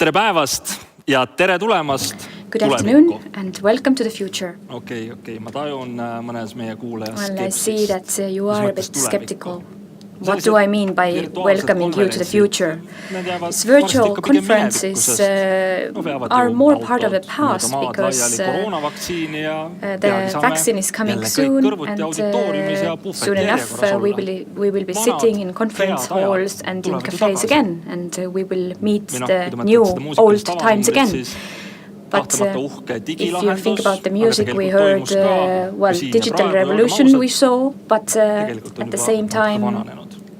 Tere päevast ja tere tulemast Good afternoon and welcome to the future. Okei. Ma tajun mõnes meie kuulajas Well, I see that you are a bit skeptical. What do I mean by welcoming you to the future? These virtual conferences are more part of the past because the vaccine is coming soon and soon enough we will be sitting in conference halls and in cafes again and we will meet the new old times again. But if you think about the music we heard, digital revolution we saw, but at the same time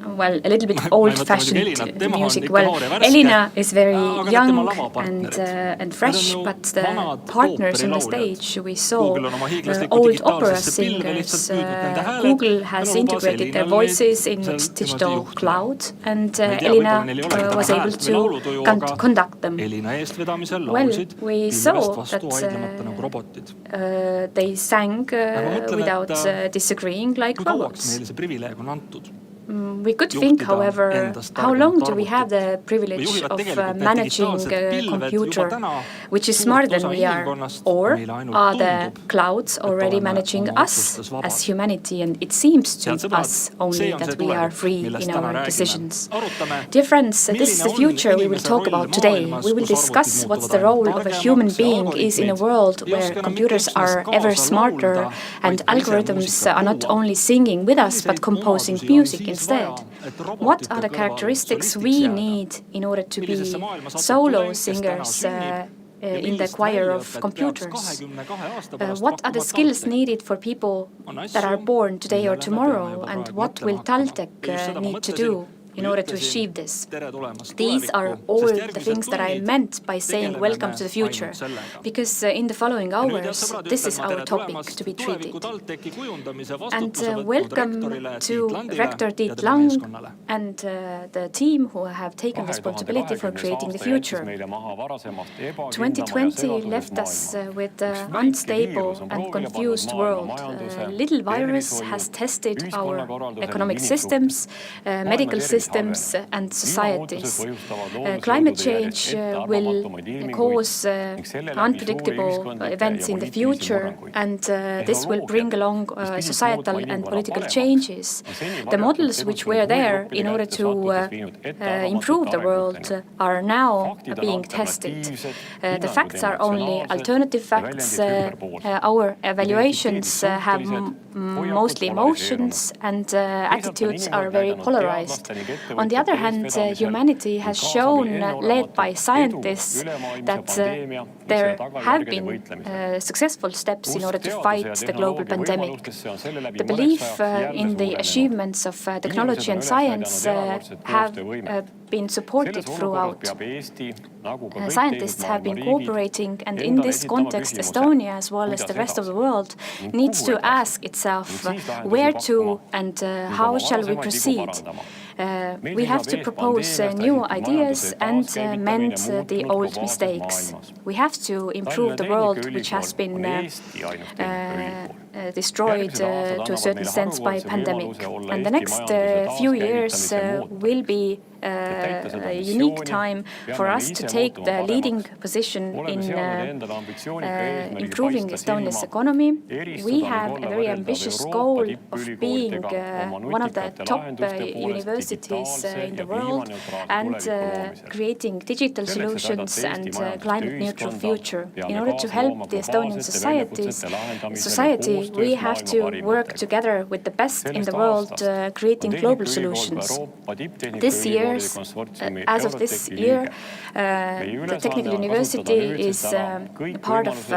well, a little bit old-fashioned music. Well, Elina is very young and fresh, but the partners on the stage, we saw old opera singers. Google has integrated their voices in its digital cloud, and Elina was able to conduct them. Well, we saw that they sang without disagreeing like robots. We could think, however, how long do we have the privilege of managing a computer which is smarter than we are? Or are the clouds already managing us as humanity, and it seems to us only that we are free in our decisions? Dear friends, this is the future we will talk about today. We will discuss what's the role of a human being is in a world where computers are ever smarter and algorithms are not only singing with us but composing music instead. What are the characteristics we need in order to be solo singers in the choir of computers? What are the skills needed for people that are born today or tomorrow, and what will TalTech need to do in order to achieve this? These are all the things that I meant by saying welcome to the future, because in the following hours, this is our topic to be treated. And welcome to Rector Tiit Lang and the team who have taken responsibility for creating the future. 2020 left us with an unstable and confused world. A little virus has tested our economic systems, medical systems, and societies. Climate change will cause unpredictable events in the future, and this will bring along societal and political changes. The models which were there in order to improve the world are now being tested. The facts are only alternative facts. Our evaluations have mostly emotions, and attitudes are very polarized. On the other hand, humanity has shown, led by scientists, that there have been successful steps in order to fight the global pandemic. The belief in the achievements of technology and science have been supported throughout. Scientists have been cooperating, and in this context, Estonia, as well as the rest of the world, needs to ask itself where to and how shall we proceed. We have to propose new ideas and mend the old mistakes. We have to improve the world which has been destroyed to a certain sense by pandemic. And the next few years will be a unique time for us to take the leading position in improving Estonia's economy. We have a very ambitious goal of being one of the top universities in the world and creating digital solutions and climate neutral future. In order to help the Estonian society, we have to work together with the best in the world, creating global solutions. This year, as of this year, the Technical University is part of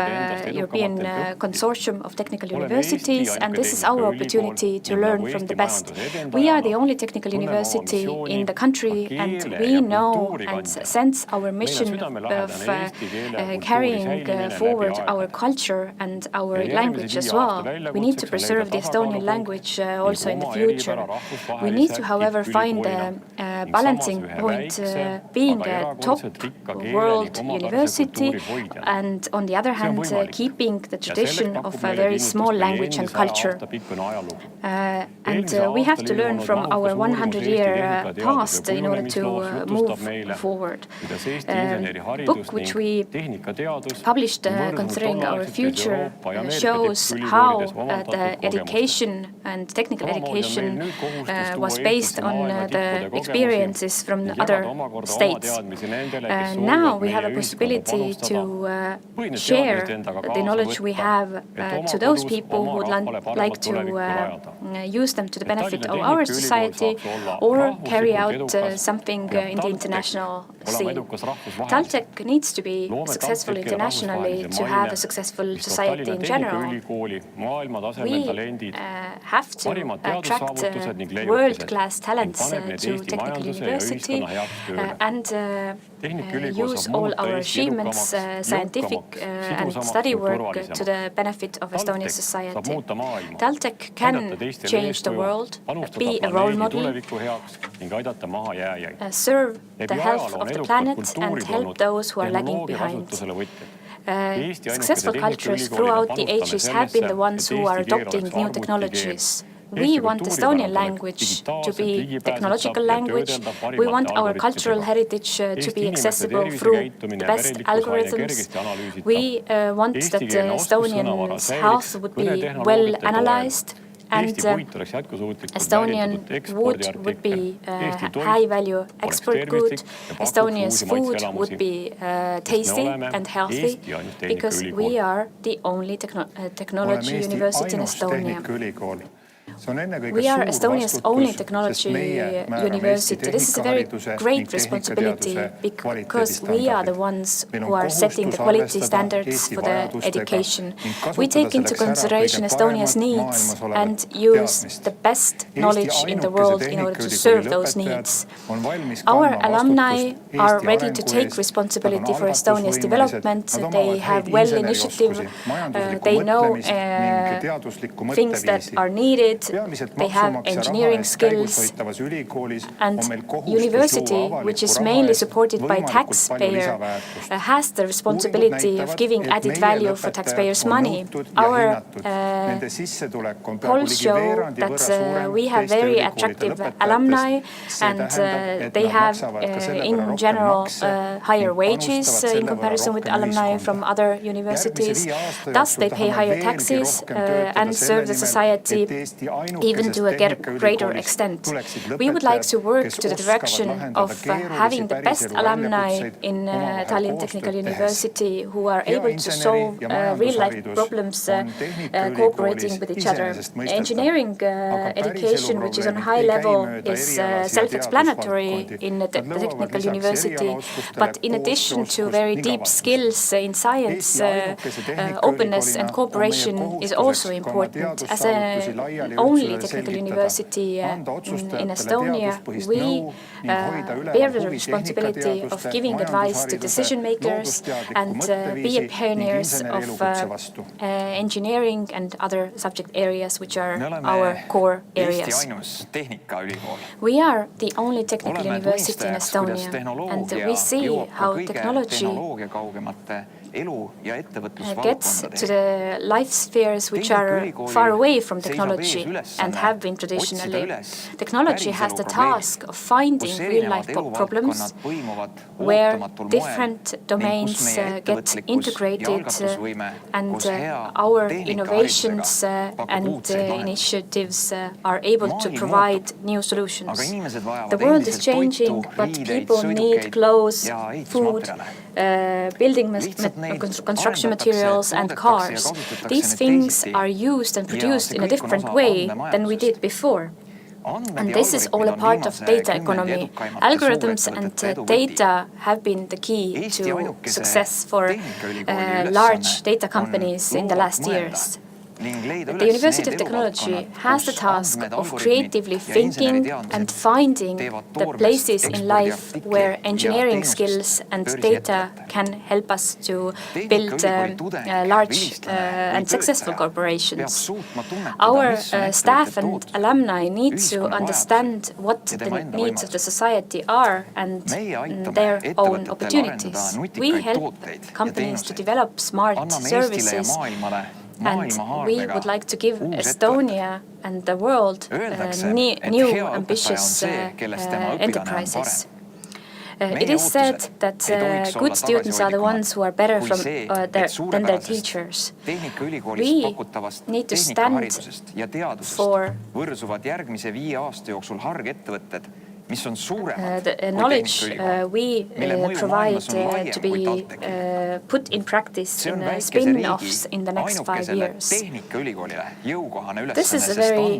European Consortium of Technical Universities, and this is our opportunity to learn from the best. We are the only technical university in the country, and we know and sense our mission of carrying forward our culture and our language as well. We need to preserve the Estonian language also in the future. We need to, however, find a balancing point, being a top world university, and on the other hand, keeping the tradition of a very small language and culture. And we have to learn from our 100-year past in order to move forward. Book which we published concerning our future shows how the education and technical education was based on the experiences from the other states. Now we have a possibility to share the knowledge we have to those people who would like to use them to the benefit of our society or carry out something in the international scene. TalTech needs to be successful internationally to have a successful society in general. have to attract world-class talents to Technical University and use all our achievements, scientific and study work to the benefit of Estonian society. TalTech can change the world, be a role model, serve the health of the planet and help those who are lagging behind. Successful cultures throughout the ages have been the ones who are adopting new technologies. We want Estonian language to be technological language. We want our cultural heritage to be accessible through the best algorithms. We want that Estonians' health would be well analyzed and Estonian wood would be high-value export good. Estonia's food would be tasty and healthy because we are the only technology university in Estonia. We are Estonia's only technology university. This is a very great responsibility because we are the ones who are setting the quality standards for the education. We take into consideration Estonia's needs and use the best knowledge in the world in order to serve those needs. Our alumni are ready to take responsibility for Estonia's development. They have well initiative. They know things that are needed. They have engineering skills, and university, which is mainly supported by taxpayer, has the responsibility of giving added value for taxpayers' money. Our polls show that we have very attractive alumni, and they have, in general, higher wages in comparison with alumni from other universities. Thus, they pay higher taxes and serve the society even to a greater extent. We would like to work to the direction of having the best alumni in Tallinn Technical University who are able to solve real-life problems cooperating with each other. Engineering education, which is on high level, is self-explanatory in the Technical University, but in addition to very deep skills in science, openness and cooperation is also important. As an only technical university in Estonia, we bear the responsibility of giving advice to decision makers and be pioneers of engineering and other subject areas which are our core areas. We are the only technical university in Estonia, and we see how technology gets to the life spheres which are far away from technology and have been traditionally. Technology has the task of finding real-life problems where different domains get integrated and our innovations and initiatives are able to provide new solutions. The world is changing, but people need clothes, food, building construction materials and cars. These things are used and produced in a different way than we did before. And this is all a part of data economy. Algorithms and data have been the key to success for large data companies in the last years. The University of Technology has the task of creatively thinking and finding the places in life where engineering skills and data can help us to build large and successful corporations. Our staff and alumni need to understand what the needs of the society are and their own opportunities. We help companies to develop smart services, and we would like to give Estonia and the world new ambitious enterprises. It is said that good students are the ones who are better than their teachers. We need to stand for the knowledge we provide to be put in practice in spin-offs in the next 5 years. This is a very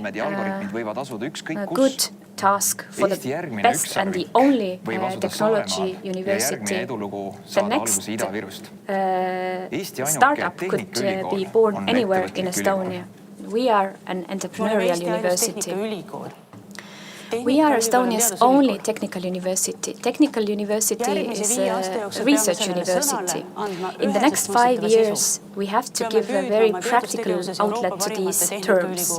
good task for the best and the only technology university. The next startup could be born anywhere in Estonia. We are an entrepreneurial university. We are Estonia's only technical university. Technical university is a research university. In the next 5 years, we have to give a very practical outlet to these terms.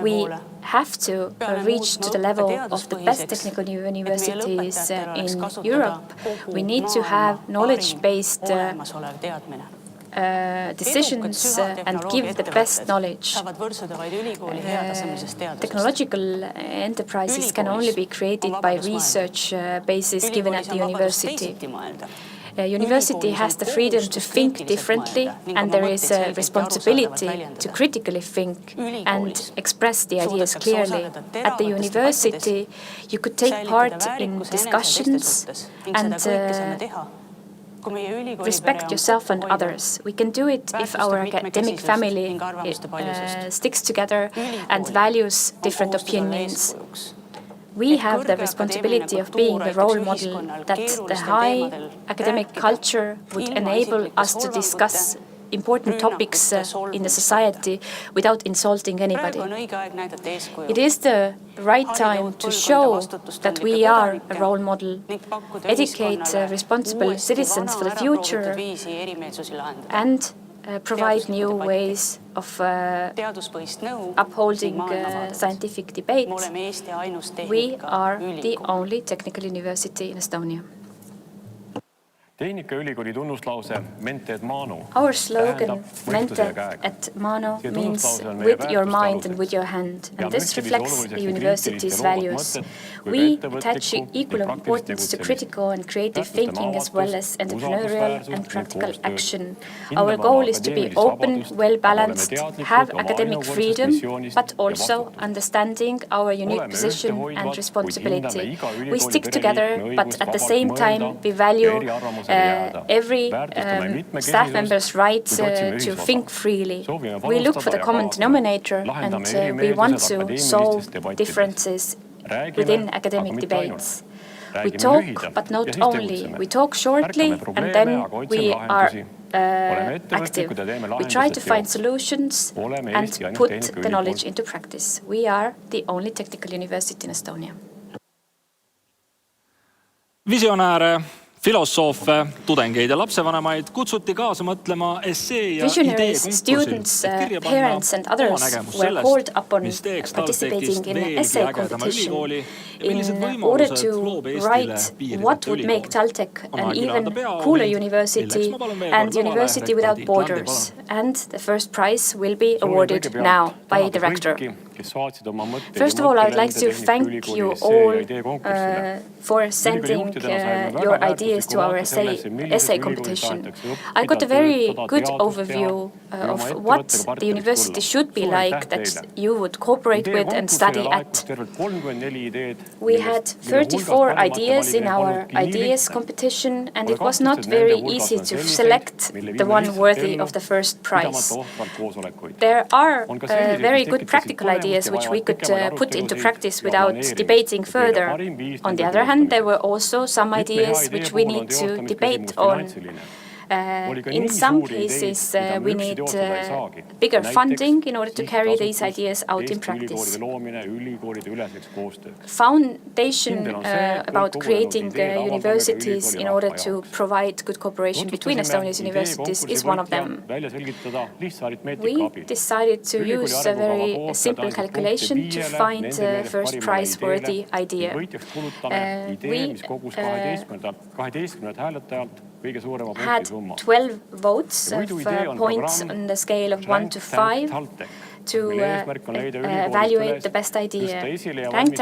We have to reach to the level of the best technical universities in Europe. We need to have knowledge-based decisions and give the best knowledge. Technological enterprises can only be created by research bases given at the university. University has the freedom to think differently, and there is a responsibility to critically think and express the ideas clearly. At the university, you could take part in discussions and respect yourself and others. We can do it if our academic family sticks together and values different opinions. We have the responsibility of being the role model that the high academic culture would enable us to discuss important topics in the society without insulting anybody. It is the right time to show that we are a role model, educate responsible citizens for the future, and provide new ways of upholding scientific debate. We are the only technical university in Estonia. Our slogan, Mente et Mano, means with your mind and with your hand, and this reflects the university's values. We attach equal importance to critical and creative thinking as well as entrepreneurial and practical action. Our goal is to be open, well-balanced, have academic freedom, but also understanding our unique position and responsibility. We stick together, but at the same time we value every staff member's right to think freely. We look for the common denominator and we want to solve differences within academic debates. We talk, but not only. We talk shortly and then we are active. We try to find solutions and put the knowledge into practice. We are the only technical university in Estonia. Visionääre, filosoofe, tudengeid ja lapsevanemaid kutsuti kaasa mõtlema essee ja visionaries, students, parents and others were called upon participating in an essay competition in order to write what would make TalTech an even cooler university and university without borders. And the first prize will be awarded now by the rector. First of all, I would like to thank you all for sending your ideas to our essay competition. I got a very good overview of what the university should be like that you would cooperate with and study at. We had 34 ideas in our ideas competition, and it was not very easy to select the one worthy of the first prize. There are very good practical ideas which we could put into practice without debating further. On the other hand, there were also some ideas which we need to debate on. In some cases, we need bigger funding in order to carry these ideas out in practice. Foundation about creating universities in order to provide good cooperation between Estonia's universities is one of them. We decided to use a very simple calculation to find a first prize-worthy idea. We had 12 votes of points on the scale of 1 to 5 to evaluate the best idea. Ranked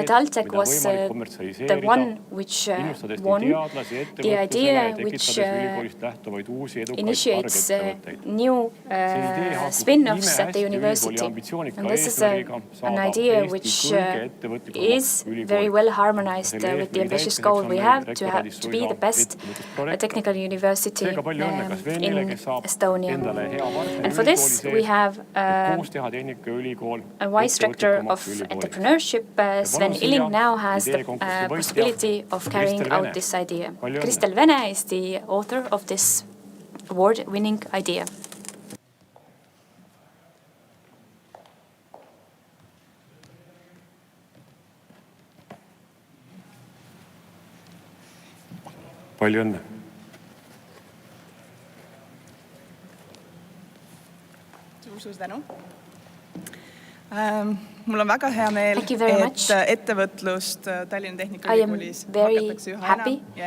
TalTech was the one which won. The idea which initiates new spin-offs at the university. And this is an idea which is very well harmonized with the ambitious goal we have to be the best technical university in Estonia. And for this, we have have a vice director of entrepreneurship. Sven Illing now has the possibility of carrying out this idea. Kristel Vene is the author of this award-winning idea. Palju õnne. Suur tänu. Mul on väga hea meel, et ettevõtlust Tallinna Tehnikaülikoolis hakatakse üha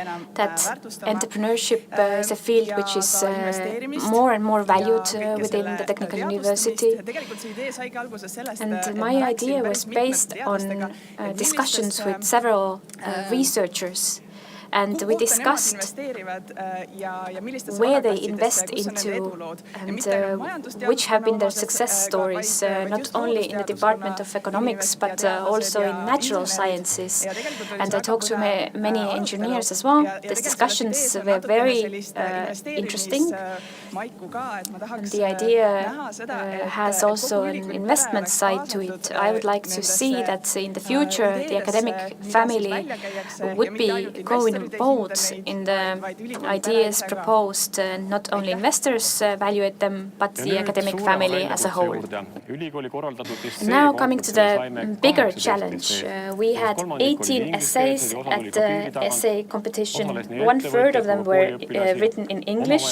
enam väärtustama. Entrepreneurship is a field which is more and more valued within the Technical University. And my idea was based on discussions with several researchers. And we discussed where they invest into and which have been their success stories, not only in the Department of Economics, but also in natural sciences. And I talked to many engineers as well. These discussions were very interesting. And the idea has also an investment side to it. I would like to see that in the future the academic family would be going involved in the ideas proposed. Not only investors evaluate them, but the academic family as a whole. Now coming to the bigger challenge, we had 18 essays at the essay competition. 1/3 of them were written in English,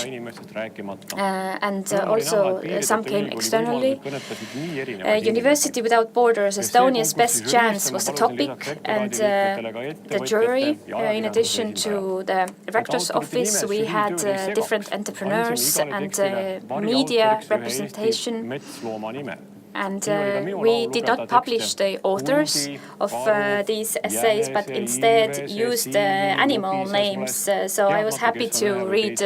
and also some came externally. University Without Borders, Estonia's Best Chance was the topic, and the jury, in addition to the rector's office, we had different entrepreneurs and media representation. And we did not publish the authors of these essays, but instead used animal names. So I was happy to read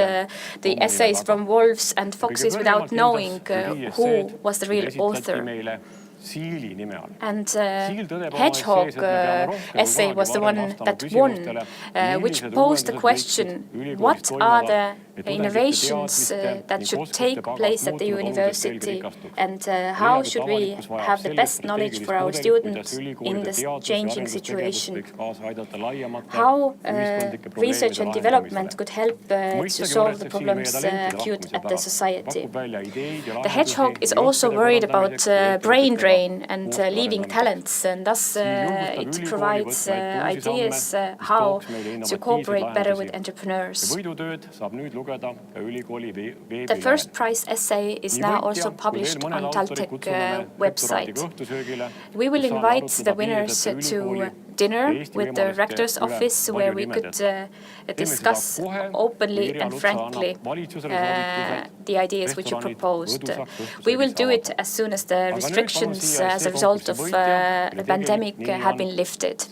the essays from wolves and foxes without knowing who was the real author. And hedgehog essay was the one that won, which posed the question, what are the innovations that should take place at the university, and how should we have the best knowledge for our students in this changing situation? How research and development could help to solve the problems acute at the society. The hedgehog is also worried about brain drain and leaving talents, and thus it provides ideas how to cooperate better with entrepreneurs. The first prize essay is now also published on TalTech website. We will invite the winners to dinner with the rector's office, where we could discuss openly and frankly the ideas which you proposed. We will do it as soon as the restrictions as a result of the pandemic have been lifted.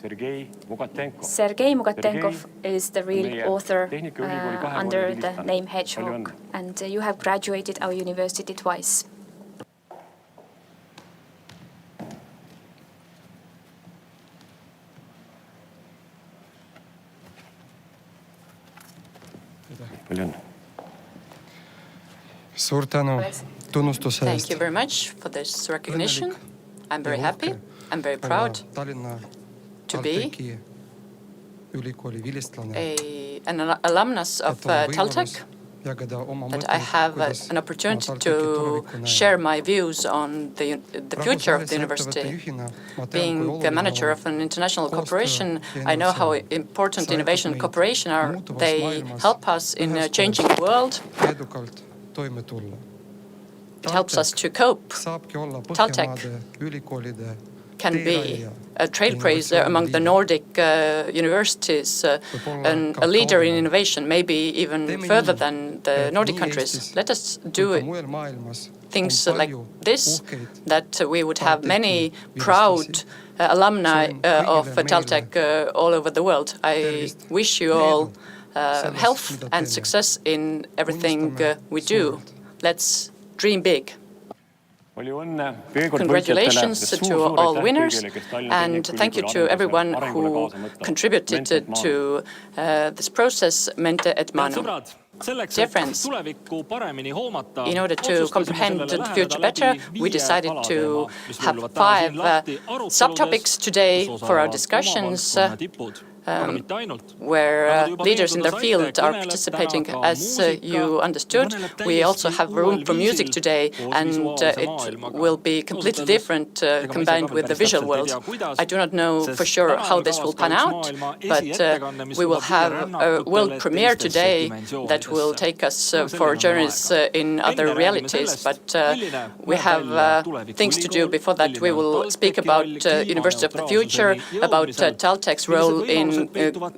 Sergei Mugatenkov is the real author under the name Hedgehog, and you have graduated our university twice. Thank you very much for this recognition. I'm very happy. I'm very proud to be an alumnus of TalTech, that I have an opportunity to share my views on the future of the university. Being a manager of an international corporation, I know how important innovation and cooperation are. They help us in a changing world. It helps us to cope. TalTech can be a trailblazer among the Nordic universities, and a leader in innovation, maybe even further than the Nordic countries. Let us do things like this, that we would have many proud alumni of TalTech all over the world. I wish you all health and success in everything we do. Let's dream big. Congratulations to all winners, and thank you to everyone who contributed to this process, mente et manu. difference. In order to comprehend the future better, we decided to have 5 subtopics today for our discussions, where leaders in their field are participating. As you understood, we also have room for music today, and it will be completely different combined with the visual world. I do not know for sure how this will pan out, but we will have a world premiere today that will take us for journeys in other realities, but we have things to do before that. We will speak about University of the Future, about TalTech's role in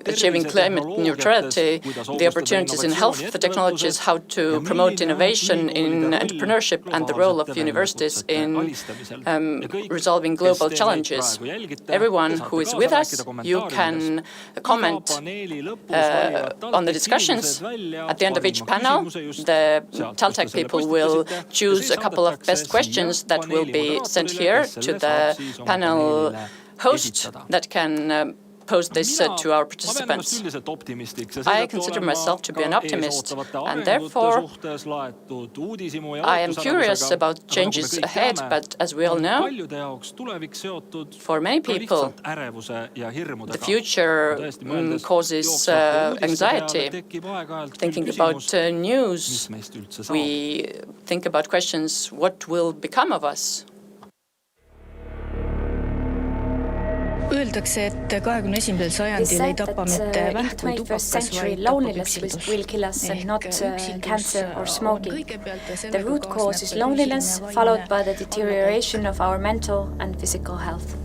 achieving climate neutrality, the opportunities in health technologies, how to promote innovation in entrepreneurship, and the role of universities in resolving global challenges. Everyone who is with us, you can comment on the discussions. At the end of each panel, the TalTech people will choose a couple of best questions that will be sent here to the panel host that can pose this to our participants. I consider myself to be an optimist, and therefore I am curious about changes ahead, but as we all know, for many people, the future causes anxiety. Thinking about news, we think about questions, what will become of us? Öeldakse, et 21. sajandil ei tapa mitte vähk või tubakas, vaid loneliness will kill us, not cancer or smoking. The root cause is loneliness, followed by the deterioration of our mental and physical health.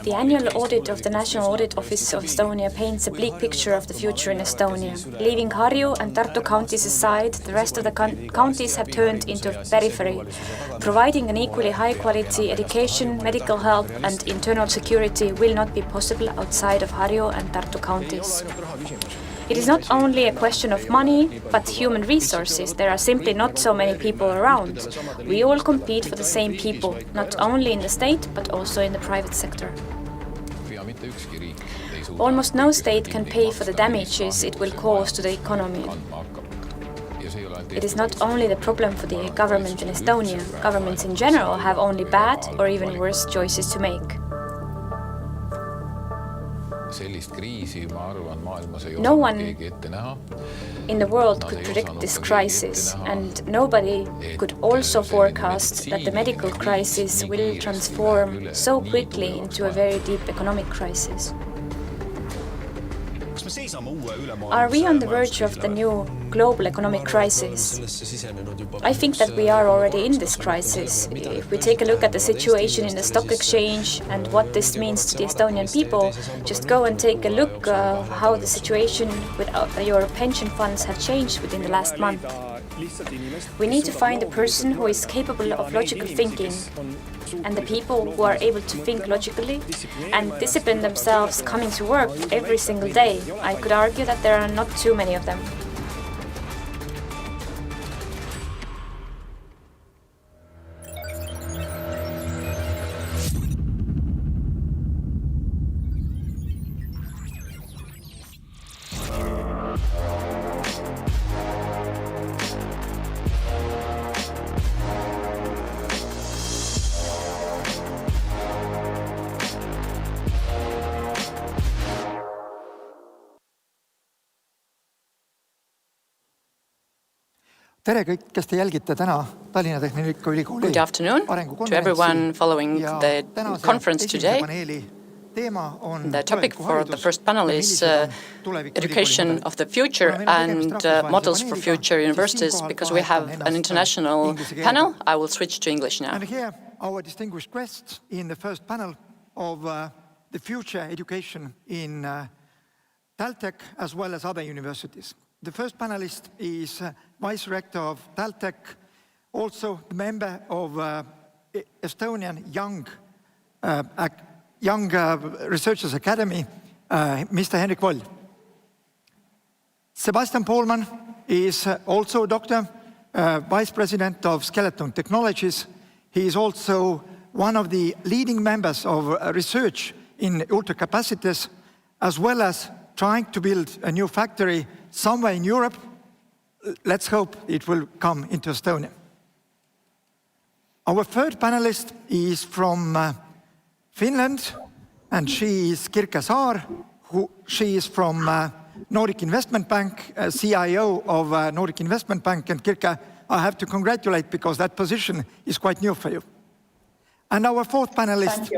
The annual audit of the National Audit Office of Estonia paints a bleak picture of the future in Estonia. Leaving Harju and Tartu counties aside, the rest of the counties have turned into periphery, providing an equally high-quality education, medical help, and internal security will not be possible outside of Harju and Tartu counties. It is not only a question of money, but human resources. There are simply not so many people around. We all compete for the same people, not only in the state, but also in the private sector. Almost no state can pay for the damages it will cause to the economy. It is not only the problem for the government in Estonia. Governments in general have only bad or even worse choices to make. No one in the world could predict this crisis, and nobody could also forecast that the medical crisis will transform so quickly into a very deep economic crisis. Are we on the verge of the new global economic crisis? I think that we are already in this crisis. If we take a look at the situation in the stock exchange and what this means to the Estonian people, just go and take a look how the situation with your pension funds have changed within the last month. We need to find a person who is capable of logical thinking, and the people who are able to think logically and discipline themselves coming to work every single day. I could argue that there are not too many of them. Tere kõik, kes te jälgite täna Tallinna Tehnikaülikooli Good afternoon to everyone following the conference today. The topic for the first panel is education of the future and models for future universities. Because we have an international panel, I will switch to English now. And here our distinguished guests in the first panel of the future education in TalTech as well as other universities. The first panelist is Vice Rector of TalTech, also the member of Estonian Young Researchers Academy, Mr. Henrik Voll. Sebastian Pohlmann is also a doctor, Vice President of Skeleton Technologies. He is also one of the leading members of research in ultracapacitors as well as trying to build a new factory somewhere in Europe. Let's hope it will come into Estonia. Our third panelist is from Finland, and she is Kirke Saar. She is from Nordic Investment Bank, CIO of Nordic Investment Bank. And Kirke, I have to congratulate because that position is quite new for you. And our fourth panelist,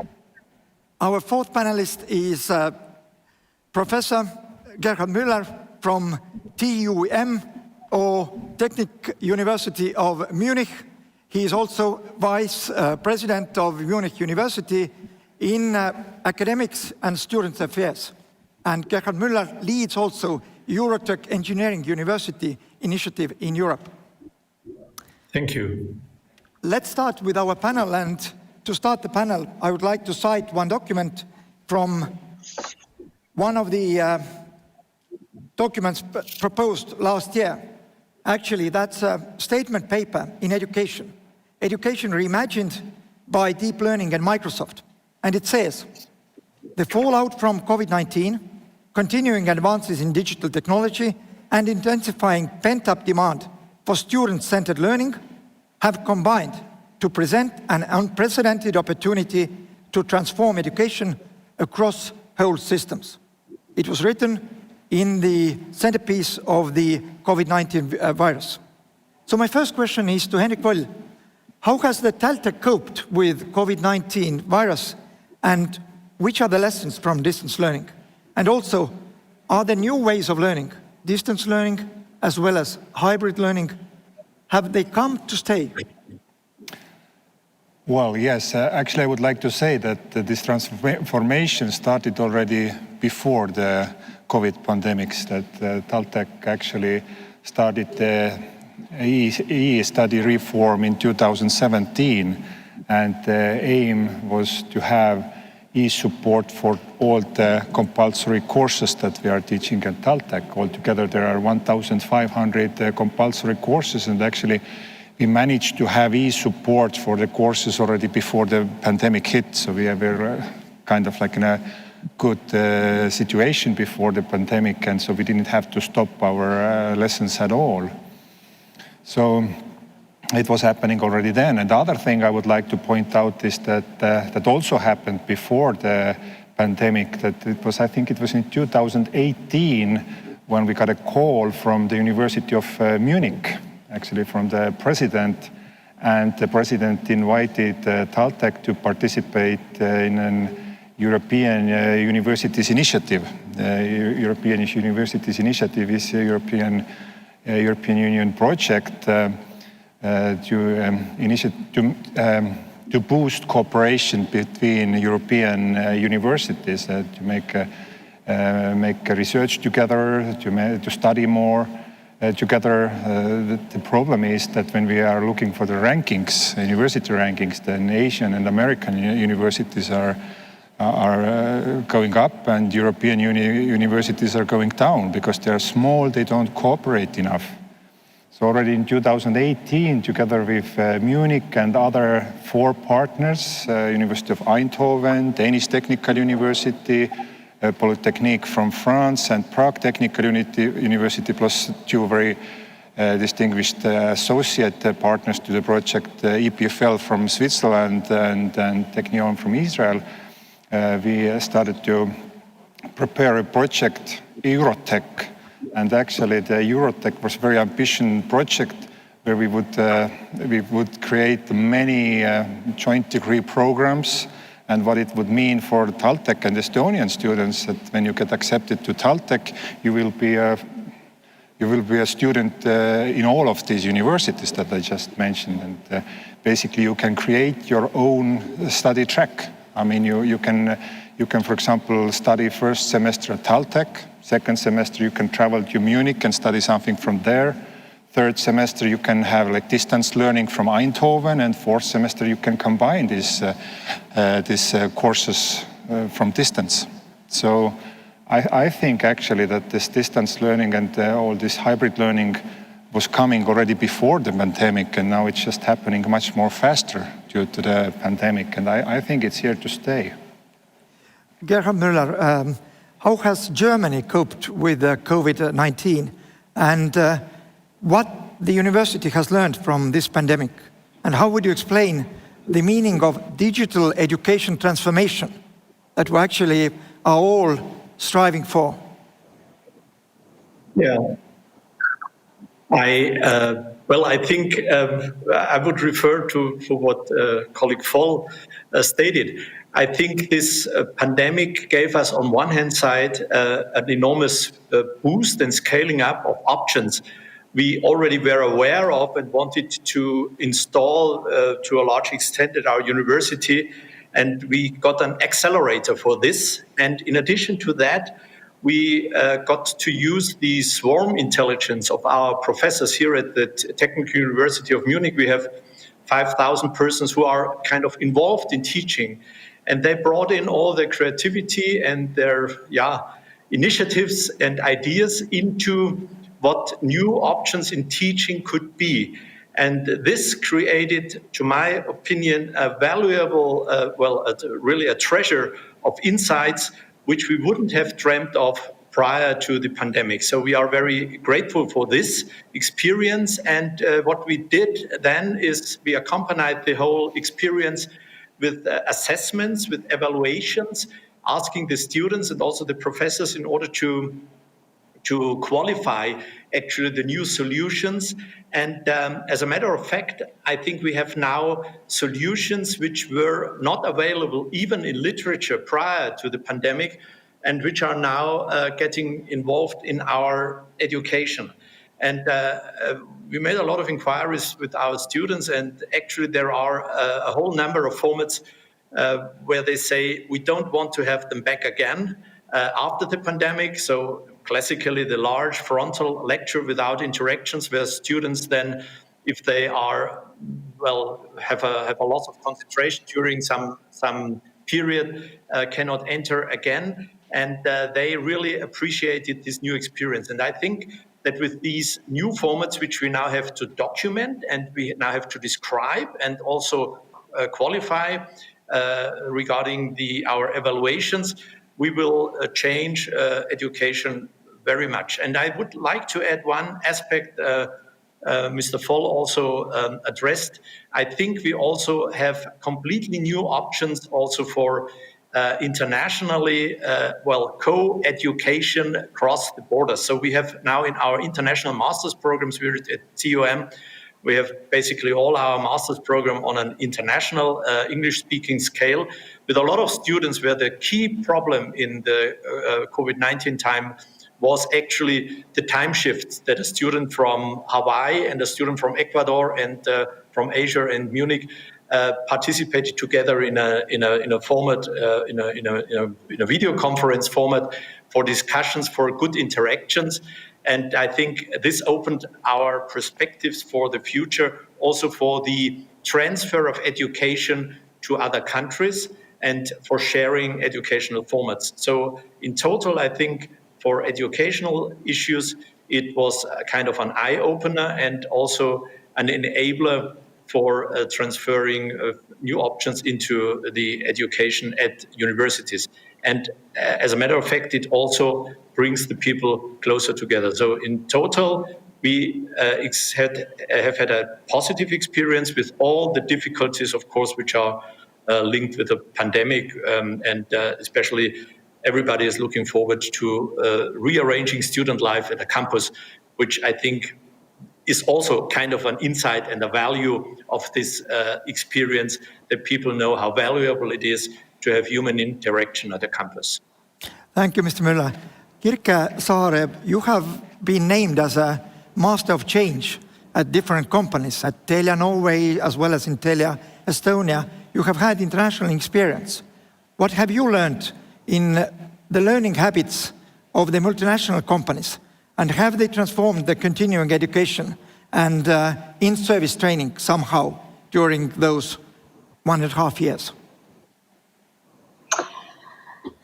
is Professor Gerhard Müller from TUM, or Technical University of Munich. He is also Vice President of Munich University in academics and student affairs. And Gerhard Müller leads also Eurotech Engineering University initiative in Europe. Thank you. Let's start with our panel, and to start the panel, I would like to cite one document from one of the documents proposed last year. Actually, that's a statement paper in education. Education reimagined by deep learning and Microsoft. And it says, the fallout from COVID-19, continuing advances in digital technology, and intensifying pent-up demand for student-centered learning have combined to present an unprecedented opportunity to transform education across whole systems. It was written in the centerpiece of the COVID-19 virus. So my first question is to Henrik Voll. How has the TalTech coped with COVID-19 virus, and which are the lessons from distance learning? And also, are there new ways of learning, distance learning as well as hybrid learning? Have they come to stay? Well, yes. Actually, I would like to say that this transformation started already before the COVID pandemics, that TalTech actually started the e-study reform in 2017, and the aim was to have e-support for all the compulsory courses that we are teaching at TalTech. Altogether, there are 1,500 compulsory courses, and actually we managed to have e-support for the courses already before the pandemic hit. So we were kind of like in a good situation before the pandemic, and so we didn't have to stop our lessons at all. So it was happening already then. And the other thing I would like to point out is that that also happened before the pandemic. That it was, I think it was in 2018 when we got a call from the University of Munich, actually from the president. And the president invited TalTech to participate in an European Universities Initiative. European Universities Initiative is a European Union project to boost cooperation between European universities, to make research together, to study more together. The problem is that when we are looking for the rankings, university rankings, then Asian and American universities are going up, and European universities are going down because they are small, they don't cooperate enough. So already in 2018, together with Munich and other 4 partners, University of Eindhoven, Danish Technical University, Polytechnique from France, and Prague Technical University, plus 2 very distinguished associate partners to the project, EPFL from Switzerland and Technion from Israel, we started to prepare a project, Eurotech. And actually the Eurotech was a very ambitious project where we would create many joint degree programs. And what it would mean for TalTech and Estonian students, that when you get accepted to TalTech, you will be a student in all of these universities that I just mentioned. And basically you can create your own study track. I mean, you can, for example, study first semester at TalTech. Second semester, you can travel to Munich and study something from there. Third semester, you can have like distance learning from Eindhoven, and fourth semester, you can combine these courses from distance. So I think actually that this distance learning and all this hybrid learning was coming already before the pandemic, and now it's just happening much more faster due to the pandemic, and I think it's here to stay. Gerhard Müller, how has Germany coped with COVID-19 and what the university has learned from this pandemic? And how would you explain the meaning of digital education transformation that we actually are all striving for? Yeah. I think I would refer to what colleague Voll stated. I think this pandemic gave us, on one hand side, an enormous boost and scaling up of options we already were aware of and wanted to install to a large extent at our university. And we got an accelerator for this. And in addition to that, we got to use the swarm intelligence of our professors here at the Technical University of Munich. We have 5,000 persons who are kind of involved in teaching. And they brought in all their creativity and their initiatives and ideas into what new options in teaching could be. And this created, to my opinion, a valuable, really a treasure of insights which we wouldn't have dreamt of prior to the pandemic. So we are very grateful for this experience. And what we did then is we accompanied the whole experience with assessments, with evaluations, asking the students and also the professors in order to qualify actually the new solutions. And as a matter of fact, I think we have now solutions which were not available even in literature prior to the pandemic and which are now getting involved in our education. And we made a lot of inquiries with our students, and actually there are a whole number of formats where they say we don't want to have them back again after the pandemic. So classically, the large frontal lecture without interactions, where students then, if they are have a loss of concentration during some period, cannot enter again, and they really appreciated this new experience. And I think that with these new formats, which we now have to document and we now have to describe and also qualify regarding our evaluations, we will change education very much. And I would like to add one aspect Mr. Voll also addressed. I think we also have completely new options also for internationally, co-education across the borders. So we have now in our international master's programs here at TUM, we have basically all our master's program on an international English-speaking scale with a lot of students where the key problem in the COVID-19 time was actually the time shifts that a student from Hawaii and a student from Ecuador and from Asia and Munich participated together in a format, in a video conference format for discussions, for good interactions. And I think this opened our perspectives for the future, also for the transfer of education to other countries and for sharing educational formats. So in total, I think for educational issues, it was a kind of an eye-opener and also an enabler for transferring new options into the education at universities. And as a matter of fact, it also brings the people closer together. So in total, we have had a positive experience with all the difficulties, of course, which are linked with the pandemic, and especially everybody is looking forward to rearranging student life at a campus, which I think is also kind of an insight and a value of this experience, that people know how valuable it is to have human interaction at a campus. Thank you, Mr. Müller. Kirke Saare, you have been named as a master of change at different companies, at Telia Norway as well as in Telia Estonia. You have had international experience. What have you learned in the learning habits of the multinational companies? And have they transformed the continuing education and in-service training somehow during those 1.5 years?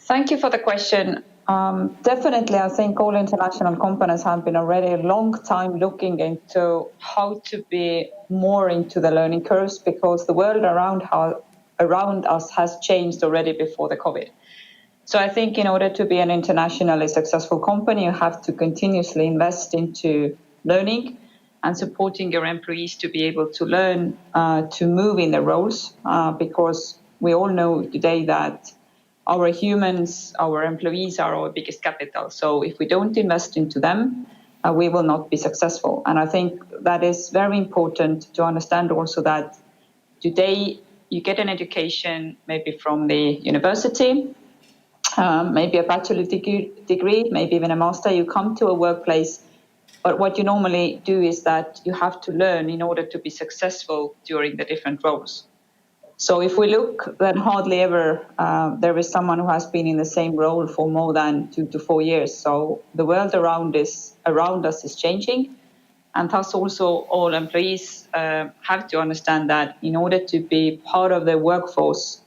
Thank you for the question. Definitely, I think all international companies have been already a long time looking into how to be more into the learning curves, because the world around us has changed already before the COVID. So I think in order to be an internationally successful company, you have to continuously invest into learning and supporting your employees to be able to learn, to move in their roles, because we all know today that our humans, our employees are our biggest capital. So if we don't invest into them, we will not be successful. And I think that is very important to understand also that today you get an education maybe from the university, maybe a bachelor degree, maybe even a master. You come to a workplace, but what you normally do is that you have to learn in order to be successful during the different roles. So if we look, then hardly ever there is someone who has been in the same role for more than 2 to 4 years. So the world around us is changing, and thus also all employees have to understand that in order to be part of the workforce,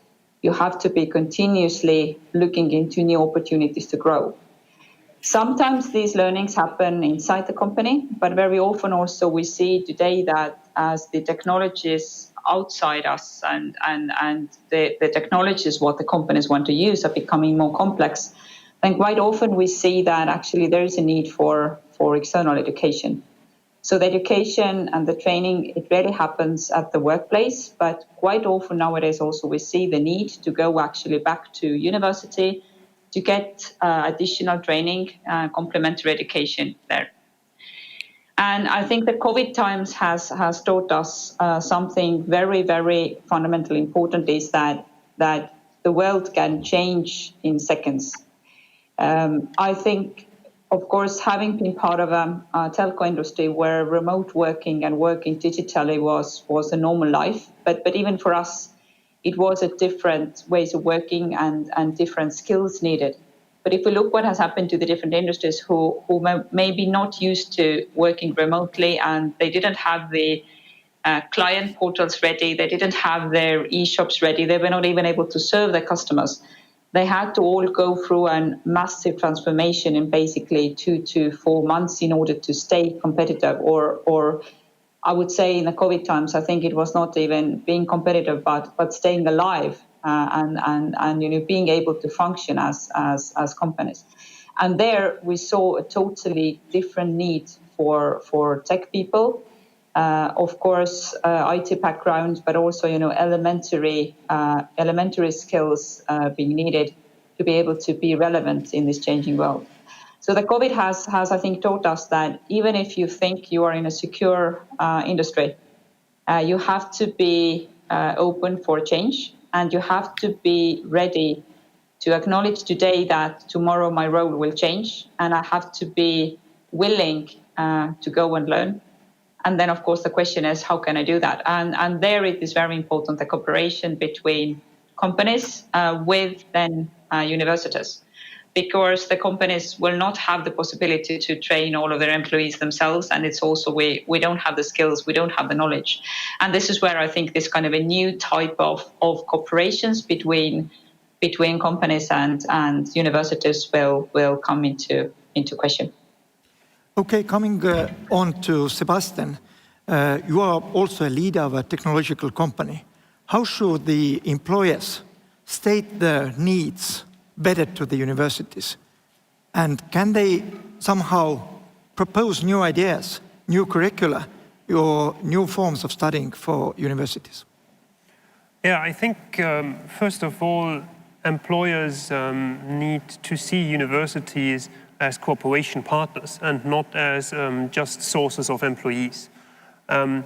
you have to be continuously looking into new opportunities to grow. Sometimes these learnings happen inside the company, but very often also we see today that as the technologies outside us and the technologies what the companies want to use are becoming more complex, then quite often we see that actually there is a need for external education. So the education and the training, it really happens at the workplace, but quite often nowadays also we see the need to go actually back to university to get additional training, complementary education there. And I think the COVID times has taught us something very, very fundamentally important, is that the world can change in seconds. I think, of course, having been part of a telco industry where remote working and working digitally was a normal life, but even for us, it was a different ways of working and different skills needed. But if we look what has happened to the different industries who may be not used to working remotely, and they didn't have the client portals ready, they didn't have their e-shops ready, they were not even able to serve their customers. They had to all go through a massive transformation in basically 2 to 4 months in order to stay competitive, or I would say in the COVID times, I think it was not even being competitive, but staying alive and being able to function as companies. And there we saw a totally different need for tech people, of course, IT background, but also elementary skills being needed to be able to be relevant in this changing world. So the COVID has I think taught us that even if you think you are in a secure industry, you have to be open for change, and you have to be ready to acknowledge today that tomorrow my role will change, and I have to be willing to go and learn. And then, of course, the question is, how can I do that? And there it is very important, the cooperation between companies with then universities, because the companies will not have the possibility to train all of their employees themselves. And it's also we don't have the skills, we don't have the knowledge. And this is where I think this kind of a new type of cooperations between companies and universities will come into question. Okay, coming on to Sebastian, you are also a leader of a technological company. How should the employers state their needs better to the universities? And can they somehow propose new ideas, new curricula, or new forms of studying for universities? Yeah, I think first of all, employers need to see universities as cooperation partners and not as just sources of employees. And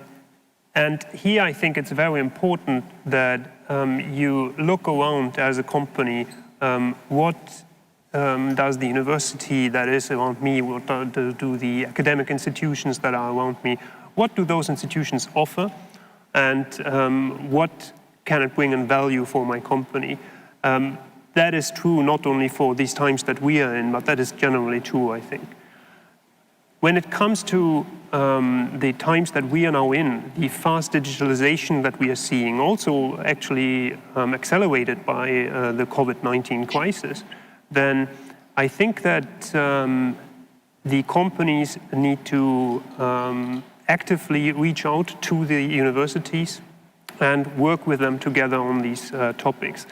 here I think it's very important that you look around as a company, what does the university that is around me, what do the academic institutions that are around me, what do those institutions offer, and what can it bring in value for my company? That is true not only for these times that we are in, but that is generally true, I think. When it comes to the times that we are now in, the fast digitalization that we are seeing, also actually accelerated by the COVID-19 crisis, then I think that the companies need to actively reach out to the universities and work with them together on these topics.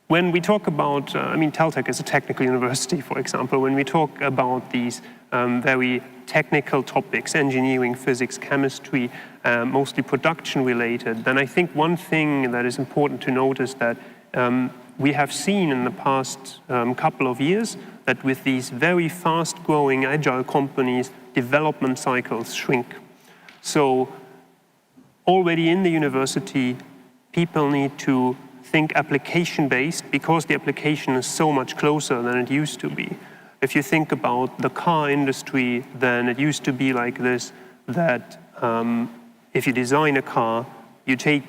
when we talk about, TalTech is a technical university, for example. When we talk about these very technical topics, engineering, physics, chemistry, mostly production related, then I think one thing that is important to note is that we have seen in the past couple of years that with these very fast growing agile companies, development cycles shrink. So already in the university, people need to think application-based because the application is so much closer than it used to be. If you think about the car industry, then it used to be like this, that if you design a car, you take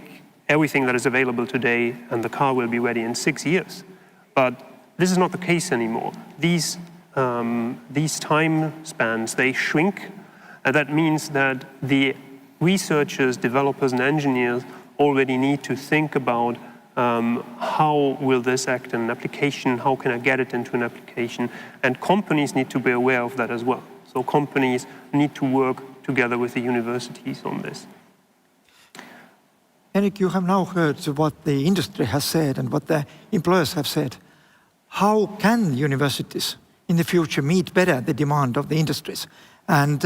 everything that is available today and the car will be ready in 6 years. But this is not the case anymore. These time spans, they shrink. And that means that the researchers, developers, and engineers already need to think about how will this act in an application, how can I get it into an application, and companies need to be aware of that as well. So companies need to work together with the universities on this. Eric, you have now heard what the industry has said and what the employers have said. How can universities in the future meet better the demand of the industries? And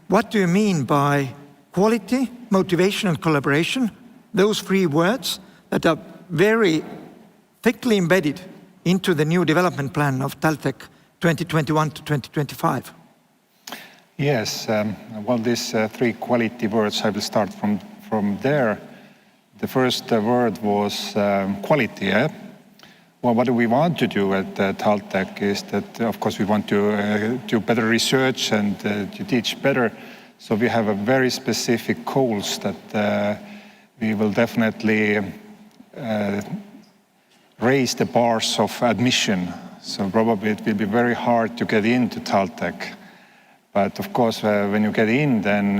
what do you mean by quality, motivation, and collaboration? Those three words that are very thickly embedded into the new development plan of TalTech 2021 to 2025. Yes, well, these three quality words, I will start from there. The first word was quality. Well, what do we want to do at TalTech is that, of course, we want to do better research and to teach better. So we have a very specific goals that we will definitely raise the bars of admission. So probably it will be very hard to get into TalTech. But of course, when you get in, then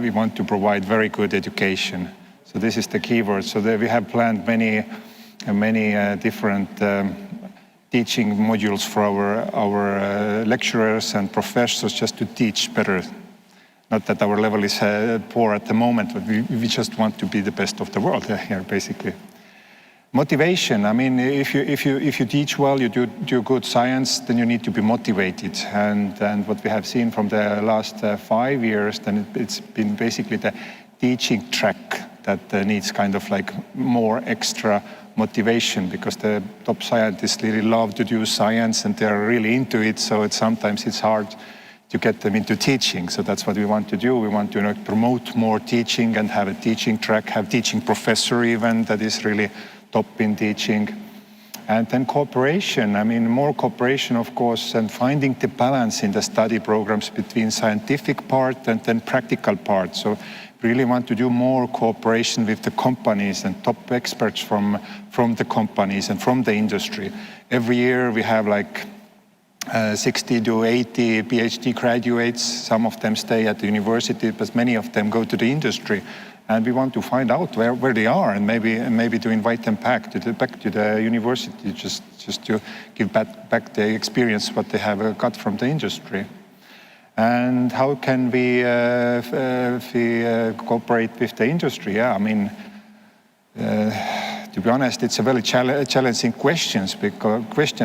we want to provide very good education. So this is the key word. So there we have planned many different teaching modules for our lecturers and professors just to teach better. Not that our level is poor at the moment, but we just want to be the best of the world here, basically. Motivation, I mean, if you teach well, you do good science, then you need to be motivated. And what we have seen from the last 5 years, then it's been basically the teaching track that needs kind of like more extra motivation, because the top scientists really love to do science and they're really into it, so sometimes it's hard to get them into teaching. So that's what we want to do. We want to promote more teaching and have a teaching track, have teaching professor even that is really top in teaching. And then cooperation, I mean, more cooperation, of course, and finding the balance in the study programs between scientific part and then practical part. So we really want to do more cooperation with the companies and top experts from the companies and from the industry. Every year we have like 60 to 80 PhD graduates. Some of them stay at the university, but many of them go to the industry. And we want to find out where they are, and maybe to invite them back to the university, just to give back the experience what they have got from the industry. And how can we cooperate with the industry? Yeah, I mean, to be honest, it's a very challenging question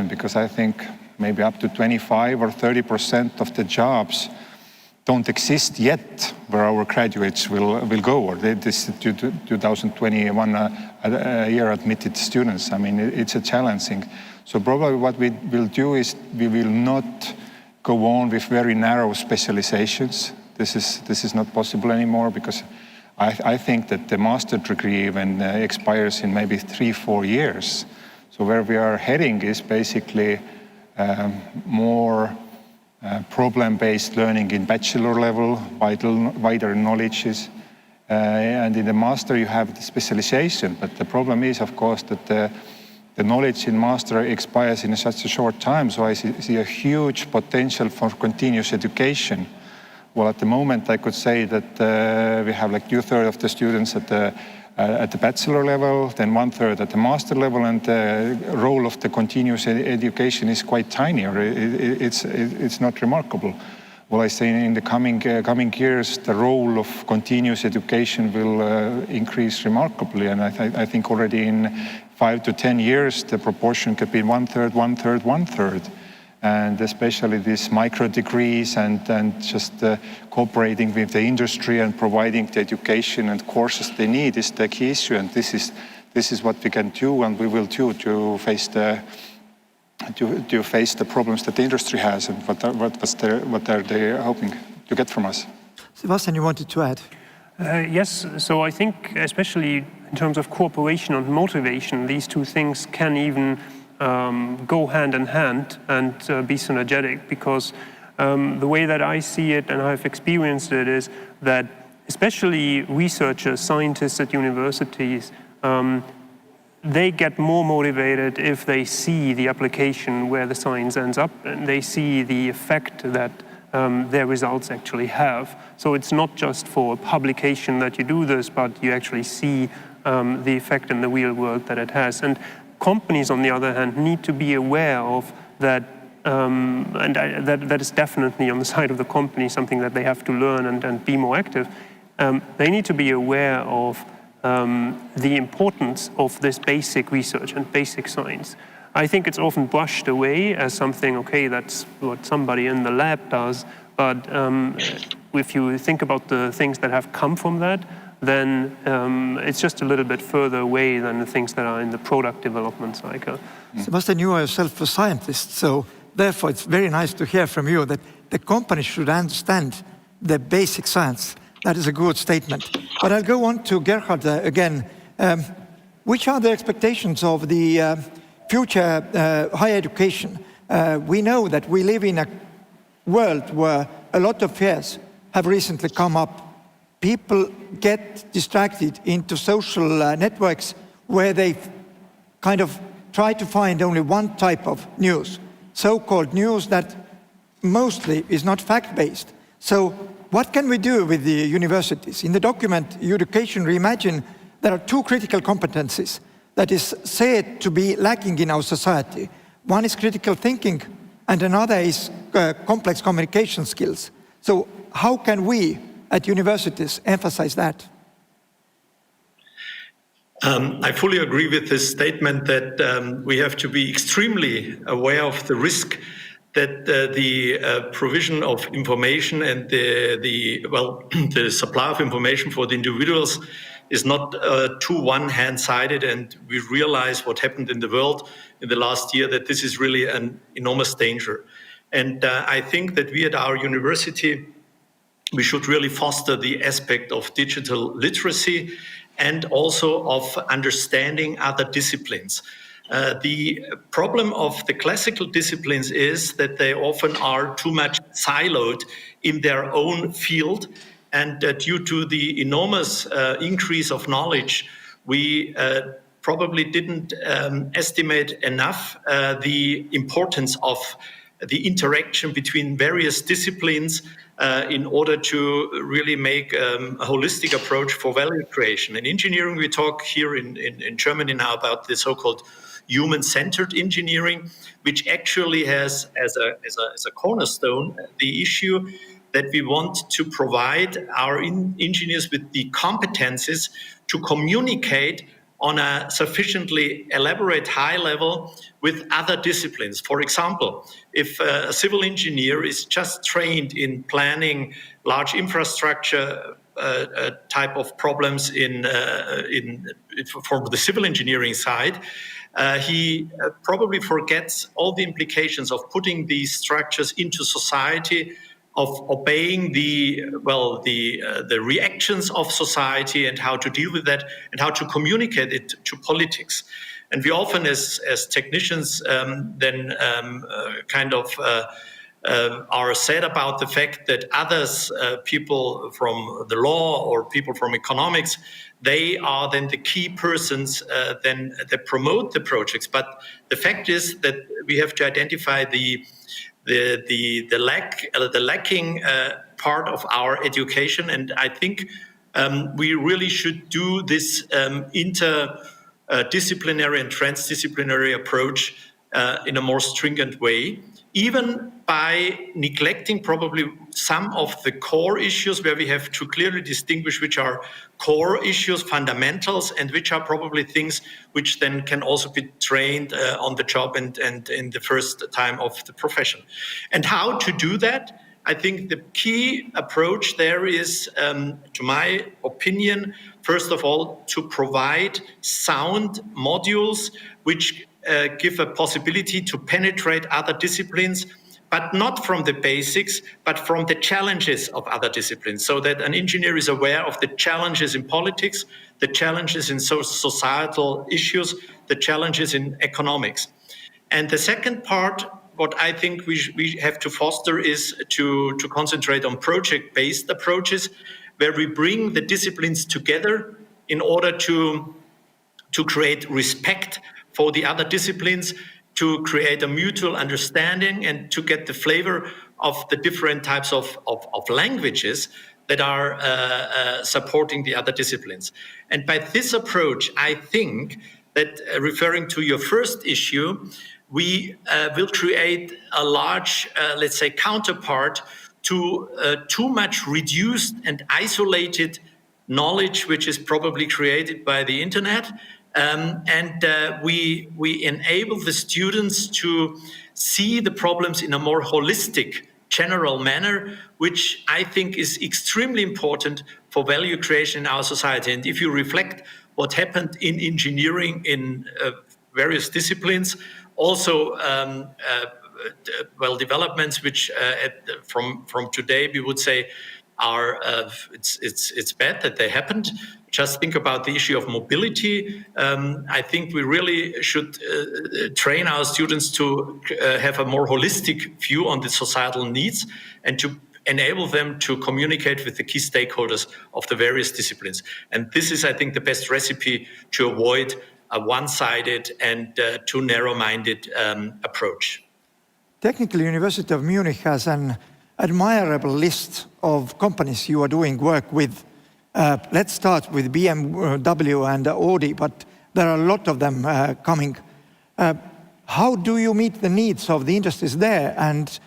because I think maybe up to 25 or 30% of the jobs don't exist yet where our graduates will go, or this 2021 year admitted students. I mean, it's a challenging. So probably what we will do is we will not go on with very narrow specializations. This is not possible anymore, because I think that the master degree even expires in maybe 3-4 years. So where we are heading is basically more problem-based learning in bachelor level, wider knowledges. And in the master you have the specialization, but the problem is, of course, that the knowledge in master expires in such a short time, so I see a huge potential for continuous education. Well, at the moment I could say that we have like 2/3 of the students at the bachelor level, then 1/3 at the master level, and the role of the continuous education is quite tiny, or it's not remarkable. Well, I say in the coming years, the role of continuous education will increase remarkably, and I think already in 5 to 10 years, the proportion could be 1/3, 1/3, 1/3. And especially these micro degrees and just cooperating with the industry and providing the education and courses they need is the key issue. And this is what we can do and we will do to face the problems that the industry has and what are they hoping to get from us. Sebastian, you wanted to add? Yes, so I think especially in terms of cooperation and motivation, these two things can even go hand in hand and be synergetic, because the way that I see it and I've experienced it is that especially researchers, scientists at universities, they get more motivated if they see the application where the science ends up and they see the effect that their results actually have. So it's not just for publication that you do this, but you actually see the effect in the real world that it has. And companies, on the other hand, need to be aware of that, and that is definitely on the side of the company something that they have to learn and be more active. They need to be aware of the importance of this basic research and basic science. I think it's often brushed away as something, okay, that's what somebody in the lab does, but if you think about the things that have come from that, then it's just a little bit further away than the things that are in the product development cycle. Sebastian, you are yourself a scientist, so therefore it's very nice to hear from you that the company should understand the basic science. That is a good statement. But I'll go on to Gerhard again. Which are the expectations of the future higher education? We know that we live in a world where a lot of fears have recently come up. People get distracted into social networks where they kind of try to find only one type of news, so-called news that mostly is not fact-based. So what can we do with the universities? In the document Education Reimagined, there are two critical competencies that is said to be lacking in our society. One is critical thinking and another is complex communication skills. So how can we at universities emphasize that? I fully agree with this statement that we have to be extremely aware of the risk that the provision of information and the supply of information for the individuals is not too one-hand-sided, and we realize what happened in the world in the last year, that this is really an enormous danger. And I think that we at our university, we should really foster the aspect of digital literacy and also of understanding other disciplines. The problem of the classical disciplines is that they often are too much siloed in their own field, and due to the enormous increase of knowledge, we probably didn't estimate enough the importance of the interaction between various disciplines in order to really make a holistic approach for value creation. In engineering, we talk here in Germany now about the so-called human-centered engineering, which actually has as a cornerstone the issue that we want to provide our engineers with the competences to communicate on a sufficiently elaborate high level with other disciplines. For example, if a civil engineer is just trained in planning large infrastructure type of problems for the civil engineering side, he probably forgets all the implications of putting these structures into society, of obeying the reactions of society and how to deal with that and how to communicate it to politics. And we often, as technicians, then are sad about the fact that others, people from the law or people from economics, they are then the key persons that promote the projects. But the fact is that we have to identify the lacking part of our education, and I think we really should do this interdisciplinary and transdisciplinary approach in a more stringent way. even by neglecting probably some of the core issues where we have to clearly distinguish which are core issues, fundamentals, and which are probably things which then can also be trained on the job and in the first time of the profession. And how to do that? I think the key approach there is, to my opinion, first of all, to provide sound modules which give a possibility to penetrate other disciplines, but not from the basics, but from the challenges of other disciplines, so that an engineer is aware of the challenges in politics, the challenges in societal issues, the challenges in economics. And the second part, what I think we have to foster is to concentrate on project-based approaches, where we bring the disciplines together in order to create respect for the other disciplines, to create a mutual understanding, and to get the flavor of the different types of languages that are supporting the other disciplines. And by this approach, I think that, referring to your first issue, we will create a large, let's say, counterpart to too much reduced and isolated knowledge, which is probably created by the internet. We enable the students to see the problems in a more holistic, general manner, which I think is extremely important for value creation in our society. And if you reflect what happened in engineering in various disciplines, also developments which from today we would say are it's bad that they happened. Just think about the issue of mobility. I think we really should train our students to have a more holistic view on the societal needs and to enable them to communicate with the key stakeholders of the various disciplines. And this is, I think, the best recipe to avoid a one-sided and too narrow-minded approach. Technical University of Munich has an admirable list of companies you are doing work with. Let's start with BMW and Audi, but there are a lot of them coming. How do you meet the needs of the industries there? And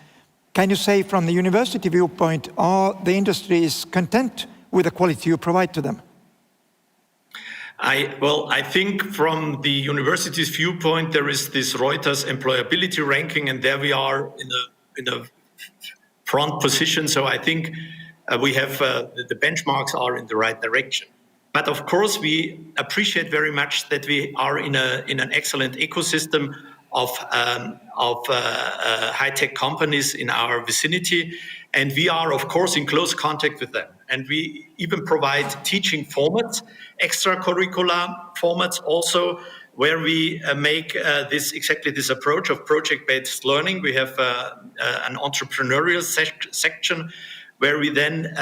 can you say from the university viewpoint, are the industries content with the quality you provide to them? I think from the university's viewpoint, there is this Reuters employability ranking, and there we are in a front position. So I think we have the benchmarks are in the right direction. But of course, we appreciate very much that we are in an excellent ecosystem of high-tech companies in our vicinity, and we are of course in close contact with them. And we even provide teaching formats, extracurricular formats also, where we make this approach of project-based learning. We have an entrepreneurial section where we then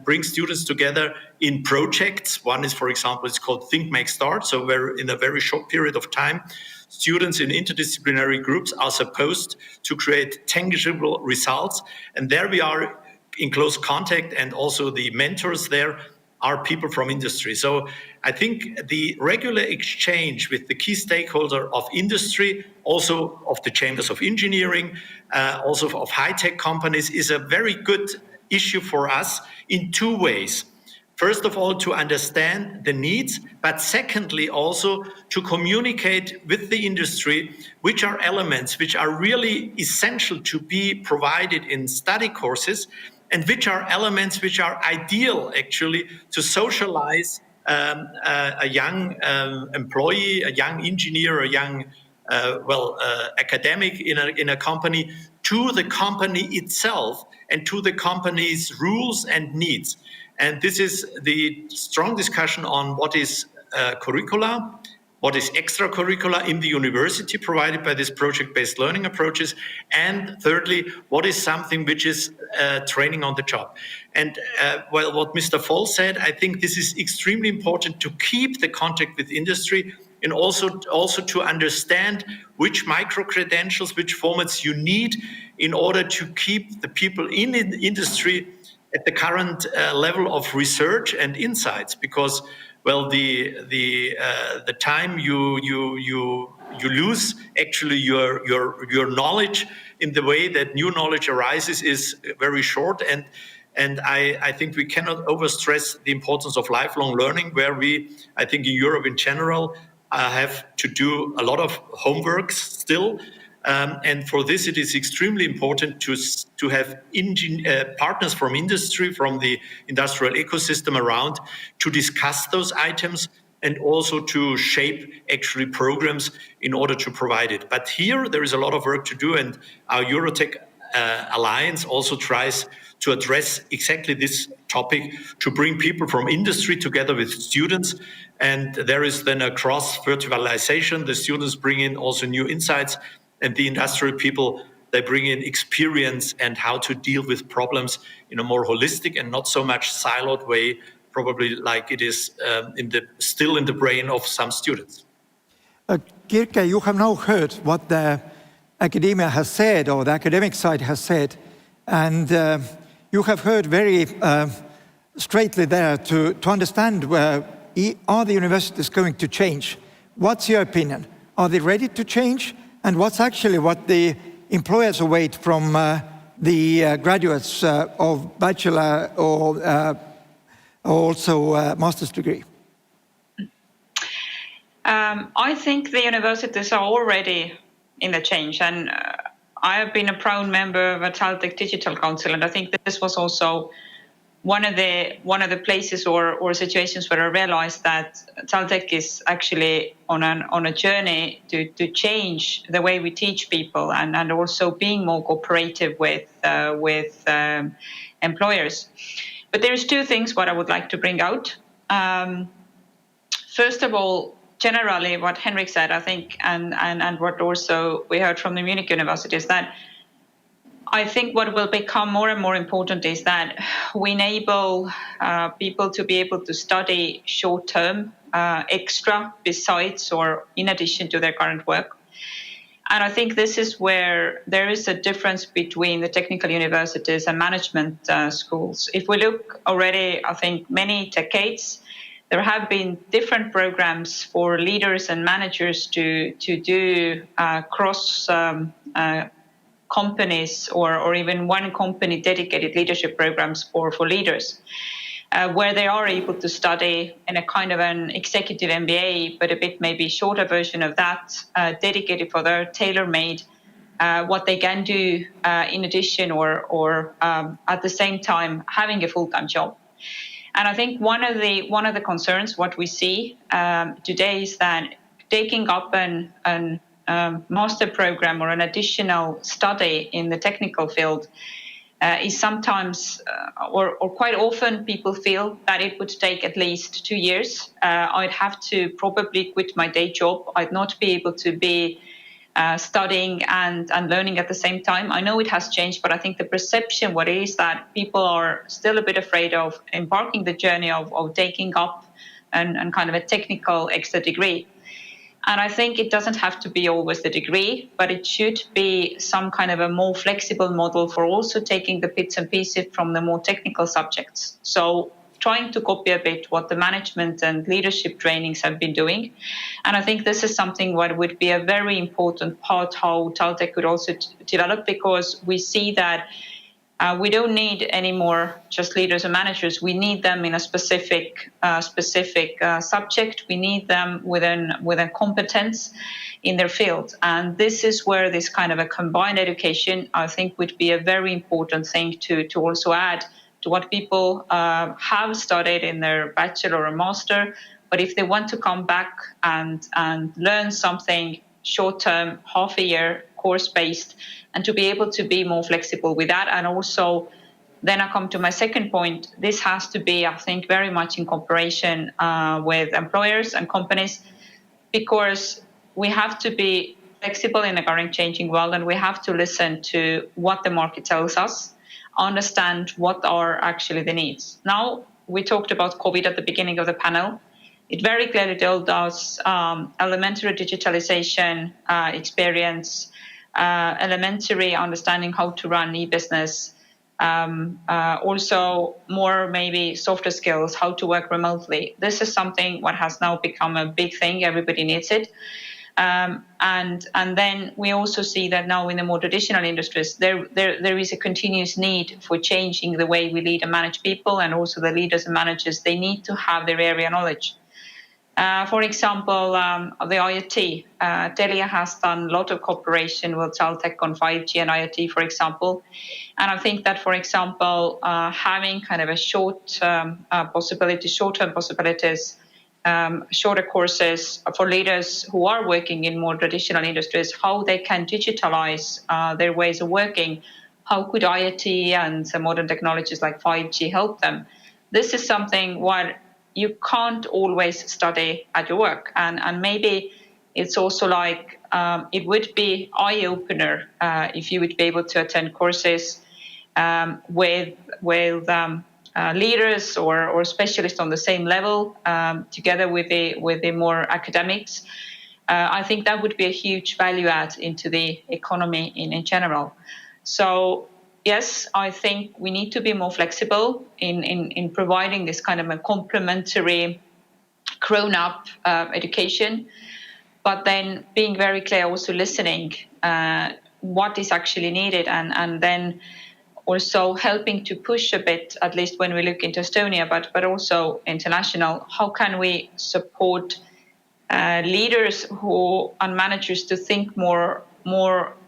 bring students together in projects. One is, for example, it's called Think, Make, Start. So where in a very short period of time, students in interdisciplinary groups are supposed to create tangible results. And there we are in close contact, and also the mentors there are people from industry. So I think the regular exchange with the key stakeholder of industry, also of the chambers of engineering, also of high-tech companies, is a very good issue for us in two ways. First of all, to understand the needs, but secondly, also to communicate with the industry which are elements which are really essential to be provided in study courses, and which are elements which are ideal actually to socialize a young employee, a young engineer, a young academic in a company, to the company itself and to the company's rules and needs. And this is the strong discussion on what is curricula, what is extracurricular in the university provided by these project-based learning approaches, and thirdly, what is something which is training on the job. And what Mr. Voll said, I think this is extremely important to keep the contact with industry, and also to understand which micro-credentials, which formats you need in order to keep the people in the industry at the current level of research and insights. Because, well, the time you you lose actually your knowledge in the way that new knowledge arises is very short. And I think we cannot overstress the importance of lifelong learning, where I think in Europe in general, have to do a lot of homework still. And for this, it is extremely important to have partners from industry, from the industrial ecosystem around, to discuss those items and also to shape actually programs in order to provide it. But here there is a lot of work to do, and our Eurotech Alliance also tries to address exactly this topic, to bring people from industry together with students. And there is then a cross-fertilization. The students bring in also new insights, and the industrial people, they bring in experience and how to deal with problems in a more holistic and not so much siloed way, probably like it is still in the brain of some students. Kirke, you have now heard what the academia has said, or the academic side has said, and you have heard very straightly there to understand are the universities going to change? What's your opinion? Are they ready to change? And what's actually what the employers await from the graduates of bachelor or also master's degree? I think the universities are already in the change, and I have been a proud member of a TalTech Digital Council, and I think that this was also one of the places or situations where I realized that TalTech is actually on a journey to change the way we teach people, and also being more cooperative with employers. But there's two things what I would like to bring out. First of all, generally what Henrik said, I think, and what also we heard from the Munich University is that I think what will become more and more important is that we enable people to be able to study short-term, extra, besides or in addition to their current work. And I think this is where there is a difference between the technical universities and management schools. If we look already, I think, many decades, there have been different programs for leaders and managers to do cross companies or even one company dedicated leadership programs for leaders, where they are able to study in a kind of an executive MBA, but a bit maybe shorter version of that, dedicated for their tailor-made, what they can do in addition or at the same time having a full-time job. And I think one of the concerns, what we see today is that taking up an master program or an additional study in the technical field is sometimes or quite often people feel that it would take at least 2 years. I'd have to probably quit my day job. I'd not be able to be studying and learning at the same time. I know it has changed, but I think the perception what is that people are still a bit afraid of embarking the journey of taking up and kind of a technical extra degree. And I think it doesn't have to be always the degree, but it should be some kind of a more flexible model for also taking the bits and pieces from the more technical subjects. So trying to copy a bit what the management and leadership trainings have been doing. And I think this is something what would be a very important part how TalTech could also develop, because we see that we don't need any more just leaders and managers. We need them in a specific subject. We need them with a competence in their field. And this is where this kind of a combined education, I think, would be a very important thing to also add to what people have studied in their bachelor or master. But if they want to come back and learn something short-term, half a year, course-based, and to be able to be more flexible with that. And also, then I come to my second point. This has to be, I think, very much in cooperation with employers and companies, because we have to be flexible in a current changing world, and we have to listen to what the market tells us, understand what are actually the needs. Now, we talked about COVID at the beginning of the panel. It very clearly told us elementary digitalization experience, elementary understanding how to run e-business, also more maybe softer skills, how to work remotely. This is something what has now become a big thing. Everybody needs it. And then we also see that now in the more traditional industries, there is a continuous need for changing the way we lead and manage people, and also the leaders and managers, they need to have their area knowledge. For example, the IoT. Telia has done a lot of cooperation with TalTech on 5G and IoT, for example. And I think that, for example, having kind of a short-term possibilities, shorter courses for leaders who are working in more traditional industries, how they can digitalize their ways of working, how could IoT and some modern technologies like 5G help them? This is something where you can't always study at your work. And maybe it's also like it would be eye-opener if you would be able to attend courses with leaders or specialists on the same level, together with the more academics. I think that would be a huge value add into the economy in general. So yes, I think we need to be more flexible in providing this kind of a complementary grown-up education, but then being very clear, also listening what is actually needed, and then also helping to push a bit, at least when we look into Estonia, but also international, how can we support leaders and managers to think more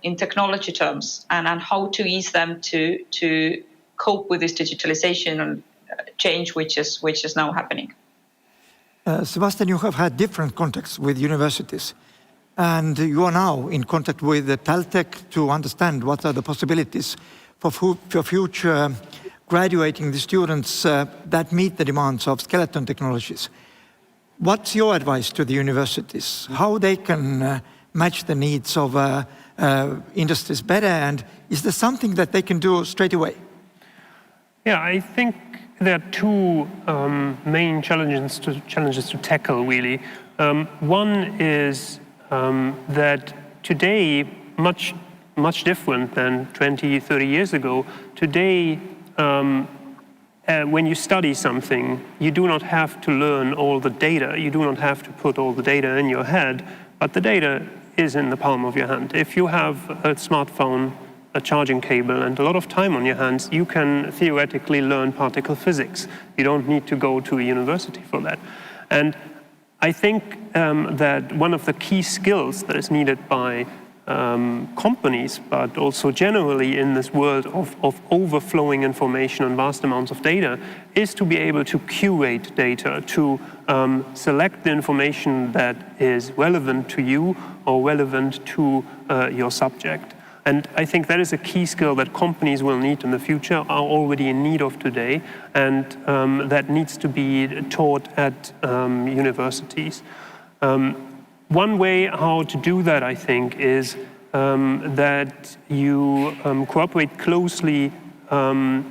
in technology terms, and how to ease them to cope with this digitalization and change which is now happening. Sebastian, you have had different contacts with universities, and you are now in contact with TalTech to understand what are the possibilities for future graduating the students that meet the demands of skeleton technologies. What's your advice to the universities? How they can match the needs of industries better, and is there something that they can do straight away? Yeah, I think there are two main challenges to tackle, really. One is that today, much different than 20, 30 years ago, today, when you study something, you do not have to learn all the data. You do not have to put all the data in your head, but the data is in the palm of your hand. If you have a smartphone, a charging cable, and a lot of time on your hands, you can theoretically learn particle physics. You don't need to go to a university for that. And I think that one of the key skills that is needed by companies, but also generally in this world of overflowing information and vast amounts of data, is to be able to curate data, to select the information that is relevant to you or relevant to your subject. And I think that is a key skill that companies will need in the future, are already in need of today, and that needs to be taught at universities. One way how to do that, I think, is that you cooperate closely on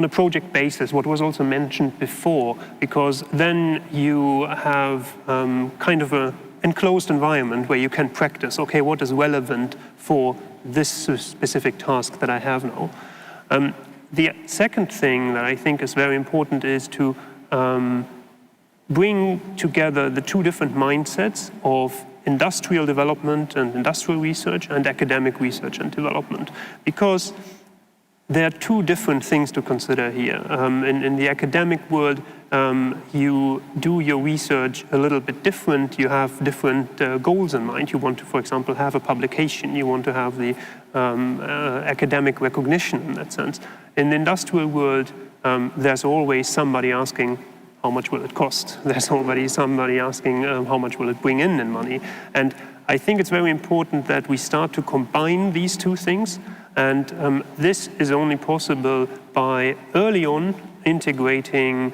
a project basis, what was also mentioned before, because then you have kind of an enclosed environment where you can practice, okay, what is relevant for this specific task that I have now. The second thing that I think is very important is to bring together the two different mindsets of industrial development and industrial research and academic research and development, because there are two different things to consider here. In the academic world, you do your research a little bit different. You have different goals in mind. You want to, for example, have a publication. You want to have the academic recognition in that sense. In the industrial world, there's always somebody asking, how much will it cost? There's already somebody asking how much will it bring in money. And I think it's very important that we start to combine these two things. And this is only possible by early on integrating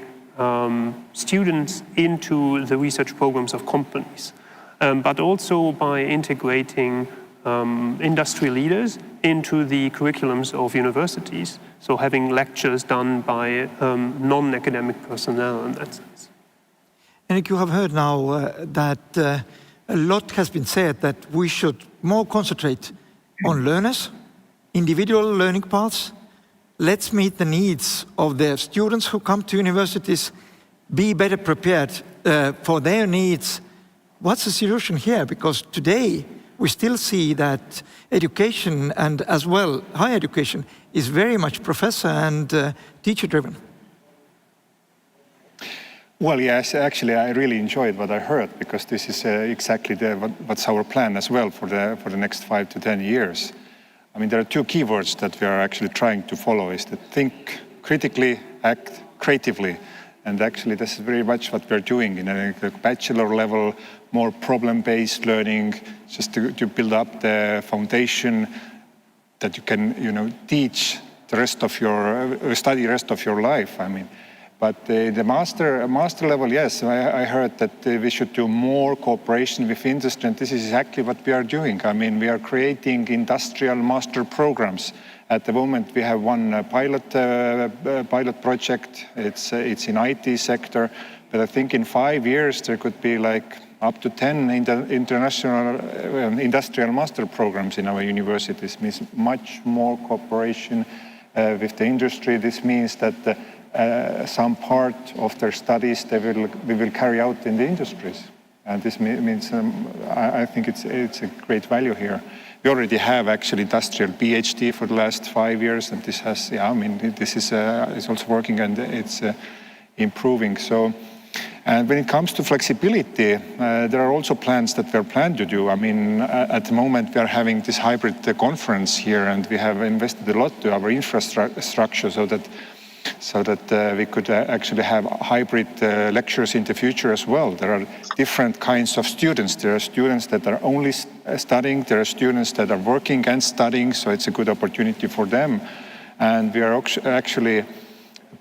students into the research programs of companies, but also by integrating industry leaders into the curriculums of universities. So having lectures done by non-academic personnel in that sense. Henrik, you have heard now that a lot has been said that we should more concentrate on learners, individual learning paths. Let's meet the needs of the students who come to universities, be better prepared for their needs what's the solution here? Because today we still see that education and as well higher education is very much professor and teacher driven. Well, yes, actually, I really enjoyed what I heard because this is exactly what's our plan as well for the next 5 to 10 years. I mean, there are two keywords that we are actually trying to follow: is to think critically, act creatively, and actually, this is very much what we're doing in a bachelor level, more problem-based learning, just to build up the foundation that you can, teach the rest of your study, rest of your life. I mean. But the master level, yes, I heard that we should do more cooperation with industry, and this is exactly what we are doing. I mean, we are creating industrial master programs. At the moment, we have one pilot project. It's in IT sector, but I think in 5 years there could be like up to 10 international industrial master programs in our universities. It means much more cooperation with the industry. This means that some part of their studies we will carry out in the industries, and this means I think it's a great value here. We already have actually industrial PhD for the last 5 years, and this has this is also working and it's improving. So, and when it comes to flexibility, there are also plans that we're planned to do. I mean, at the moment we are having this hybrid conference here, and we have invested a lot to our infrastructure so that we could actually have hybrid lectures in the future as well. There are different kinds of students. There are students that are only studying. There are students that are working and studying, so it's a good opportunity for them. And we are actually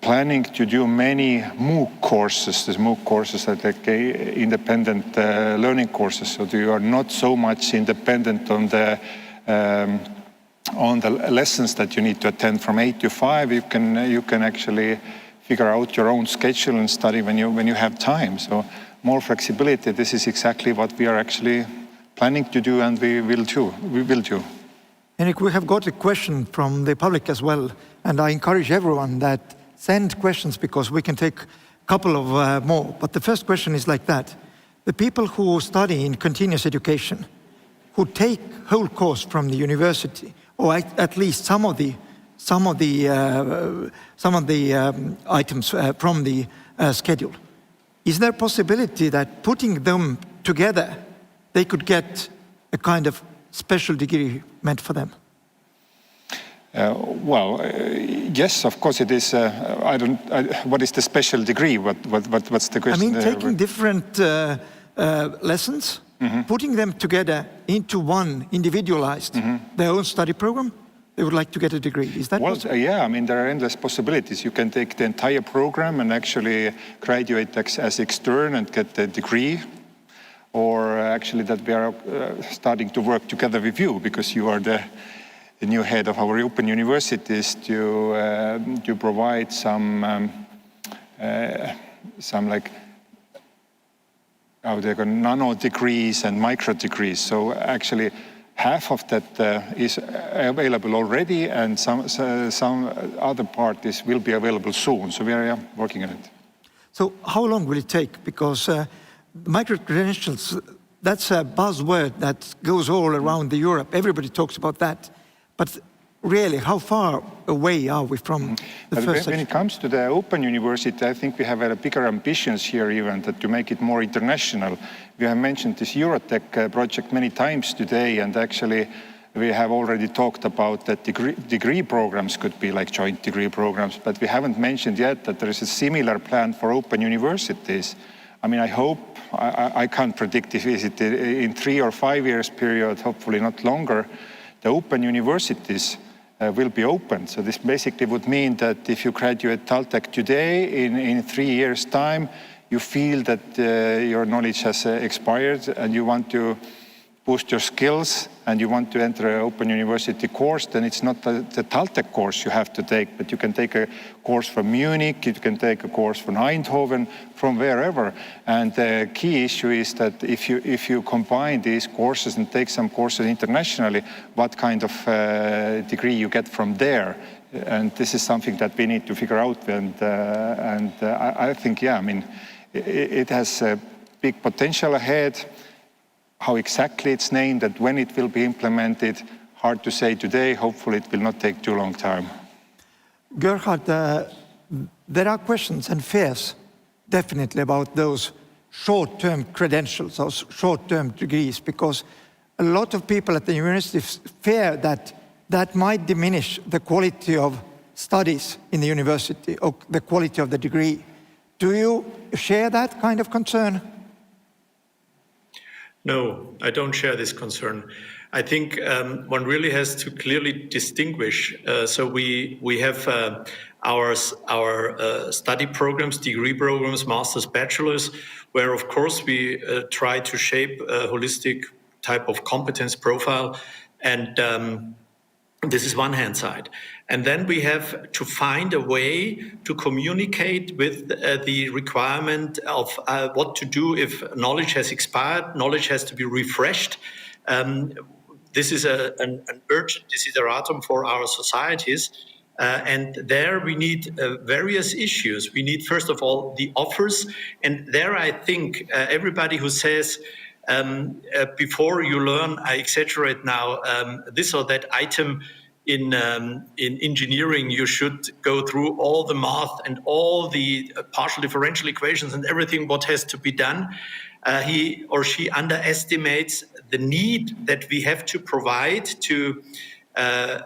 planning to do many MOOC courses. These MOOC courses are like independent learning courses, so you are not so much independent on the lessons that you need to attend from 8 to 5. You can actually figure out your own schedule and study when you have time. So more flexibility. This is exactly what we are actually planning to do, and we will do. Henrik, we have got a question from the public as well, and I encourage everyone that send questions because we can take a couple of more. But the first question is like that: the people who study in continuous education, who take whole course from the university, or at least some of the items from the schedule. Is there a possibility that putting them together, they could get a kind of special degree meant for them? Yes, of course it is. What is the special degree? What's the question? I mean, taking different lessons, putting them together into one individualized, their own study program, they would like to get a degree. Is that possible? Yeah, I mean, there are endless possibilities. You can take the entire program and actually graduate as extern and get a degree. Or actually that we are starting to work together with you, because you are the new head of our open universities, to provide some like nano degrees and micro degrees. So actually half of that is available already, and some other part will be available soon. So we are working on it. So how long will it take? Because micro-credentials, that's a buzzword that goes all around Europe. Everybody talks about that. But really, how far away are we from the first When it comes to the Open University, I think we have bigger ambitions here even to make it more international. We have mentioned this Eurotech project many times today, and actually we have already talked about that degree programs could be like joint degree programs, but we haven't mentioned yet that there is a similar plan for Open Universities. I mean, I hope, I can't predict if it in 3 or 5 years period, hopefully not longer, the Open Universities will be open. So this basically would mean that if you graduate TalTech today, in 3 years' time, you feel that your knowledge has expired and you want to boost your skills and you want to enter an Open University course, then it's not the TalTech course you have to take, but you can take a course from Munich, you can take a course from Eindhoven, from wherever. And the key issue is that if you combine these courses and take some courses internationally, what kind of degree you get from there. And this is something that we need to figure out. And I think, yeah, I mean, it has a big potential ahead. How exactly it's named and when it will be implemented, hard to say today. Hopefully it will not take too long time. Gerhard, there are questions and fears definitely about those short-term credentials, those short-term degrees, because a lot of people at the universities fear that that might diminish the quality of studies in the university or the quality of the degree. Do you share that kind of concern? No, I don't share this concern. I think one really has to clearly distinguish. So we have our study programs, degree programs, masters, bachelors, where of course we try to shape a holistic type of competence profile, and this is one hand side. And then we have to find a way to communicate with the requirement of what to do if knowledge has expired, knowledge has to be refreshed. This is an urgent desideratum for our societies. And there we need various issues. We need, first of all, the offers. And there I think everybody who says, before you learn, I exaggerate now, this or that item in engineering, you should go through all the math and all the partial differential equations and everything what has to be done. He or she underestimates the need that we have to provide to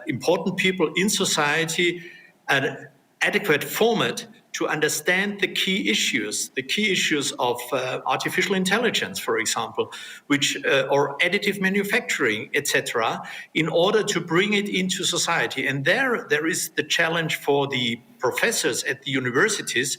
important people in society an adequate format to understand the key issues of artificial intelligence, for example, which or additive manufacturing, etc., in order to bring it into society. And there is the challenge for the professors at the universities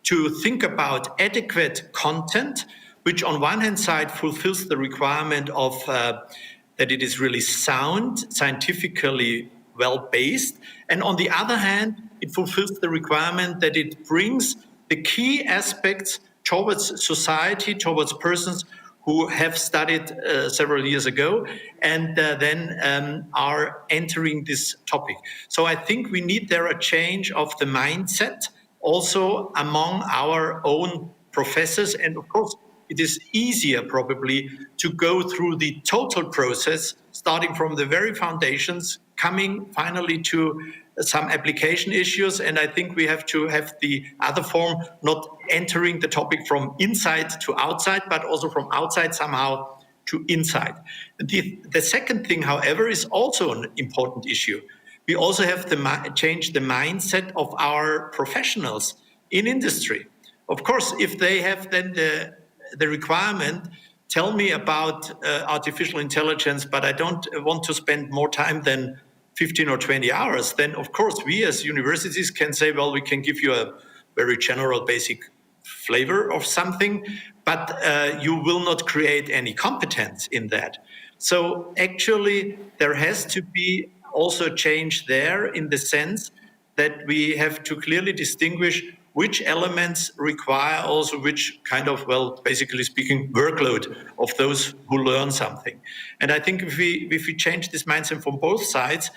to think about adequate content, which on one hand side fulfills the requirement of that it is really sound, scientifically well-based, and on the other hand, it fulfills the requirement that it brings the key aspects towards society, towards persons who have studied several years ago and then are entering this topic. So I think we need there a change of the mindset also among our own professors. And of course, it is easier probably to go through the total process, starting from the very foundations, coming finally to some application issues. And I think we have to have the other form, not entering the topic from inside to outside, but also from outside somehow to inside. The second thing, however, is also an important issue. We also have to change the mindset of our professionals in industry. Of course, if they have then the requirement, tell me about artificial intelligence, but I don't want to spend more time than 15 or 20 hours, then of course we as universities can say, well, we can give you a very general basic flavor of something, but you will not create any competence in that. So actually there has to be also a change there in the sense that we have to clearly distinguish which elements require also which kind of, well, basically speaking, workload of those who learn something. And I think if we change this mindset from both sides,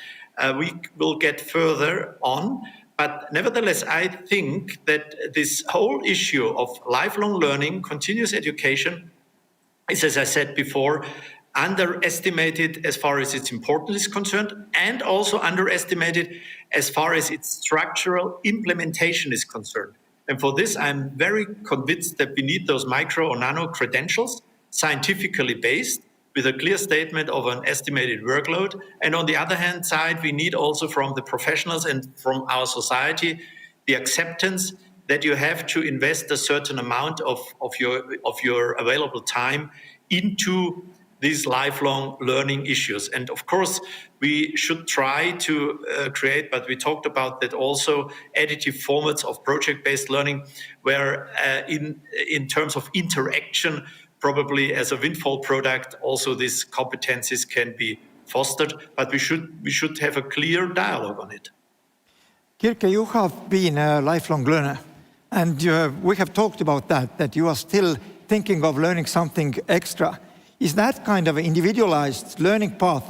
we will get further on. But nevertheless, I think that this whole issue of lifelong learning, continuous education, is, as I said before, underestimated as far as its importance is concerned, and also underestimated as far as its structural implementation is concerned. And for this, I'm very convinced that we need those micro or nano credentials, scientifically based, with a clear statement of an estimated workload. And on the other hand side, we need also from the professionals and from our society, the acceptance that you have to invest a certain amount of your available time into these lifelong learning issues. And of course, we should try to create, but we talked about that also, additive formats of project-based learning, where in terms of interaction, probably as a windfall product, also these competencies can be fostered, but we should have a clear dialogue on it. Kirke, you have been a lifelong learner, and we have talked about that you are still thinking of learning something extra. Is that kind of individualized learning path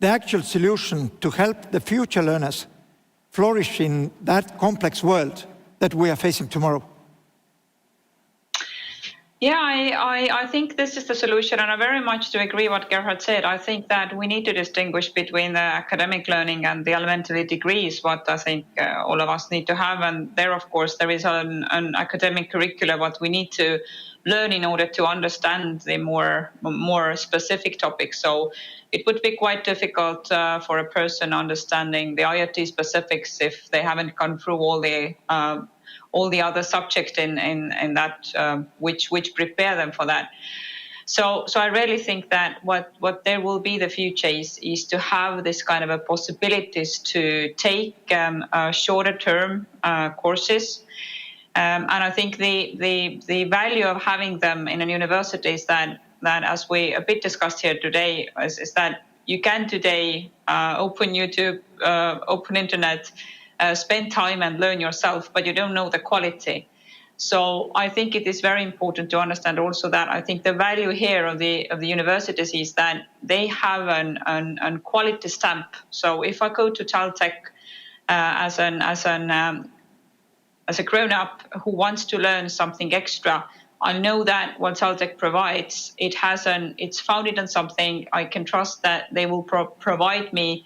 the actual solution to help the future learners flourish in that complex world that we are facing tomorrow? Yeah, I think this is the solution, and I very much do agree what Gerhard said. I think that we need to distinguish between the academic learning and the elementary degrees, what I think all of us need to have. And there, of course, there is an academic curricula what we need to learn in order to understand the more specific topics. So it would be quite difficult for a person understanding the IoT specifics if they haven't gone through all the other subjects in that which prepare them for that. So I really think that what there will be the future is to have this kind of a possibilities to take shorter term courses. And I think the value of having them in a university is that as we a bit discussed here today is that you can today open YouTube, open internet, spend time and learn yourself, but you don't know the quality. So I think it is very important to understand also that I think the value here of the universities is that they have an quality stamp. So if I go to TalTech as a grown-up who wants to learn something extra, I know that what TalTech provides, it's founded on something I can trust that they will provide me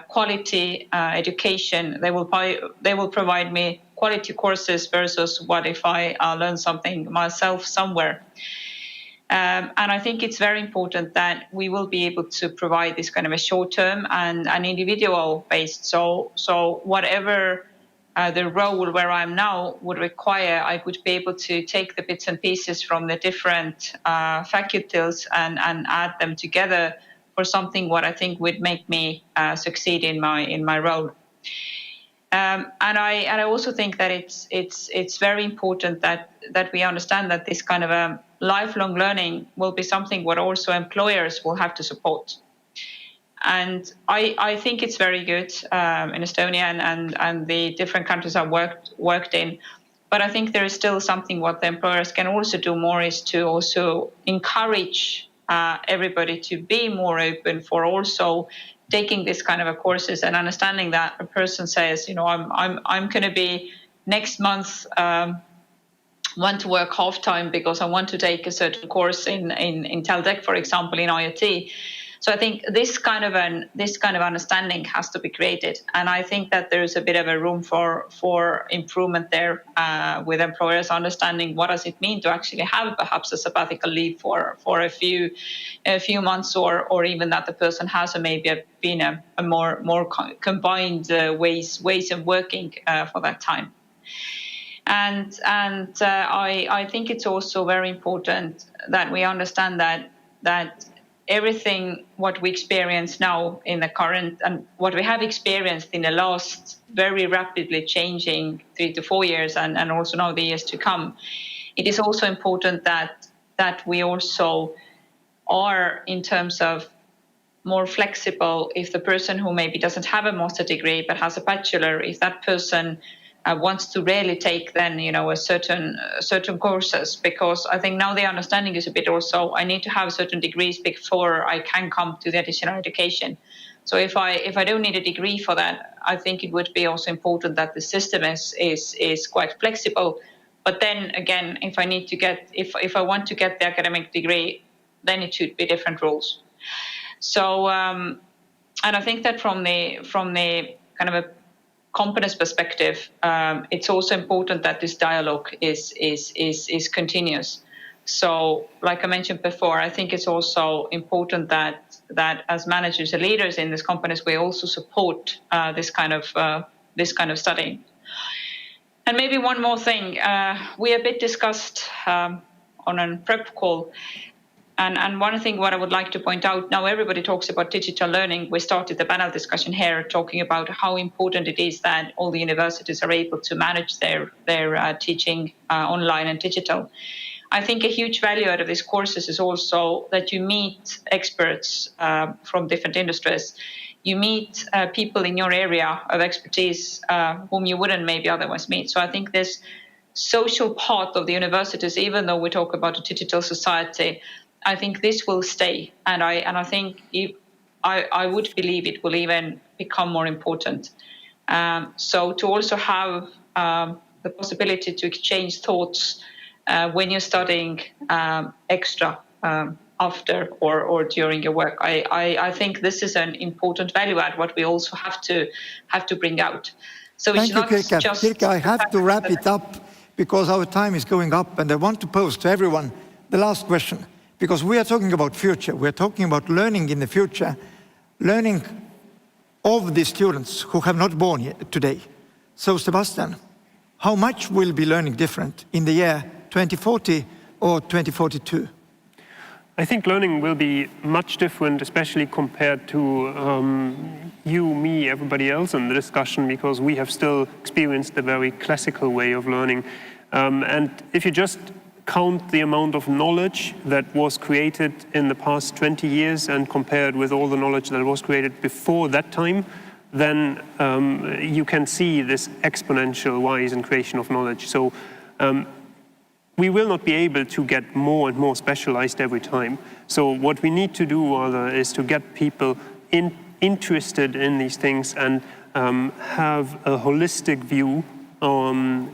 quality education. They will provide me quality courses versus what if I learn something myself somewhere. And I think it's very important that we will be able to provide this kind of a short-term and an individual based. So whatever the role where I'm now would require, I would be able to take the bits and pieces from the different faculties and add them together for something what I think would make me succeed in my role. And I also think that it's very important that we understand that this kind of a lifelong learning will be something what also employers will have to support. And I think it's very good in Estonia and the different countries I've worked in. But I think there is still something what the employers can also do more is to also encourage everybody to be more open for also taking this kind of a courses and understanding that a person says, I'm going to be next month want to work half time because I want to take a certain course in TalTech, for example, in IoT. So I think this kind of understanding has to be created, and I think that there is a bit of a room for improvement there with employers understanding what does it mean to actually have perhaps a sabbatical leave for a few months, or even that the person has maybe been a more combined ways of working for that time. And I think it's also very important that we understand that everything what we experience now in the current and what we have experienced in the last very rapidly changing 3 to 4 years and also now the years to come, it is also important that we also are in terms of more flexible. If the person who maybe doesn't have a master degree but has a bachelor, if that person wants to really take then a certain courses, because I think now the understanding is a bit also I need to have certain degrees before I can come to the additional education. So if I don't need a degree for that, I think it would be also important that the system is quite flexible. But then again, if I want to get the academic degree, then it should be different rules. So and I think that from the kind of a company's perspective, it's also important that this dialogue is continuous. So, like I mentioned before, I think it's also important that as managers and leaders in these companies, we also support this kind of studying. And maybe one more thing, we a bit discussed on a prep call. And one thing what I would like to point out, now everybody talks about digital learning. We started the panel discussion here talking about how important it is that all the universities are able to manage their teaching online and digital. I think a huge value out of these courses is also that you meet experts from different industries. You meet people in your area of expertise whom you wouldn't maybe otherwise meet. So I think this social part of the universities, even though we talk about a digital society, I think this will stay, and I think I would believe it will even become more important. So to also have the possibility to exchange thoughts when you're studying extra after or during your work. I think this is an important value add what we also have to bring out. So Thank it's you, not Kirke. just Kirke, I have to wrap it up because our time is going up, and I want to pose to everyone the last question, because we are talking about future. We are talking about learning in the future, learning of the students who have not born yet today. So, Sebastian, how much will be learning different in the year 2040 or 2042? I think learning will be much different, especially compared to you, me, everybody else in the discussion, because we have still experienced the very classical way of learning. And if you just count the amount of knowledge that was created in the past 20 years and compared with all the knowledge that was created before that time, then you can see this exponential rise in creation of knowledge. So we will not be able to get more and more specialized every time. So what we need to do rather is to get people interested in these things and have a holistic view,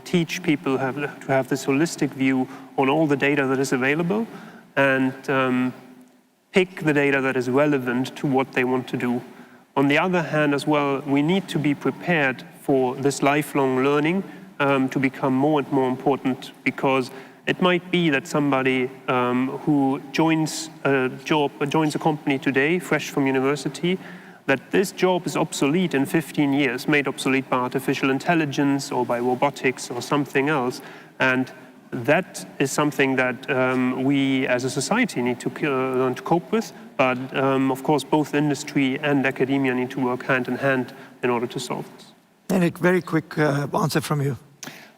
teach people to have this holistic view on all the data that is available and pick the data that is relevant to what they want to do. On the other hand as well, we need to be prepared for this lifelong learning to become more and more important, because it might be that somebody who joins a company today, fresh from university, that this job is obsolete in 15 years, made obsolete by artificial intelligence or by robotics or something else. And that is something that we as a society need to learn to cope with. But of course, both industry and academia need to work hand in hand in order to solve this. Henrik, very quick answer from you.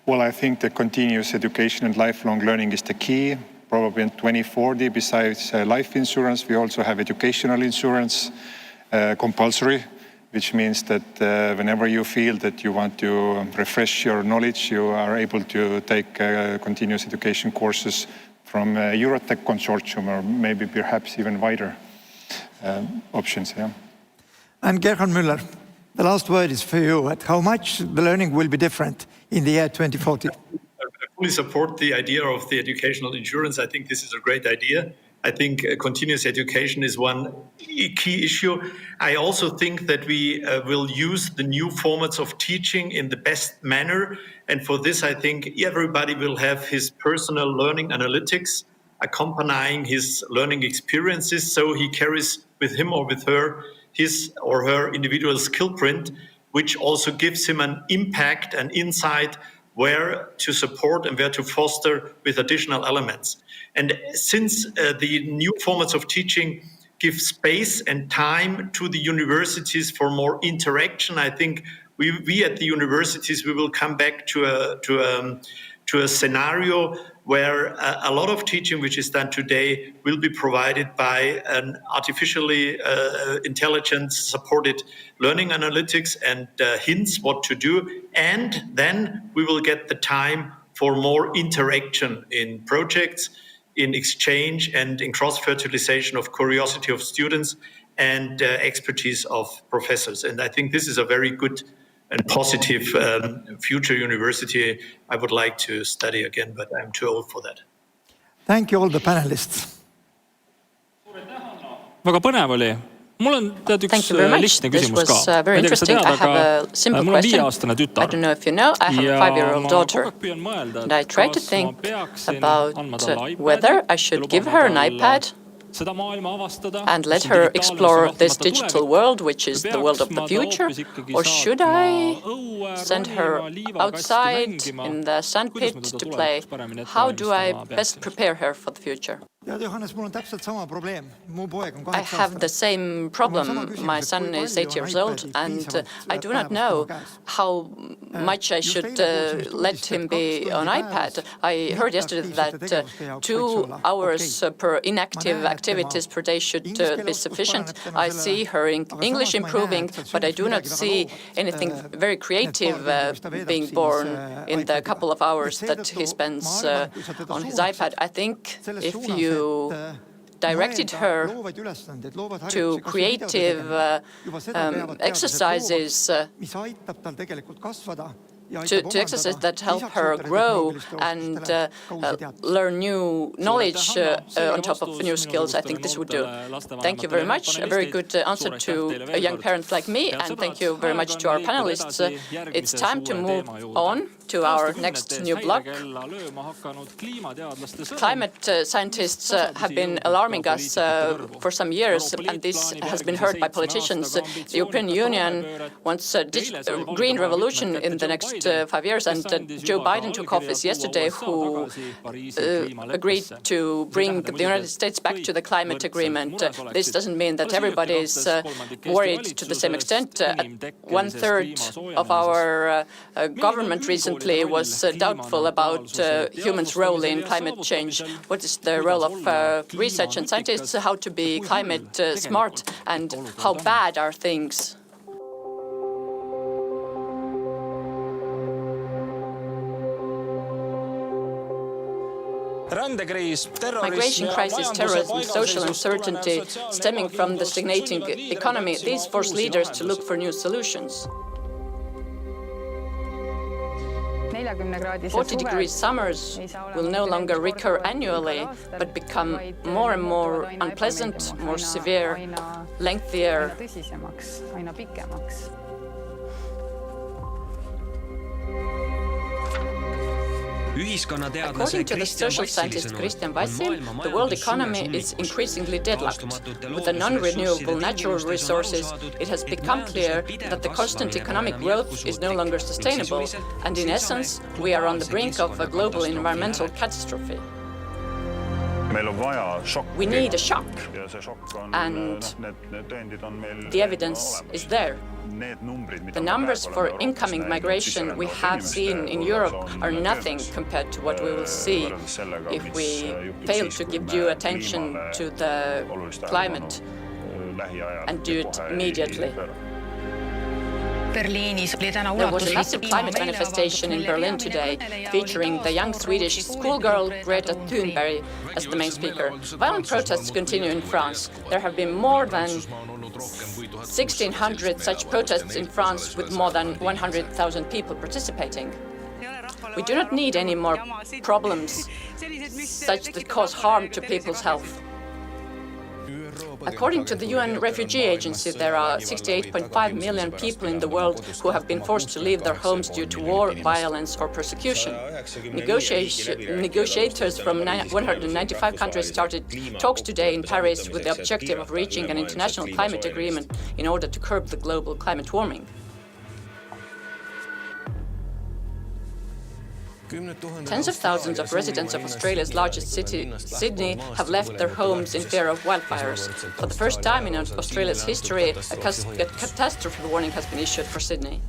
Well, I think the continuous education and lifelong learning is the key. Probably in 2040, besides life insurance, we also have educational insurance compulsory, which means that whenever you feel that you want to refresh your knowledge, you are able to take continuous education courses from Eurotech consortium, or maybe perhaps even wider options. Yeah. And Gerhard Müller, the last word is for you. At how much the learning will be different in the year 2040? I fully support the idea of the educational insurance. I think this is a great idea. I think continuous education is one key issue. I also think that we will use the new formats of teaching in the best manner. And for this, I think everybody will have his personal learning analytics accompanying his learning experiences. So he carries with him or with her his or her individual skill print, which also gives him an impact and insight where to support and where to foster with additional elements. And since the new formats of teaching give space and time to the universities for more interaction, I think we at the universities, we will come back to a scenario where a lot of teaching which is done today will be provided by an artificially intelligence supported learning analytics and hints what to do. And then we will get the time for more interaction in projects, in exchange and in cross-fertilization of curiosity of students and expertise of professors. And I think this is a very good and positive future university I would like to study again, but I'm too old for that. Thank you all the panelists. Väga põnev oli. Mul on tead üks lihtne küsimus ka. This was very interesting. I have a simple question. I don't know if you know, I have a 5-year-old daughter. And I try to think about whether I should give her an iPad and let her explore this digital world, which is the world of the future, or should I send her outside in the sandpit to play? How do I best prepare her for the future? I have the same problem. My son is 8 years old, and I do not know how much I should let him be on iPad. I heard yesterday that 2 hours per inactive activities per day should be sufficient. I see her English improving, but I do not see anything very creative being born in the couple of hours that he spends on his iPad. I think if you directed her to creative exercises to exercises that help her grow and learn new knowledge on top of new skills. I think this would do. Thank you very much. A very good answer to a young parent like me, and thank you very much to our panelists. It's time to move on to our next new block. Climate scientists have been alarming us for some years, and this has been heard by politicians. The European Union wants a green revolution in the next 5 years, and Joe Biden took office yesterday, who agreed to bring the United States back to the climate agreement. This doesn't mean that everybody is worried to the same extent. 1/3 of our government recently was doubtful about humans' role in climate change. What is the role of research and scientists, how to be climate smart, and how bad are things? Migration crisis, terrorism, social uncertainty stemming from the stagnating economy, these force leaders to look for new solutions. 40-degree summers will no longer recur annually, but become more and more unpleasant, more severe, lengthier. According to the social scientist Christian Vassil, the world economy is increasingly deadlocked. With the non-renewable natural resources, it has become clear that the constant economic growth is no longer sustainable, and in essence, we are on the brink of a global environmental catastrophe. We need a shock, and the evidence is there. The numbers for incoming migration we have seen in Europe are nothing compared to what we will see if we fail to give due attention to the climate and do it immediately. There was a massive climate manifestation in Berlin today, featuring the young Swedish schoolgirl Greta Thunberg as the main speaker. Violent protests continue in France. There have been more than 1,600 such protests in France, with more than 100,000 people participating. We do not need any more problems such that cause harm to people's health. According to the UN Refugee Agency, there are 68.5 million people in the world who have been forced to leave their homes due to war, violence, or persecution. Negotiators from 195 countries started talks today in Paris with the objective of reaching an international climate agreement in order to curb the global climate warming. Tens of thousands of residents of Australia's largest city, Sydney, have left their homes in fear of wildfires. For the first time in Australia's history, a catastrophe warning has been issued for Sydney.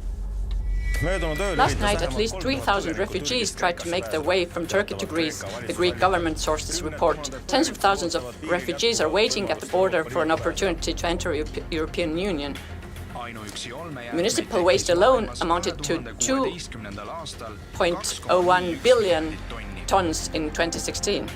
Last night, at least 3,000 refugees tried to make their way from Turkey to Greece, the Greek government sources report. Tens of thousands of refugees are waiting at the border for an opportunity to enter the European Union. Municipal waste alone amounted to 2.01 billion tons in 2016.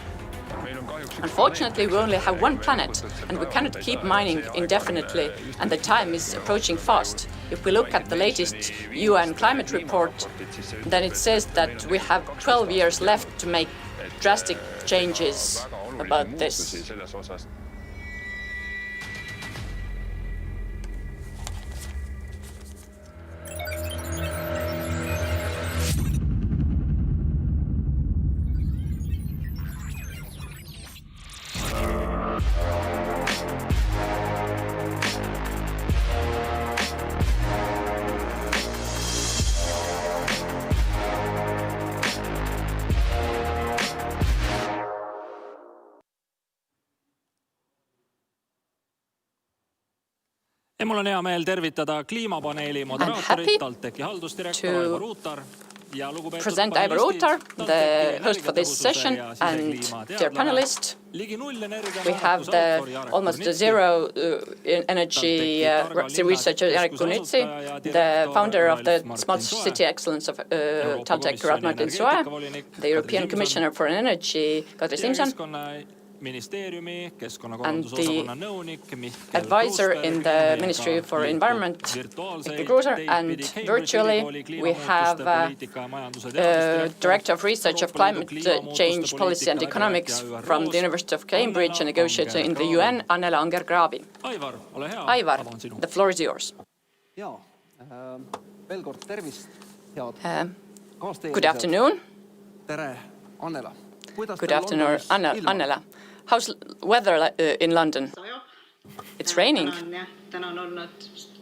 Unfortunately, we only have one planet, and we cannot keep mining indefinitely, and the time is approaching fast. If we look at the latest UN climate report, then it says that we have 12 years left to make drastic changes about this. Ja mul on hea meel tervitada kliimapaneeli moderaatorit, TalTechi haldusdirektor Aivar Uutar ja lugupeetud present Aivar Uutar, the host for this session, and dear panelists. We have the almost zero energy researcher Erik Kunitsi, the founder of the Smart City Excellence of TalTech, the European Commissioner for Energy, Kadri Simson, and the advisor in the Ministry for Environment, Mihkel Kruuser, and virtually we have Director of Research of Climate Change Policy and Economics from the University of Cambridge and negotiator in the UN, Annela Anger-Graavi. Aivar, the floor is yours. Good afternoon. Good afternoon, Annela. How's weather in London? It's raining.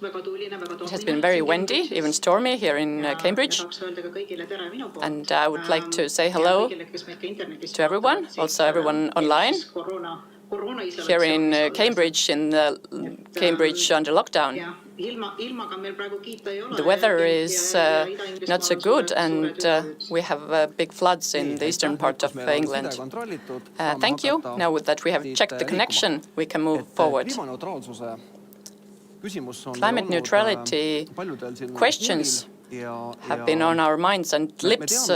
It has been very windy, even stormy here in Cambridge. And I would like to say hello to everyone, also everyone online. Here in Cambridge, Cambridge under lockdown. The weather is not so good, and we have big floods in the eastern part of England. Thank you. Now that we have checked the connection, we can move forward. Climate neutrality questions have been on our minds and lips,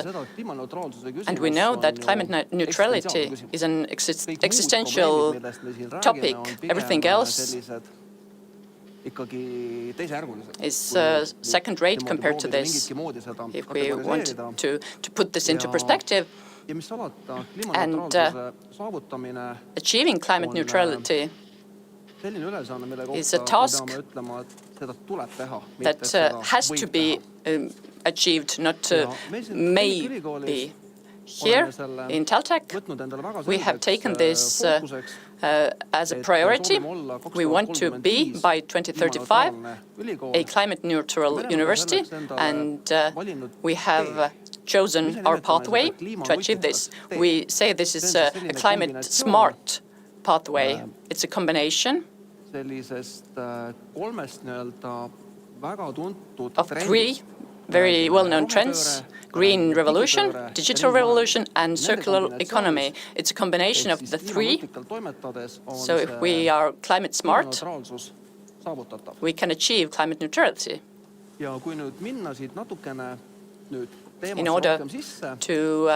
and we know that climate neutrality is an existential topic. Everything else is second-rate compared to this, if we want to put this into perspective. And achieving climate neutrality is a task that has to be achieved, not maybe. Here in TalTech, we have taken this as a priority. We want to be, by 2035, a climate-neutral university, and we have chosen our pathway to achieve this. We say this is a climate-smart pathway. It's a combination of three very well-known trends: green revolution, digital revolution, and circular economy. It's a combination of the three. So if we are climate smart, we can achieve climate neutrality. In order to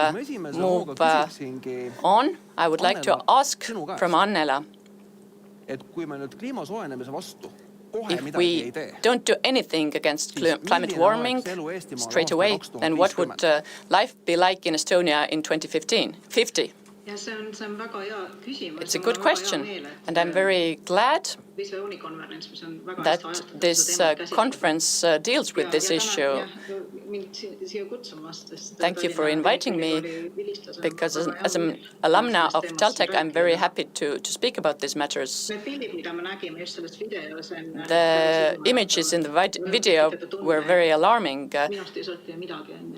move on, I would like to ask from Annela, if we don't do anything against climate warming straight away, then what would life be like in Estonia in 2050? It's a good question, and I'm very glad that this conference deals with this issue. Thank you for inviting me, because as an alumna of TalTech, I'm very happy to speak about these matters. The images in the video were very alarming.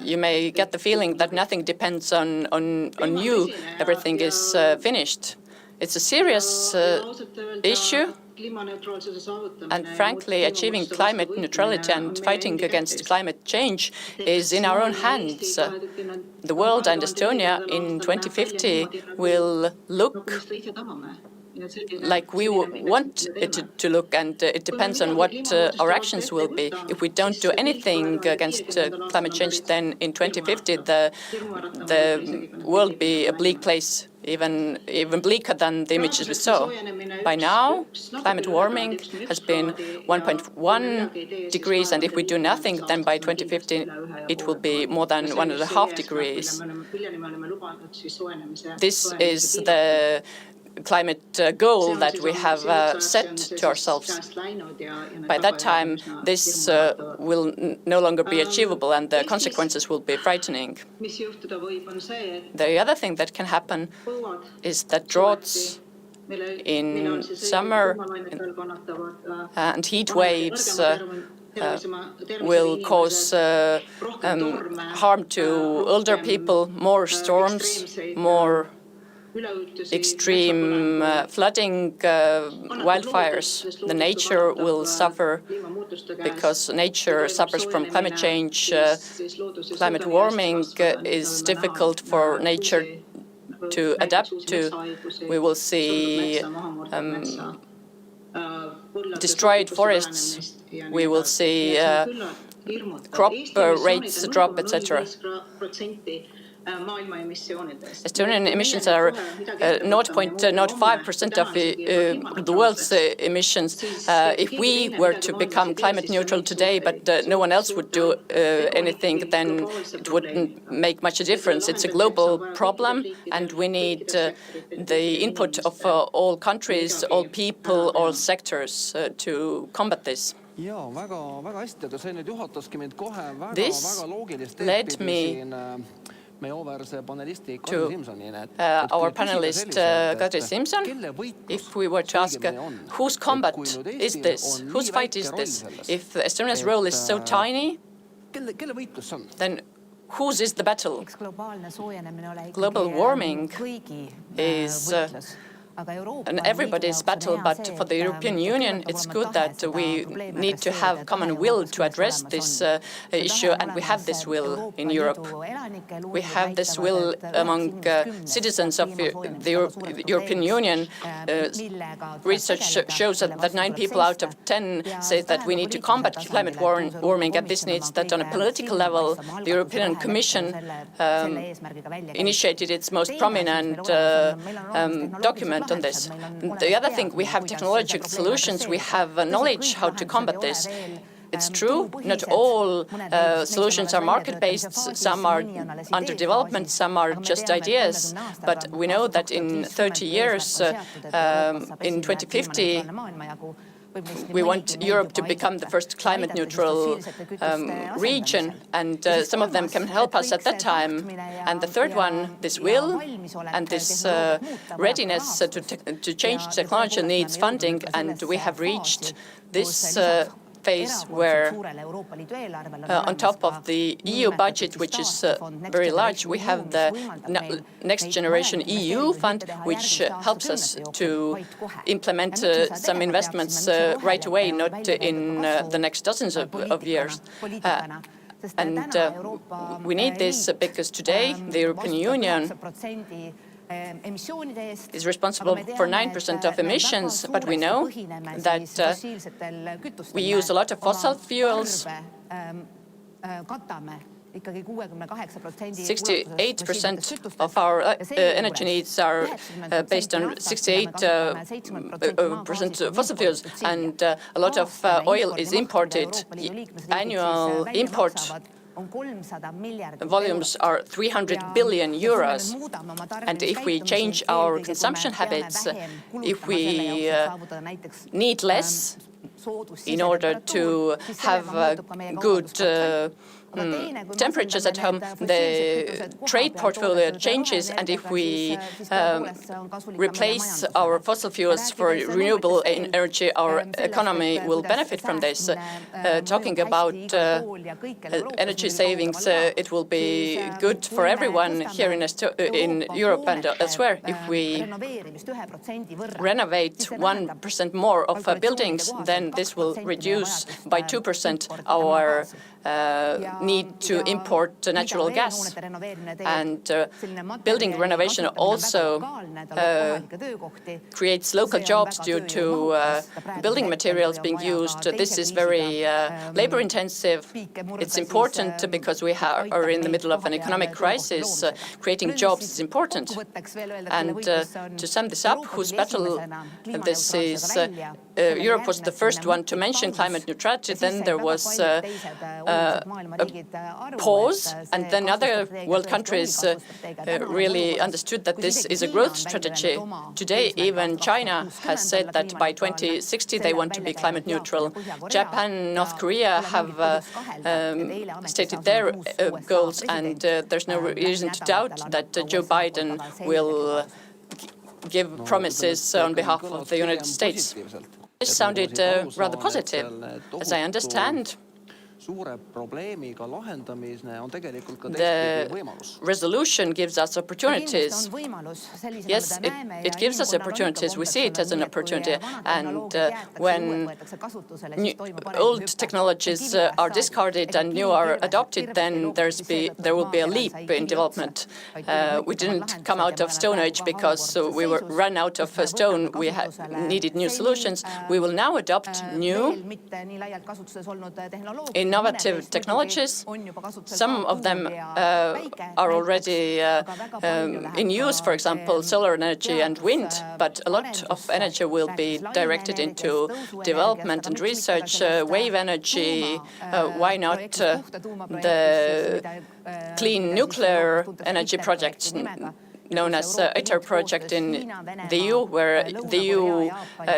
You may get the feeling that nothing depends on you. Everything is finished. It's a serious issue, and frankly, achieving climate neutrality and fighting against climate change is in our own hands. The world and Estonia in 2050 will look like we want it to look, and it depends on what our actions will be. If we don't do anything against climate change, then in 2050 the world be a bleak place, even bleaker than the images we saw. By now, climate warming has been 1.1 degrees, and if we do nothing, then by 2050 it will be more than 1.5 degrees. This is the climate goal that we have set to ourselves. By that time, this will no longer be achievable, and the consequences will be frightening. The other thing that can happen is that droughts in summer and heat waves will cause harm to older people, more storms, more extreme flooding, wildfires. The nature will suffer because nature suffers from climate change. Climate warming is difficult for nature to adapt to. We will see destroyed forests. We will see crop rates drop, etc. Estonian emissions are 0.05% of the world's emissions. If we were to become climate neutral today, but no one else would do anything, then it wouldn't make much a difference. It's a global problem, and we need the input of all countries, all people, all sectors to combat this. This led me to our panelist, Kadri Simson. If we were to ask whose combat is this, whose fight is this? If Estonia's role is so tiny, then whose is the battle? Global warming is everybody's battle, but for the European Union, it's good that we need to have common will to address this issue, and we have this will in Europe. We have this will among citizens of the European Union. Research shows that 9 people out of 10 say that we need to combat climate warming, and this means that on a political level, the European Commission initiated its most prominent document on this. The other thing, we have technological solutions, we have knowledge how to combat this. It's true, not all solutions are market-based, some are under development, some are just ideas, but we know that in 30 years, in 2050, we want Europe to become the first climate-neutral region, and some of them can help us at that time. And the third one, this will and this readiness to change technology needs funding, and we have reached this phase where, on top of the EU budget, which is very large, we have the Next Generation EU Fund, which helps us to implement some investments right away, not in the next dozens of years. And we need this because today the European Union is responsible for 9% of emissions, but we know that we use a lot of fossil fuels. 68% of our energy needs are based on 68% fossil fuels, and a lot of oil is imported. Annual import volumes are 300 billion euros. And if we change our consumption habits, if we need less in order to have good temperatures at home, the trade portfolio changes, and if we replace our fossil fuels for renewable energy, our economy will benefit from this. Talking about energy savings, it will be good for everyone here in Europe and elsewhere. If we renovate 1% more of buildings, then this will reduce by 2% our need to import natural gas. And building renovation also creates local jobs due to building materials being used. This is very labor intensive. It's important because we are in the middle of an economic crisis. Creating jobs is important. And to sum this up, whose battle this is, Europe was the first one to mention climate neutrality. Then there was a pause, and then other world countries really understood that this is a growth strategy. Today, even China has said that by 2060 they want to be climate neutral. Japan, North Korea have stated their goals, and there's no reason to doubt that Joe Biden will give promises on behalf of the United States. This sounded rather positive. As I understand, the resolution gives us opportunities. Yes, it gives us opportunities. We see it as an opportunity. And when old technologies are discarded and new are adopted, then there will be a leap in development. We didn't come out of Stone Age because we were run out of stone. We needed new solutions. We will now adopt new in innovative technologies. Some of them are already in use, for example, solar energy and wind, but a lot of energy will be directed into development and research, wave energy, why not the clean nuclear energy projects known as ITER project in the EU, where the EU,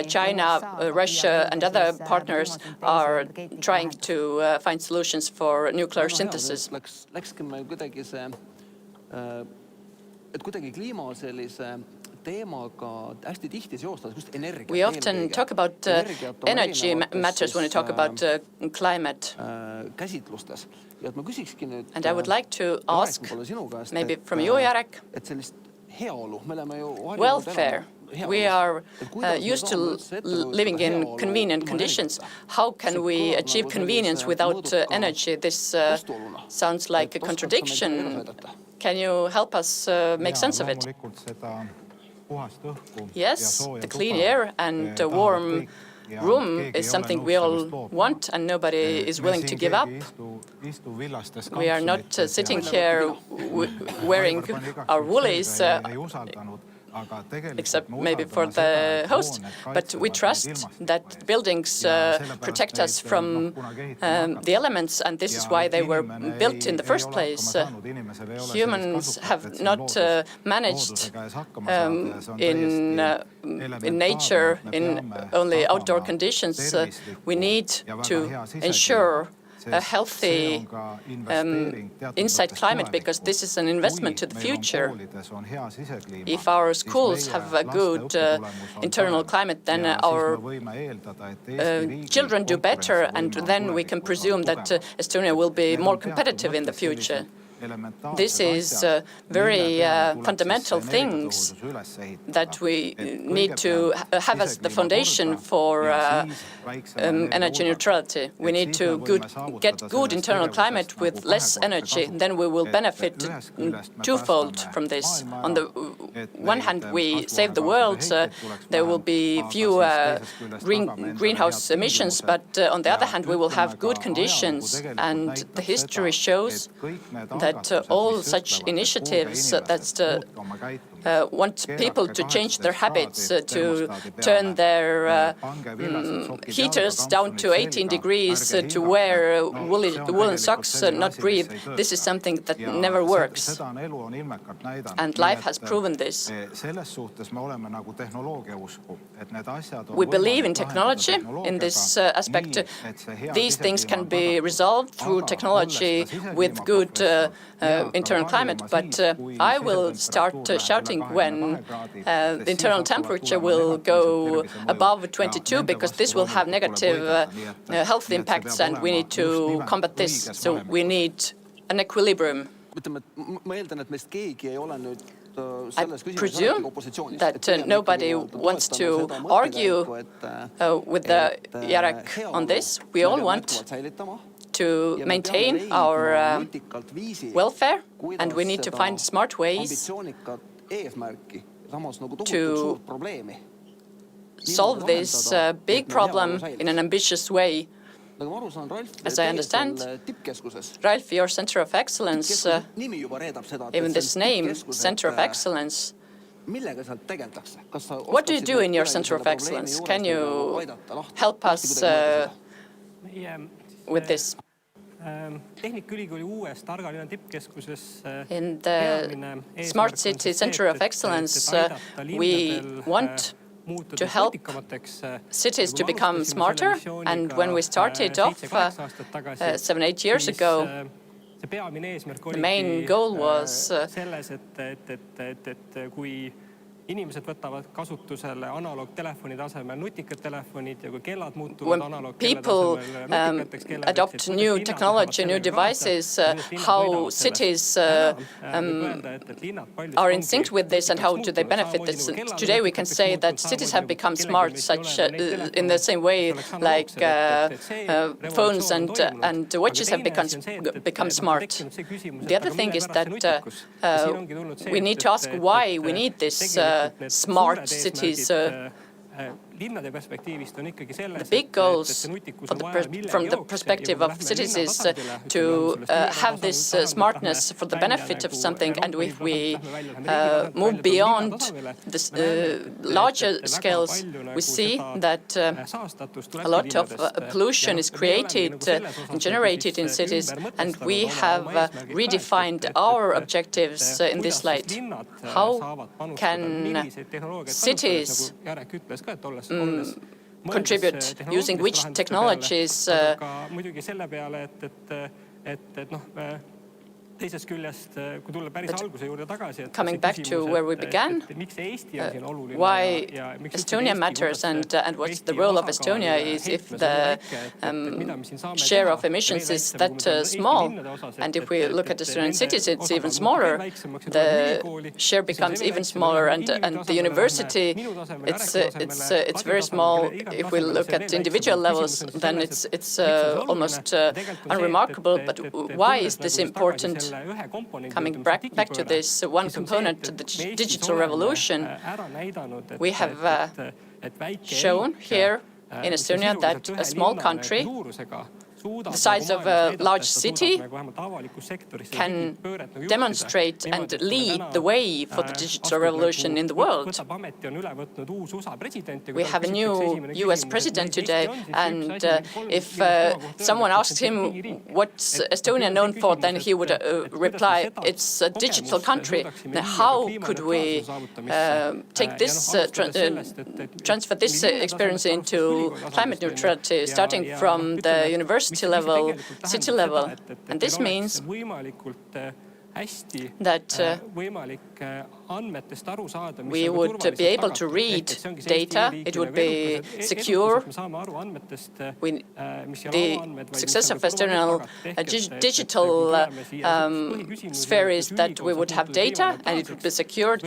China, Russia and other partners are trying to find solutions for nuclear synthesis. We often talk about energy matters when we talk about climate. And I would like to ask, maybe from you, Jarek, welfare. We are used to living in convenient conditions. How can we achieve convenience without energy? This sounds like a contradiction. Can you help us make sense of it? Yes, the clean air and a warm room is something we all want and nobody is willing to give up. We are not sitting here wearing our woolies, except maybe for the host. But we trust that buildings protect us from the elements, and this is why they were built in the first place. Humans have not managed in nature, in only outdoor conditions. We need to ensure a healthy inside climate, because this is an investment to the future. If our schools have a good internal climate, then our children do better, and then we can presume that Estonia will be more competitive in the future. This is very fundamental things that we need to have as the foundation for energy neutrality. We need to get good internal climate with less energy, then we will benefit twofold from this. On the one hand, we save the world, there will be fewer greenhouse emissions, but on the other hand, we will have good conditions, and the history shows that all such initiatives that want people to change their habits, to turn their heaters down to 18 degrees, to wear woolen socks, not breathe. This is something that never works. And life has proven this. We believe in technology in this aspect. These things can be resolved through technology with good internal climate, but I will start shouting when the internal temperature will go above 22, because this will have negative health impacts, and we need to combat this. So we need an equilibrium. I presume that nobody wants to argue with Jarek on this. We all want to maintain our welfare, and we need to find smart ways to solve this big problem in an ambitious way. As I understand, Ralf, your Center of Excellence, even this name, Center of Excellence, what do you do in your Center of Excellence? Can you help us with this? In the Smart City Center of Excellence, we want to help cities to become smarter. And when we started off 7-8 years ago, the main goal was when people adopt new technology, new devices, how cities are in sync with this and how do they benefit this. Today we can say that cities have become smart, such in the same way like phones and watches have become smart. The other thing is that we need to ask why we need this smart cities The big goals from the perspective of cities is to have this smartness for the benefit of something, and if we move beyond this larger scales, we see that a lot of pollution is created and generated in cities, and we have redefined our objectives in this light. How can cities contribute using which technologies? Coming back to where we began, why Estonia matters and what's the role of Estonia is if the share of emissions is that small, and if we look at Estonian cities, it's even smaller. The share becomes even smaller, and the university, it's very small. If we look at individual levels, then it's almost unremarkable. But why is this important? Coming back to this one component, the digital revolution, we have shown here in Estonia that a small country the size of a large city can demonstrate and lead the way for the digital revolution in the world. We have a new US president today, and if someone asks him what's Estonia known for, then he would reply, it's a digital country. Now, how could we take this, transfer this experience into climate neutrality, starting from the university level, city level? And this means that we would be able to read data, it would be secure. The success of Estonian digital sphere is that we would have data and it would be secured.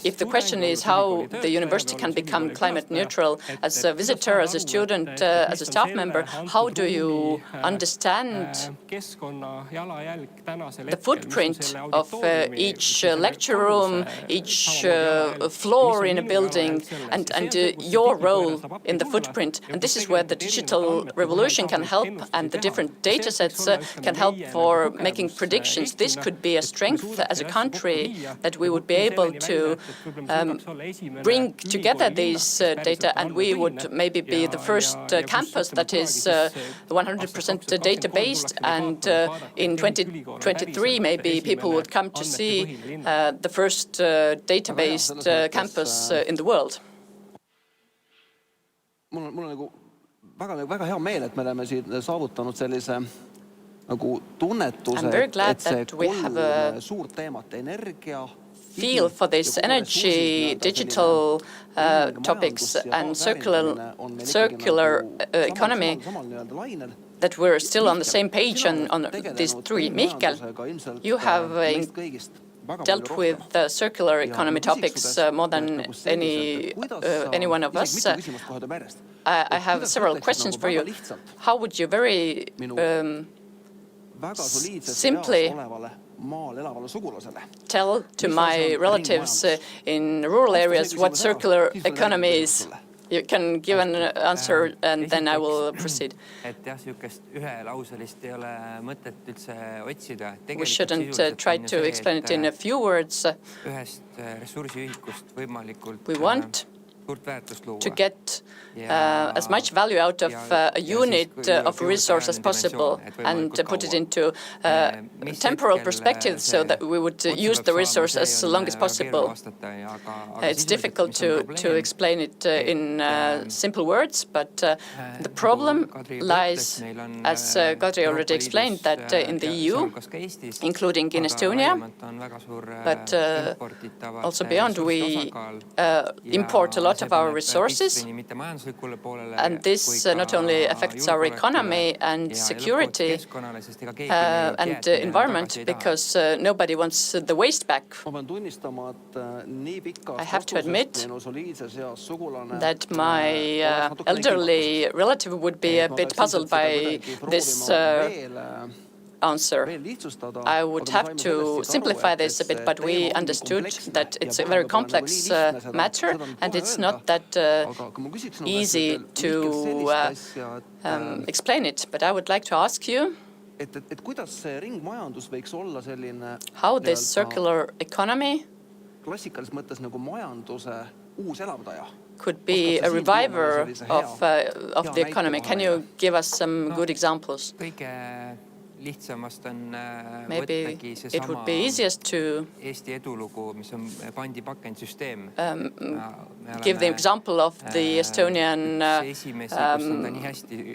If the question is how the university can become climate neutral, as a visitor, as a student, as a staff member, how do you understand the footprint of each lecture room, each floor in a building, and your role in the footprint? And this is where the digital revolution can help, and the different data sets can help for making predictions. This could be a strength as a country, that we would be able to bring together these data, and we would maybe be the first campus that is 100% data-based, and in 2023 maybe people would come to see the first data-based campus in the world. Mul on väga hea meel, et me oleme siin saavutanud sellise nagu tunnetuse, et see kolm suurt teemat, energia, feel for this energy, digital topics, and circular economy, that we're still on the same page on these three. Mihkel, you have dealt with the circular economy topics more than any one of us. I have several questions for you. How would you very simply tell to my relatives in rural areas what circular economy is? You can give an answer and then I will proceed. We shouldn't try to explain it in a few words. We want to get as much value out of a unit of resource as possible and put it into temporal perspective so that we would use the resource as long as possible. It's difficult to explain it in simple words, but the problem lies, as Kadri already explained, that in the EU, including in Estonia, but also beyond, we import a lot of our resources, and this not only affects our economy and security and environment, because nobody wants the waste back. I have to admit that my elderly relative would be a bit puzzled by this answer. I would have to simplify this a bit, but we understood that it's a very complex matter, and it's not that easy to explain it. But I would like to ask you how this circular economy could be a reviver of the economy. Can you give us some good examples? Maybe it would be easiest to give the example of the Estonian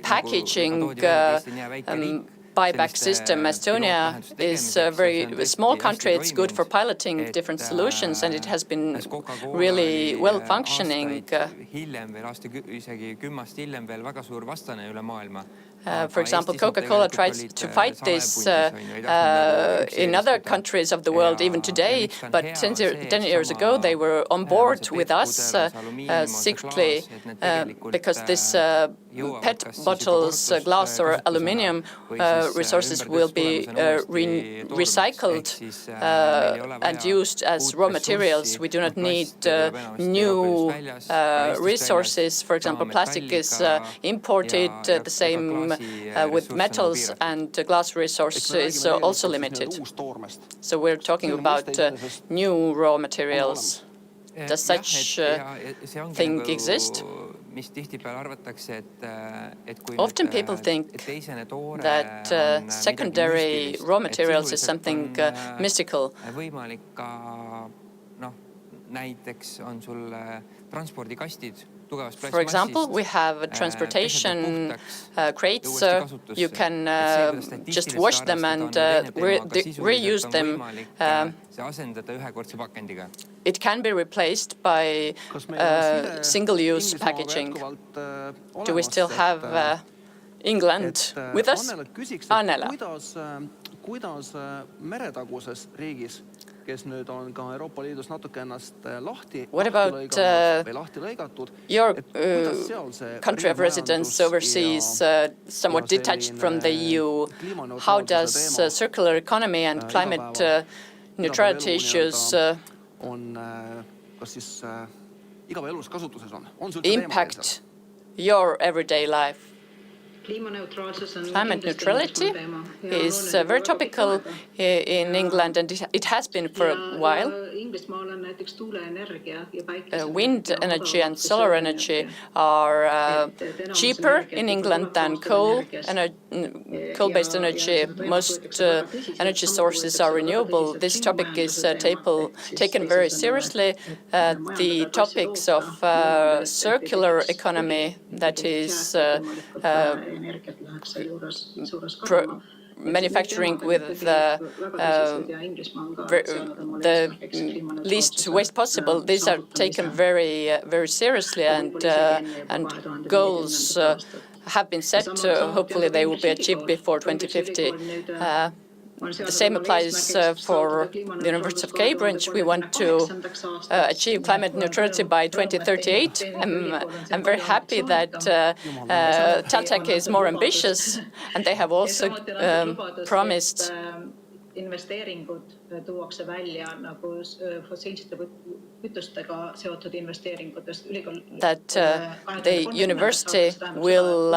packaging buyback system. Estonia is a very small country. It's good for piloting different solutions, and it has been really well functioning. For example, Coca-Cola tried to fight this in other countries of the world, even today. But 10 years ago, they were on board with us secretly because this PET bottles, glass or aluminium resources will be recycled and used as raw materials. We do not need new resources. For example, plastic is imported, the same with metals, and glass resource is also limited. So we're talking about new raw materials. Does such thing exist? Often people think that secondary raw materials is something mystical. For example, we have transportation crates. You can just wash them and reuse them. It can be replaced by single-use packaging. Do we still have England with us? Annela. What about your country of residence overseas, somewhat detached from the EU? How does circular economy and climate neutrality issues impact your everyday life? Climate neutrality is very topical in England, and it has been for a while. Wind energy and solar energy are cheaper in England than coal-based energy. Most energy sources are renewable. This topic is taken very seriously. The topics of circular economy, that is manufacturing with the least waste possible. These are taken very, very seriously, and goals have been set. Hopefully, they will be achieved before 2050. The same applies for the University of Cambridge. We want to achieve climate neutrality by 2038. I'm very happy that TalTech is more ambitious, and they have also promised tuuakse välja nagu fossiilsete kütustega seotud investeeringutest. That the university will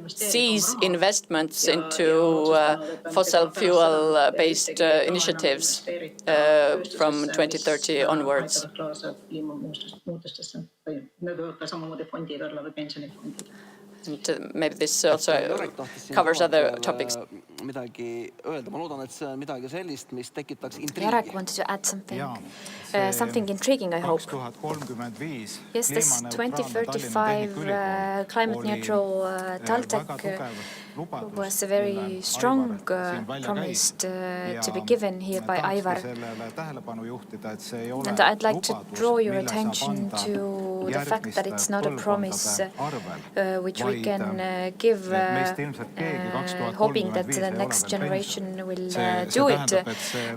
seize investments into fossil fuel-based initiatives from 2030 onwards. And maybe this also covers other topics. Jarek wanted to add something. Something intriguing, I hope. Yes, this 2035 climate neutral TalTech was a very strong promise to be given here by Aivar. And I'd like to draw your attention to the fact that it's not a promise which we can give hoping that the next generation will do it.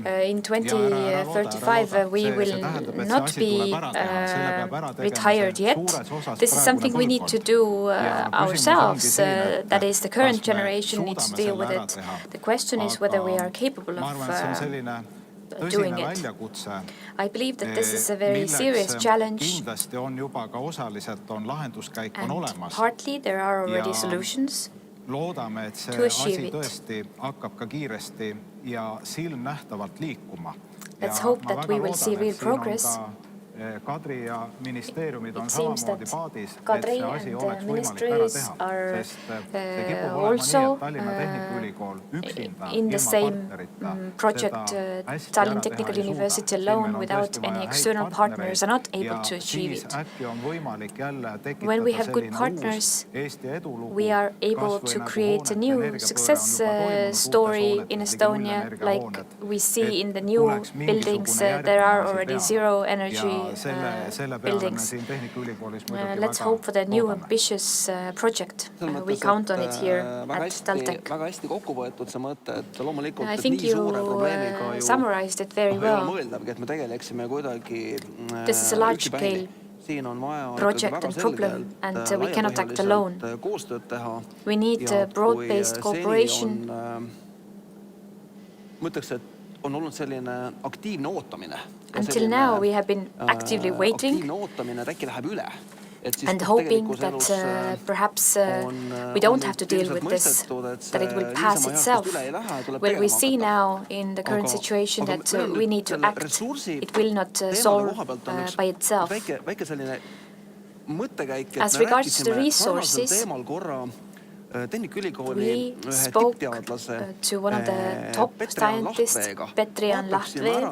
In 2035 we will not be retired yet. This is something we need to do ourselves. That is, the current generation needs to deal with it. The question is whether we are capable of doing it. I believe that this is a very serious challenge, and partly there are already solutions to achieve it. Let's hope that we will see real progress. It seems that Kadri and ministries are also in the same project. Tallinn Technical University alone, without any external partners, are not able to achieve it. When we have good partners, we are able to create a new success story in Estonia, like we see in the new buildings. There are already zero energy buildings. Let's hope for the new ambitious project. We count on it here at TalTech. I think you summarized it very well. This is a large-scale project and problem, and we cannot act alone. We need broad-based cooperation. Until now, we have been actively waiting and hoping that perhaps we don't have to deal with this, that it will pass itself. Well, we see now in the current situation that we need to act. It will not solve by itself. As regards to the resources, we spoke to one of the top scientists, Petri Lahtvee,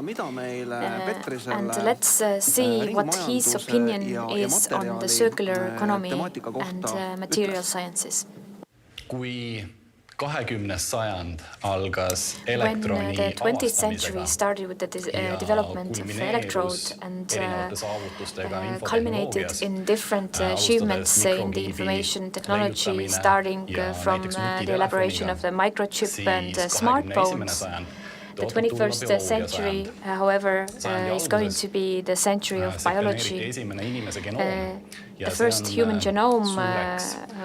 and let's see what his opinion is on the circular economy and material sciences. When the 20th century started with the development of electrode and culminated in different achievements in the information technology, starting from the elaboration of the microchip and smartphones. The 21st century, however, is going to be the century of biology. The first human genome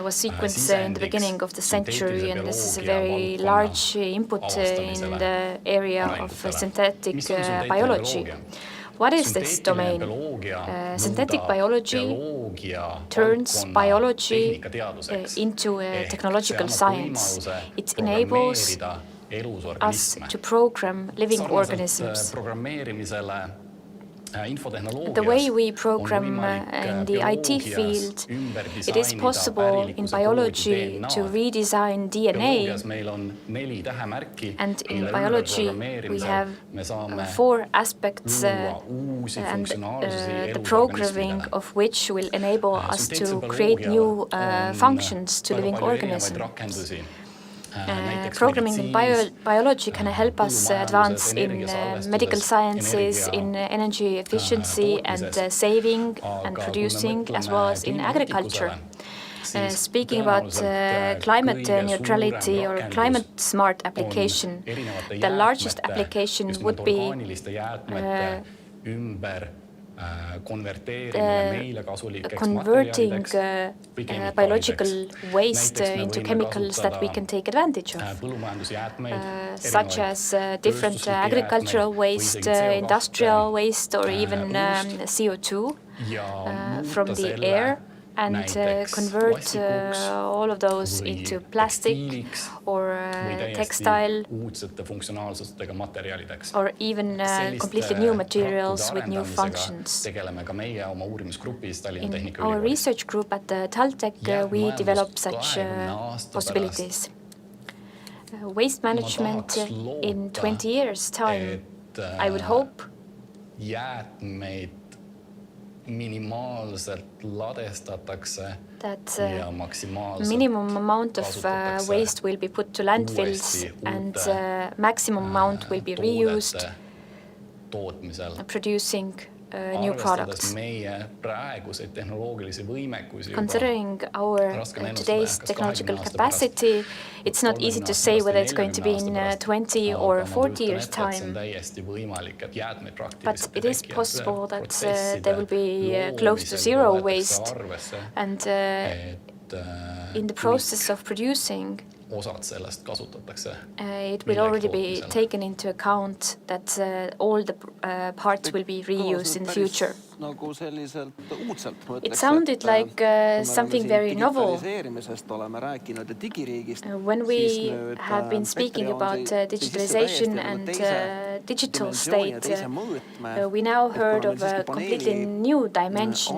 was sequenced in the beginning of the century, and this is a very large input in the area of synthetic biology. What is this domain? Synthetic biology turns biology into a technological science. It enables us to program living organisms. The way we program in the IT field, it is possible in biology to redesign DNA. And in biology, we have 4 aspects, and the programming of which will enable us to create new functions to living organisms. Programming in biology can help us advance in medical sciences, in energy efficiency and saving and producing, as well as in agriculture. Speaking about climate neutrality or climate smart application, the largest application would be converting biological waste into chemicals that we can take advantage of, such as different agricultural waste, industrial waste, or even CO2 from the air, and convert all of those into plastic or textile or even completely new materials with new functions. In our research group at TalTech, we develop such possibilities. Waste management in 20 years' time, I would hope that minimum amount of waste will be put to landfills and maximum amount will be reused, producing new products. Considering our today's technological capacity, it's not easy to say whether it's going to be in 20 or 40 years' time. But it is possible that there will be close to zero waste. And in the process of producing, osad sellest kasutatakse. It will already be taken into account that all the parts will be reused in the future. It sounded like something very novel. When we have been speaking about digitalization and digital state, we now heard of a completely new dimension.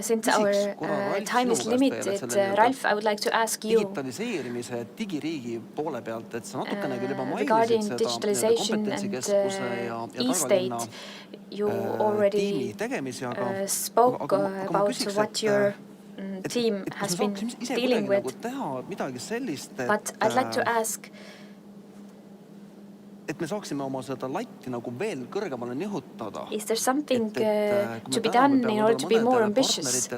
Since our time is limited, Ralf, I would like to ask you regarding digitalization and e-state. You already spoke about what your team has been dealing with, but I'd like to ask, is there something to be done in order to be more ambitious?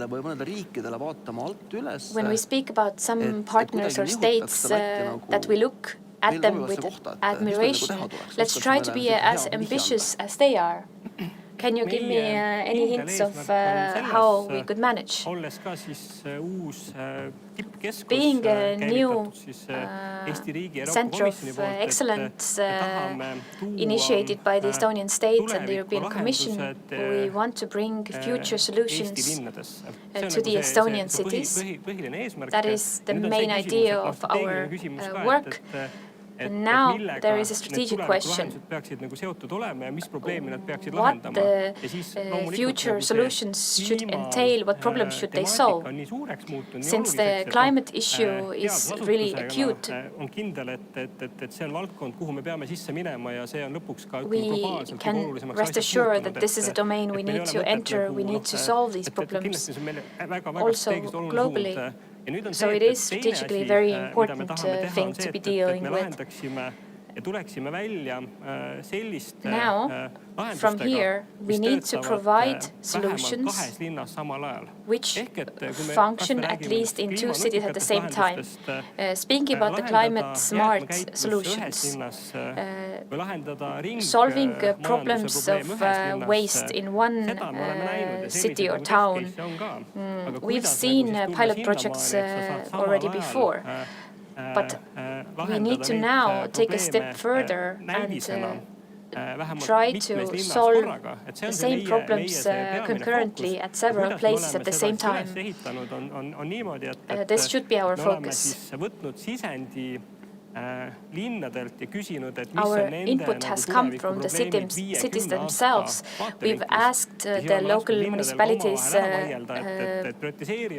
When we speak about some partners or states that we look at them with admiration, let's try to be as ambitious as they are. Can you give me any hints of how we could manage? Being a new center of excellence initiated by the Estonian state and the European Commission, we want to bring future solutions to the Estonian cities. That is the main idea of our work. And now there is a strategic question. What the future solutions should entail, what problems should they solve? Since the climate issue is really acute, we can rest assured that this is a domain we need to enter, we need to solve these problems, also globally. So it is strategically a very important thing to be dealing with. Now, from here, we need to provide solutions which function at least in two cities at the same time. Speaking about the climate-smart solutions, solving problems of waste in one city or town. We've seen pilot projects already before. But we need to now take a step further and try to solve the same problems concurrently at several places at the same time. This should be our focus. Our input has come from the cities themselves. We've asked the local municipalities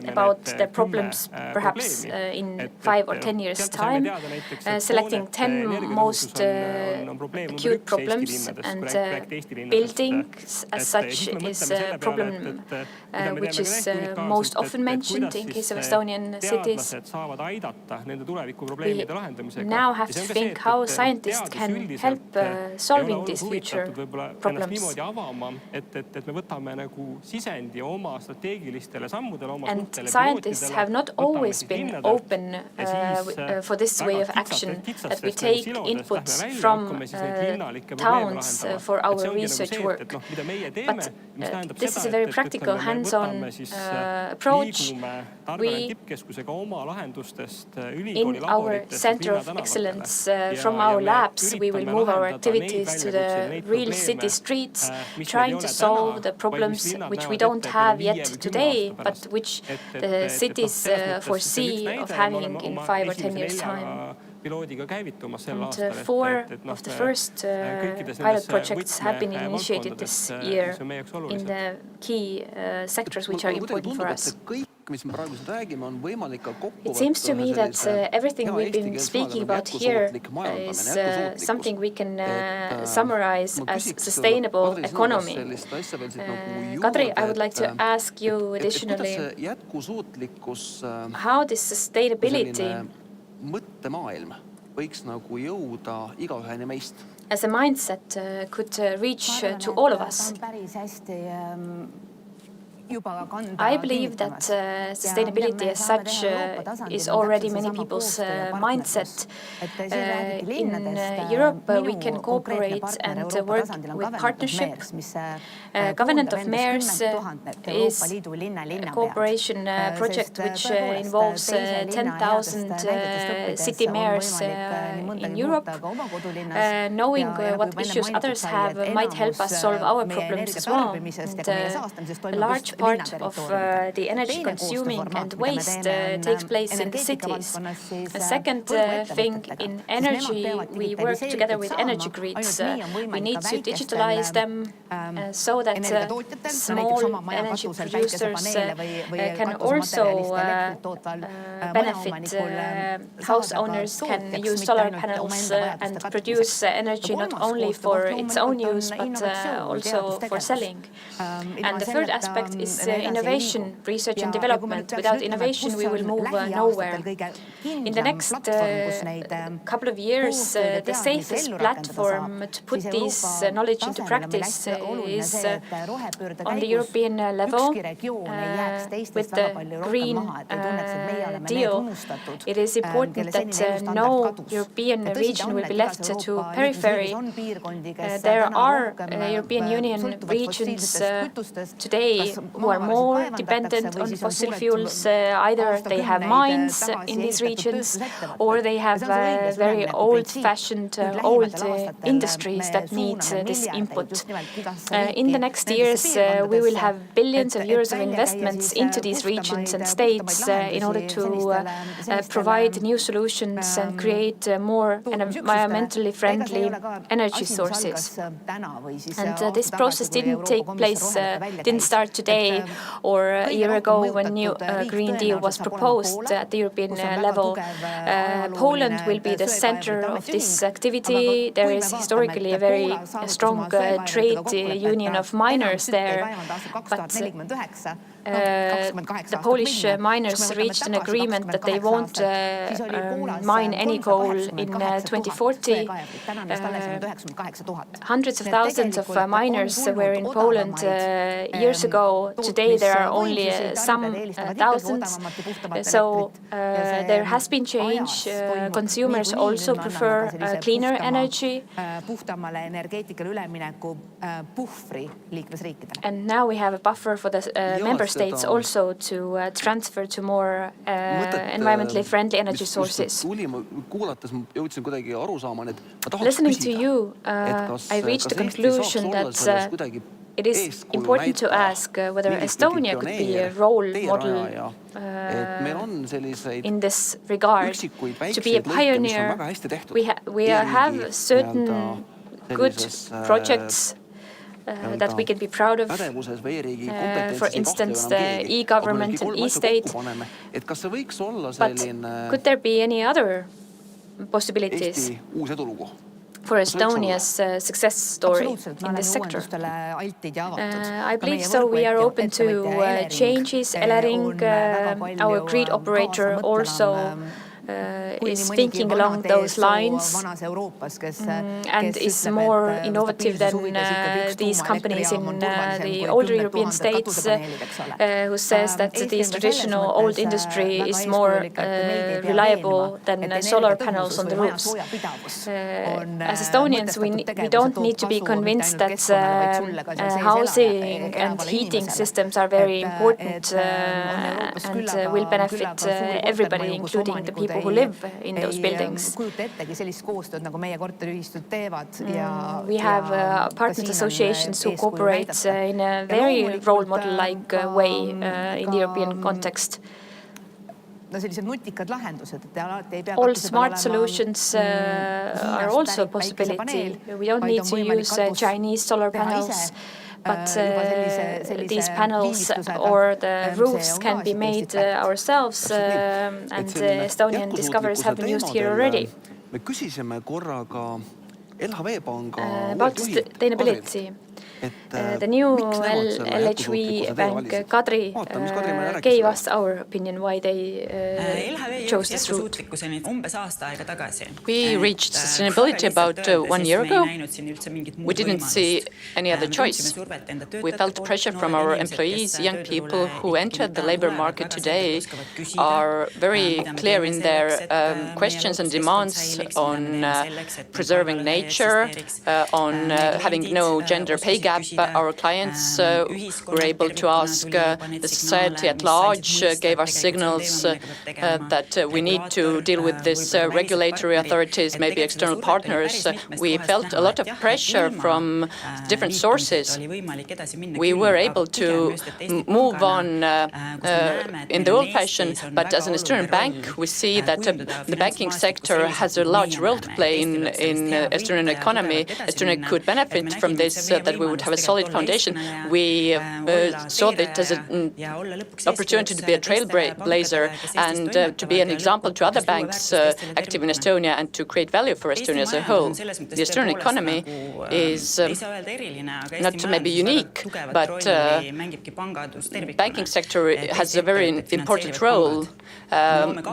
about their problems perhaps in 5 or 10 years' time, selecting 10 most acute problems, and buildings as such is a problem which is most often mentioned in case of Estonian cities. We now have to think how scientists can help solving these future problems. And scientists have not always been open for this way of action, that we take inputs from towns for our research work. But this is a very practical, hands-on approach. We, in our Center of Excellence, from our labs, we will move our activities to the real city streets, trying to solve the problems which we don't have yet today, but which the cities foresee of having in 5 or 10 years' time. And 4 of the first pilot projects have been initiated this year in the key sectors which are important for us. It seems to me that everything we've been speaking about here is something we can summarize as sustainable economy. Kadri, I would like to ask you additionally how this sustainability as a mindset could reach to all of us. I believe that sustainability as such is already many people's mindset. In Europe, we can cooperate and work with partnership. Covenant of Mayors is a cooperation project which involves 10,000 city mayors in Europe. Knowing what issues others have might help us solve our problems as well. And a large part of the energy consuming and waste takes place in the cities. A second thing, in energy, we work together with energy grids. We need to digitalize them so that small energy producers can also benefit. House owners can use solar panels and produce energy not only for its own use but also for selling. And the third aspect is innovation, research and development. Without innovation, we will move nowhere. In the next couple of years, the safest platform to put this knowledge into practice is on the European level with the Green Deal. It is important that no European region will be left to periphery. There are European Union regions today who are more dependent on fossil fuels. Either they have mines in these regions or they have very old-fashioned old industries that need this input. In the next years, we will have billions of euros of investments into these regions and states in order to provide new solutions and create more environmentally friendly energy sources. And this process didn't start today or a year ago when new Green Deal was proposed at the European level. Poland will be the center of this activity. There is historically a very strong trade union of miners there, but the Polish miners reached an agreement that they won't mine any coal in 2040. Hundreds of thousands of miners were in Poland years ago. Today there are only some thousands. So there has been change. Consumers also prefer cleaner energy. And now we have a buffer for the member states also to transfer to more environmentally friendly energy sources. Listening to you, I reached the conclusion that it is important to ask whether Estonia could be a role model in this regard, to be a pioneer. We have certain good projects that we can be proud of, for instance, the e-government and e-state. But could there be any other possibilities for Estonia's success story in this sector? I believe so. We are open to changes. Elering, our grid operator, also is thinking along those lines and is more innovative than these companies in the older European states, who says that this traditional old industry is more reliable than solar panels on the roofs. As Estonians, we don't need to be convinced that housing and heating systems are very important and will benefit everybody, including the people who live in those buildings. We have partner associations who cooperate in a very role model-like way in the European context. All smart solutions are also a possibility. We don't need to use Chinese solar panels, but these panels or the roofs can be made ourselves, and Estonian discoveries have been used here already. About sustainability, The new LHV bank, Kadri, gave us our opinion why they chose this route. We reached sustainability about 1 year ago. We didn't see any other choice. We felt pressure from our employees. Young people who entered the labor market today are very clear in their questions and demands on preserving nature, on having no gender pay gap. Our clients were able to ask the society at large, gave us signals that we need to deal with this regulatory authorities, maybe external partners. We felt a lot of pressure from different sources. We were able to move on in the old fashion, but as an Estonian bank, we see that the banking sector has a large role to play in Estonian economy. Estonia could benefit from this, that we would have a solid foundation. We saw that as an opportunity to be a trailblazer and to be an example to other banks active in Estonia and to create value for Estonia as a whole. The Estonian economy is not maybe unique, but banking sector has a very important role.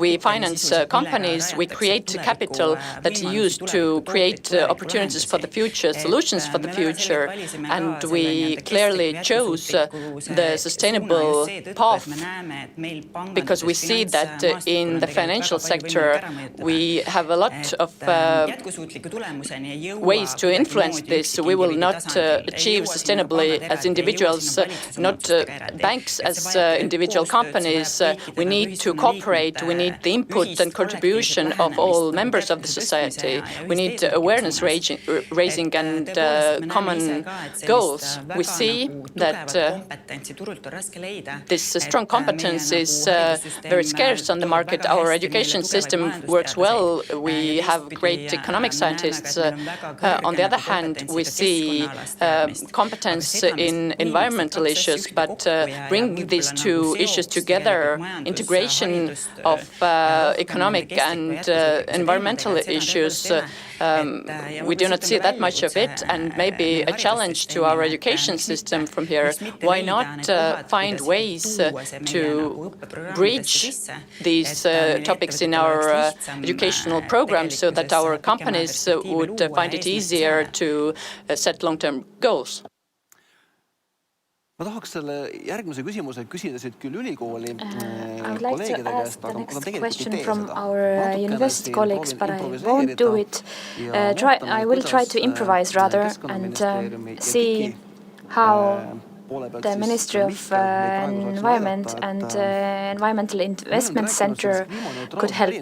We finance companies, we create capital that is used to create opportunities for the future, solutions for the future, and we clearly chose the sustainable path because we see that in the financial sector we have a lot of ways to influence this. We will not achieve sustainably as individuals, not banks as individual companies. We need to cooperate. We need the input and contribution of all members of the society. We need awareness raising and common goals. We see that this strong competence is very scarce on the market. Our education system works well. We have great economic scientists. On the other hand, we see competence in environmental issues, but bringing these two issues together, integration of economic and environmental issues, we do not see that much of it, and maybe a challenge to our education system from here. Why not find ways to bridge these topics in our educational programs so that our companies would find it easier to set long-term goals? Ma tahaks selle järgmise küsimuse küsida siit küll ülikooli I would like to ask the next question from our university colleagues, but I won't do it. I will try to improvise rather and see how the Ministry of Environment and Environmental Investment Center could help.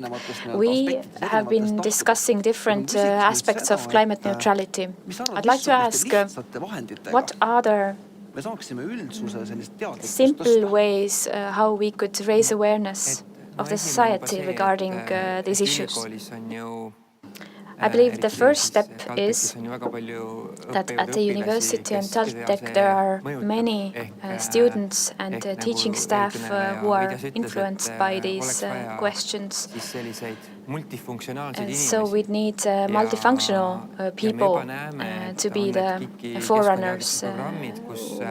We have been discussing different aspects of climate neutrality. I'd like to ask, what are the simple ways how we could raise awareness of the society regarding these issues? I believe the first step is that at the university and TalTech there are many students and teaching staff who are influenced by these questions. So we need multifunctional people to be the forerunners.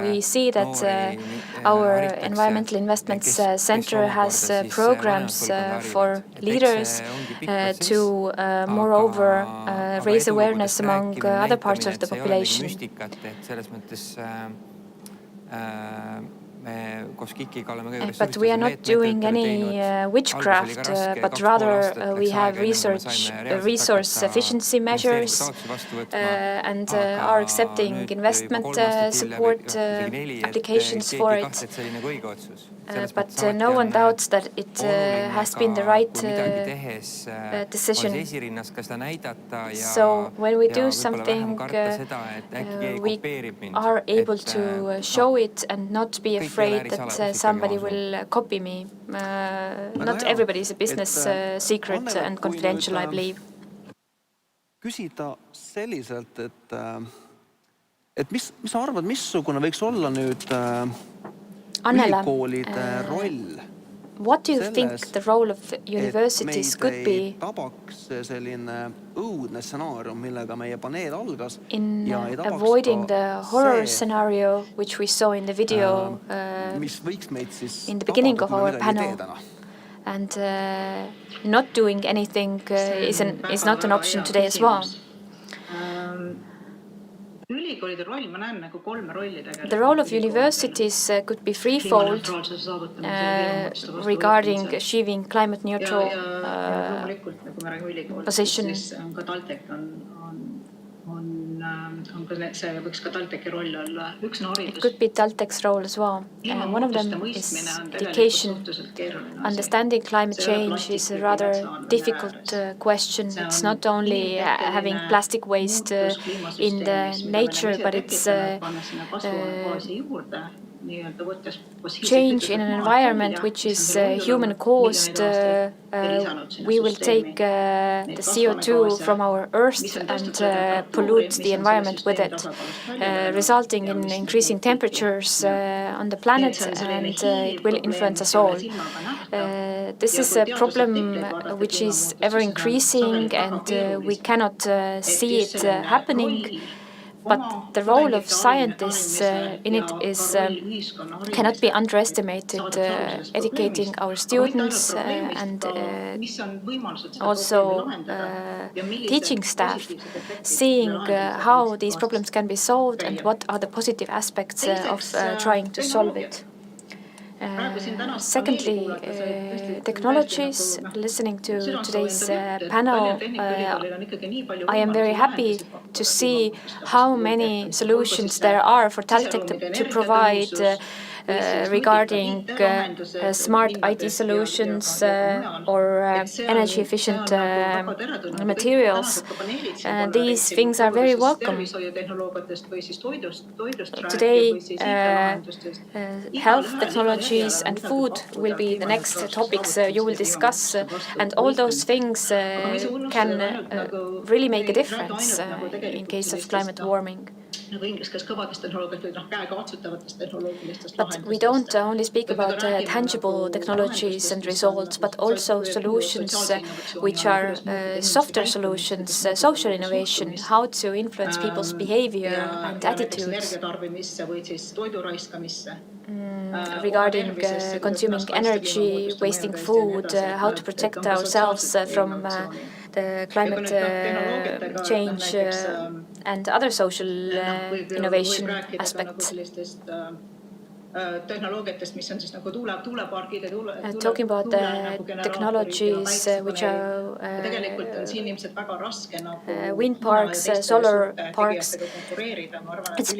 We see that our Environmental Investments Center has programs for leaders to, moreover, raise awareness among other parts of the population. But we are not doing any witchcraft, but rather we have resource efficiency measures and are accepting investment support applications for it. But no one doubts that it has been the right decision. So when we do something, we are able to show it and not be afraid that somebody will copy me. Not everybody is a business secret and confidential, I believe. Küsida selliselt, et mis sa arvad, missugune võiks olla nüüd ülikoolide roll What do you think the role of universities could be in avoiding the horror scenario which we saw in the video in the beginning of our panel? And not doing anything is not an option today as well. The role of universities could be threefold regarding achieving climate neutral position. It could be TalTech's role as well. One of them is education. Understanding climate change is a rather difficult question. It's not only having plastic waste in the nature, but it's change in an environment which is human caused. We will take the CO2 from our earth and pollute the environment with it, resulting in increasing temperatures on the planet, and it will influence us all. This is a problem which is ever increasing, and we cannot see it happening. But the role of scientists in it is cannot be underestimated. Educating our students and also teaching staff, seeing how these problems can be solved and what are the positive aspects of trying to solve it. Secondly, technologies. Listening to today's panel, I am very happy to see how many solutions there are for TalTech to provide regarding smart IT solutions or energy efficient materials. These things are very welcome. Today, health technologies and food will be the next topics you will discuss, and all those things can really make a difference in case of climate warming. But we don't only speak about tangible technologies and results, but also solutions which are softer solutions, social innovation, how to influence people's behavior and attitudes. Regarding consuming energy, wasting food, how to protect ourselves from the climate change and other social innovation aspects. Talking about the technologies which are wind parks, solar parks, it's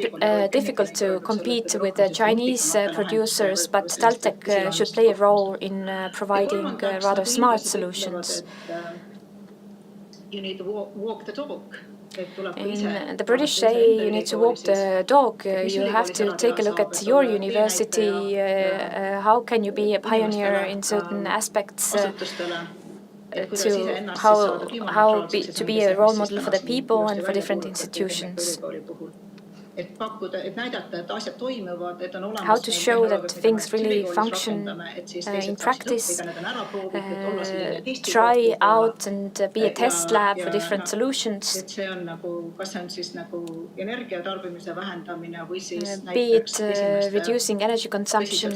difficult to compete with the Chinese producers, but TalTech should play a role in providing rather smart solutions. You need to walk the talk. In the British say you need to walk the dog. You have to take a look at your university. How can you be a pioneer in certain aspects? To be a role model for the people and for different institutions. How to show that things really function in practice, try out and be a test lab for different solutions. Be it reducing energy consumption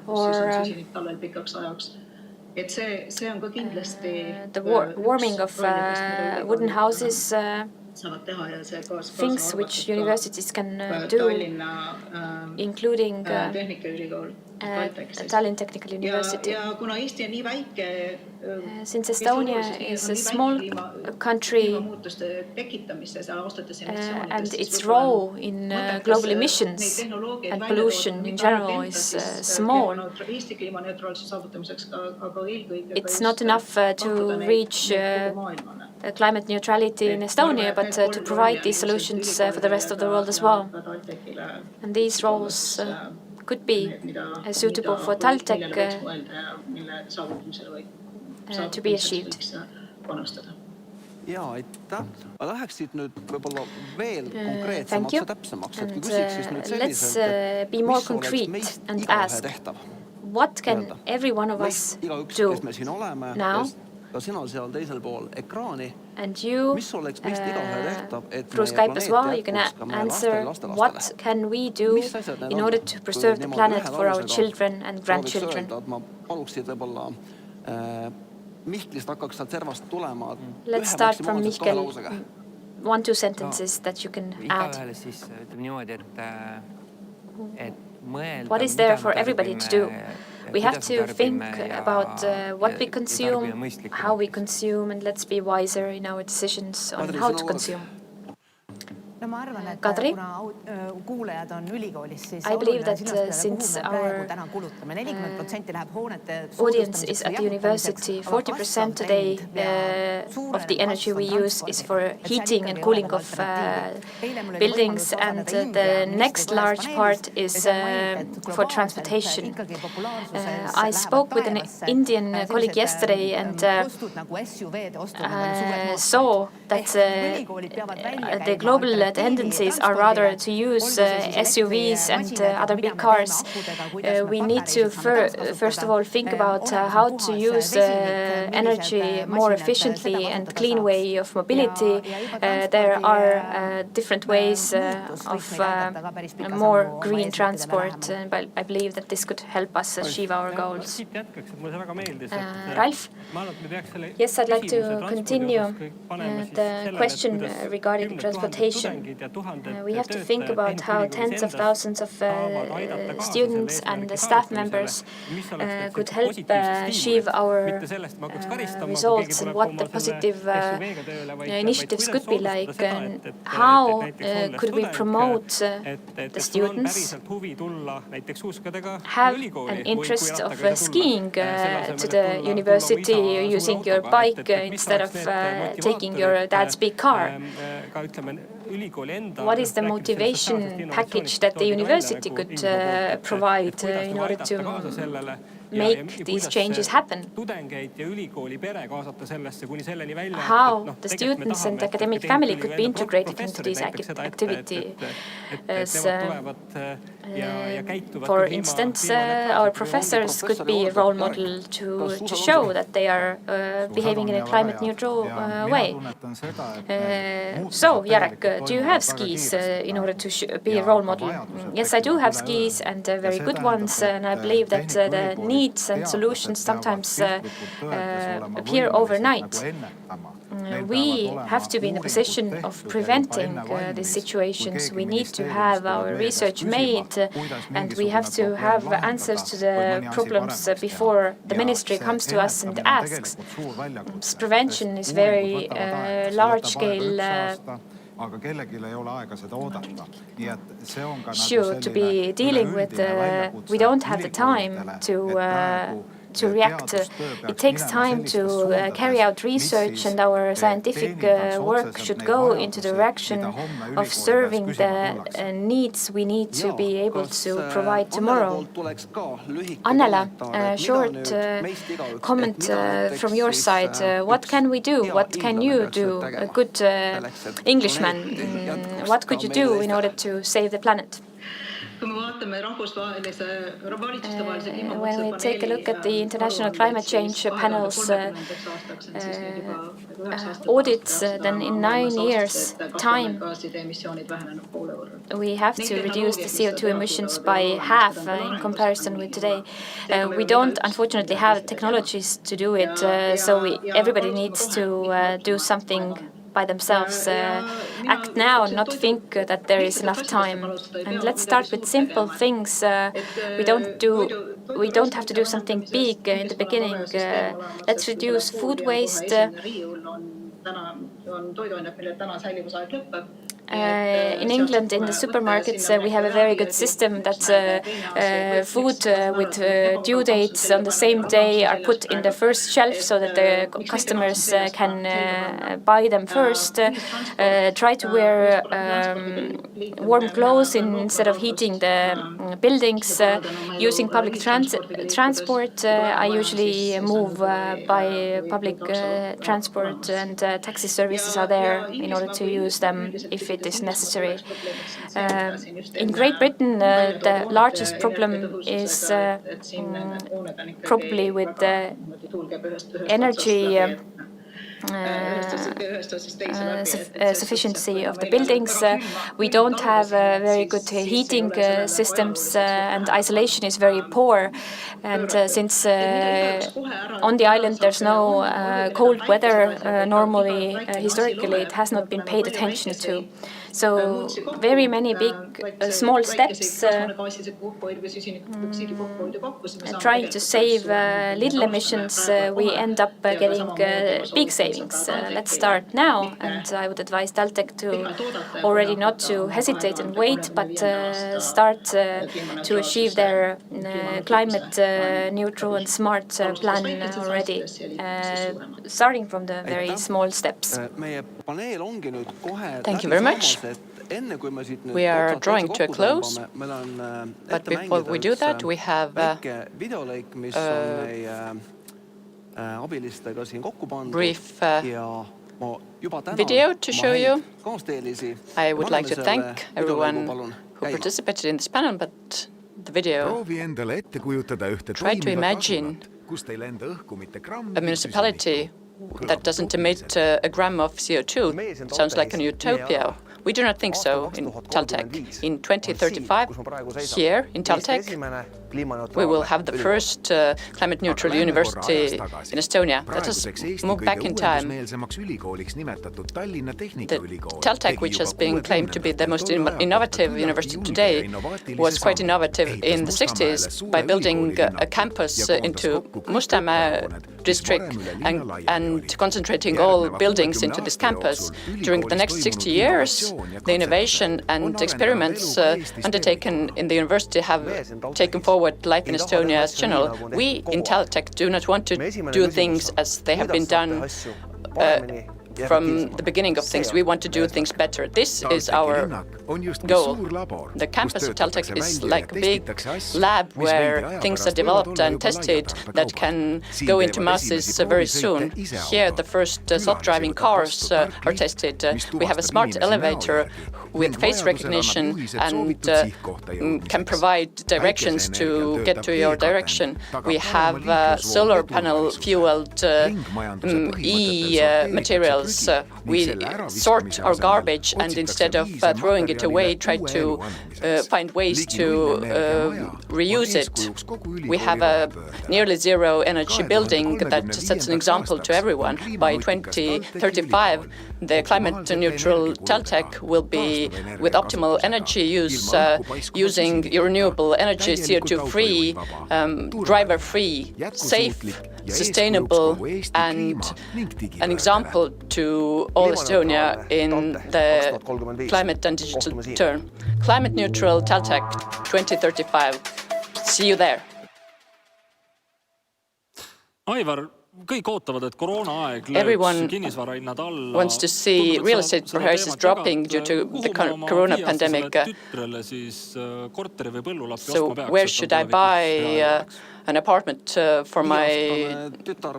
or the warming of wooden houses. Things which universities can do, including Tallinn Technical University. Since Estonia is a small country and its role in global emissions and pollution in general is small, it's not enough to reach climate neutrality in Estonia, but to provide these solutions for the rest of the world as well. And these roles could be suitable for TalTech to be achieved. Jaa, aitäh. Ma läheks siit nüüd võib-olla veel konkreetsemaks ja täpsemaks, et kui küsiks siis nüüd selliselt, be more mis oleks concrete meist and igaühe ask, tehtav? what can every one of us Igaüks, do kes me siin oleme, now? ka sina seal teisel pool ekraani, And you, mis oleks meist igaühe tehtav, et through meie Skype as well, you planeet can jätkuks ka meie answer lastele. what can we do Mis asjad need in on? order to preserve the Kui planet niimoodi for ühe our lausega children and grandchildren. Öelda, et ma paluksin võib-olla Mihklist hakkaks sealt servast tulema. Let's start from Mihkel. 1-2 sentences that you can add. Siis ütleme niimoodi, et mõelda, what is there for everybody to do? We have to think about what we consume, how we consume, and let's be wiser in our decisions on how to consume. No ma arvan, et Kadri? kuna kuulajad on ülikoolis, siis I believe oluline that on silmas since pidada, kuhu me praegu our täna kulutame. 40% läheb hoonete audience is at the university, 40% today of the energy we use is for heating and cooling of buildings, and the next large part is for transportation. I spoke with an Indian colleague yesterday and saw that the global tendencies are rather to use SUVs and other big cars. We need to first of all think about how to use energy more efficiently and clean way of mobility. There are different ways of more green transport, but I believe that this could help us achieve our goals. Ralf? Yes, I'd like to continue the question regarding transportation. We have to think about how tens of thousands of students and staff members could help achieve our results and what the positive initiatives could be like. How could we promote the students have an interest of skiing to the university using your bike instead of taking your dad's big car? What is the motivation package that the university could provide in order to make these changes happen? How the students and academic family could be integrated into these activities. For instance, our professors could be a role model to show that they are behaving in a climate neutral way. So, Jarek, do you have skis in order to be a role model? Yes, I do have skis and very good ones, and I believe that the needs and solutions sometimes appear overnight. We have to be in a position of preventing these situations. We need to have our research made, and we have to have answers to the problems before the ministry comes to us and asks. Prevention is very large-scale issue to be dealing with. We don't have the time to react. It takes time to carry out research, and our scientific work should go into the direction of serving the needs we need to be able to provide tomorrow. Annela, short comment from your side. What can we do? What can you do? A good Englishman, what could you do in order to save the planet? When we take a look at the international climate change panel's audits, then in 9 years' time, we have to reduce the CO2 emissions by half in comparison with today. We don't, unfortunately, have technologies to do it, so everybody needs to do something by themselves. Act now and not think that there is enough time. And let's start with simple things. We don't have to do something big in the beginning. Let's reduce food waste. In England, in the supermarkets, we have a very good system that food with due dates on the same day are put in the first shelf so that the customers can buy them first. Try to wear warm clothes instead of heating the buildings. Using public transport, I usually move by public transport, and taxi services are there in order to use them if it is necessary. In Great Britain, the largest problem is probably with the energy sufficiency of the buildings. We don't have very good heating systems, and isolation is very poor. And since on the island there's no cold weather normally, historically it has not been paid attention to. So very many big, small steps trying to save little emissions, we end up getting big savings. Let's start now, and I would advise TalTech to already not to hesitate and wait, but start to achieve their climate neutral and smart plan already, starting from the very small steps. Thank you very much. We are drawing to a close, but before we do that, we have brief video to show you. I would like to thank everyone who participated in this panel, but the video. Try to imagine a municipality that doesn't emit a gram of CO2. Sounds like a utopia. We do not think so in TalTech. In 2035, here in TalTech, we will have the first climate-neutral university in Estonia. Let us move back in time. The TalTech, which has been claimed to be the most innovative university today, was quite innovative in the 60s by building a campus into Mustamäe district and concentrating all buildings into this campus. During the next 60 years, the innovation and experiments undertaken in the university have taken forward life in Estonia as general. We in TalTech do not want to do things as they have been done from the beginning of things. We want to do things better. This is our goal. The campus of TalTech is like a big lab where things are developed and tested that can go into masses very soon. Here, the first self-driving cars are tested. We have a smart elevator with face recognition and can provide directions to get to your direction. We have solar panel fueled e-materials. We sort our garbage, and instead of throwing it away, try to find ways to reuse it. We have a nearly zero energy building that sets an example to everyone. By 2035, the climate-neutral TalTech will be with optimal energy use, using renewable energy, CO2-free, driver-free, safe, sustainable, and an example to all Estonia in the climate and digital turn. Climate neutral TalTech 2035. See you there. Aivar, kõik ootavad, et koroonaaeg Everyone kinnisvara hinnad alla. Wants to see real estate prices dropping due to the corona pandemic. So where should I buy an apartment for my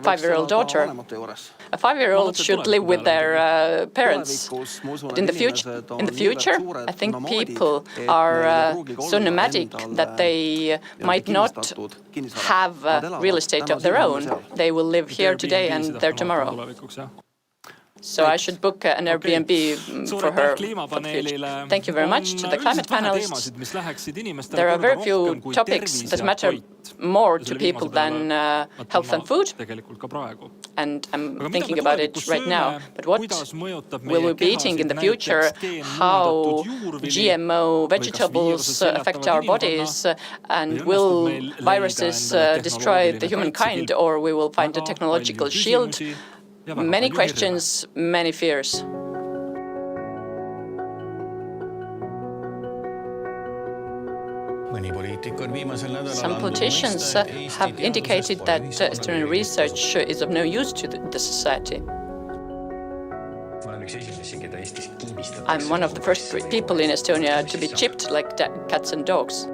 5-year-old daughter? A 5-year-old should live with their parents. But in the future, I think people are so nomadic that they might not have real estate of their own. They will live here today and there tomorrow. So I should book an Airbnb for her for the future. Thank you very much to the climate panelists. There are very few topics that matter more to people than health and food. And I'm thinking about it right now. But what will we be eating in the future? How GMO vegetables affect our bodies? And will viruses destroy the humankind, or we will find a technological shield? Many questions, many fears. Some politicians have indicated that Estonian research is of no use to the society. I'm one of the first people in Estonia to be chipped like cats and dogs.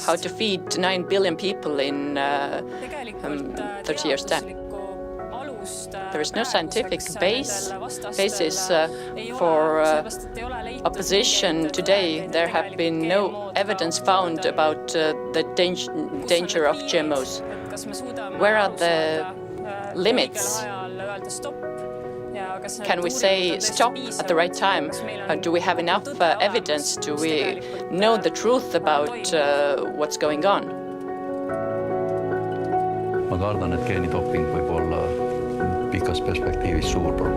How to feed 9 billion people in 30 years' time. There is no scientific basis for opposition today. There have been no evidence found about the danger of GMOs. Where are the limits? Can we say stop at the right time? Do we have enough evidence? Do we know the truth about what's going on?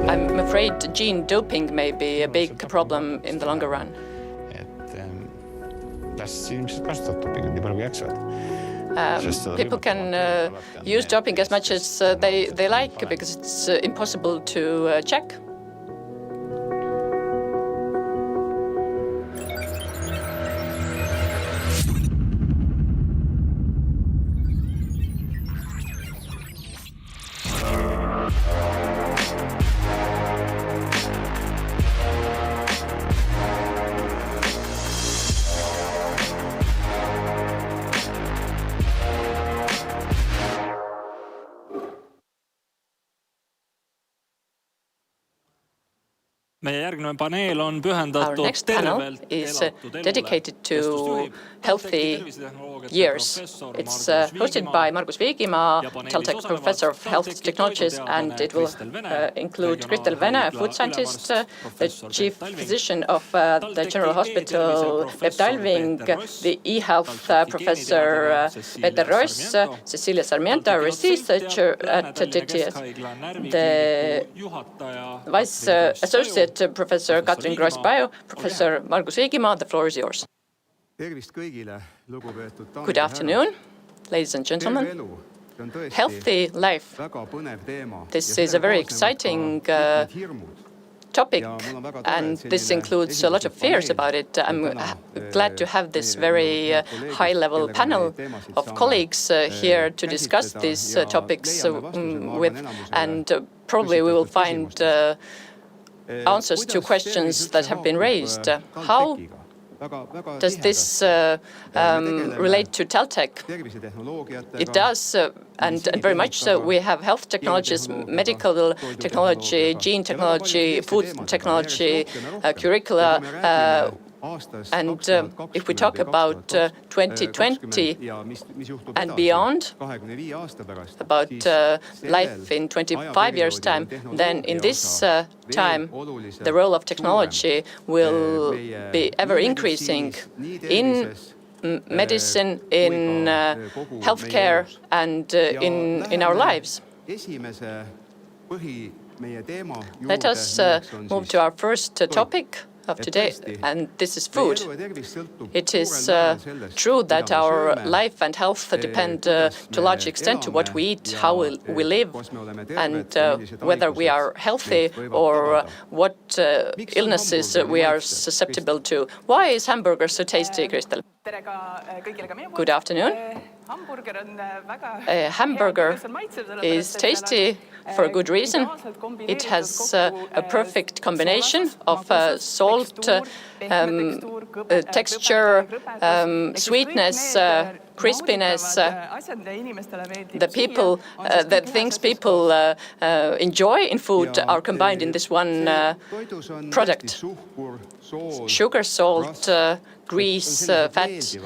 I'm afraid gene doping may be a big problem in the longer run. People can use doping as much as they like because it's impossible to check. Meie järgmine paneel on Our pühendatud next panel is dedicated to healthy years. It's hosted by Margus Viigimaa, TalTech Professor of Health Technologies, and it will include Kristel Vene, a food scientist, the chief physician of the General Hospital Lev Talving, the e-health professor Peeter Ross, Cecilia Sarmiento, a researcher at TTS, the vice associate Professor Katrin Gross-Bio, Professor Margus Viigimaa, the floor is yours. Good afternoon, ladies and gentlemen. Healthy life. This is a very exciting topic, and this includes a lot of fears about it. I'm glad to have this very high-level panel of colleagues here to discuss these topics with, and probably we will find answers to questions that have been raised. How does this relate to TalTech? It does, and very much so. We have health technologies, medical technology, gene technology, food technology, curricula, and if we talk about 2020 and beyond, about life in 25 years' time, then in this time, the role of technology will be ever increasing in medicine, in healthcare, and in our lives. Let us move to our first topic of today, and this is food. It is true that our life and health depend to a large extent to what we eat, how we live, and whether we are healthy or what illnesses we are susceptible to. Why is hamburger so tasty, Kristel? Good afternoon. A hamburger is tasty for a good reason. It has a perfect combination of salt, texture, sweetness, crispiness. The things people enjoy in food are combined in this one product. Sugar, salt, grease, fat.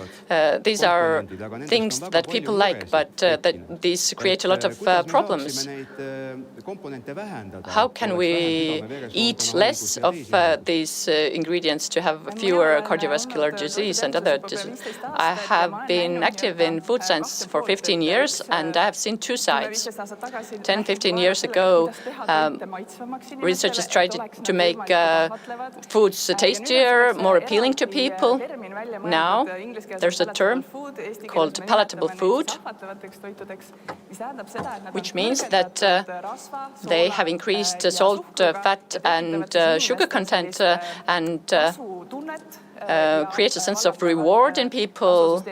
These are things that people like, but these create a lot of problems. How can we eat less of these ingredients to have fewer cardiovascular disease and other diseases? I have been active in food science for 15 years, and I have seen two sides. 10, 15 years ago, researchers tried to make foods tastier, more appealing to people. Now there's a term called palatable food, which means that they have increased salt, fat, and sugar content, and create a sense of reward in people.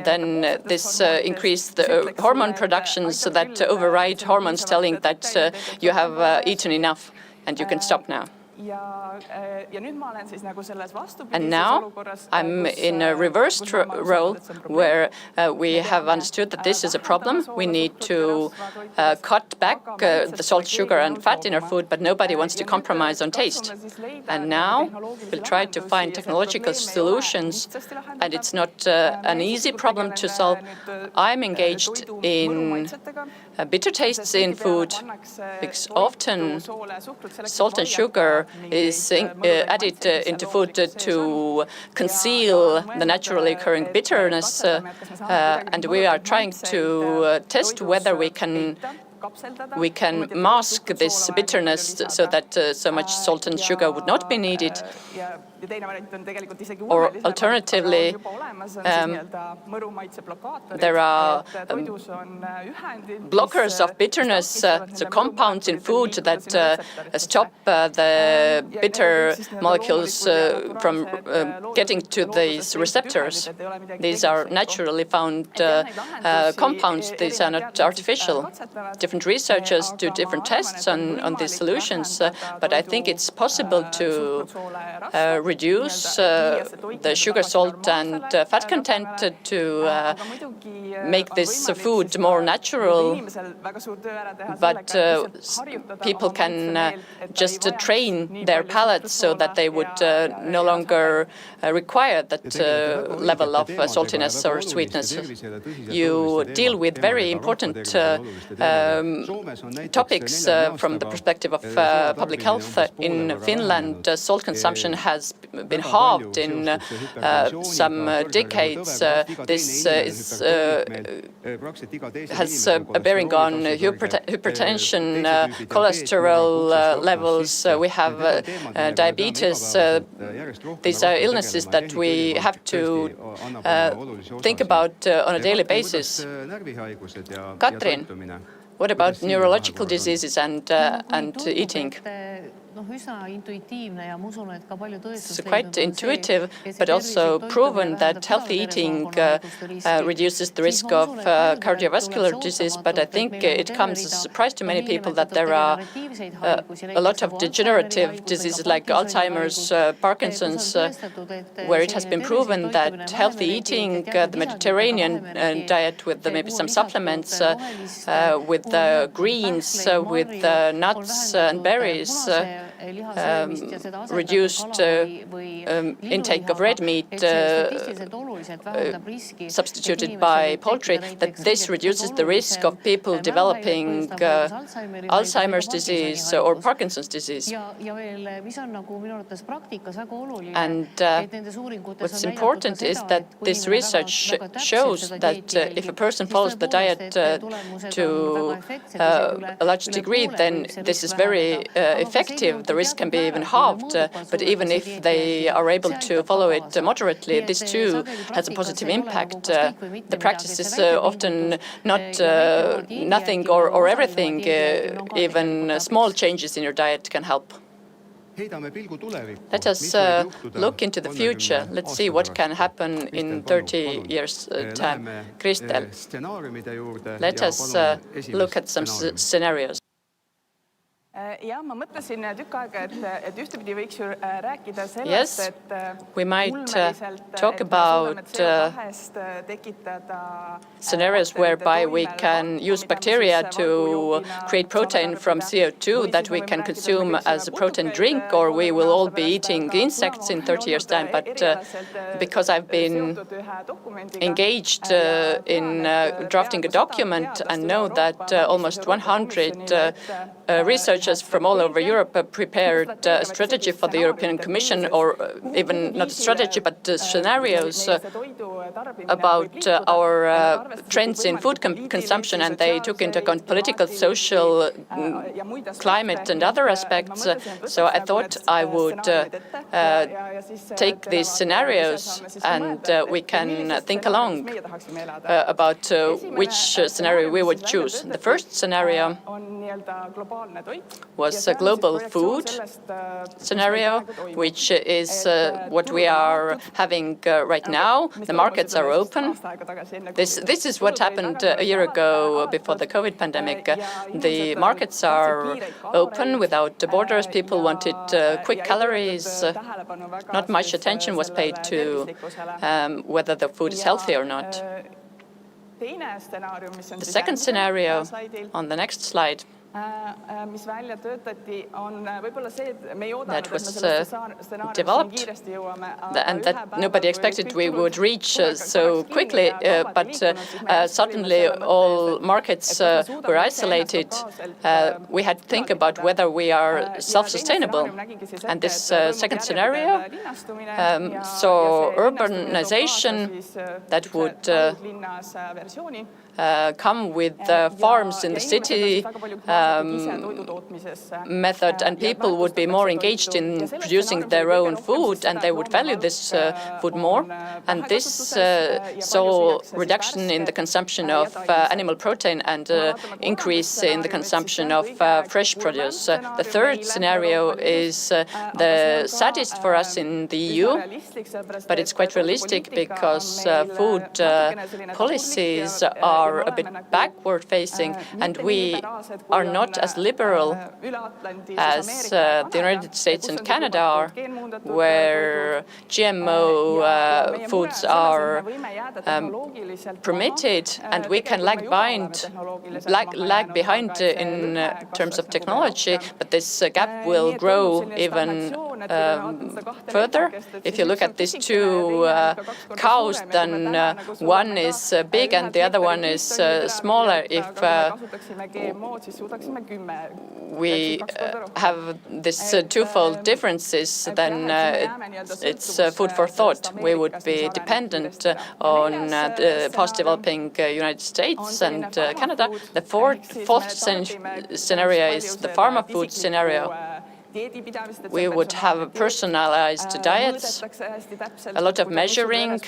Then this increases the hormone production so that override hormones telling that you have eaten enough and you can stop now. And now I'm in a reversed role where we have understood that this is a problem. We need to cut back the salt, sugar, and fat in our food, but nobody wants to compromise on taste. And now we'll try to find technological solutions, and it's not an easy problem to solve. I'm engaged in bitter tastes in food, because often salt and sugar is added into food to conceal the naturally occurring bitterness, and we are trying to test whether we can mask this bitterness so that so much salt and sugar would not be needed. Or alternatively, there are blockers of bitterness, so compounds in food that stop the bitter molecules from getting to these receptors. These are naturally found compounds. These are not artificial. Different researchers do different tests on these solutions, but I think it's possible to reduce the sugar, salt, and fat content to make this food more natural. But people can just train their palates so that they would no longer require that level of saltiness or sweetness. You deal with very important topics from the perspective of public health. In Finland, salt consumption has been halved in some decades. This has a bearing on hypertension, cholesterol levels. We have diabetes. These are illnesses that we have to think about on a daily basis. Katrin, what about neurological diseases and eating? It's quite intuitive, but also proven that healthy eating reduces the risk of cardiovascular disease. But I think it comes as a surprise to many people that there are a lot of degenerative diseases like Alzheimer's, Parkinson's, where it has been proven that healthy eating, the Mediterranean diet with maybe some supplements, with greens, with nuts and berries, reduced intake of red meat substituted by poultry, that this reduces the risk of people developing Alzheimer's disease or Parkinson's disease. And what's important is that this research shows that if a person follows the diet to a large degree, then this is very effective. The risk can be even halved, but even if they are able to follow it moderately, this too has a positive impact. The practice is often not nothing or everything. Even small changes in your diet can help. Let us look into the future. Let's see what can happen in 30 years' time. Kristel, let us look at some scenarios. Yes, we might talk about scenarios whereby we can use bacteria to create protein from CO2 that we can consume as a protein drink, or we will all be eating insects in 30 years' time. But because I've been engaged in drafting a document and know that almost 100 researchers from all over Europe prepared a strategy for the European Commission, or even not a strategy, but scenarios about our trends in food consumption, and they took into account political, social, climate, and other aspects. So I thought I would take these scenarios and we can think along about which scenario we would choose. The first scenario was a global food scenario, which is what we are having right now. The markets are open. This is what happened a year ago before the COVID pandemic. The markets are open without borders. People wanted quick calories. Not much attention was paid to whether the food is healthy or not. The second scenario on the next slide that was developed and that nobody expected we would reach so quickly, but suddenly all markets were isolated. We had to think about whether we are self-sustainable. And this second scenario saw urbanization that would come with farms in the city method, and people would be more engaged in producing their own food, and they would value this food more. And this saw reduction in the consumption of animal protein and increase in the consumption of fresh produce. The third scenario is the saddest for us in the EU, but it's quite realistic because food policies are a bit backward-facing, and we are not as liberal as the United States and Canada are, where GMO foods are permitted, and we can lag behind in terms of technology, but this gap will grow even further. If you look at these two cows, then one is big and the other one is smaller. If we have this twofold differences, then it's food for thought. We would be dependent on the fast-developing United States and Canada. The fourth scenario is the pharma food scenario. We would have personalized diets, a lot of measuring.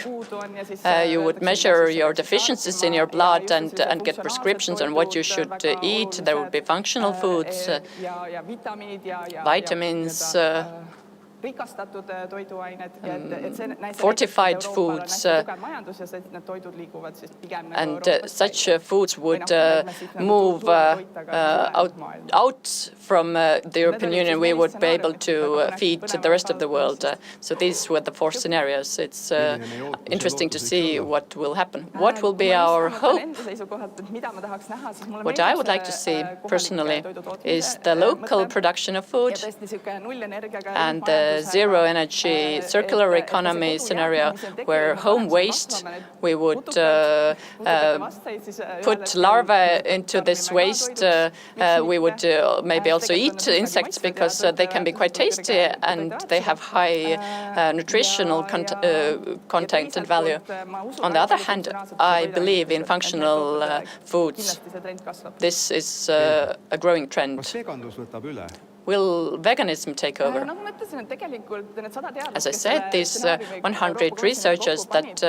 You would measure your deficiencies in your blood and get prescriptions on what you should eat. There would be functional foods, vitamins, fortified foods, and such foods would move out from the European Union. We would be able to feed the rest of the world. So these were the four scenarios. It's interesting to see what will happen. What will be our hope? What I would like to see personally is the local production of food and the zero energy circular economy scenario, where home waste, we would put larvae into this waste. We would maybe also eat insects because they can be quite tasty and they have high nutritional content and value. On the other hand, I believe in functional foods. This is a growing trend. Will veganism take over? As I said, these 100 researchers that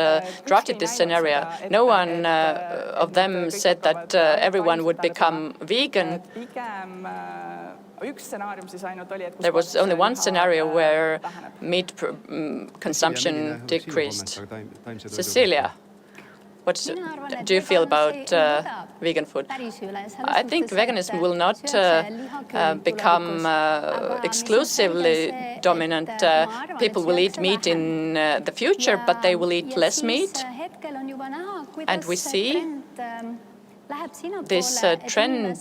drafted this scenario, no one of them said that everyone would become vegan. There was only one scenario where meat consumption decreased. Cecilia, what do you feel about vegan food? I think veganism will not become exclusively dominant. People will eat meat in the future, but they will eat less meat. And we see this trend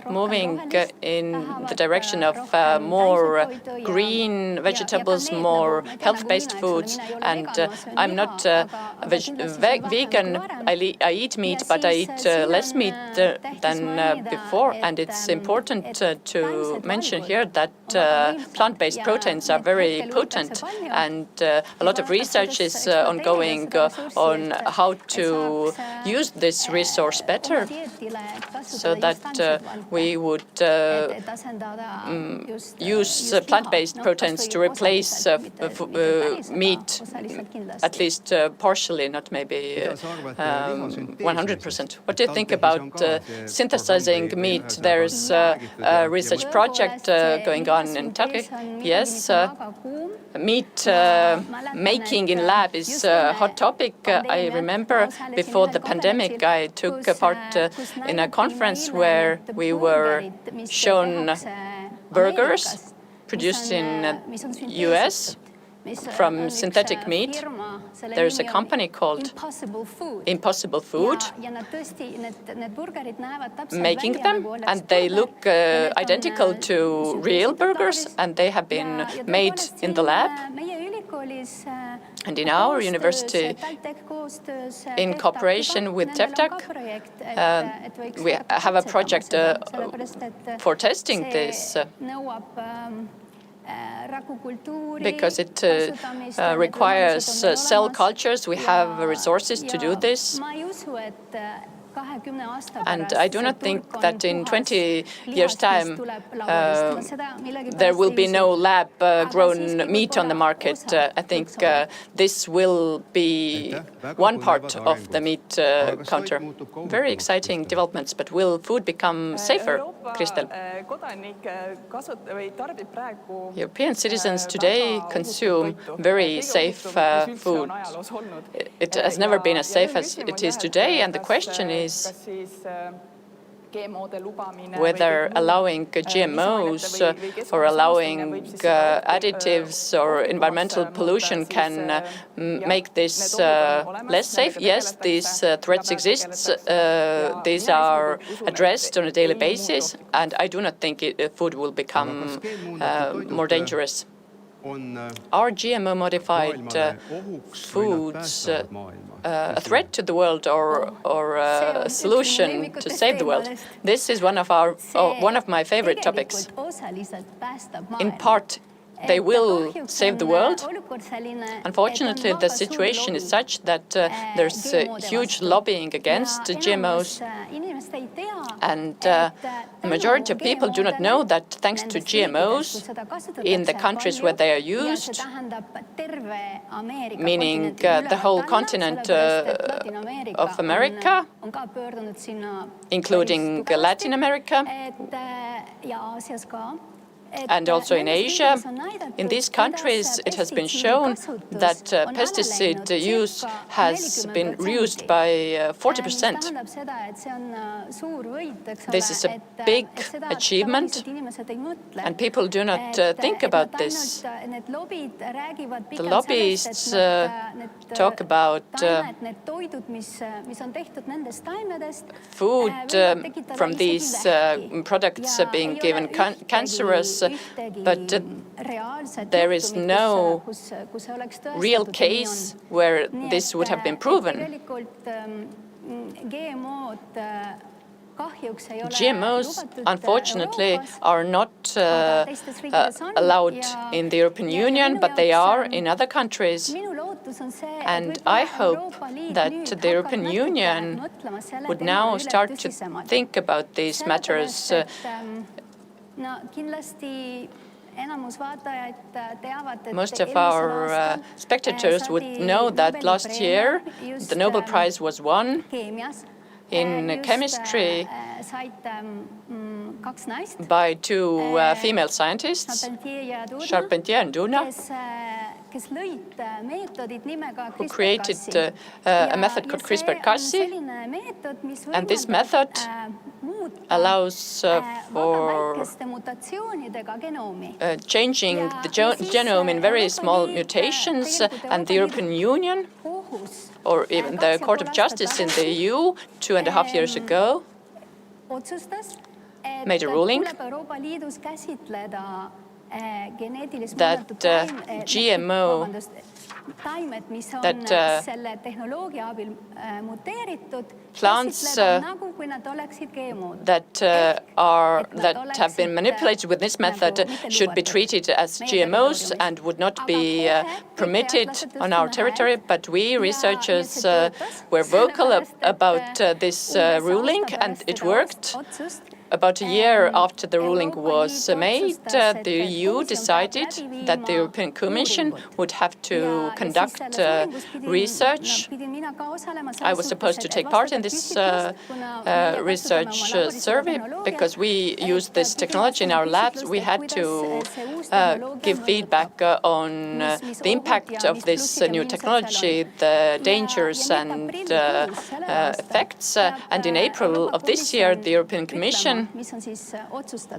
moving in the direction of more green vegetables, more health-based foods. And I'm not vegan. I eat meat, but I eat less meat than before. And it's important to mention here that plant-based proteins are very potent, and a lot of research is ongoing on how to use this resource better, so that we would use plant-based proteins to replace meat, at least partially, not maybe 100%. What do you think about synthesizing meat? There's a research project going on in Turkey. Yes, meat making in lab is a hot topic. I remember before the pandemic, I took part in a conference where we were shown burgers produced in US from synthetic meat. There's a company called Impossible Food making them, and they look identical to real burgers, and they have been made in the lab. And in our university, in cooperation with TalTech, we have a project for testing this, because it requires cell cultures. We have resources to do this. And I do not think that in 20 years' time there will be no lab-grown meat on the market. I think this will be one part of the meat counter. Very exciting developments, but will food become safer, Kristel? European citizens today consume very safe food. It has never been as safe as it is today, and the question is whether allowing GMOs or allowing additives or environmental pollution can make this less safe. Yes, these threats exist. These are addressed on a daily basis, and I do not think food will become more dangerous. Are GMO-modified foods a threat to the world or a solution to save the world? This is one of my favorite topics. In part, they will save the world. Unfortunately, the situation is such that there's huge lobbying against GMOs, and the majority of people do not know that thanks to GMOs in the countries where they are used, meaning the whole continent of America, including Latin America, and also in Asia. In these countries, it has been shown that pesticide use has been reduced by 40%. This is a big achievement, and people do not think about this. The lobbyists talk about food from these products being given cancerous, but there is no real case where this would have been proven. GMOs, unfortunately, are not allowed in the European Union, but they are in other countries. And I hope that the European Union would now start to think about these matters. Most of our spectators would know that last year the Nobel Prize was won in chemistry by two female scientists, Charpentier and Duna, who created a method called CRISPR-Cas. And this method allows for changing the genome in very small mutations, and the European Union, or even the Court of Justice in the EU 2.5 years ago, made a ruling that GMO plants that have been manipulated with this method should be treated as GMOs and would not be permitted on our territory. But we researchers were vocal about this ruling, and it worked. About a year after the ruling was made, the EU decided that the European Commission would have to conduct research. I was supposed to take part in this research survey because we used this technology in our labs. We had to give feedback on the impact of this new technology, the dangers and effects. And in April of this year, the European Commission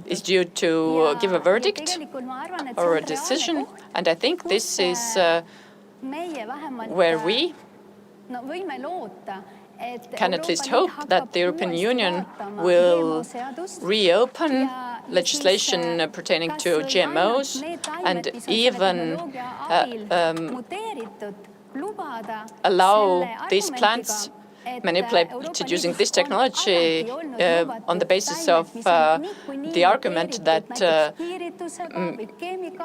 is due to give a verdict or a decision, and I think this is where we can at least hope that the European Union will reopen legislation pertaining to GMOs and even allow these plants manipulated using this technology on the basis of the argument that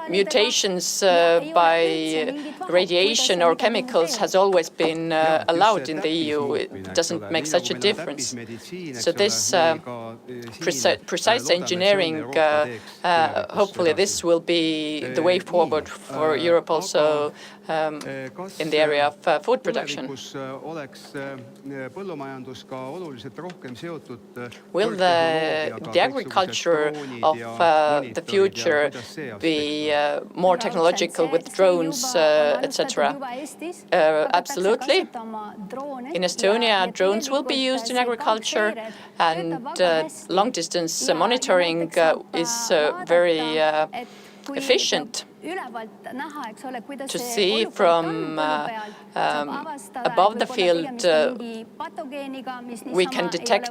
mutations by radiation or chemicals has always been allowed in the EU. It doesn't make such a difference. So this precise engineering, hopefully this will be the way forward for Europe also in the area of food production. Will the agriculture of the future be more technological with drones, etc.? Absolutely. In Estonia, drones will be used in agriculture, and long-distance monitoring is very efficient. To see from above the field, we can detect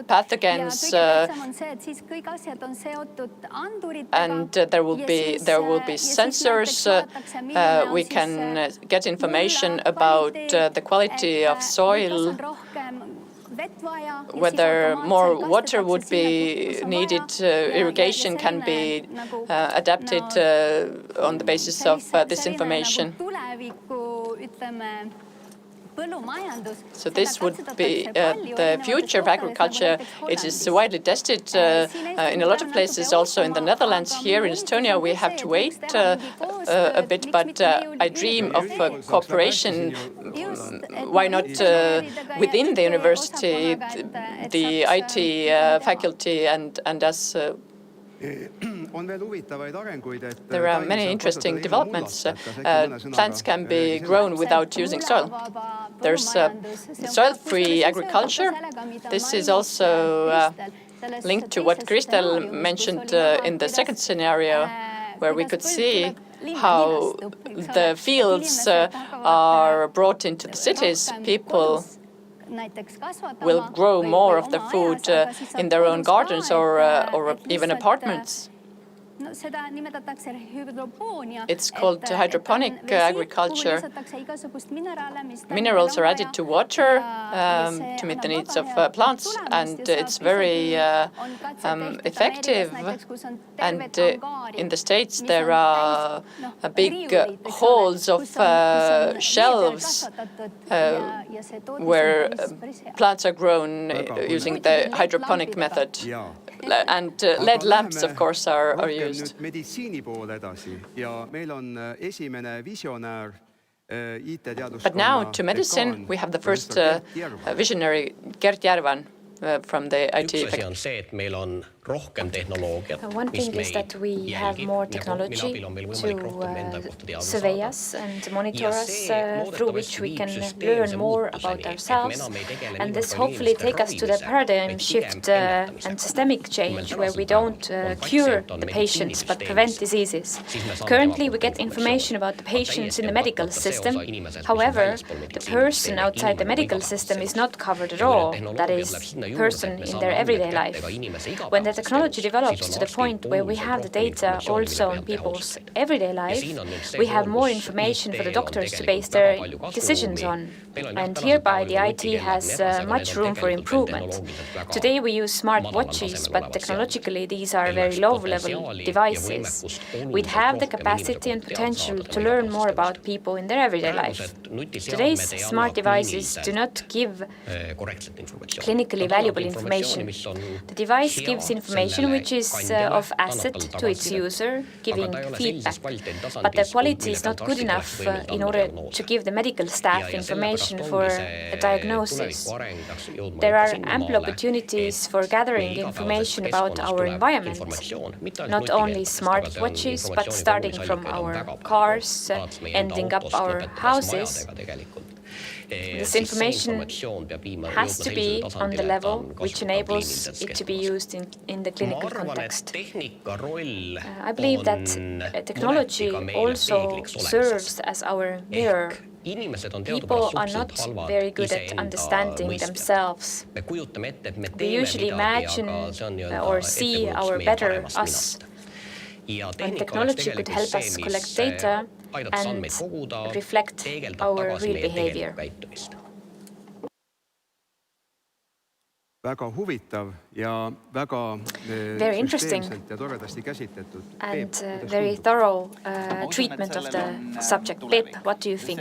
pathogens, and there will be sensors. We can get information about the quality of soil, whether more water would be needed. Irrigation can be adapted on the basis of this information. So this would be the future of agriculture. It is widely tested in a lot of places, also in the Netherlands. Here in Estonia, we have to wait a bit, but I dream of cooperation. Why not within the university, the IT faculty, and us? There are many interesting developments. Plants can be grown without using soil. There's soil-free agriculture. This is also linked to what Kristel mentioned in the second scenario, where we could see how the fields are brought into the cities. People will grow more of their food in their own gardens or even apartments. It's called hydroponic agriculture. Minerals are added to water to meet the needs of plants, and it's very effective. And in the States, there are big halls of shelves where plants are grown using the hydroponic method. And LED lamps, of course, are used. But now to medicine, we have the first visionary, Gert Järvan, from the IT faculty. One thing is that we have more technology to survey us and monitor us, through which we can learn more about ourselves. And this hopefully take us to the paradigm shift and systemic change, where we don't cure the patients but prevent diseases. Currently, we get information about the patients in the medical system. However, the person outside the medical system is not covered at all. That is, person in their everyday life. When there the technology develops to the point where we have the data also on people's everyday life, we have more information for the doctors to base their decisions on. And hereby the IT has much room for improvement. Today we use smart watches, but technologically these are very low-level devices. We'd have the capacity and potential to learn more about people in their everyday life. Today's smart devices do not give clinically valuable information. The device gives information which is of asset to its user, giving feedback. But the quality is not good enough in order to give the medical staff information for a diagnosis. There are ample opportunities for gathering information about our environment, not only smart watches, but starting from our cars, ending up our houses. This information has to be on the level which enables it to be used in the clinical context. I believe that technology also serves as our mirror. People are not very good at understanding themselves. We usually imagine or see our better us. And technology could help us collect data and reflect our real behavior. Very interesting and very thorough treatment of the subject. Pep, what do you think?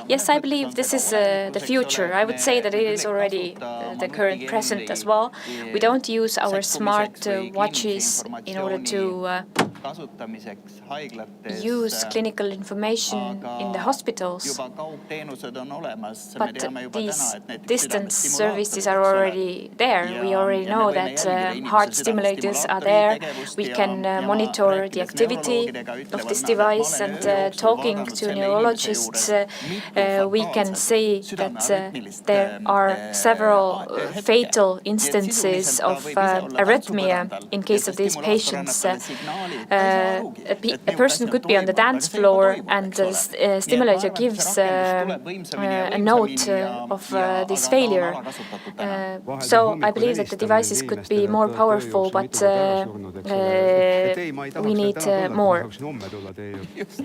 Yes, I believe this is the future. I would say that it is already the current present as well. We don't use our smart watches in order to use clinical information in the hospitals. But these distance services are already there. We already know that heart stimulators are there. We can monitor the activity of this device, and talking to neurologists, we can say that there are several fatal instances of arrhythmia in case of these patients. A person could be on the dance floor and the stimulator gives a note of this failure. So I believe that the devices could be more powerful, but we need more.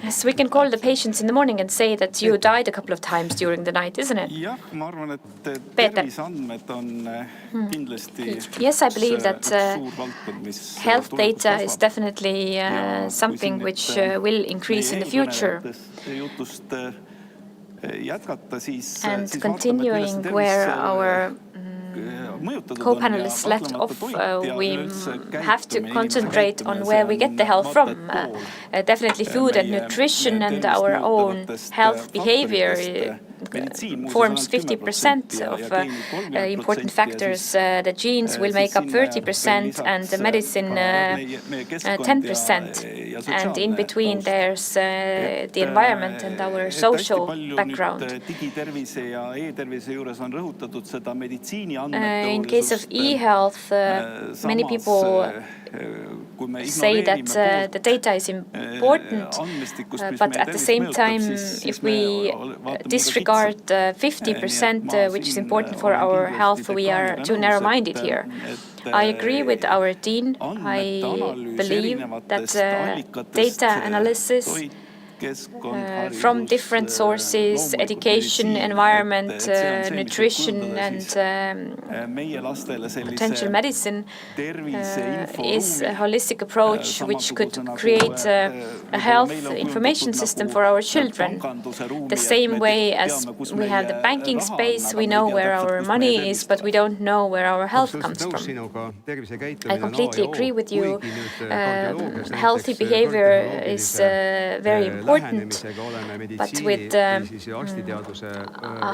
Yes, we can call the patients in the morning and say that you died a couple of times during the night, isn't it? Peter. Yes, I believe that health data is definitely something which will increase in the future. And continuing where our co-panelists left off, we have to concentrate on where we get the health from. Definitely food and nutrition and our own health behavior forms 50% of important factors. The genes will make up 30% and the medicine 10%. And in between there's the environment and our social background. In case of e-health, many people say that the data is important, but at the same time, if we disregard 50%, which is important for our health, we are too narrow-minded here. I agree with our dean. I believe that data analysis from different sources, education, environment, nutrition, and potential medicine is a holistic approach which could create a health information system for our children. The same way as we have the banking space, we know where our money is, but we don't know where our health comes from. I completely agree with you. Healthy behavior is very important. But with a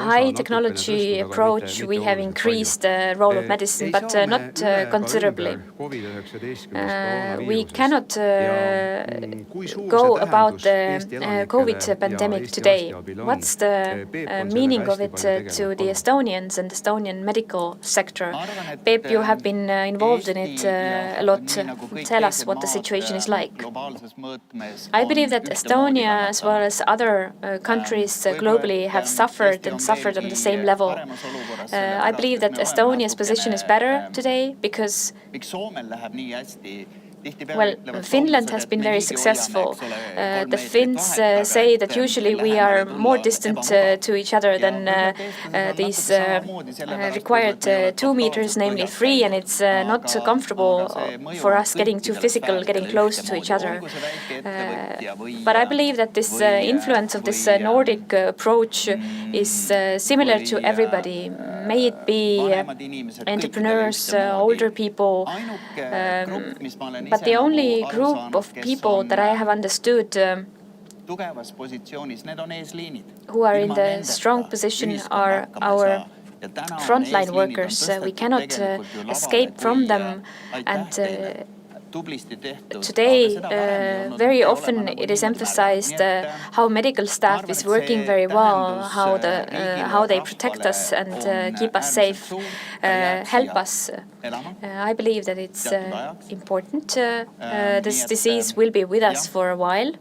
high technology approach, we have increased the role of medicine, but not considerably. We cannot go about the COVID pandemic today. What's the meaning of it to the Estonians and Estonian medical sector? Peep, you have been involved in it a lot. Tell us what the situation is like. I believe that Estonia Estonia, as well as other countries globally, have suffered and suffered on the same level. I believe that Estonia's position is better today because, well, Finland has been very successful. The Finns say that usually we are more distant to each other than these required 2 meters, namely 3, and it's not so comfortable for us getting too physical, getting close to each other. But I believe that this influence of this Nordic approach is similar to everybody. May it be entrepreneurs, older people, but the only group of people that I have understood who are in the strong position are our frontline workers. We cannot escape from them, and today, very often it is emphasized how medical staff is working very well, how they protect us and keep us safe, help us. I believe that it's important. This disease will be with us for a while.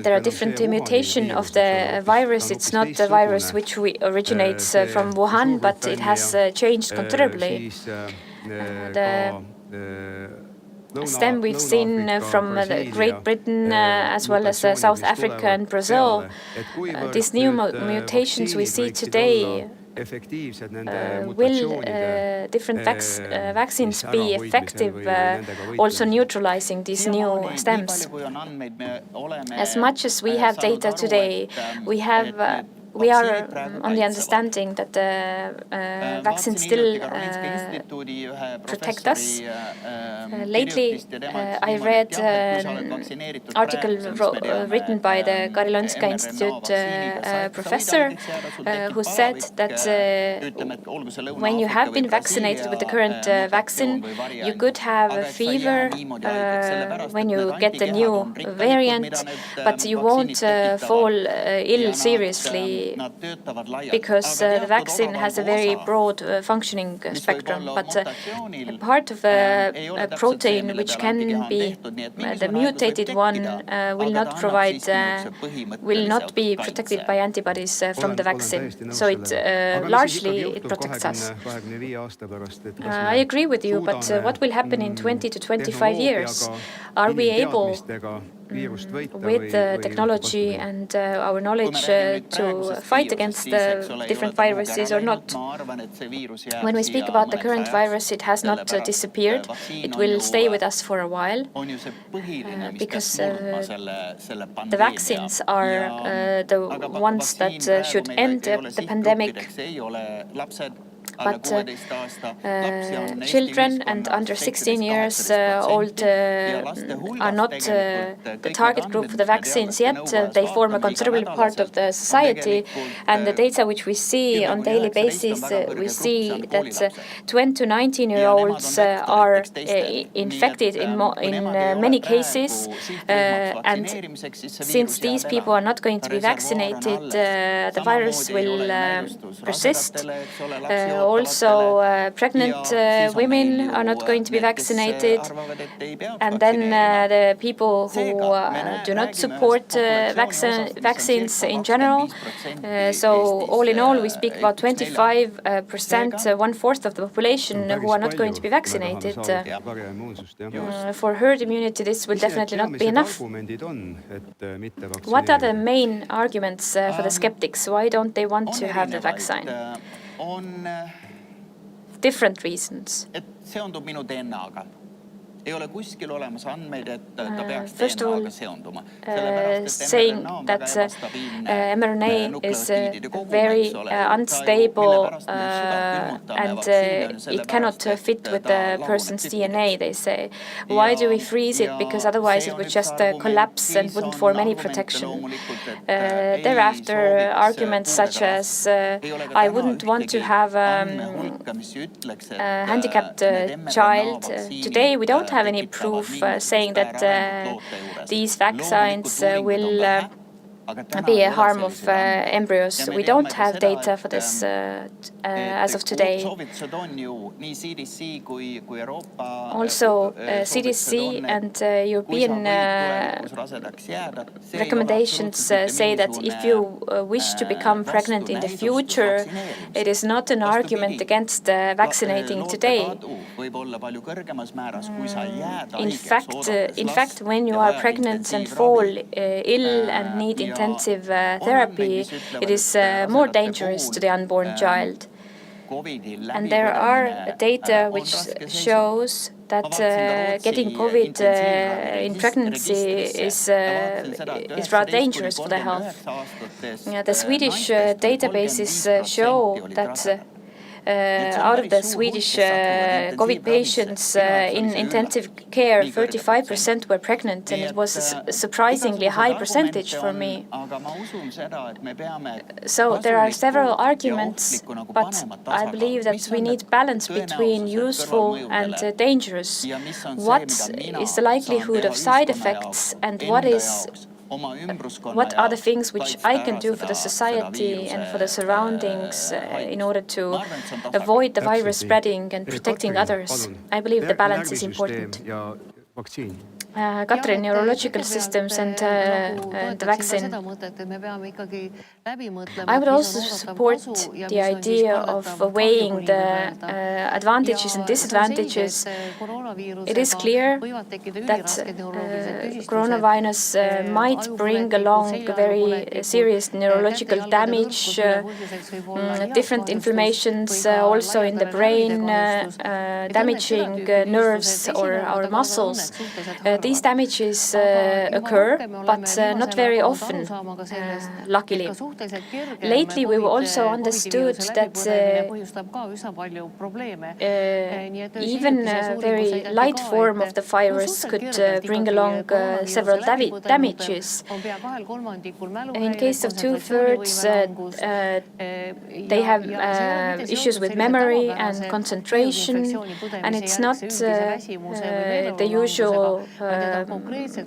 There are different mutations of the virus. It's not the virus which originates from Wuhan, but it has changed considerably. The stem we've seen from Great Britain as well as South Africa and Brazil, these new mutations we see today, will different vaccines be effective also neutralizing these new stems? As much as we have data today, we are on the understanding that the vaccines still protect us. Lately, I read an article written by the Karolinska Institute professor who said that when you have been vaccinated with the current vaccine, you could have a fever when you get the new variant, but you won't fall ill seriously because the vaccine has a very broad functioning spectrum. But part of a protein which can be the mutated one will not be protected by antibodies from the vaccine. So it largely protects us. I agree with you, but what will happen in 20 to 25 years? Are we able, with the technology and our knowledge, to fight against the different viruses or not? When we speak about the current virus, it has not disappeared. It will stay with us for a while because the vaccines are the ones that should end the pandemic. But children and under 16 years old are not the target group for the vaccines yet. They form a considerable part of the society, and the data which we see on daily basis, we see that 20 to 19-year-olds are infected in many cases, and since these people are not going to be vaccinated, the virus will persist. Also, pregnant women are not going to be vaccinated. And then the people who do not support vaccines in general. So all in all, we speak about 25%, 1/4 of the population who are not going to be vaccinated. For herd immunity, this will definitely not be enough. What are the main arguments for the skeptics? Why don't they want to have the vaccine? Different reasons. First of all, saying that mRNA is very unstable and it cannot fit with the person's DNA, they say. Why do we freeze it? Because otherwise it would just collapse and wouldn't form any protection. Thereafter, arguments such as I wouldn't want to have a handicapped child. Today we don't have any proof saying that these vaccines will be a harm of embryos. We don't have data for this as of today. Also, CDC and European recommendations say that if you wish to become pregnant in the future, it is not an argument against vaccinating today. In fact, when you are pregnant and fall ill and need intensive therapy, it is more dangerous to the unborn child. And there are data which shows that getting COVID in pregnancy is rather dangerous for the health. The Swedish databases show that out of the Swedish COVID patients in intensive care, 35% were pregnant, and it was a surprisingly high percentage for me. So there are several arguments, but I believe that we need balance between useful and dangerous. What is the likelihood of side effects, and what are the things which I can do for the society and for the surroundings in order to avoid the virus spreading and protecting others? I believe the balance is important. Katrin, neurological systems and the vaccine. I would also support the idea of weighing the advantages and disadvantages. It is clear that coronavirus might bring along very serious neurological damage, different inflammations also in the brain, damaging nerves or our muscles. These damages occur, but not very often, luckily. Lately, we also understood that even a very light form of the virus could bring along several damages. In case of 2/3, they have issues with memory and concentration, and it's not the usual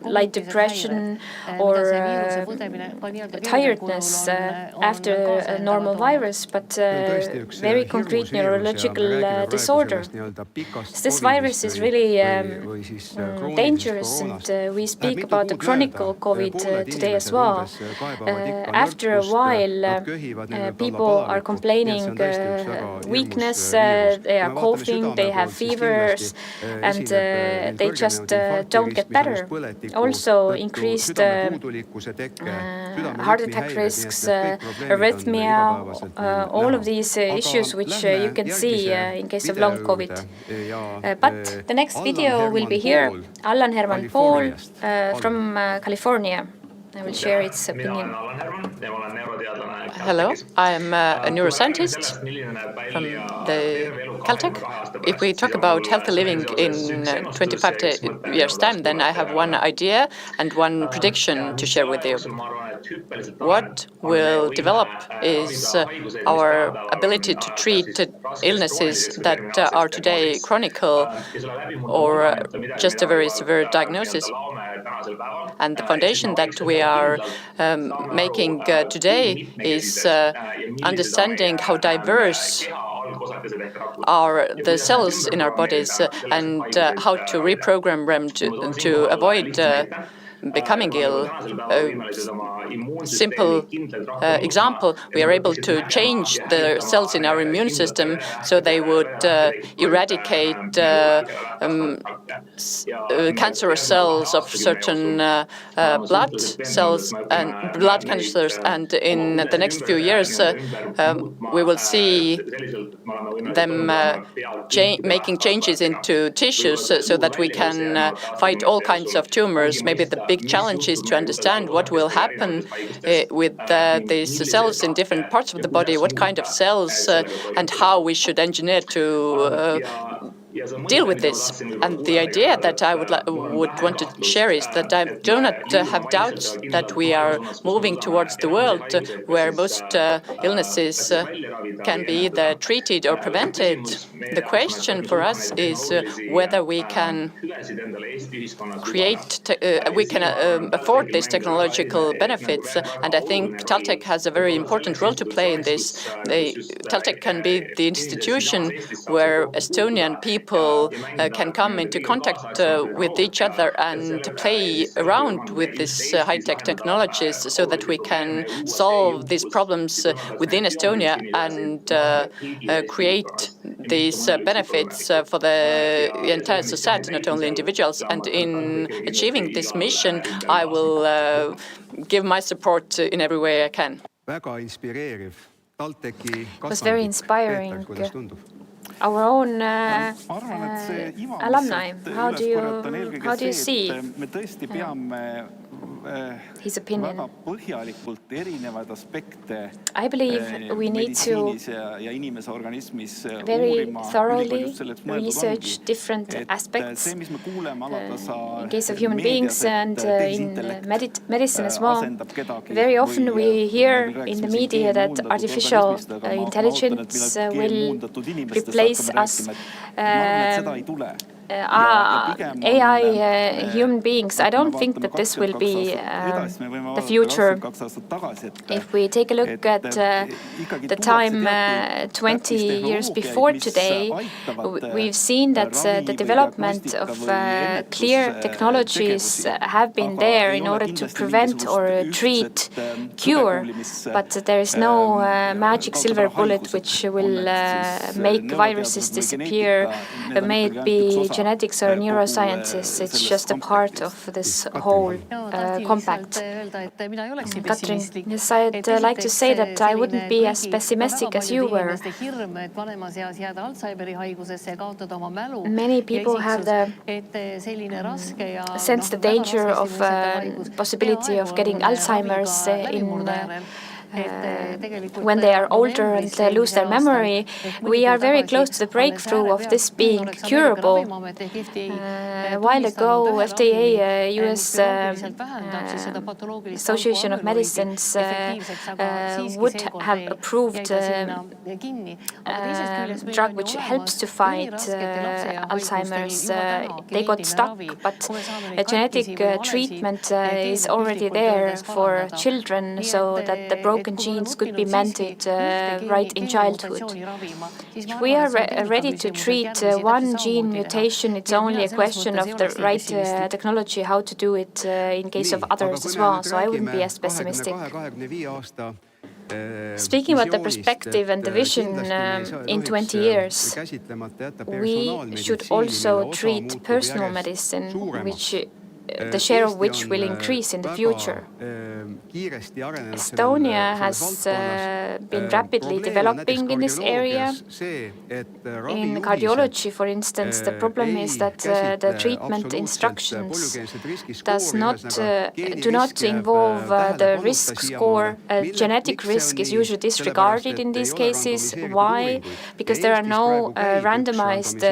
light depression or tiredness after a normal virus, but very concrete neurological disorder. This virus is really dangerous, and we speak about the chronic COVID today as well. After a while, people are complaining weakness, they are coughing, they have fevers, and they just don't get better. Also increased heart attack risks, arrhythmia, all of these issues which you can see in case of long COVID. But the next video will be here. Allan Herman Paul from California. I will share its opinion. Hello, I am a neuroscientist from the TalTech. If we talk about healthy living in 25 years' time, then I have one idea and one prediction to share with you. What will develop is our ability to treat illnesses that are today chronic or just a very severe diagnosis. And the foundation that we are making today is understanding how diverse are the cells in our bodies and how to reprogram them to avoid becoming ill. Simple example, we are able to change the cells in our immune system so they would eradicate cancerous cells of certain blood cells and blood cancers, and in the next few years we will see them making changes into tissues so that we can fight all kinds of tumors. Maybe the big challenge is to understand what will happen with these cells in different parts of the body, what kind of cells and how we should engineer to deal with this. And the idea that I would want to share is that I do not have doubts that we are moving towards the world where most illnesses can be either treated or prevented. The question for us is whether we can afford these technological benefits. And I think TalTech has a very important role to play in this. TalTech can be the institution where Estonian people can come into contact with each other and play around with these high-tech technologies so that we can solve these problems within Estonia and create these benefits for the entire society, not only individuals. And in achieving this mission, I will give my support in every way I can. It was very inspiring. Our own alumni. How do you see his opinion? I believe we need to very thoroughly research different aspects in case of human beings and in medicine as well. Very often we hear in the media that artificial intelligence will replace us. AI human beings. I don't think that this will be the future. If we take a look at the time 20 years before today, we've seen that the development of clear technologies have been there in order to prevent or treat, cure, but there is no magic silver bullet which will make viruses disappear, may it be genetics or neurosciences. It's just a part of this whole compact. Katrin, yes, I'd like to say that I wouldn't be as pessimistic as you were. Many people have sense the danger of possibility of getting Alzheimer's when they are older and they lose their memory. We are very close to the breakthrough of this being curable. A while ago, FDA, US Association of Medicines, would have approved a drug which helps to fight Alzheimer's. They got stuck, but a genetic treatment is already there for children so that the broken genes could be mended right in childhood. If we are ready to treat one gene mutation, it's only a question of the right technology, how to do it in case of others as well. So I wouldn't be as pessimistic. Speaking about the perspective and the vision in 20 years, we should also treat personal medicine, the share of which will increase in the future. Estonia has been rapidly developing in this area. In cardiology, for instance, the problem is that the treatment instructions do not involve the risk score. Genetic risk is usually disregarded in these cases. Why? Because there are no randomized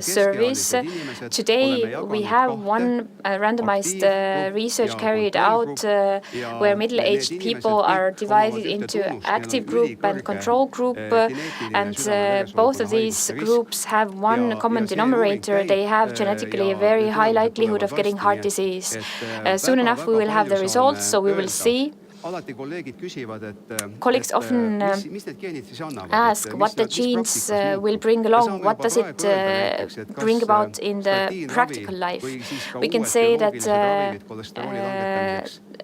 surveys. Today, we have one randomized research carried out where middle-aged people are divided into active group and control group, and both of these groups have one common denominator. They have genetically a very high likelihood of getting heart disease. Soon enough we will have the results, so we will see. Colleagues often ask what the genes will bring along, what does it bring about in the practical life. We can say that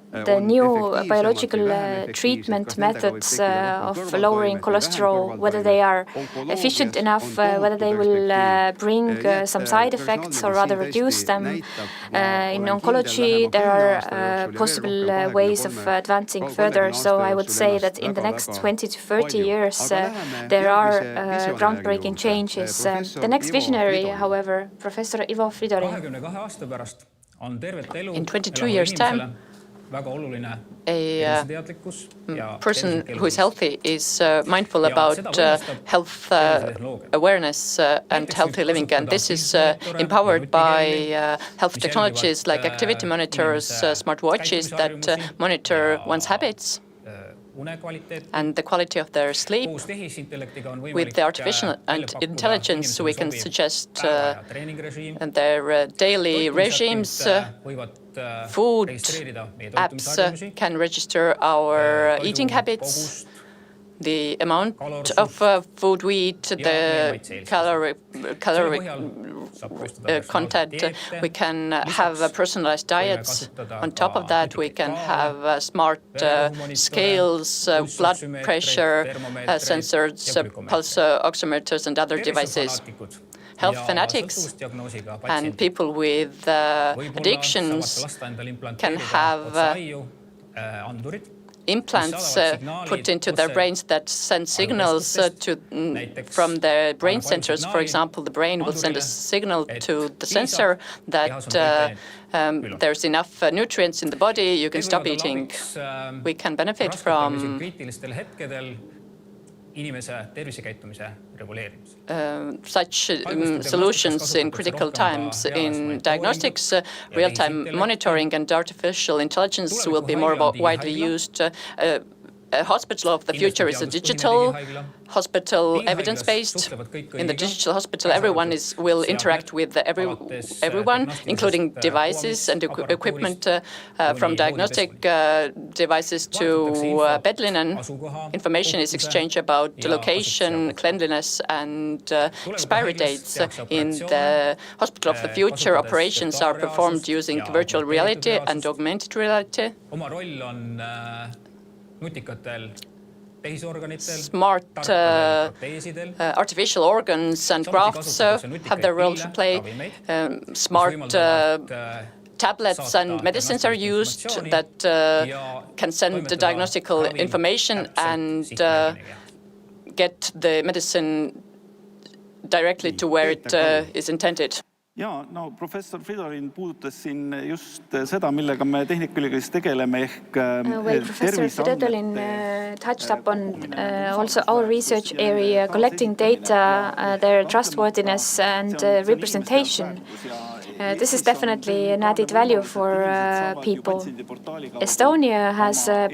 the new biological treatment methods of lowering cholesterol, whether they are efficient enough, whether they will bring some side effects or rather reduce them. In oncology, there are possible ways of advancing further. So I would say that in the next 20 to 30 years, there are groundbreaking changes. The next visionary, however, Professor Ivo Fridorin. In 22 years' time, a person who is healthy is mindful about health awareness and healthy living. And this is empowered by health technologies like activity monitors, smart watches that monitor one's habits and the quality of their sleep. With the artificial intelligence, we can suggest their daily regimes. Food apps can register our eating habits, the amount of food we eat, the calorie content. We can have personalized diets. On top of that, we can have smart scales, blood pressure sensors, pulse oximeters, and other devices. Health fanatics and people with addictions can have implants put into their brains that send signals from their brain centers. For example, the brain will send a signal to the sensor that there's enough nutrients in the body, you can stop eating. We can benefit from such solutions in critical times. In diagnostics, real-time monitoring and artificial intelligence will be more widely used. A hospital of the future is a digital hospital, evidence-based. In the digital hospital, everyone will interact with everyone, including devices and equipment from diagnostic devices to bed linen. Information is exchanged about location, cleanliness, and expiry dates. In the hospital of the future, operations are performed using virtual reality and augmented reality. Smart artificial organs and grafts have their role to play. Smart tablets and medicines are used that can send the diagnostical information and get the medicine directly to where it is intended. Jaa, no professor Fridorin puudutas siin just seda, millega me Tehnikaülikoolis tegeleme ehk Well, Professor Fridorin touched upon also our research area, collecting data, their trustworthiness and representation. This is definitely an added value for people. Estonia has a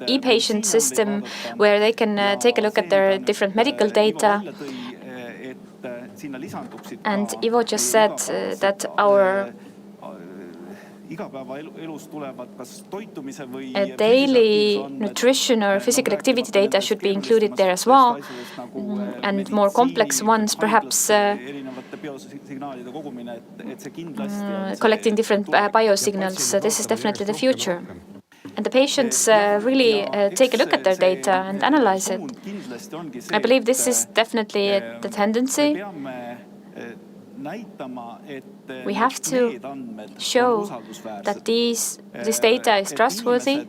e-patient system where they can take a look at their different medical data. And Ivo just said that our daily nutrition or physical activity data should be included there as well, and more complex ones, perhaps collecting different biosignals. This is definitely the future. And the patients really take a look at their data and analyze it. I believe this is definitely the tendency. We have to show that this data is trustworthy,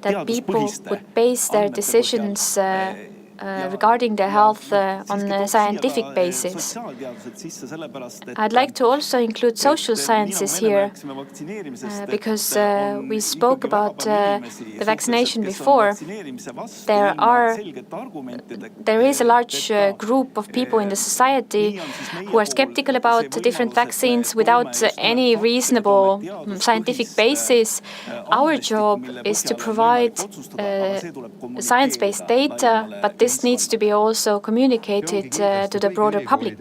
that people would base their decisions regarding their health on a scientific basis. I'd like to also include social sciences here because we spoke about the vaccination before. There is a large group of people in the society who are skeptical about different vaccines without any reasonable scientific basis. Our job is to provide science-based data, but this needs to be also communicated to the broader public.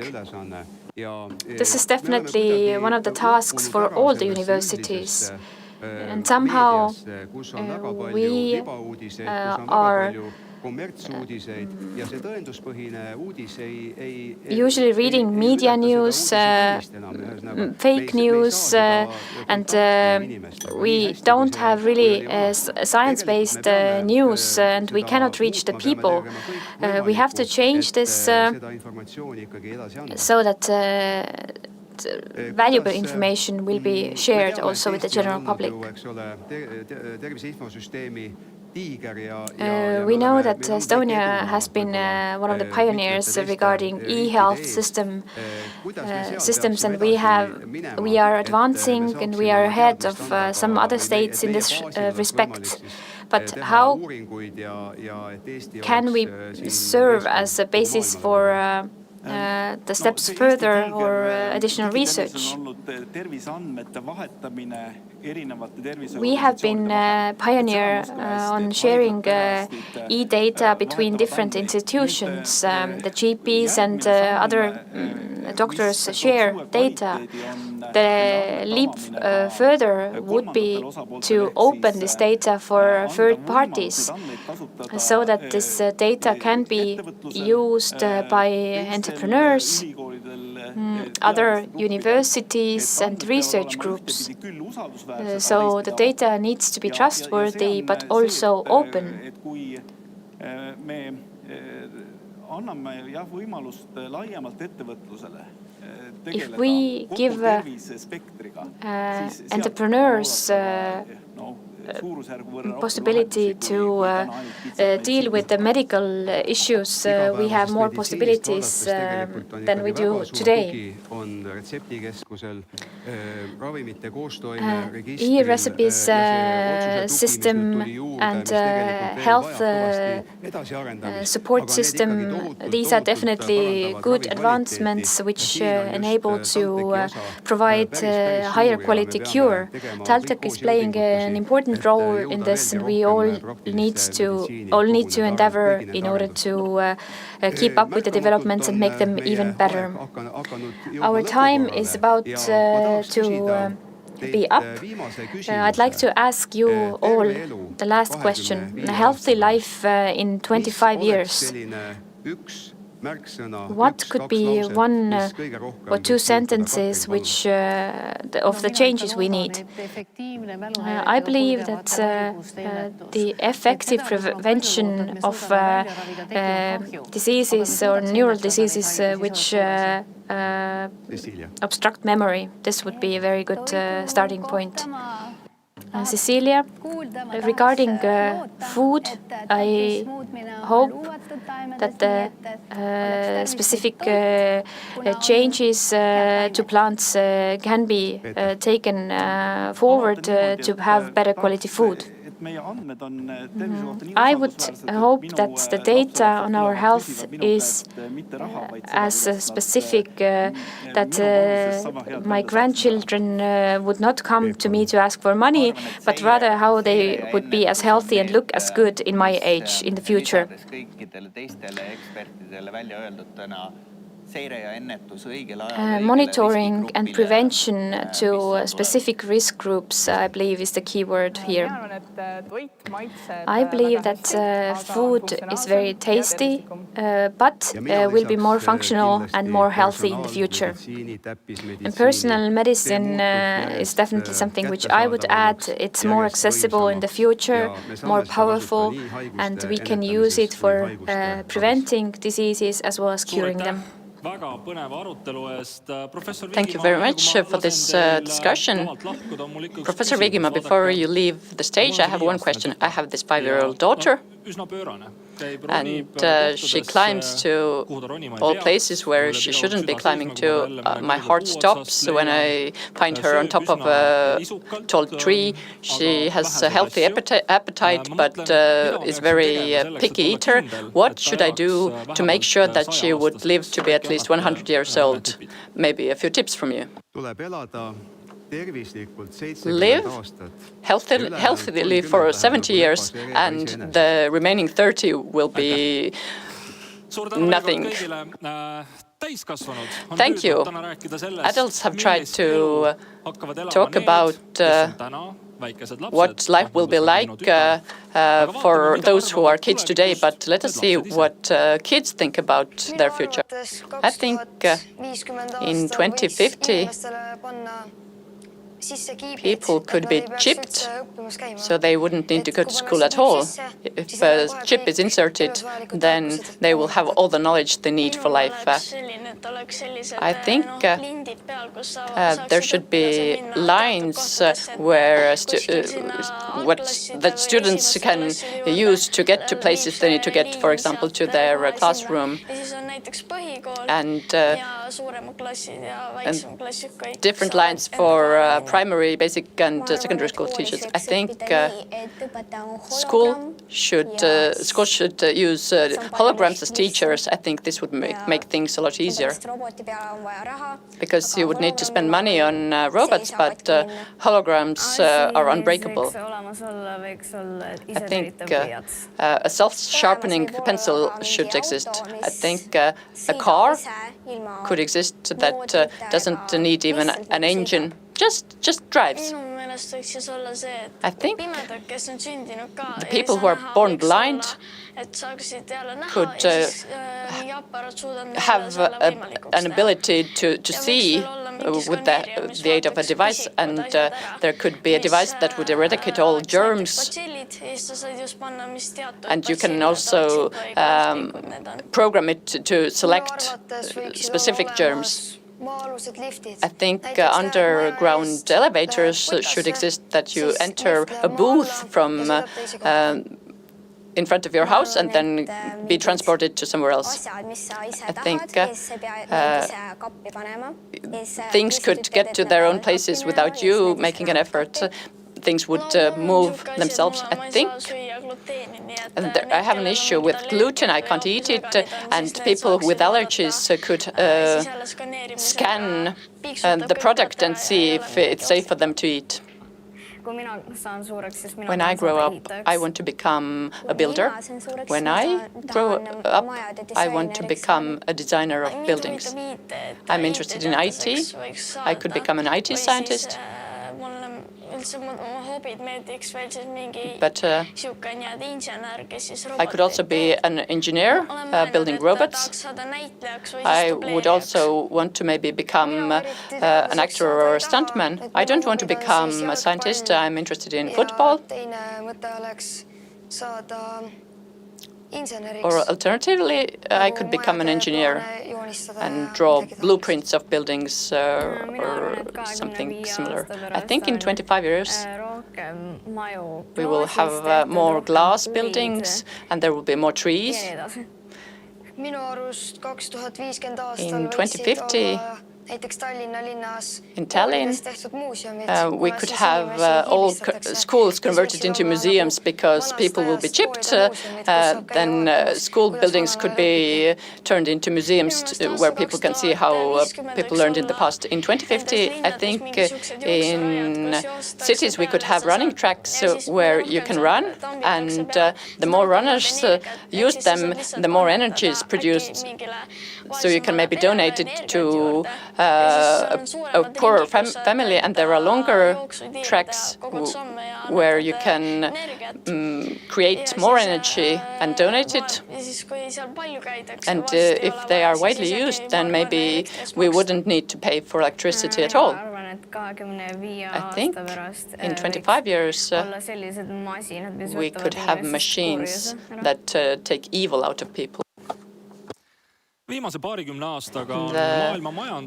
This is definitely one of the tasks for all the universities. And somehow we are usually reading media news, fake news, and we don't have really science-based news, and we cannot reach the people. We have to change this so that valuable information will be shared also with the general public. We know that Estonia has been one of the pioneers regarding e-health systems, and we are advancing and we are ahead of some other states in this respect. But how can we serve as a basis for the steps further or additional research? We have been pioneer on sharing e-data between different institutions. The GPs and other doctors share data. The leap further would be to open this data for third parties so that this data can be used by entrepreneurs, other universities and research groups. So the data needs to be trustworthy but also open. If we give entrepreneurs possibility to deal with the medical issues, we have more possibilities than we do today. E-recipes system and health support system, these are definitely good advancements which enable to provide higher quality cure. TalTech is playing an important role in this, and we all need to endeavor in order to keep up with the developments and make them even better. Our time is about to be up. I'd like to ask you all the last question. A healthy life in 25 years. What could be one or two sentences which of the changes we need? I believe that the effective prevention of diseases or neural diseases which obstruct memory, this would be a very good starting point. Cecilia, regarding food, I hope that the specific changes to plants can be taken forward to have better quality food. I would hope that the data on our health is as specific that my grandchildren would not come to me to ask for money, but rather how they would be as healthy and look as good in my age in the future. Monitoring and prevention to specific risk groups, I believe, is the key word here. I believe that food is very tasty, but will be more functional and more healthy in the future. And personal medicine is definitely something which I would add. It's more accessible in the future, more powerful, and we can use it for preventing diseases as well as curing them. Thank you very much for this discussion. Professor Vigimaa, before you leave the stage, I have one question. I have this 5-year-old daughter, and she climbs to all places where she shouldn't be climbing to. My heart stops when I find her on top of a tall tree. She has a healthy appetite, but is very picky eater. What should I do to make sure that she would live to be at least 100 years old? Maybe a few tips from you. Live healthily for 70 years, and the remaining 30 will be nothing. Thank you. Adults have tried to talk about what life will be like for those who are kids today, but let us see what kids think about their future. I think in 2050, people could be chipped, so they wouldn't need to go to school at all. If a chip is inserted, then they will have all the knowledge they need for life. I think there should be lines where that students can use to get to places they need to get, for example, to their classroom, and different lines for primary, basic, and secondary school teachers. I think schools should use holograms as teachers. I think this would make things a lot easier, because you would need to spend money on robots, but holograms are unbreakable. I think a self-sharpening pencil should exist. I think a car could exist that doesn't need even an engine, just drives. I think the people who are born blind could have an ability to see with the aid of a device, and there could be a device that would eradicate all germs, and you can also program it to select specific germs. I think underground elevators should exist, that you enter a booth from in front of your house and then be transported to somewhere else. I think things could get to their own places without you making an effort. Things would move themselves, I think. And I have an issue with gluten. I can't eat it, and people with allergies could scan the product and see if it's safe for them to eat. When I grow up, I want to become a builder. When I grow up, I want to become a designer of buildings. I'm interested in IT. I could become an IT scientist. But I could also be an engineer building robots. I would also want to maybe become an actor or a stuntman. I don't want to become a scientist. I'm interested in football. Or alternatively, I could become an engineer and draw blueprints of buildings or something similar. I think in 25 years we will have more glass buildings and there will be more trees. In 2050, in Tallinn, we could have all schools converted into museums because people will be chipped. Then school buildings could be turned into museums where people can see how people learned in the past. In 2050, I think in cities we could have running tracks where you can run, and the more runners use them, the more energy is produced. So you can maybe donate it to a poorer family, and there are longer tracks where you can create more energy and donate it. And if they are widely used, then maybe we wouldn't need to pay for electricity at all. I think in 25 years we could have machines that take evil out of people. The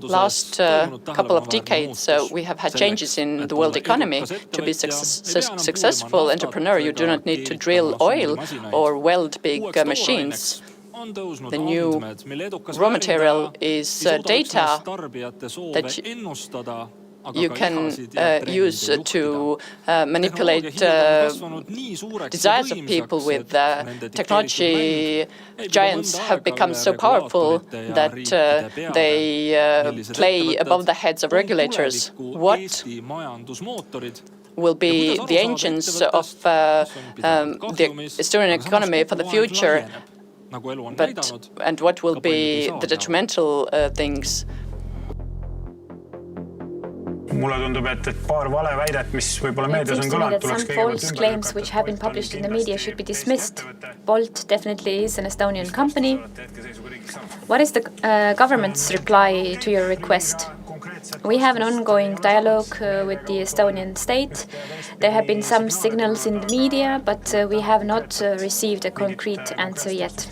last couple of decades, we have had changes in the world economy. To be a successful entrepreneur, you do not need to drill oil or weld big machines. The new raw material is data that you can use to manipulate desires of people with technology. Giants have become so powerful that they play above the heads of regulators. What will be the engines of the Estonian economy for the future, and what will be the detrimental things? It seems to me that some false claims which have been published in the media should be dismissed. Bolt definitely is an Estonian company. What is the government's reply to your request? We have an ongoing dialogue with the Estonian state. There have been some signals in the media, but we have not received a concrete answer yet.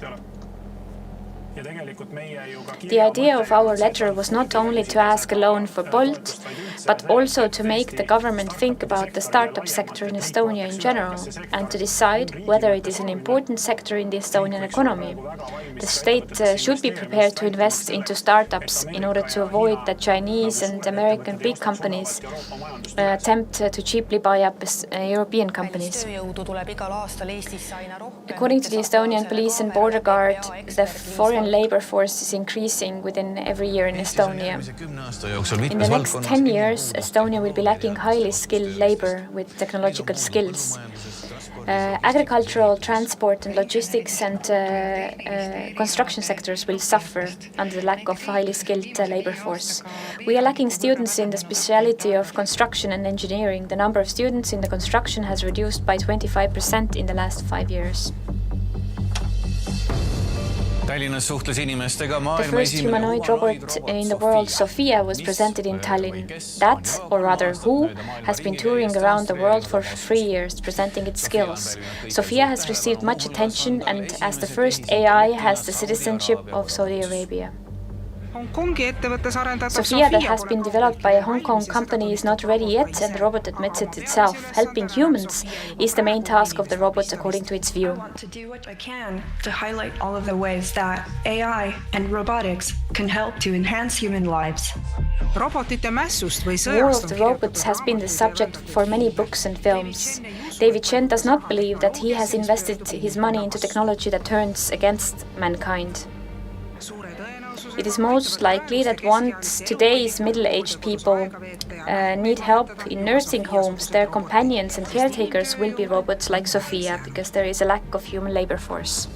The idea of our letter was not only to ask a loan for Bolt, but also to make the government think about the startup sector in Estonia in general and to decide whether it is an important sector in the Estonian economy. The state should be prepared to invest into startups in order to avoid that Chinese and American big companies attempt to cheaply buy up European companies. According to the Estonian Police and Border Guard, the foreign labor force is increasing within every year in Estonia. In the next 10 years, Estonia will be lacking highly skilled labor with technological skills. Agricultural, transport and logistics and construction sectors will suffer under the lack of highly skilled labor force. We are lacking students in the specialty of construction and engineering. The number of students in the construction has reduced by 25% in the last 5 years. The first humanoid robot in the world, Sophia, was presented in Tallinn. That, or rather who, has been touring around the world for 3 years, presenting its skills. Sophia has received much attention and, as the first AI, has the citizenship of Saudi Arabia. Sophia, that has been developed by a Hong Kong company, is not ready yet, and the robot admits it itself. Helping humans is the main task of the robot, according to its view. I want to do what I can to highlight all of the ways that AI and robotics can help to enhance human lives. War of the Robots has been the subject for many books and films. David Chen does not believe that he has invested his money into technology that turns against mankind. It is most likely that once today's middle-aged people need help in nursing homes, their companions and caretakers will be robots like Sophia, because there is a lack of human labor force.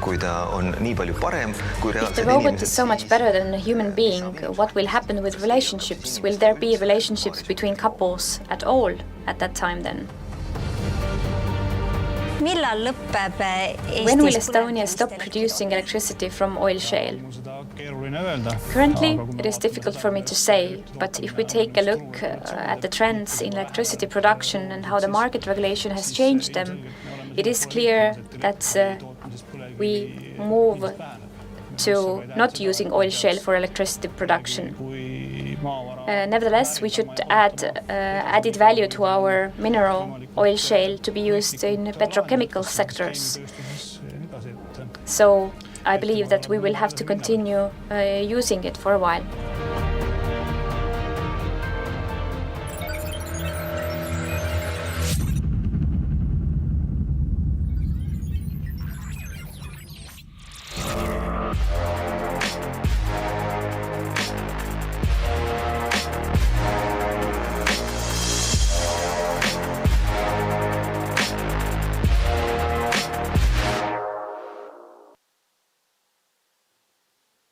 If the robot is so much better than a human being, what will happen with relationships? Will there be relationships between couples at all at that time then? When will Estonia stop producing electricity from oil shale? Currently, it is difficult for me to say, but if we take a look at the trends in electricity production and how the market regulation has changed them, it is clear that we move to not using oil shale for electricity production. Nevertheless, we should add added value to our mineral oil shale to be used in petrochemical sectors. So I believe that we will have to continue using it for a while.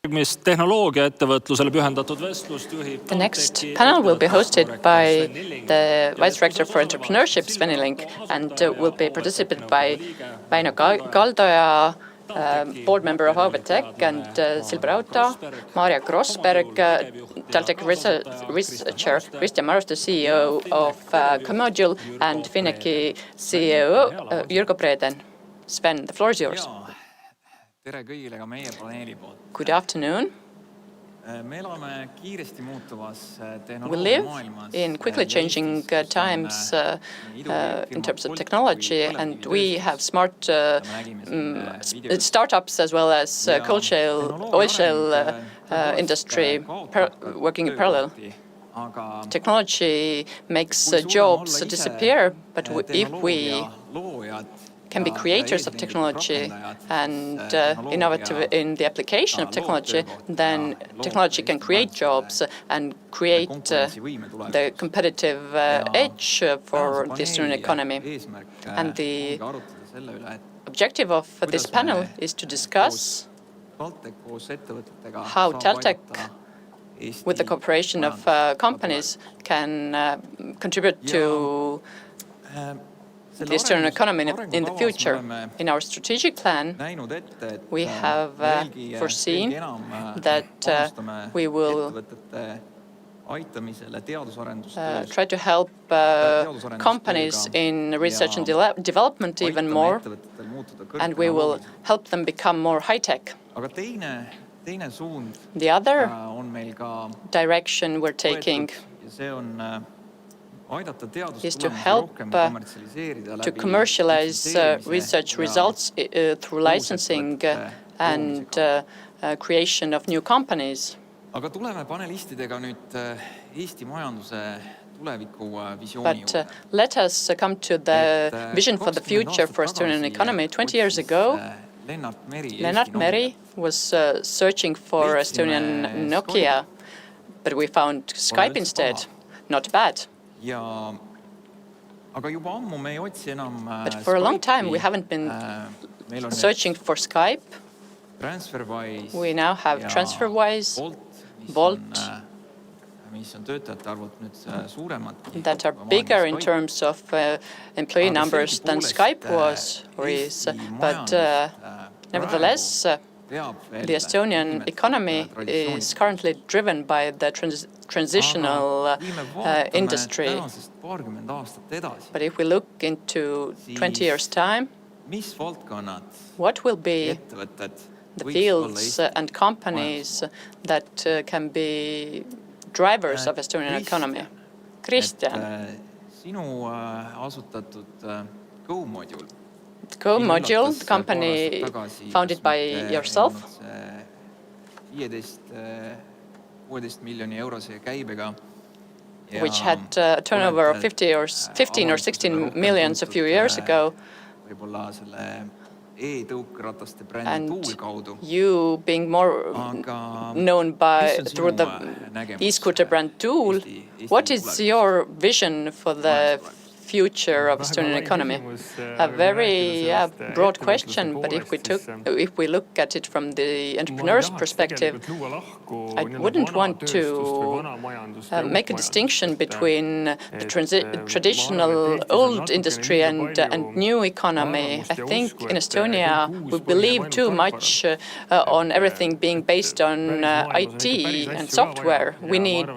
The next panel will be hosted by the Vice Rector for Entrepreneurship, Sveni Link, and will be participated by Väino Kaldoja, board member of TalTech, and Silver Auto, Maarja Grossberg, TalTech researcher, Kristjan Maruste, CEO of Commodule, and Finneki CEO, Jürgo Breden. Sven, the floor is yours. Good afternoon. We live in quickly changing times in terms of technology, and we have smart startups as well as oil shale industry working in parallel. Technology makes jobs disappear, but if we can be creators of technology and innovative in the application of technology, then technology can create jobs and create the competitive edge for the Estonian economy. And the objective of this panel is to discuss how TalTech, with the cooperation of companies, can contribute to the Estonian economy in the future. In our strategic plan, we have foreseen that we will try to help companies in research and development even more, and we will help them become more high-tech. The other direction we're taking is to help to commercialize research results through licensing and creation of new companies. Aga tuleme panelistidega nüüd Eesti majanduse tuleviku visiooni But juurde. let us come to the vision for the future for Estonian economy. 20 years ago, Lennart Meri was searching for Estonian Nokia, but we found Skype instead. Not bad. Aga juba ammu me ei otsi enam But for a long time, we haven't been searching for Skype. TransferWise We now have TransferWise, Bolt, mis on töötajate arvult nüüd suuremad. that are bigger in terms of employee numbers than Skype was or is. But nevertheless, the Estonian economy is currently driven by the transitional industry. But if we look into 20 years' time, what will be the fields and companies that can be drivers of Estonian economy? Kristjan. Sinu asutatud Go-Module. Go-Module, the company founded by yourself, 15 miljoni eurose käibega. which had a turnover of 15 or 16 millions a few years ago. Võib-olla selle e-tõukerataste brändi And Tool kaudu. you being more known through the e-scooter brand Tool, what is your vision for the future of Estonian economy? A very broad question, but if we look at it from the entrepreneur's perspective, I wouldn't want to make a distinction between the traditional old industry and new economy. I think in Estonia we believe too much on everything being based on IT and software. We need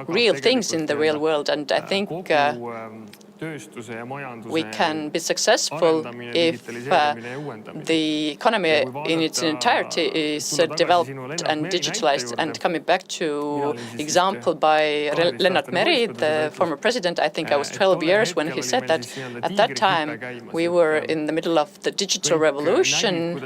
real things in the real world, and I think we can be successful if the economy in its entirety is developed and digitalized. And coming back to example by Lennart Meri, the former president, I think I was 12 years when he said that at that time we were in the middle of the digital revolution.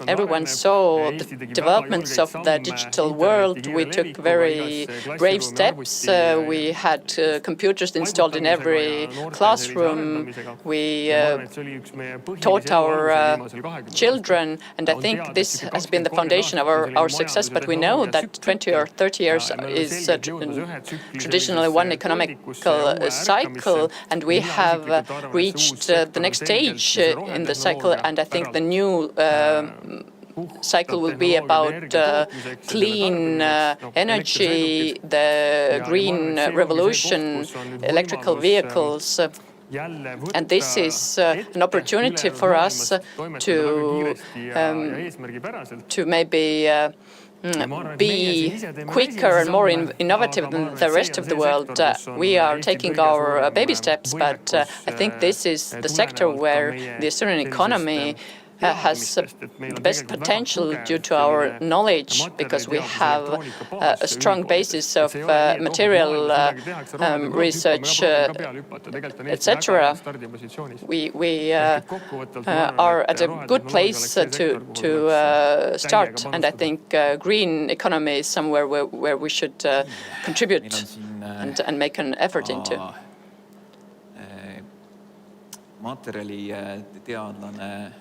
Everyone saw the developments of the digital world. We took very brave steps. We had computers installed in every classroom. We taught our children, and I think this has been the foundation of our success. But we know that 20 or 30 years is traditionally one economical cycle, and we have reached the next stage in the cycle. And I think the new cycle will be about clean energy, the green revolution, electrical vehicles. And this is an opportunity for us to maybe be quicker and more innovative than the rest of the world. We are taking our baby steps, but I think this is the sector where the Estonian economy has the best potential due to our knowledge, because we have a strong basis of material research, etc. We are at a good place to start, and I think green economy is somewhere where we should contribute and make an effort into.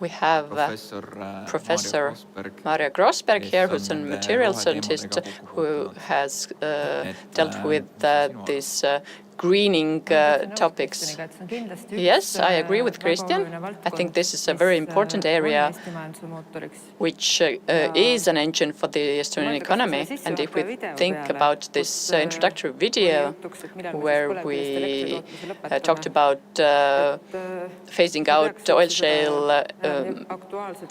We have Professor Maria Grossberg here, who's a material scientist who has dealt with this greening topics. Yes, I agree with Christian. I think this is a very important area which is an engine for the Estonian economy. And if we think about this introductory video where we talked about phasing out oil shale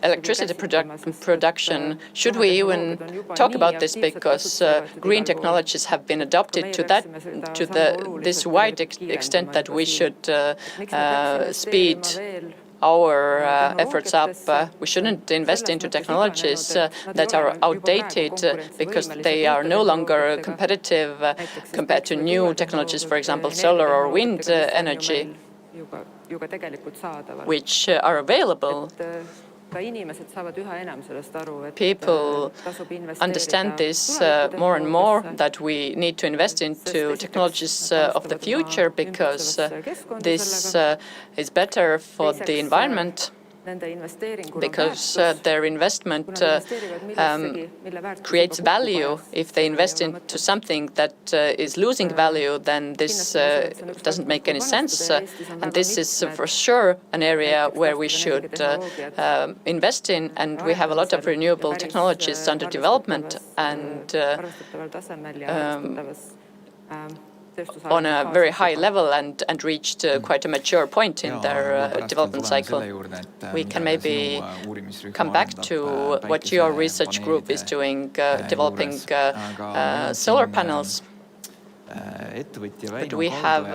electricity production, should we even talk about this, because green technologies have been adopted to this wide extent that we should speed our efforts up. We shouldn't invest into technologies that are outdated because they are no longer competitive compared to new technologies, for example, solar or wind energy, which are available. People understand this more and more, that we need to invest into technologies of the future, because this is better for the environment, because their investment creates value. If they invest into something that is losing value, then this doesn't make any sense. And this is for sure an area where we should invest in. And we have a lot of renewable technologies under development and on a very high level, and reached quite a mature point in their development cycle. We can maybe come back to what your research group is doing, developing solar panels. But we have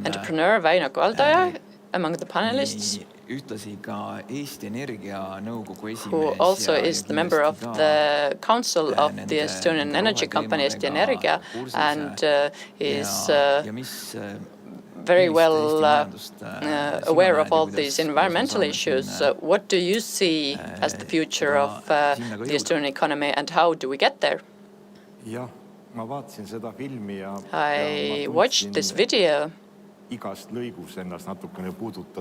entrepreneur Väino Kaldaja among the panelists, who also is the member of the council of the Estonian energy company Eesti Energia, and is very well aware of all these environmental issues. What do you see as the future of the Estonian economy, and how do we get there? I watched this video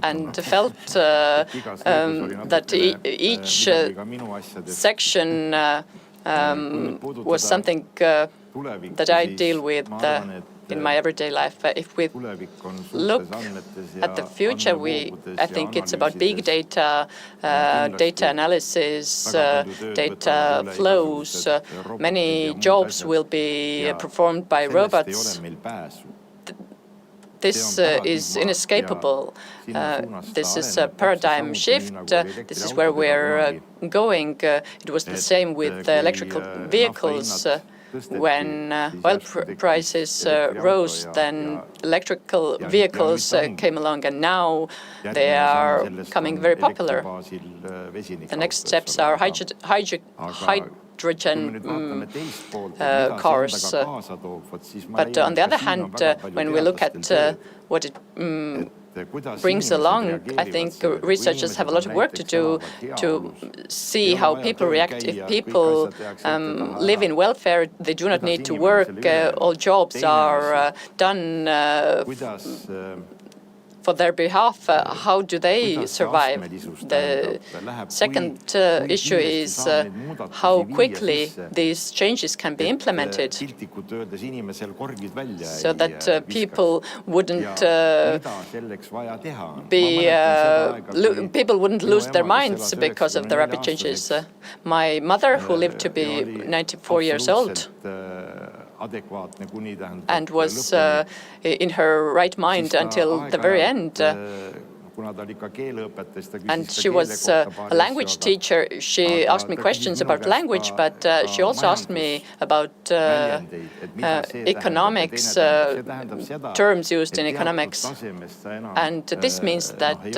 and felt that each section was something that I deal with in my everyday life. If we look at the future, I think it's about big data, data analysis, data flows. Many jobs will be performed by robots. This is inescapable. This is a paradigm shift. This is where we're going. It was the same with electrical vehicles. When oil prices rose, then electrical vehicles came along, and now they are becoming very popular. The next steps are hydrogen cars. But on the other hand, when we look at what it brings along, I think researchers have a lot of work to do to see how people react. If people live in welfare, they do not need to work. All jobs are done for their behalf. How do they survive? The second issue is how quickly these changes can be implemented, so that people wouldn't people wouldn't lose their minds because of the rapid changes. My mother, who lived to be 94 years old, and was in her right mind until the very end. And she was a language teacher. She asked me questions about language, but she also asked me about economics, terms used in economics. And this means that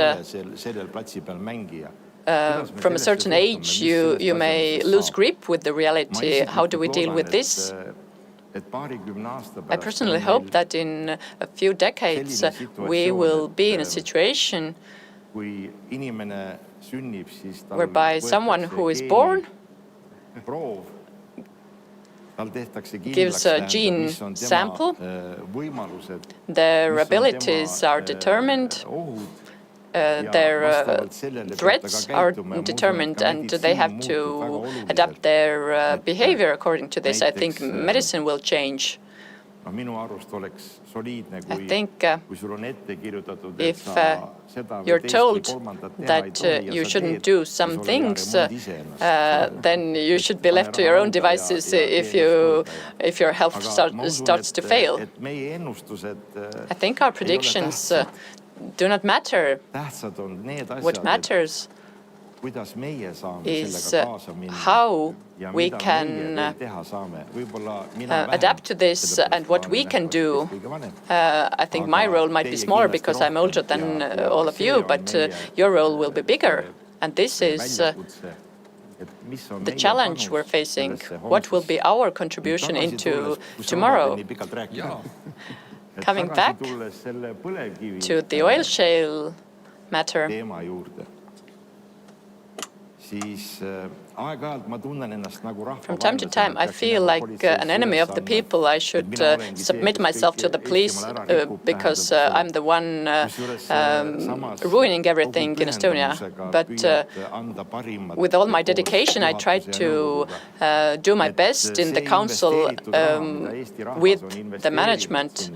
from a certain age, you may lose grip with the reality. How do we deal with this? I personally hope that in a few decades we will be in a situation whereby someone who is born gives a gene sample, their abilities are determined, their threats are determined, and they have to adapt their behavior according to this. I think medicine will change. I think if you're told that you shouldn't do some things, then you should be left to your own devices if your health starts to fail. I think our predictions do not matter. What matters is how we can adapt to this and what we can do. I think my role might be smaller because I'm older than all of you, but your role will be bigger. And this is the challenge we're facing. What will be our contribution into tomorrow? Coming back to the oil shale matter, from time to time, I feel like an enemy of the people. I should submit myself to the police because I'm the one ruining everything in Estonia. But with all my dedication, I try to do my best in the council with the management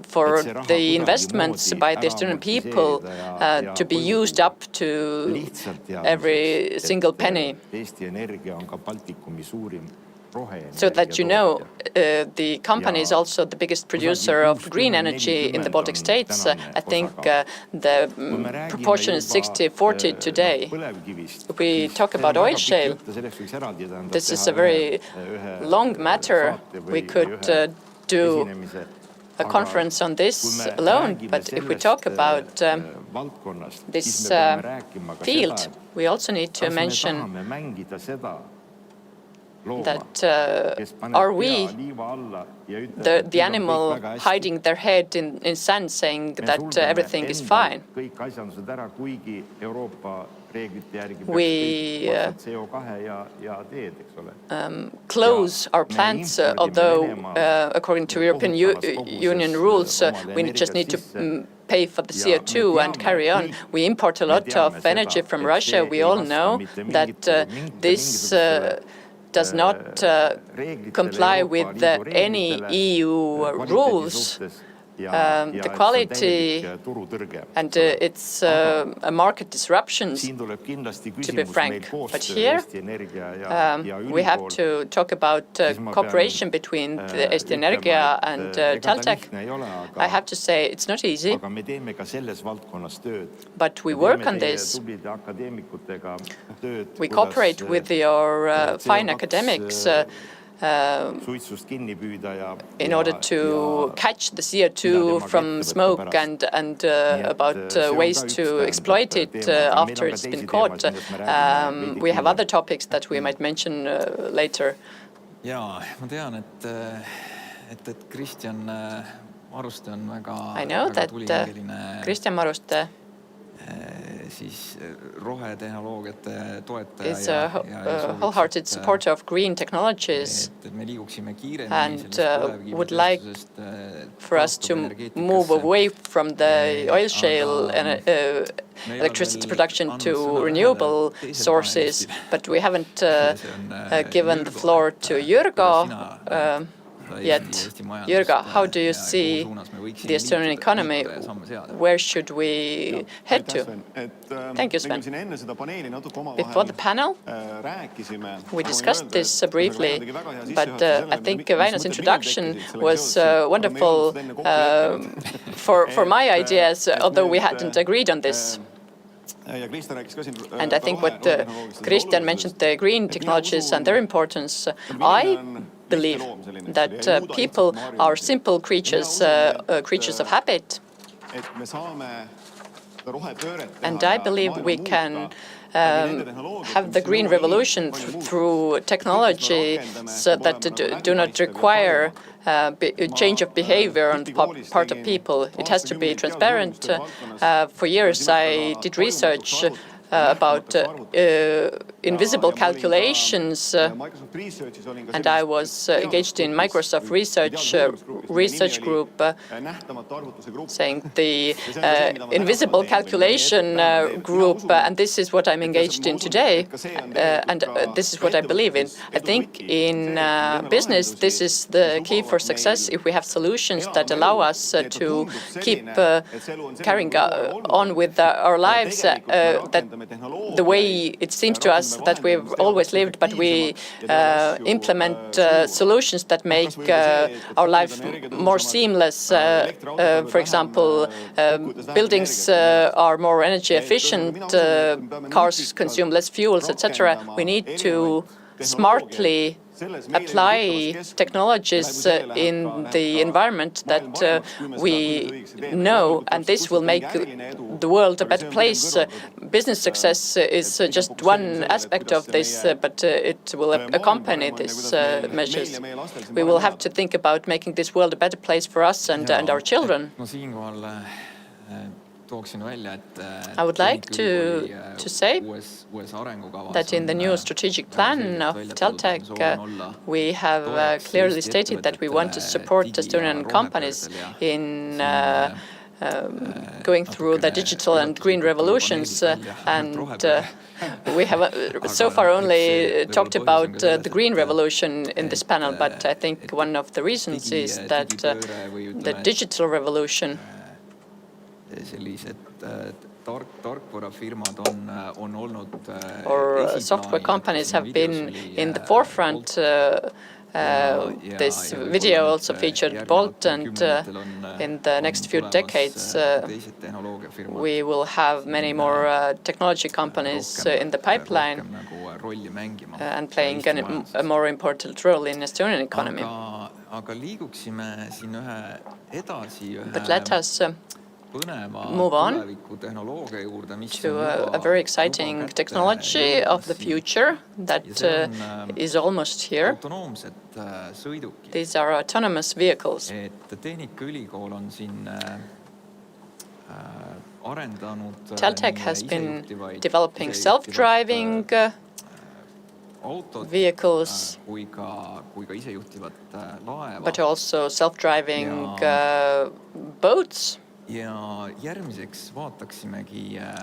for the investments by the Estonian people to be used up to every single penny. So that you know, the company is also the biggest producer of green energy in the Baltic states. I think the proportion is 60-40 today. We talk about oil shale. This is a very long matter. We could do a conference on this alone, but if we talk about this field, we also need to mention that are we the animal hiding their head in sand saying that everything is fine? We close our plants, although according to European Union rules, we just need to pay for the CO2 and carry on. We import a lot of energy from Russia. We all know that this does not comply with any EU rules. The quality and it's a market disruption, to be frank. But here we have to talk about cooperation between the Eesti Energia and TalTech. I have to say it's not easy, but we work on this. We cooperate with your fine academics in order to catch the CO2 from smoke and about ways to exploit it after it's been caught. We have other topics that we might mention later. Jaa, ma tean, et Kristjan Maruste on väga I know that Kristjan Maruste siis rohetehnoloogiate toetaja is a wholehearted supporter of green technologies and would like for us to move away from the oil shale and electricity production to renewable sources. But we haven't given the floor to Jürgo yet. Jürgo, how do you see the Estonian economy? Where should we head to? Thank you, Sven. Before the panel, we discussed this briefly, but I think Väinö's introduction was wonderful for my ideas, although we hadn't agreed on this. And I think what Kristjan mentioned, the green technologies and their importance, I believe that people are simple creatures, creatures of habit. And I believe we can have the green revolution through technology so that do not require change of behavior on the part of people. It has to be transparent. For years, I did research about invisible calculations, and I was engaged in Microsoft research group, saying the invisible calculation group, and this is what I'm engaged in today, and this is what I believe in. I think in business, this is the key for success. If we have solutions that allow us to keep carrying on with our lives, that the way it seems to us that we've always lived, but we implement solutions that make our life more seamless. For example, buildings are more energy efficient, cars consume less fuels, etc. We need to smartly apply technologies in the environment that we know, and this will make the world a better place. Business success is just one aspect of this, but it will accompany these measures. We will have to think about making this world a better place for us and our children. I would like to say that in the new strategic plan of TalTech, we have clearly stated that we want to support Estonian companies in going through the digital and green revolutions, and we have so far only talked about the green revolution in this panel, but I think one of the reasons is that the digital revolution or software companies have been in the forefront. This video also featured Bolt, and in the next few decades we will have many more technology companies in the pipeline and playing a more important role in the Estonian economy. But let us move on to a very exciting technology of the future that is almost here. These are autonomous vehicles. TalTech has been developing self-driving vehicles, but also self-driving boats.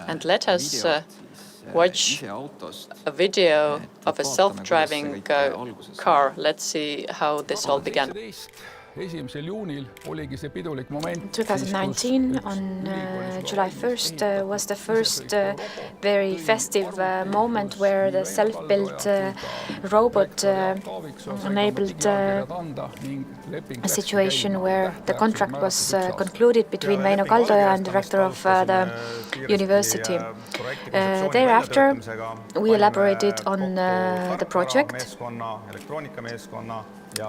And let us watch a video of a self-driving car. Let's see how this all began. 2019, on July 1st, was the first very festive moment where the self-built robot enabled a situation where the contract was concluded between Väino Kaldoja and the director of the university. Thereafter, we elaborated on the project,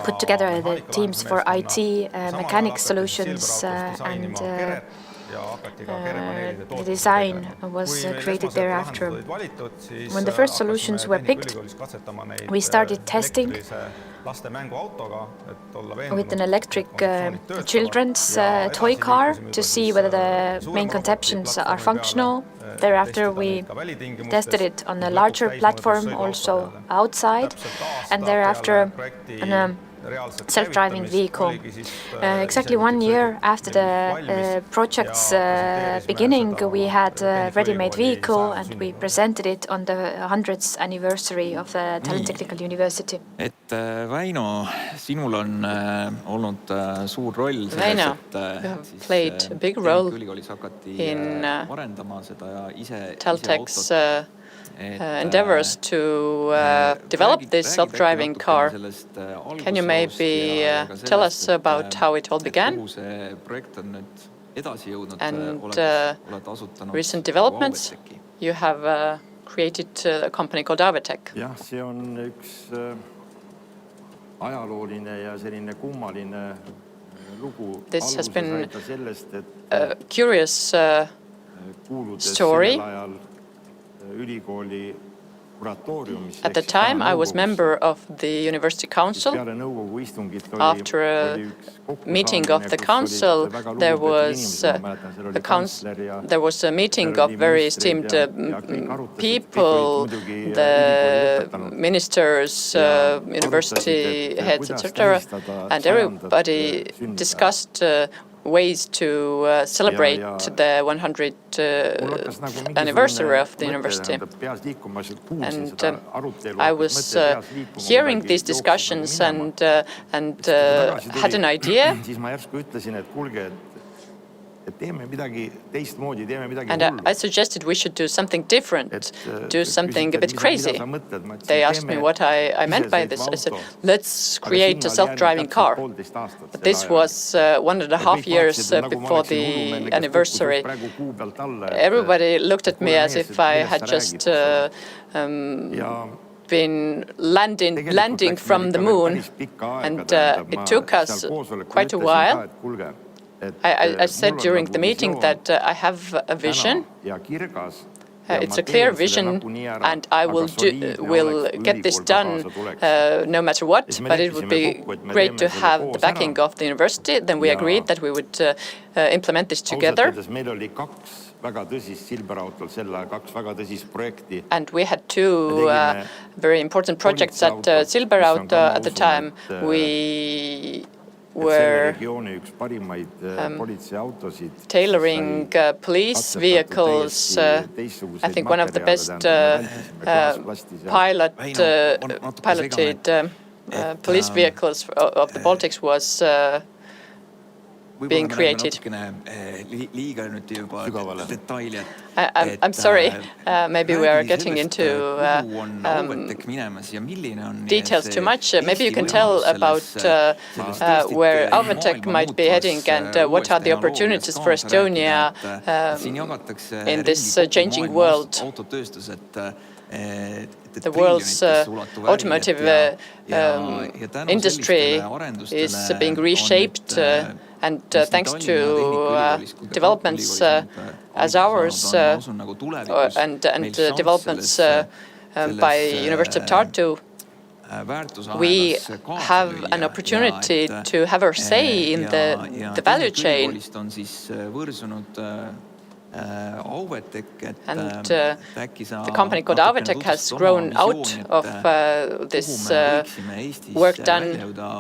put together the teams for IT, mechanic solutions, and the design was created thereafter. When the first solutions were picked, we started testing with an electric children's toy car to see whether the main conceptions are functional. Thereafter, we tested it on a larger platform, also outside, and thereafter on a self-driving vehicle. Exactly 1 year after the project's beginning, we had a ready-made vehicle and we presented it on the 100th anniversary of the Tallinn Technical University. Väino, sinul on olnud suur roll selles, et played a big role in TalTech's endeavors to develop this self-driving car. Can you maybe tell us about how it all began and recent developments? You have created a company called TalTech. Jah, see on üks ajalooline ja selline kummaline lugu. This has been a curious story. At the time, I was member of the University Council. After a meeting of the council, there was a meeting of very esteemed people, the ministers, university heads, etc., and everybody discussed ways to celebrate the 100th anniversary of the university. And I was hearing these discussions and had an idea. And I suggested we should do something different, do something a bit crazy. They asked me what I meant by this. I said, let's create a self-driving car. But this was 1.5 years before the anniversary. Everybody looked at me as if I had just been landing from the moon, and it took us quite a while. I said during the meeting that I have a vision. It's a clear vision, and I will get this done no matter what, but it would be great to have the backing of the university. Then we agreed that we would implement this together. And we had two very important projects at Silberraud at the time. We were tailoring police vehicles. I think one of the best piloted police vehicles of the Baltics was being created. I'm sorry, maybe we are getting into details too much. Maybe you can tell about where Auvetech might be heading and what are the opportunities for Estonia in this changing world. The world's automotive industry is being reshaped, and thanks to developments as ours and developments by University of Tartu, we have an opportunity to have our say in the value chain. And the company called Auvetech has grown out of this work done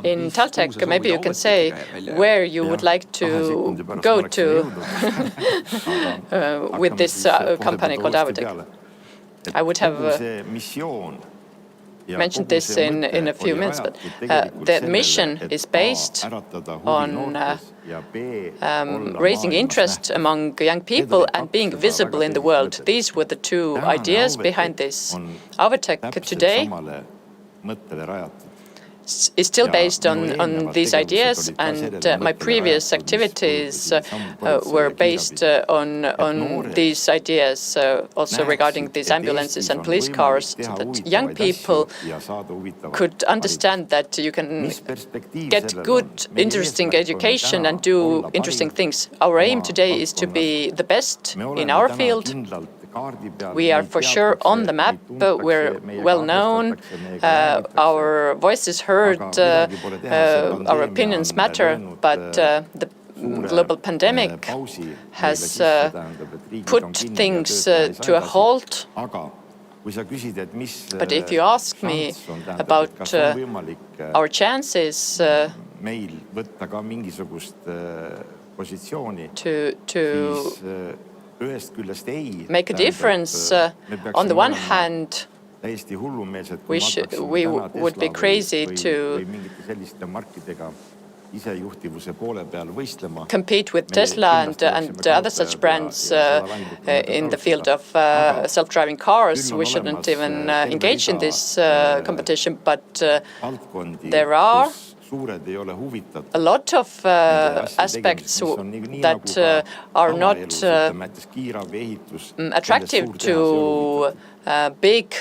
in TalTech. Maybe you can say where you would like to go to with this company called Auvetech. I would have mentioned this in a few minutes, but the mission is based on raising interest among young people and being visible in the world. These were the two ideas behind this. Auvetech today is still based on these ideas, and my previous activities were based on these ideas, also regarding these ambulances and police cars, so that young people could understand that you can get good, interesting education and do interesting things. Our aim today is to be the best in our field. We are for sure on the map, we're well known, our voice is heard, our opinions matter, but the global pandemic has put things to a halt. But if you ask me about our chances to make a difference, on the one hand, we would be crazy to compete with Tesla and other such brands in the field of self-driving cars. We shouldn't even engage in this competition, but there are a lot of aspects that are not attractive to big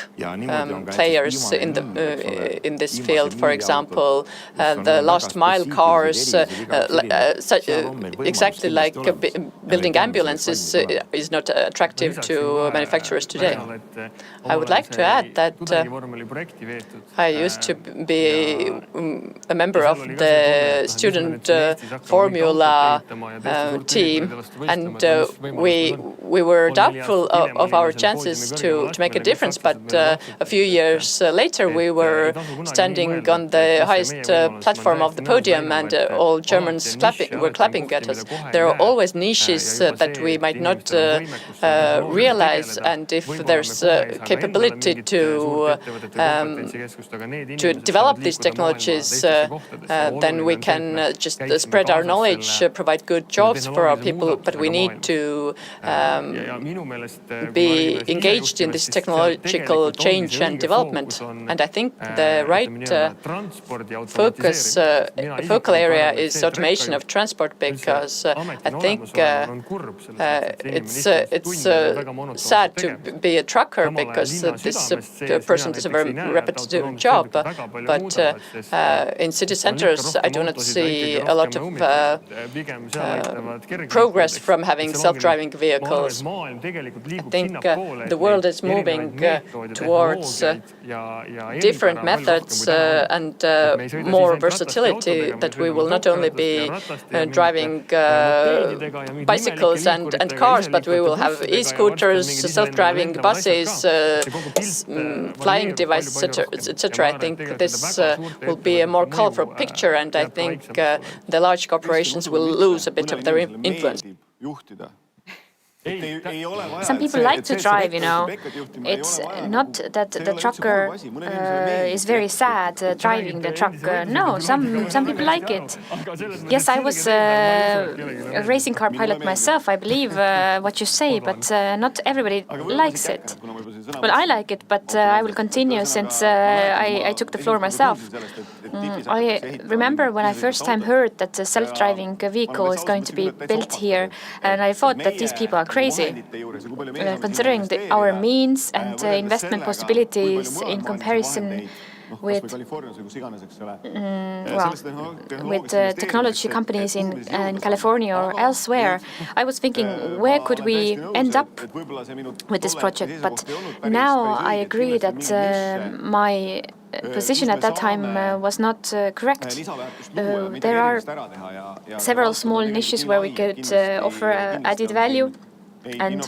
players in this field. For example, the last mile cars, exactly like building ambulances, is not attractive to manufacturers today. I would like to add that I used to be a member of the student formula team, and we were doubtful of our chances to make a difference. But a few years later, we were standing on the highest platform of the podium, and all Germans were clapping at us. There are always niches that we might not realize, and if there's capability to develop these technologies, then we can just spread our knowledge, provide good jobs for our people, but we need to be engaged in this technological change and development. And I think the right focal area is automation of transport, because I think it's sad to be a trucker, because this person does a very repetitive job. But in city centers, I do not see a lot of progress from having self-driving vehicles. I think the world is moving towards different methods and more versatility, that we will not only be driving bicycles and cars, but we will have e-scooters, self-driving buses, flying devices, etc. I think this will be a more colorful picture, and I think the large corporations will lose a bit of their influence. Some people like to drive, It's not that the trucker is very sad driving the truck. No, some people like it. Yes, I was a racing car pilot myself. I believe what you say, but not everybody likes it. Well, I like it, but I will continue since I took the floor myself. I remember when I first time heard that a self-driving vehicle is going to be built here, and I thought that these people are crazy. Considering our means and investment possibilities in comparison with technology companies in California or elsewhere, I was thinking, where could we end up with this project? But now I agree that my position at that time was not correct. There are several small niches where we could offer added value, and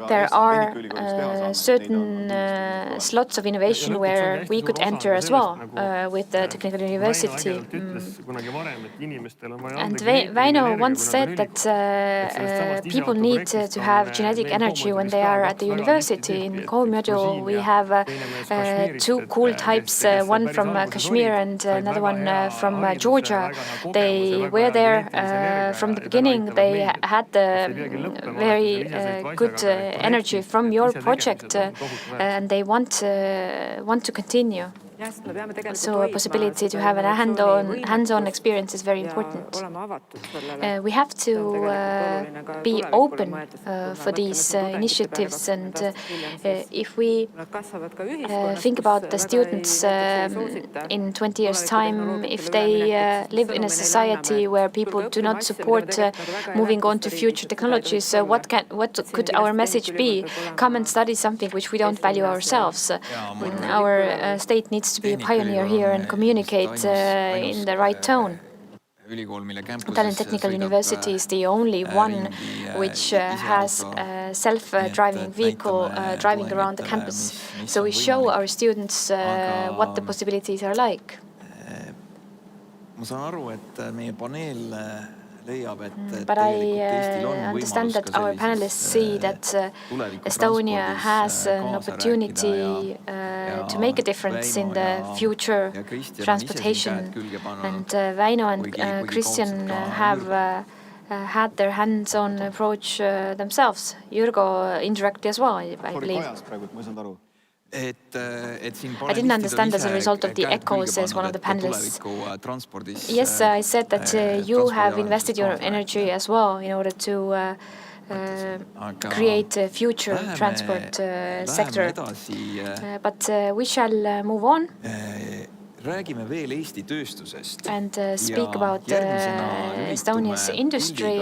there are certain slots of innovation where we could enter as well with the Technical University. And Väino once said that people need to have genetic energy when they are at the university. In Koolmeedu, we have two cool types, one from Kashmir and another one from Georgia. They were there from the beginning. They had the very good energy from your project, and they want to continue. So a possibility to have a hands-on experience is very important. We have to be open for these initiatives, and if we think about the students in 20 years' time, if they live in a society where people do not support moving on to future technologies, what could our message be? Come and study something which we don't value ourselves. Our state needs to be a pioneer here and communicate in the right tone. Tallinn Technical University is the only one which has a self-driving vehicle driving around the campus. So we show our students what the possibilities are like. But I understand that our panelists see that Estonia has an opportunity to make a difference in the future transportation. And Väino and Christian have had their hands-on approach themselves. Jürgo indirectly as well, I believe. I didn't understand as a result of the echo, says one of the panelists. Yes, I said that you have invested your energy as well in order to create a future transport sector. But we shall move on räägime veel Eesti tööstusest and speak about Estonia's industry.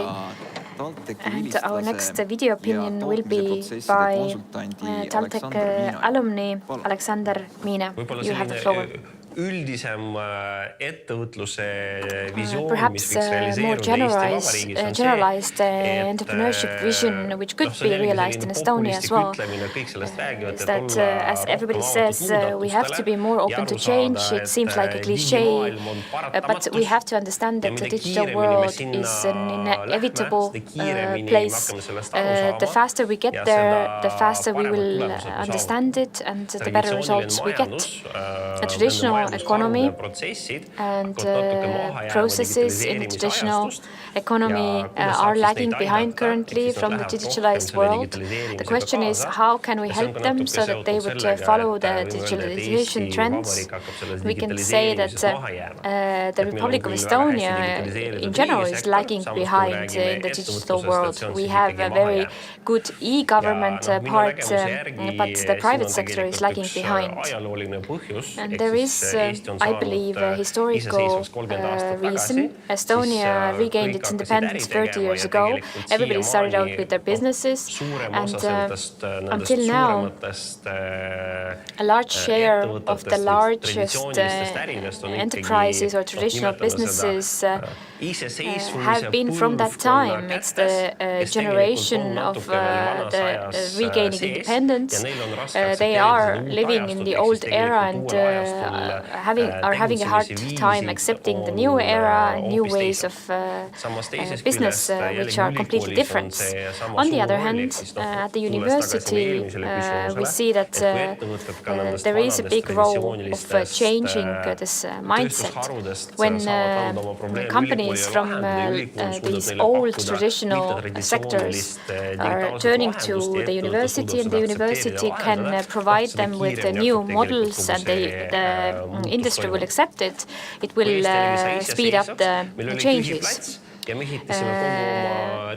And our next video opinion will be by TalTech alumni Alexander Miine. You have the floor. Üldisem ettevõtluse visioon, Perhaps more generalized entrepreneurship vision, which could be realized in Estonia as well, is that, as everybody says, we have to be more open to change. It seems like a cliche, but we have to understand that the digital world is an inevitable place. The faster we get there, the faster we will understand it and the better results we get. A traditional economy and processes in the traditional economy are lagging behind currently from the digitalized world. The question is, how can we help them so that they would follow the digitalization trends? We can say that the Republic of Estonia in general is lagging behind in the digital world. We have a very good e-government part, but the private sector is lagging behind. And there is I believe, a historical reason. Estonia regained its independence 30 years ago. Everybody started out with their businesses, and until now, a large share of the largest enterprises or traditional businesses have been from that time. It's the generation of the regaining independence. They are living in the old era and are having a hard time accepting the new era and new ways of business, which are completely different. On the other hand, at the university, we see that there is a big role of changing this mindset. When companies from these old traditional sectors are turning to the university, and the university can provide them with new models, and the industry will accept it, it will speed up the changes.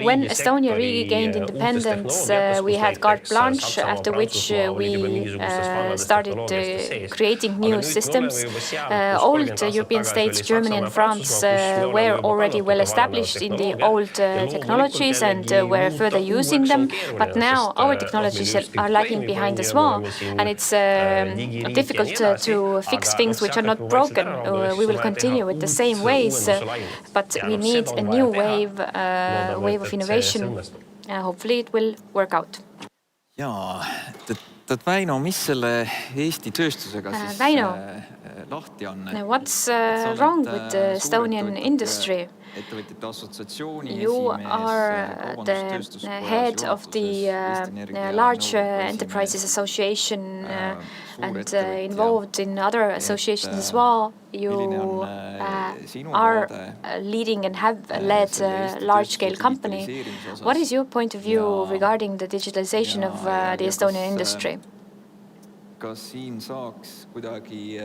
When Estonia regained independence, we had carte blanche, after which we started creating new systems. Old European states, Germany and France, were already well established in the old technologies and were further using them. But now our technologies are lagging behind as well, and it's difficult to fix things which are not broken. We will continue with the same ways, but we need a new wave of innovation. Hopefully it will work out. Jaa, Väino, mis selle Eesti tööstusega siis lahti on? What's wrong with the Estonian industry? You are the head of the large enterprises association and involved in other associations as well. You are leading and have led a large-scale company. What is your point of view regarding the digitalization of the Estonian industry? Kas siin saaks kuidagi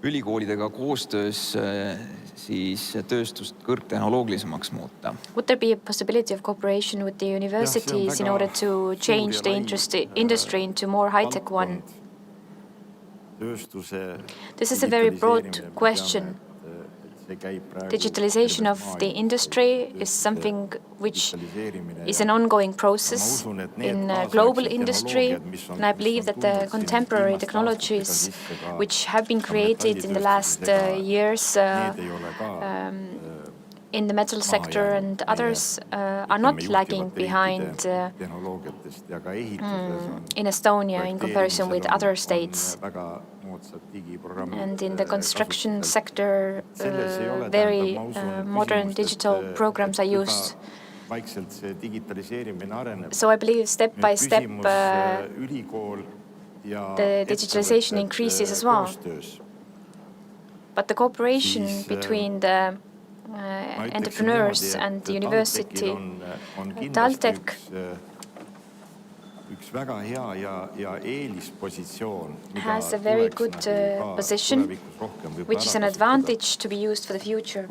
ülikoolidega koostöös siis tööstust kõrgtehnoloogilisemaks muuta? Would there be a possibility of cooperation with the universities in order to change the industry into more high-tech one? This is a very broad question. Digitalization of the industry is something which is an ongoing process in global industry, and I believe that the contemporary technologies which have been created in the last years in the metal sector and others are not lagging behind in Estonia in comparison with other states. And in the construction sector, very modern digital programs are used. So I believe step by step the digitalization increases as well. But the cooperation between the entrepreneurs and the university, TalTech has a very good position, which is an advantage to be used for the future.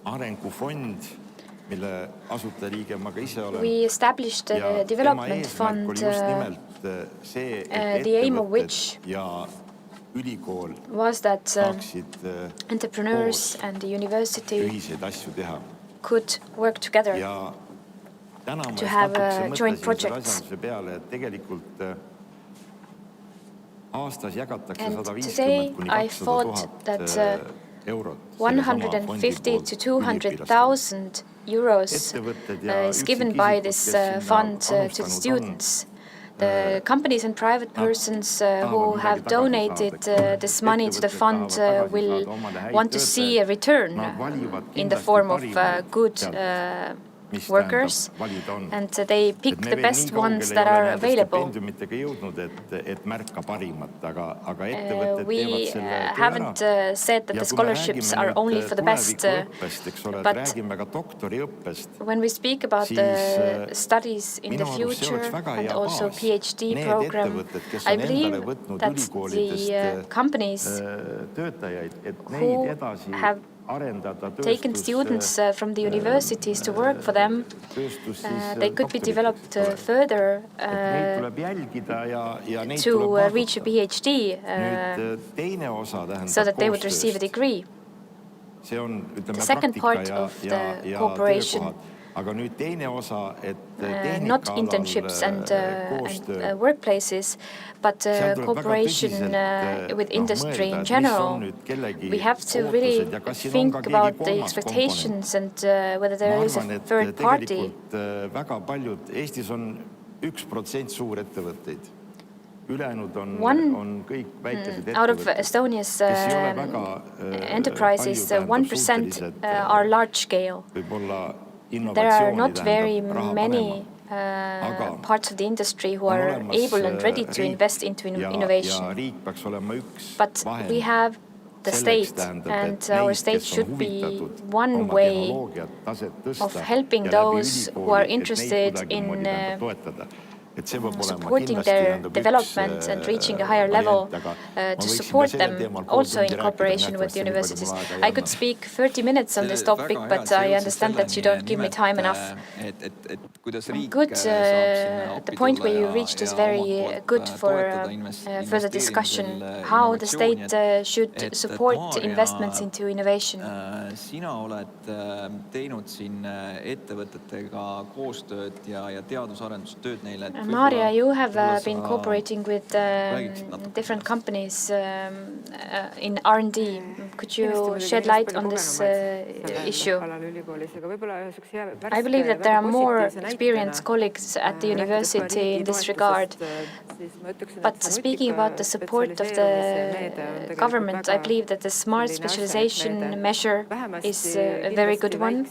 arengufond, mille asutajaliige ma ka ise olen. We established a development fund, the aim of which was that entrepreneurs and the university could work together to have joint projects. And today I thought that 150 to 200,000 euros is given by this fund to the students. The companies and private persons who have donated this money to the fund will want to see a return in the form of good workers, and they pick the best ones that are available. We haven't said that the scholarships are only for the best, but when we speak about the studies in the future and also PhD program, I believe that the companies who have taken students from the universities to work for them, they could be developed further to reach a PhD so that they would receive a degree. The second part of the cooperation, not internships and workplaces, but cooperation with industry in general. We have to really think about the expectations and whether there is a third party. Out of Estonia's enterprises, 1% are large scale. There are not very many parts of the industry who are able and ready to invest into innovation. But we have the state, and our state should be one way of helping those who are interested in supporting their development and reaching a higher level, to support them also in cooperation with universities. I could speak 30 minutes on this topic, but I understand that you don't give me time enough. Good, the point where you reached is very good for further discussion, how the state should support investments into innovation. Sina oled teinud siin ettevõtetega koostööd ja teadus-arendustööd neile. Maria, you have been cooperating with different companies in R&D. Could you shed light on this issue? I believe that there are more experienced colleagues at the university in this regard. But speaking about the support of the government, I believe that the smart specialization measure is a very good one,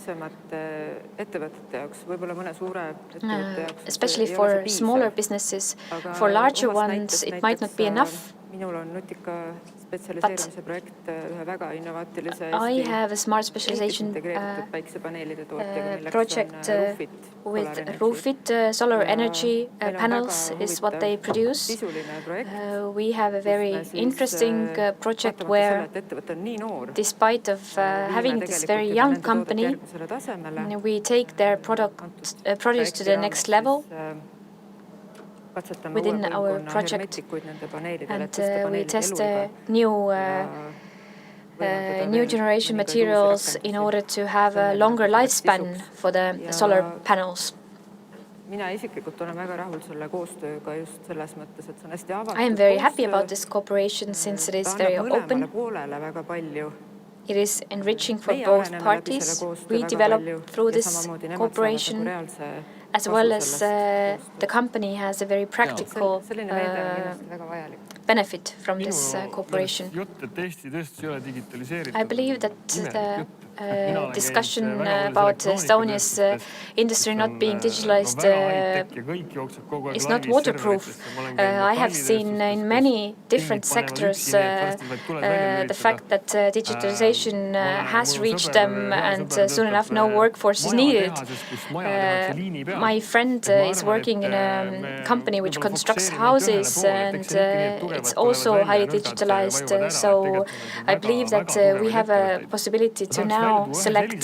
especially for smaller businesses. For larger ones, it might not be enough. But I have a smart specialization project with Roofit. Solar energy panels is what they produce. We have a very interesting project where, despite of having this very young company, we take their produce to the next level within our project, and we test new generation materials in order to have a longer lifespan for the solar panels. I am very happy about this cooperation since it is very open. It is enriching for both parties. We develop through this cooperation, as well as the company has a very practical benefit from this cooperation. I believe that the discussion about Estonia's industry not being digitalized is not waterproof. I have seen in many different sectors the fact that digitalization has reached them, and soon enough no workforce is needed. My friend is working in a company which constructs houses, and it's also highly digitalized. So I believe that we have a possibility to now now select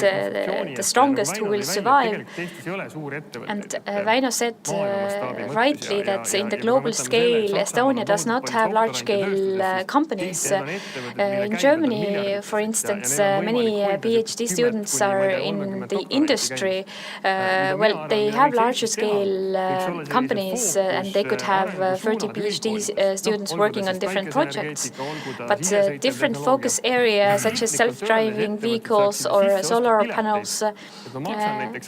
the strongest who will survive. And Väino said rightly that in the global scale, Estonia does not have large-scale companies. In Germany, for instance, many PhD students are in the industry. Well, they have larger-scale companies, and they could have 30 PhD students working on different projects. But different focus areas, such as self-driving vehicles or solar panels,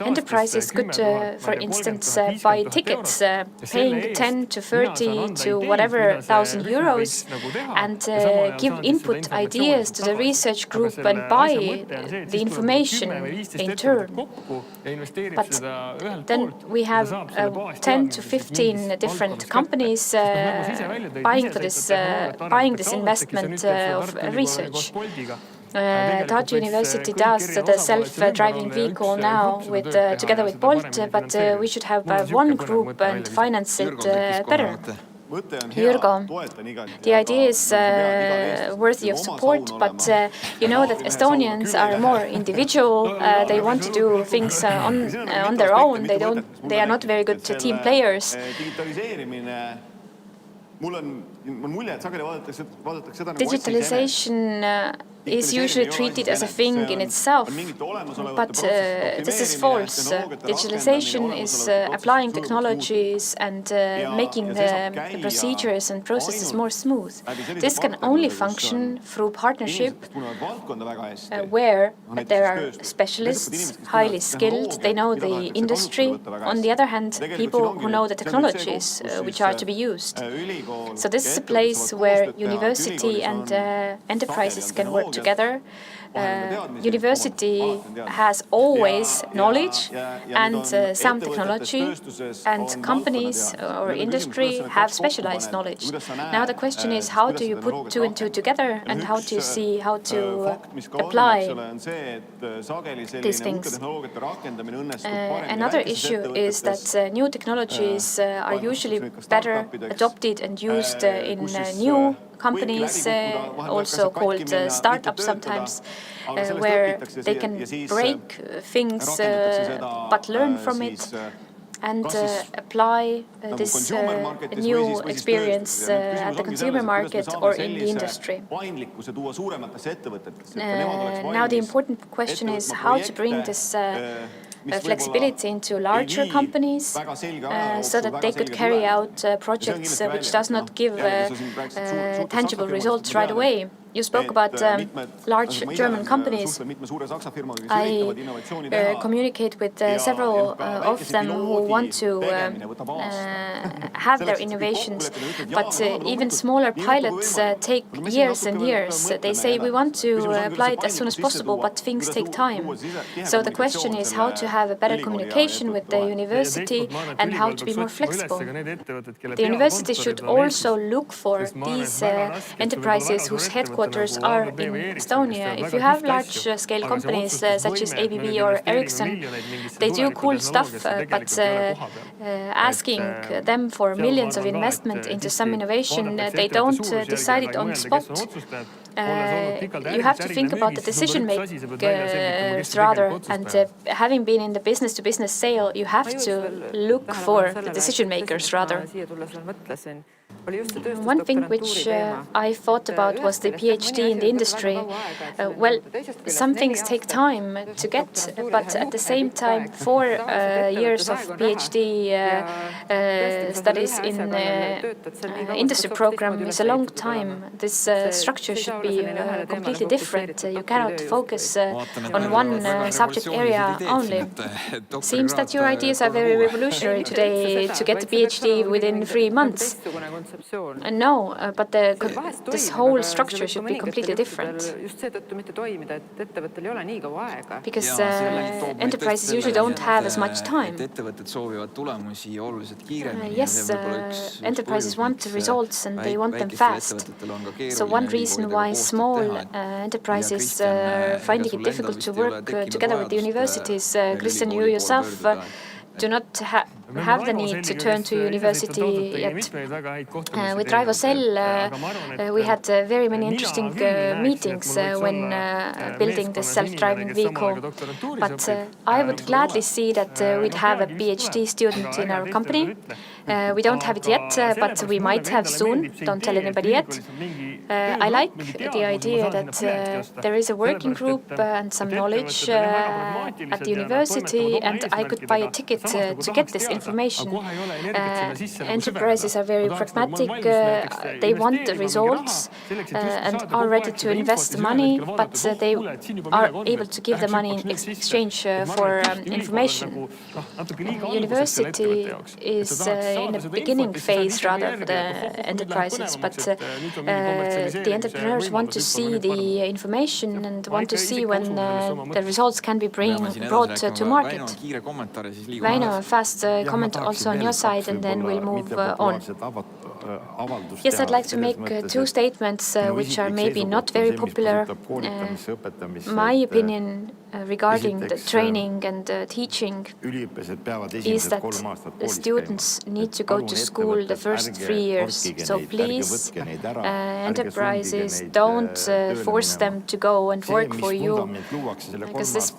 enterprises could, for instance, buy tickets, paying 10 to 30 to whatever thousand euros, and give input ideas to the research group and buy the information in turn. But then we have 10 to 15 different companies buying this investment of research. Tartu University does the self-driving vehicle now together with Bolt, but we should have one group and finance it better. Jürgo, the idea is worthy of support, but you know that Estonians are more individual. They want to do things on their own. They are not very good team players. Digitalization is usually treated as a thing in itself, but this is false. Digitalization is applying technologies and making the procedures and processes more smooth. This can only function through partnership where there are specialists, highly skilled, they know the industry. On the other hand, people who know the technologies which are to be used. So this is a place where university and enterprises can work together. University has always knowledge and some technology, and companies or industry have specialized knowledge. Now the question is, how do you put two and two together, and how do you see how to apply these things? Another issue is that new technologies are usually better adopted and used in new companies, also called startups sometimes, where they can break things but learn from it and apply this new experience at the consumer market or in the industry. Now the important question is how to bring this flexibility into larger companies so that they could carry out projects which does not give tangible results right away. You spoke about large German companies. I communicate with several of them who want to have their innovations, but even smaller pilots take years and years. They say we want to apply it as soon as possible, but things take time. So the question is how to have a better communication with the university and how to be more flexible. The university should also look for these enterprises whose headquarters are in Estonia. If you have large-scale companies such as ABB or Ericsson, they do cool stuff, but asking them for millions of investment into some innovation, they don't decide it on the spot. You have to think about the decision makers rather, and having been in the business-to-business sale, you have to look for the decision makers rather. One thing which I thought about was the PhD in the industry. Well, some things take time to get, but at the same time, 4 years of PhD studies in industry program is a long time. This structure should be completely different. You cannot focus on one subject area only. Seems that your ideas are very revolutionary today to get a PhD within 3 months. No, but this whole structure should be completely different. Because enterprises usually don't have as much time. Yes, enterprises want results and they want them fast. So one reason why small enterprises are finding it difficult to work together with the universities, Kristjan, you yourself do not have the need to turn to university yet. With Raivo Sell, we had very many interesting meetings when building this self-driving vehicle. But I would gladly see that we'd have a PhD student in our company. We don't have it yet, but we might have soon. Don't tell anybody yet. I like the idea that there is a working group and some knowledge at the university, and I could buy a ticket to get this information. Enterprises are very pragmatic. They want the results and are ready to invest money, but they are able to give the money in exchange for information. University is in the beginning phase rather for the enterprises, but the entrepreneurs want to see the information and want to see when the results can be brought to market. Väino, a fast comment also on your side, and then we'll move on. Yes, I'd like to make two statements which are maybe not very popular. My opinion regarding the training and teaching is that the students need to go to school the first 3 years. So please, enterprises, don't force them to go and work for you, because this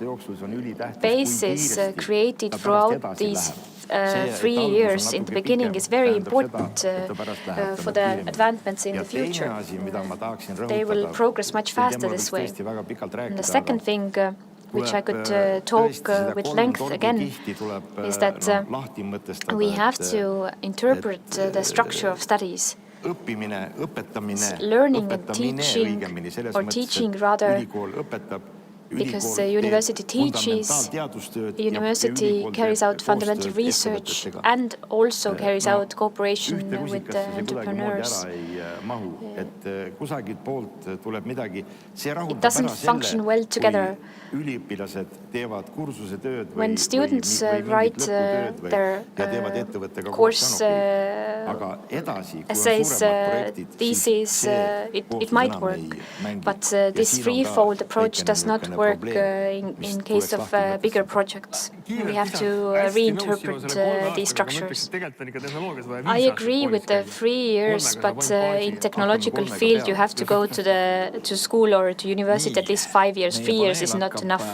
basis created throughout these 3 years in the beginning is very important for the advancements in the future. They will progress much faster this way. And the second thing which I could talk with length again is that we have to interpret the structure of studies. Learning and teaching, or teaching rather, because the university teaches, the university carries out fundamental research and also carries out cooperation with the entrepreneurs. It doesn't function well together. When students write their course essays, theses, it might work, but this threefold approach does not work in case of bigger projects. We have to reinterpret these structures. I agree with the 3 years, but in technological field you have to go to school or to university at least 5 years. 3 years is not enough.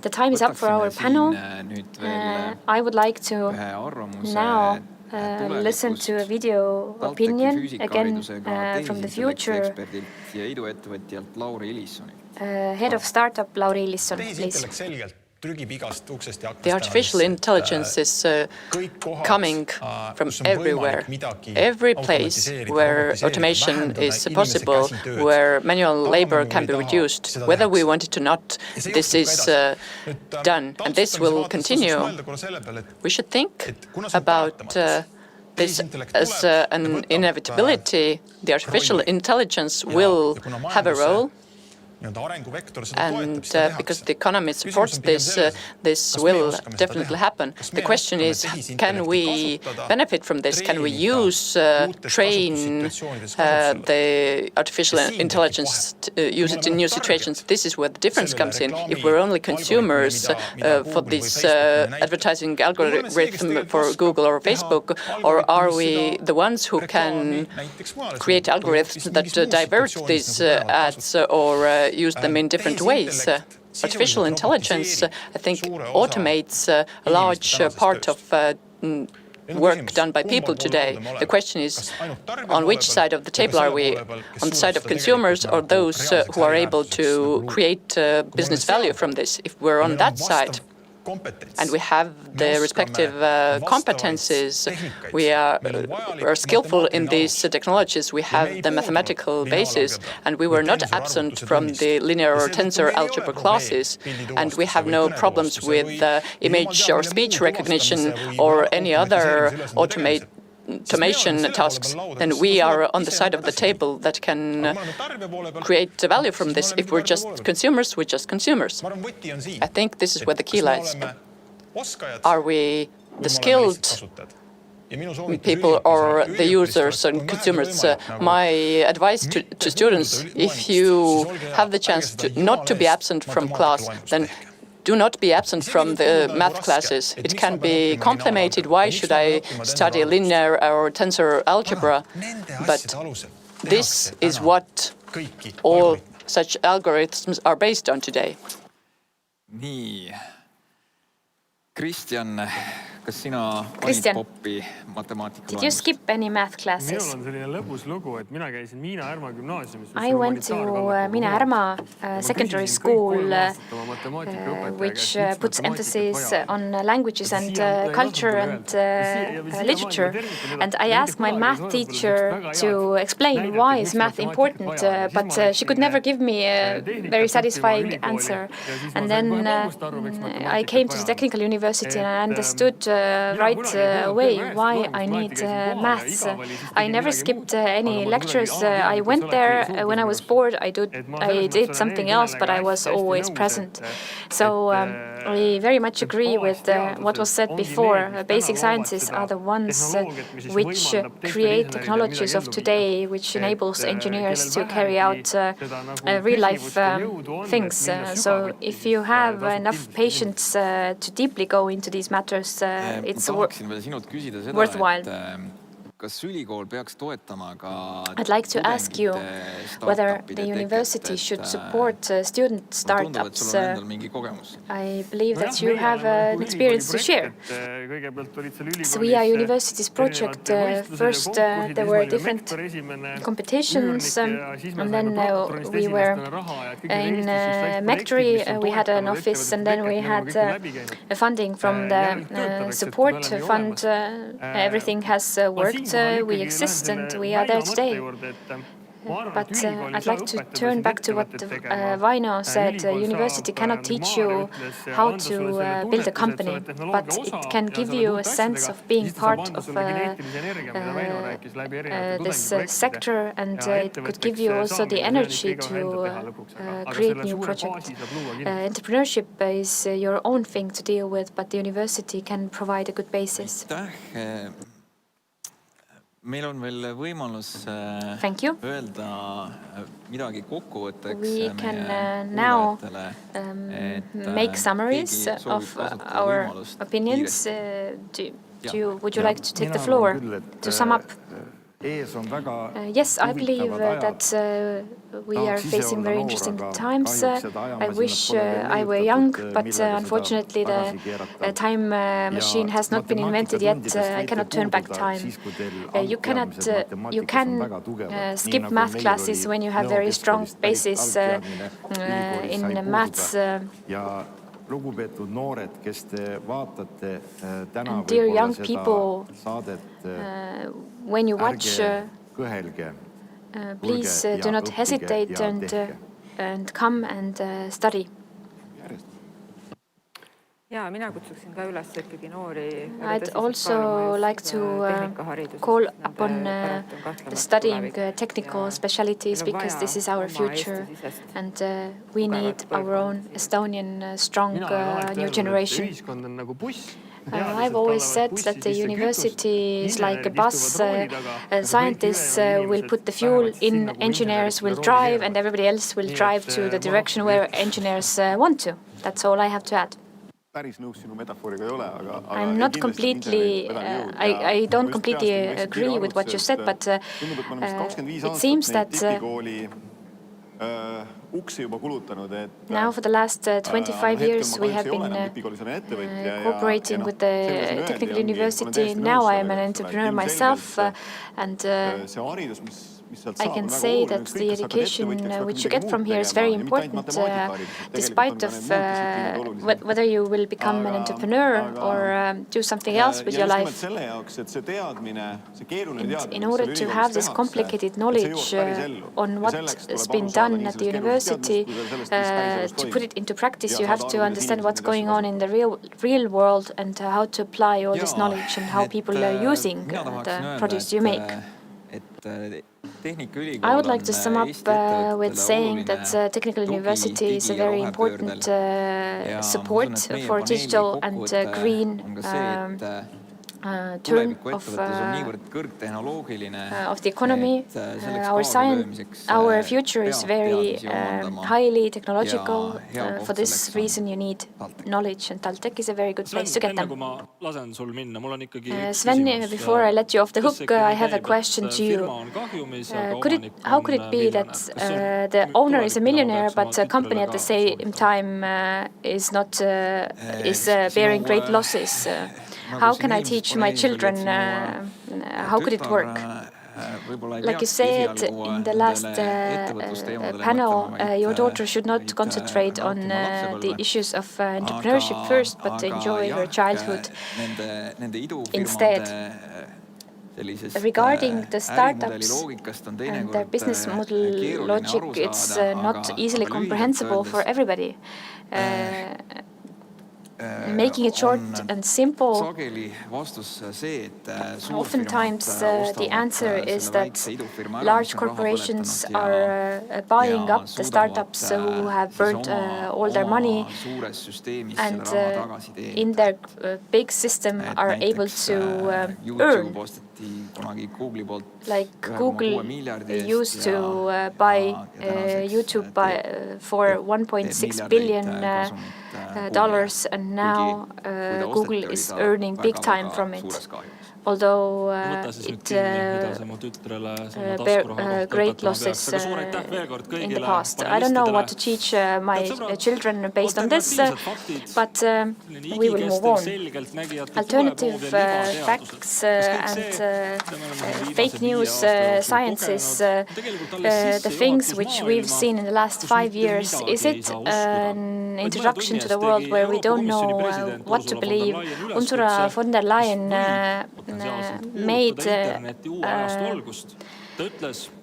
The time is up for our panel. I would like to now listen to a video opinion again from the future. Head of startup Lauri Illisson, please. The artificial intelligence is coming from everywhere. Every place where automation is possible, where manual labor can be reduced, whether we want it or not, this is done, and this will continue. We should think about this as an inevitability. The artificial intelligence will have a role. And because the economy supports this, this will definitely happen. The question is, can we benefit from this? Can we train the artificial intelligence, use it in new situations? This is where the difference comes in. If we're only consumers for this advertising algorithm for Google or Facebook, or are we the ones who can create algorithms that divert these ads or use them in different ways? Artificial intelligence, I think, automates a large part of work done by people today. The question is, on which side of the table are we? On the side of consumers or those who are able to create business value from this? If we're on that side, and we have the respective competences, we are skillful in these technologies, we have the mathematical basis, and we were not absent from the linear or tensor algebra classes, and we have no problems with image or speech recognition or any other automation tasks, then we are on the side of the table that can create value from this. If we're just consumers, we're just consumers. I think this is where the key lies. Are we the skilled people or the users and consumers? My advice to students, if you have the chance not to be absent from class, then do not be absent from the math classes. It can be complemented. Why should I study linear or tensor algebra? But this is what all such algorithms are based on today. Nii. Kristjan, kas sina Kristjan, panid poppi matemaatika did you skip any math classes? Minul on selline lõbus lugu, et mina käisin Miina Härma gümnaasiumis. I went to Miina Härma secondary school, which puts emphasis on languages and culture and literature. And I asked my math teacher to explain why is math important, but she could never give me a very satisfying answer. And then I came to the technical university and I understood right away why I need maths. I never skipped any lectures. I went there when I was bored. I did something else, but I was always present. So I very much agree with what was said before. Basic sciences are the ones which create technologies of today, which enables engineers to carry out real-life things. So if you have enough patience to deeply go into these matters, it's worthwhile. I'd like to ask you whether the university should support student startups. I believe that you have an experience to share. So we are university's project. First, there were different competitions, and then we were in Mektori. We had an office, and then we had funding from the support fund. Everything has worked. We exist and we are there today. But I'd like to turn back to what Vaino said. University cannot teach you how to build a company, but it can give you a sense of being part of this sector, and it could give you also the energy to create new projects. Entrepreneurship is your own thing to deal with, but the university can provide a good basis. Meil on veel võimalus öelda midagi kokkuvõtteks we can now make summaries of our opinions. Would you like to take the floor to sum up? Yes, I believe that we are facing very interesting times. I wish I were young, but unfortunately the time machine has not been invented yet. I cannot turn back time. You can skip math classes when you have very strong basis in maths. And dear young people, when you watch, please do not hesitate and come and study. I'd also like to call upon studying technical specialties, because this is our future and we need our own Estonian strong new generation. I've always said that the university is like a bus. Scientists will put the fuel in, engineers will drive, and everybody else will drive to the direction where engineers want to. That's all I have to add. I'm not completely, I don't completely agree with what you said, but it seems that now for the last 25 years we have been cooperating with the technical university. Now I am an entrepreneur myself, and I can say that the education which you get from here is very important, despite of whether you will become an entrepreneur or do something else with your life. And in order to have this complicated knowledge on what has been done at the university, to put it into practice, you have to understand what's going on in the real world and how to apply all this knowledge and how people are using the produce you make. I would like to sum up with saying that technical university is a very important support for digital and green turn of the economy. Our future is very highly technological. For this reason, you need knowledge, and TalTech is a very good place to get them. Sven, before I let you off the hook, I have a question to you. How could it be that the owner is a millionaire, but the company at the same time is bearing great losses? How can I teach my children? How could it work? Like you said in the last panel, your daughter should not concentrate on the issues of entrepreneurship first, but enjoy her childhood instead. Regarding the startups and their business model logic, it's not easily comprehensible for everybody. Making it short and simple, oftentimes the answer is that large corporations are buying up the startups who have burnt all their money and in their big system are able to earn. Like Google used to buy YouTube for $1.6 billion, and now Google is earning big time from it. Although it bear great losses in the past. I don't know what to teach my children based on this, but we will move on. Alternative facts and fake news, sciences, the things which we've seen in the last 5 years, is it an introduction to the world where we don't know what to believe? Ursula von der Leyen made a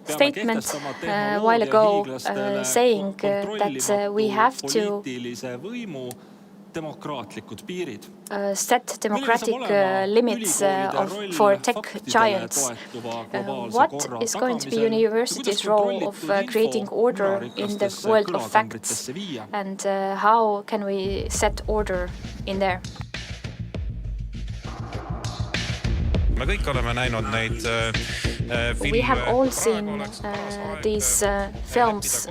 statement a while ago saying that we have to set democratic limits for tech giants. What is going to be university's role of creating order in the world of facts, and how can we set order in there? We have all seen these films.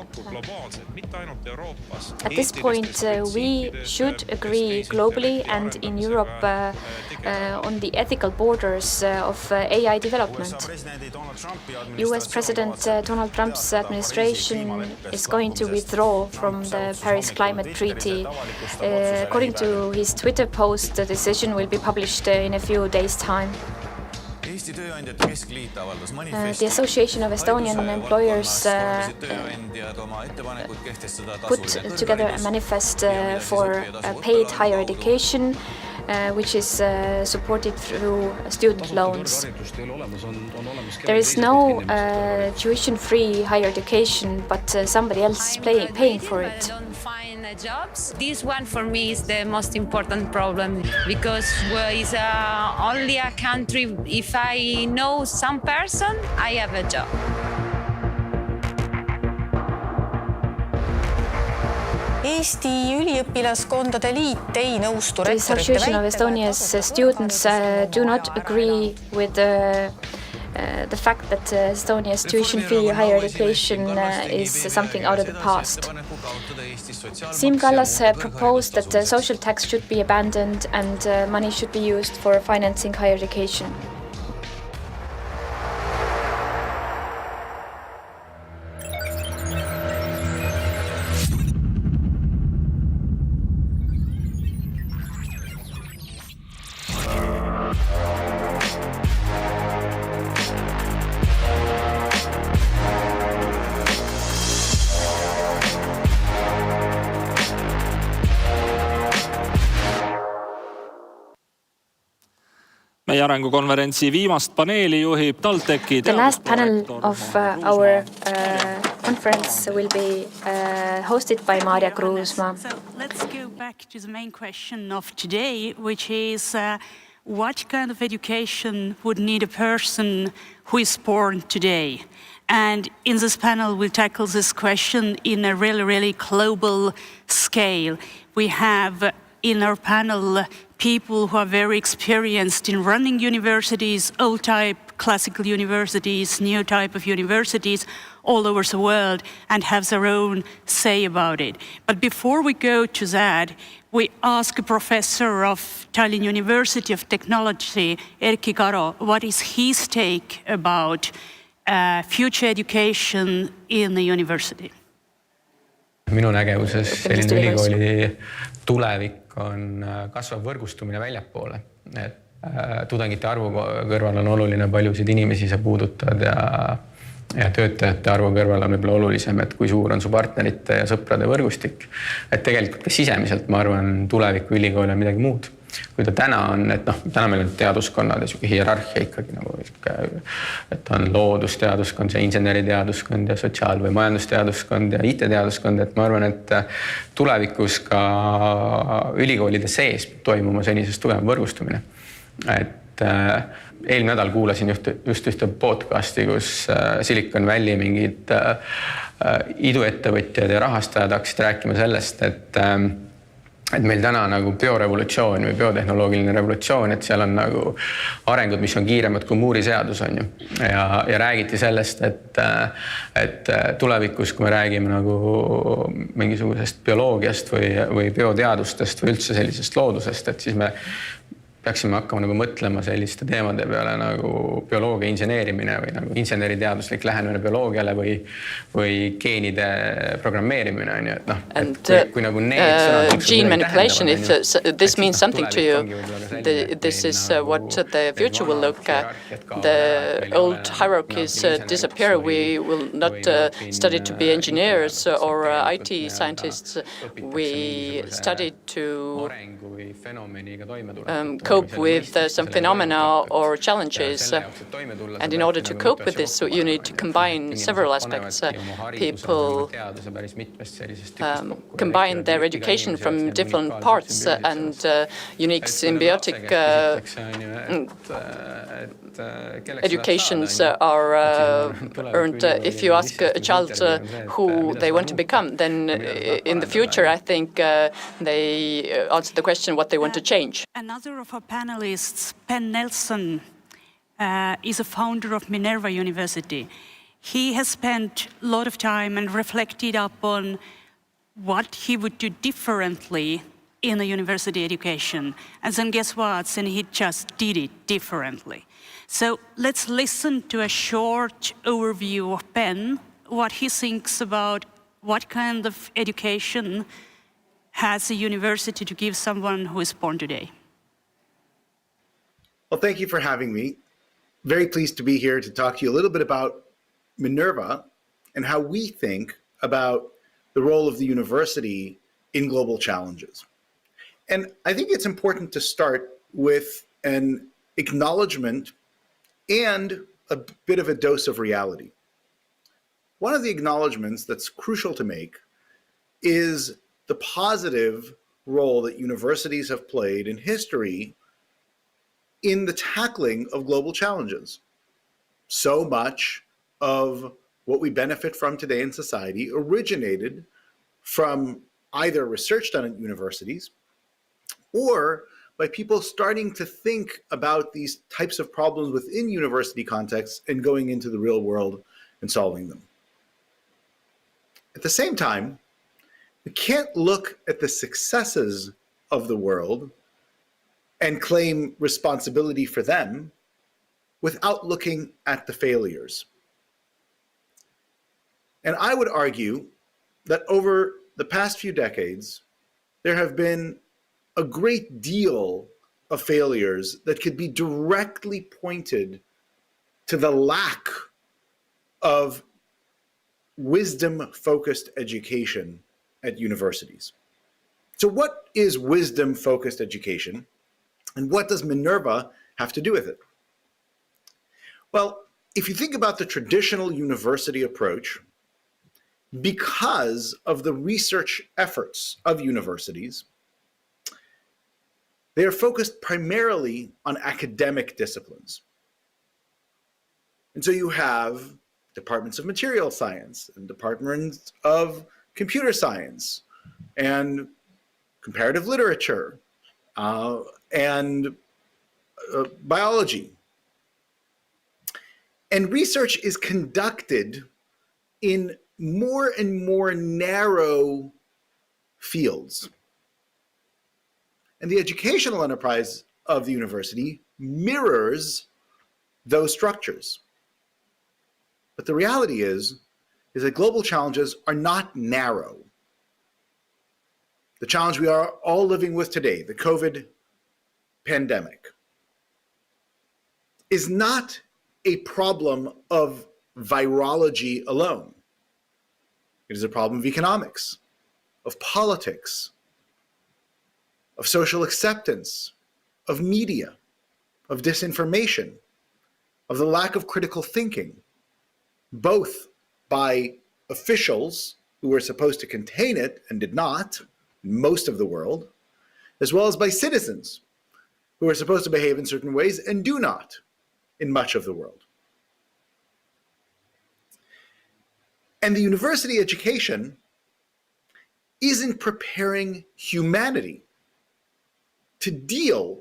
At this point, we should agree globally and in Europe on the ethical borders of AI development. US President Donald Trump's administration is going to withdraw from the Paris Climate Treaty. According to his Twitter post, the decision will be published in a few days' time. The Association of Estonian Employers put together a manifest for paid higher education, which is supported through student loans. There is no tuition-free higher education, but somebody else is paying for it. Jobs. This one for me is the most important problem, because it's only a country, if I know some person, I have a job. The Association of Estonia's students do not agree with the fact that Estonia's tuition fee higher education is something out of the past. Siim Kallas proposed that the social tax should be abandoned and money should be used for financing higher education. Meie arengukonverentsi viimast paneeli juhib TalTechi. The last panel of our conference will be hosted by Maarja Kruusmaa. So let's go back to the main question of today, which is what kind of education would need a person who is born today? And in this panel, we'll tackle this question in a really, really global scale. We have in our panel people who are very experienced in running universities, old type classical universities, new type of universities all over the world, and have their own say about it. But before we go to that, we ask a professor of Tallinn University of Technology, Erkki Karo, what is his take about future education in the university? Minu nägemuses selline ülikooli tulevik on kasvav võrgustumine väljapoole. Et tudengite arvu kõrval on oluline paljusid inimesi sa puudutad ja töötajate arvu kõrval on võib-olla olulisem, et kui suur on su partnerite ja sõprade võrgustik. Et tegelikult ka sisemiselt, ma arvan, tuleviku ülikool on midagi muud. Kui ta täna on, et täna meil on teaduskonnad ja siuke hierarhia ikkagi et on loodusteaduskond, see inseneriteaduskond ja sotsiaal- või majandusteaduskond ja IT-teaduskond, et ma arvan, et tulevikus ka ülikoolide sees toimuma senisest tugevam võrgustumine. Et eelmine nädal kuulasin just ühte podcasti, kus Silicon Valley mingid iduettevõtjad ja rahastajad hakkasid rääkima sellest, et meil täna nagu biorevolutsioon või biotehnoloogiline revolutsioon, et seal on nagu arengud, mis on kiiremad kui Moore'i seadus on ju. Ja räägiti sellest, et tulevikus, kui me räägime nagu mingisugusest bioloogiast või bioteadustest või üldse sellisest loodusest, et siis me peaksime hakkama nagu mõtlema selliste teemade peale nagu bioloogia inseneerimine või nagu inseneriteaduslik lähenemine bioloogiale või geenide programmeerimine on ju, et kui nagu need gene manipulation, if this means something to you, this is what the future will look at. The old hierarchies disappear. We will not study to be engineers or IT scientists. We study to cope with some phenomena or challenges. And in order to cope with this, you need to combine several aspects. People combine their education from different parts and unique symbiotic educations are earned. If you ask a child who they want to become, then in the future, I think they answer the question what they want to change. Another of our panelists, Penn Nelson, is a founder of Minerva University. He has spent a lot of time and reflected upon what he would do differently in a university education. And then guess what? Then he just did it differently. So let's listen to a short overview of Penn, what he thinks about what kind of education has a university to give someone who is born today. Well, thank you for having me. Very pleased to be here to talk to you a little bit about Minerva and how we think about the role of the university in global challenges. And I think it's important to start with an acknowledgement and a bit of a dose of reality. One of the acknowledgements that's crucial to make is the positive role that universities have played in history in the tackling of global challenges. So much of what we benefit from today in society originated from either research done at universities or by people starting to think about these types of problems within university contexts and going into the real world and solving them. At the same time, we can't look at the successes of the world and claim responsibility for them without looking at the failures. And I would argue that over the past few decades, there have been a great deal of failures that could be directly pointed to the lack of wisdom-focused education at universities. So what is wisdom-focused education, and what does Minerva have to do with it? Well, if you think about the traditional university approach, because of the research efforts of universities, they are focused primarily on academic disciplines. And so you have departments of material science and departments of computer science and comparative literature and biology. And research is conducted in more and more narrow fields. And the educational enterprise of the university mirrors those structures. But the reality is that global challenges are not narrow. The challenge we are all living with today, the COVID pandemic, is not a problem of virology alone. It is a problem of economics, of politics, of social acceptance, of media, of disinformation, of the lack of critical thinking, both by officials who were supposed to contain it and did not, in most of the world, as well as by citizens who are supposed to behave in certain ways and do not in much of the world. And the university education isn't preparing humanity to deal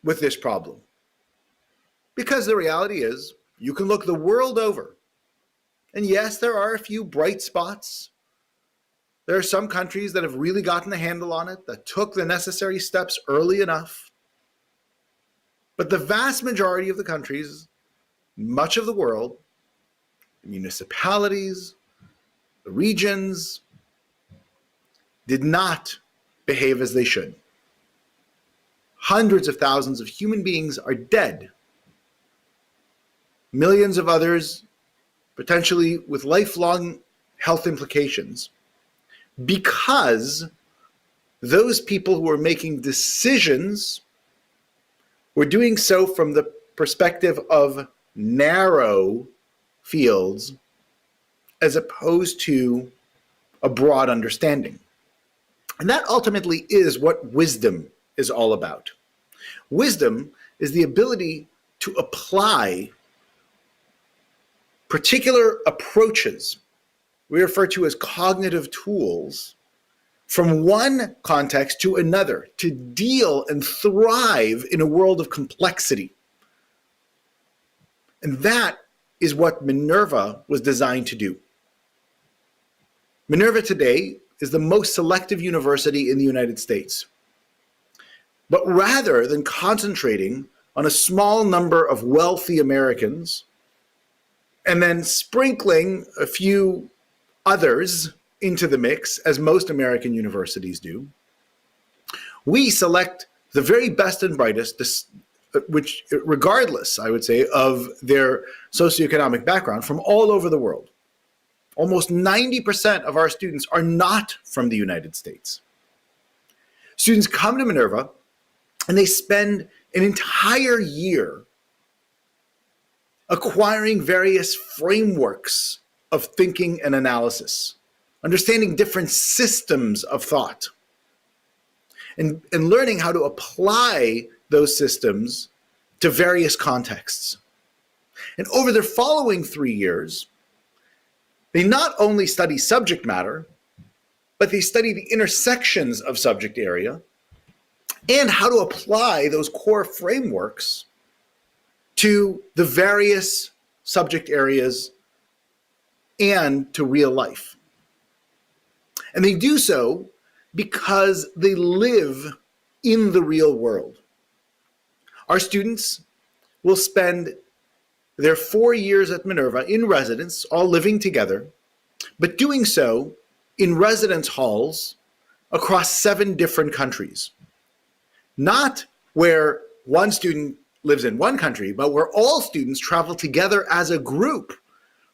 with this problem. Because the reality is, you can look the world over, and yes, there are a few bright spots. There are some countries that have really gotten a handle on it, that took the necessary steps early enough. But the vast majority of the countries, much of the world, the municipalities, the regions, did not behave as they should. Hundreds of thousands of human beings are dead. Millions of others, potentially with lifelong health implications, because those people who were making decisions were doing so from the perspective of narrow fields as opposed to a broad understanding. And that ultimately is what wisdom is all about. Wisdom is the ability to apply particular approaches we refer to as cognitive tools from one context to another to deal and thrive in a world of complexity. And that is what Minerva was designed to do. Minerva today is the most selective university in the United States. But rather than concentrating on a small number of wealthy Americans and then sprinkling a few others into the mix, as most American universities do, we select the very best and brightest, which regardless, I would say, of their socioeconomic background from all over the world. Almost 90% of our students are not from the United States. Students come to Minerva and they spend an entire year acquiring various frameworks of thinking and analysis, understanding different systems of thought, and learning how to apply those systems to various contexts. And over the following 3 years, they not only study subject matter, but they study the intersections of subject area and how to apply those core frameworks to the various subject areas and to real life. And they do so because they live in the real world. Our students will spend their 4 years at Minerva in residence, all living together, but doing so in residence halls across 7 different countries. Not where one student lives in one country, but where all students travel together as a group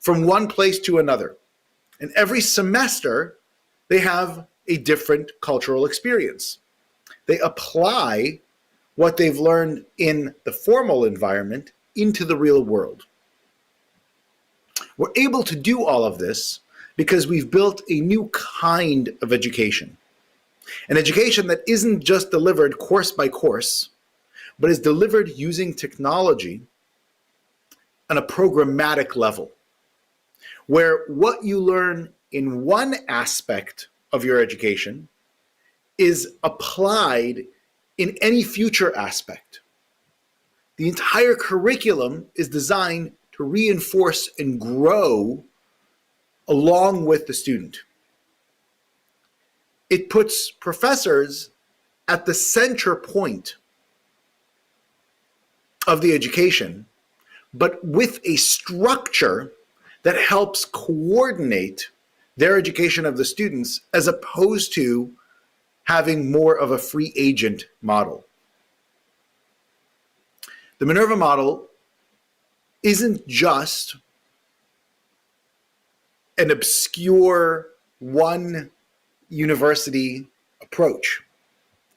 from one place to another. And every semester, they have a different cultural experience. They apply what they've learned in the formal environment into the real world. We're able to do all of this because we've built a new kind of education. An education that isn't just delivered course by course, but is delivered using technology on a programmatic level, where what you learn in one aspect of your education is applied in any future aspect. The entire curriculum is designed to reinforce and grow along with the student. It puts professors at the center point of the education, but with a structure that helps coordinate their education of the students as opposed to having more of a free agent model. The Minerva model isn't just an obscure one university approach.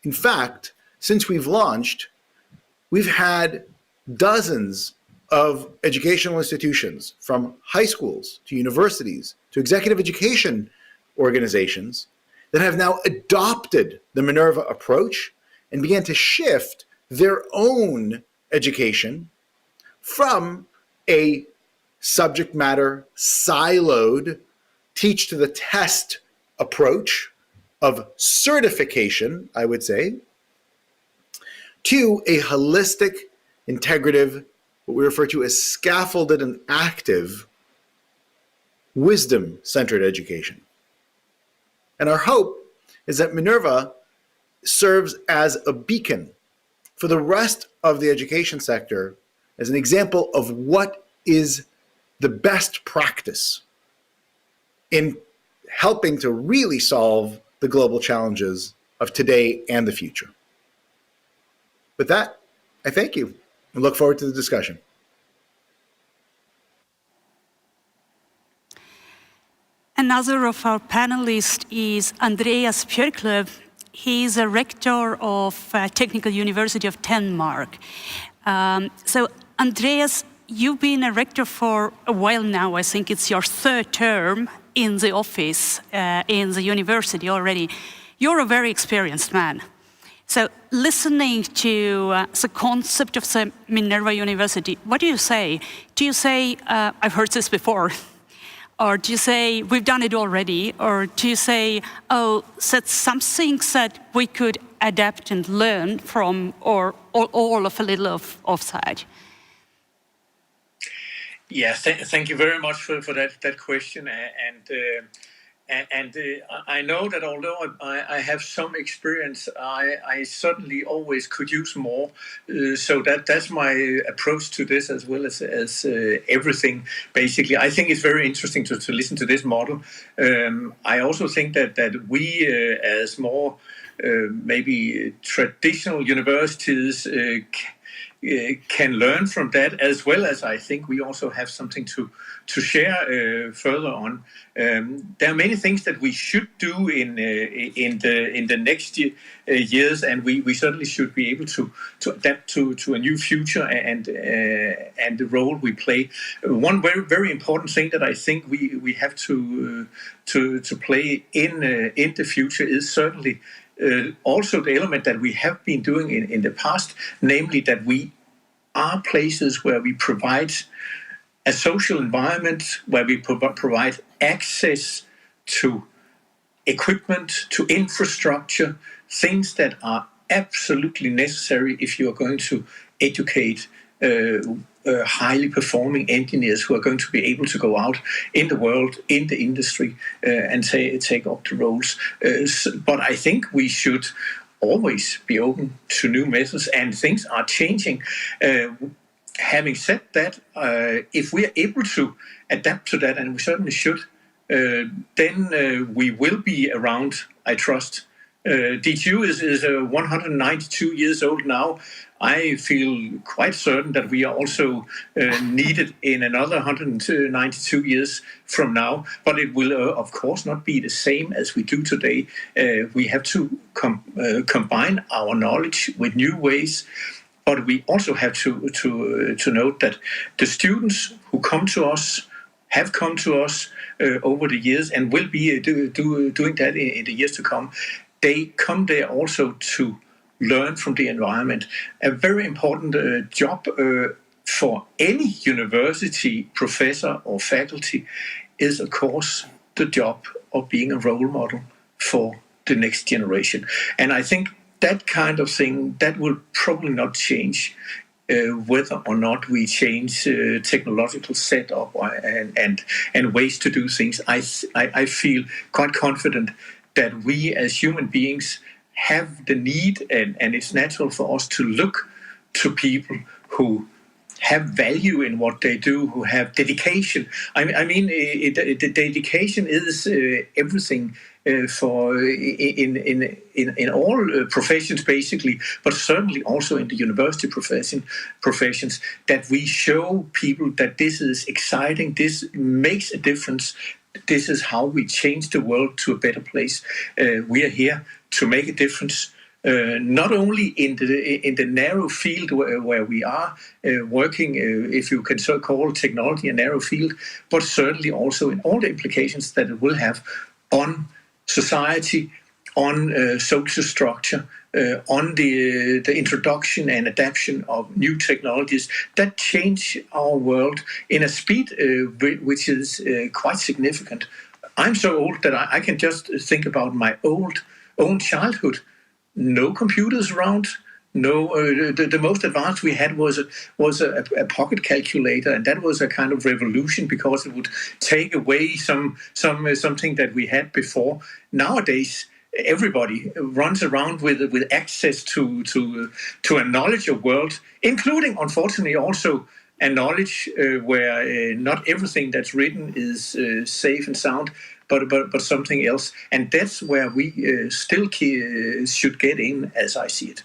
In fact, since we've launched, we've had dozens of educational institutions, from high schools to universities to executive education organizations, that have now adopted the Minerva approach and began to shift their own education from a subject matter siloed, teach to the test approach of certification, I would say, to a holistic, integrative, what we refer to as scaffolded and active, wisdom-centered education. And our hope is that Minerva serves as a beacon for the rest of the education sector as an example of what is the best practice in helping to really solve the global challenges of today and the future. With that, I thank you and look forward to the discussion. Another of our panelists is Andreas Björklöv. He is a rector of Technical University of Denmark. So Andreas, you've been a rector for a while now. I think it's your third term in the office, in the university already. You're a very experienced man. So listening to the concept of the Minerva University, what do you say? Do you say, I've heard this before, or do you say, we've done it already, or do you say, oh, that's some things that we could adapt and learn from, or all of a little of that? Yeah, thank you very much for that question. And I know that although I have some experience, I certainly always could use more. So that's my approach to this, as well as everything. Basically, I think it's very interesting to listen to this model. I also think that we, as more maybe traditional universities, can learn from that, as well as I think we also have something to share further on. There are many things that we should do in the next years, and we certainly should be able to adapt to a new future and the role we play. One very important thing that I think we have to play in the future is certainly also the element that we have been doing in the past, namely that we are places where we provide a social environment, where we provide access to equipment, to infrastructure, things that are absolutely necessary if you are going to educate highly performing engineers who are going to be able to go out in the world, in the industry, and take up the roles. But I think we should always be open to new methods, and things are changing. Having said that, if we are able to adapt to that, and we certainly should, then we will be around, I trust. DTU is 192 years old now. I feel quite certain that we are also needed in another 192 years from now, but it will, of course, not be the same as we do today. We have to combine our knowledge with new ways, but we also have to note that the students who come to us have come to us over the years and will be doing that in the years to come. They come there also to learn from the environment. A very important job for any university professor or faculty is, of course, the job of being a role model for the next generation. And I think that kind of thing, that will probably not change whether or not we change technological setup and ways to do things. I feel quite confident that we as human beings have the need, and it's natural for us to look to people who have value in what they do, who have dedication. I mean, the dedication is everything for in all professions basically, but certainly also in the university professions, that we show people that this is exciting, this makes a difference. This is how we change the world to a better place. We are here to make a difference. Not only in the narrow field where we are working, if you can so call technology a narrow field, but certainly also in all the implications that it will have on society, on social structure, on the introduction and adaptation of new technologies that change our world in a speed which is quite significant. I'm so old that I can just think about my own childhood. No computers around. No, the most advanced we had was a pocket calculator, and that was a kind of revolution because it would take away something that we had before. Nowadays, everybody runs around with access to a knowledge of world, including, unfortunately, also a knowledge where not everything that's written is safe and sound. But something else. And that's where we still should get in, as I see it.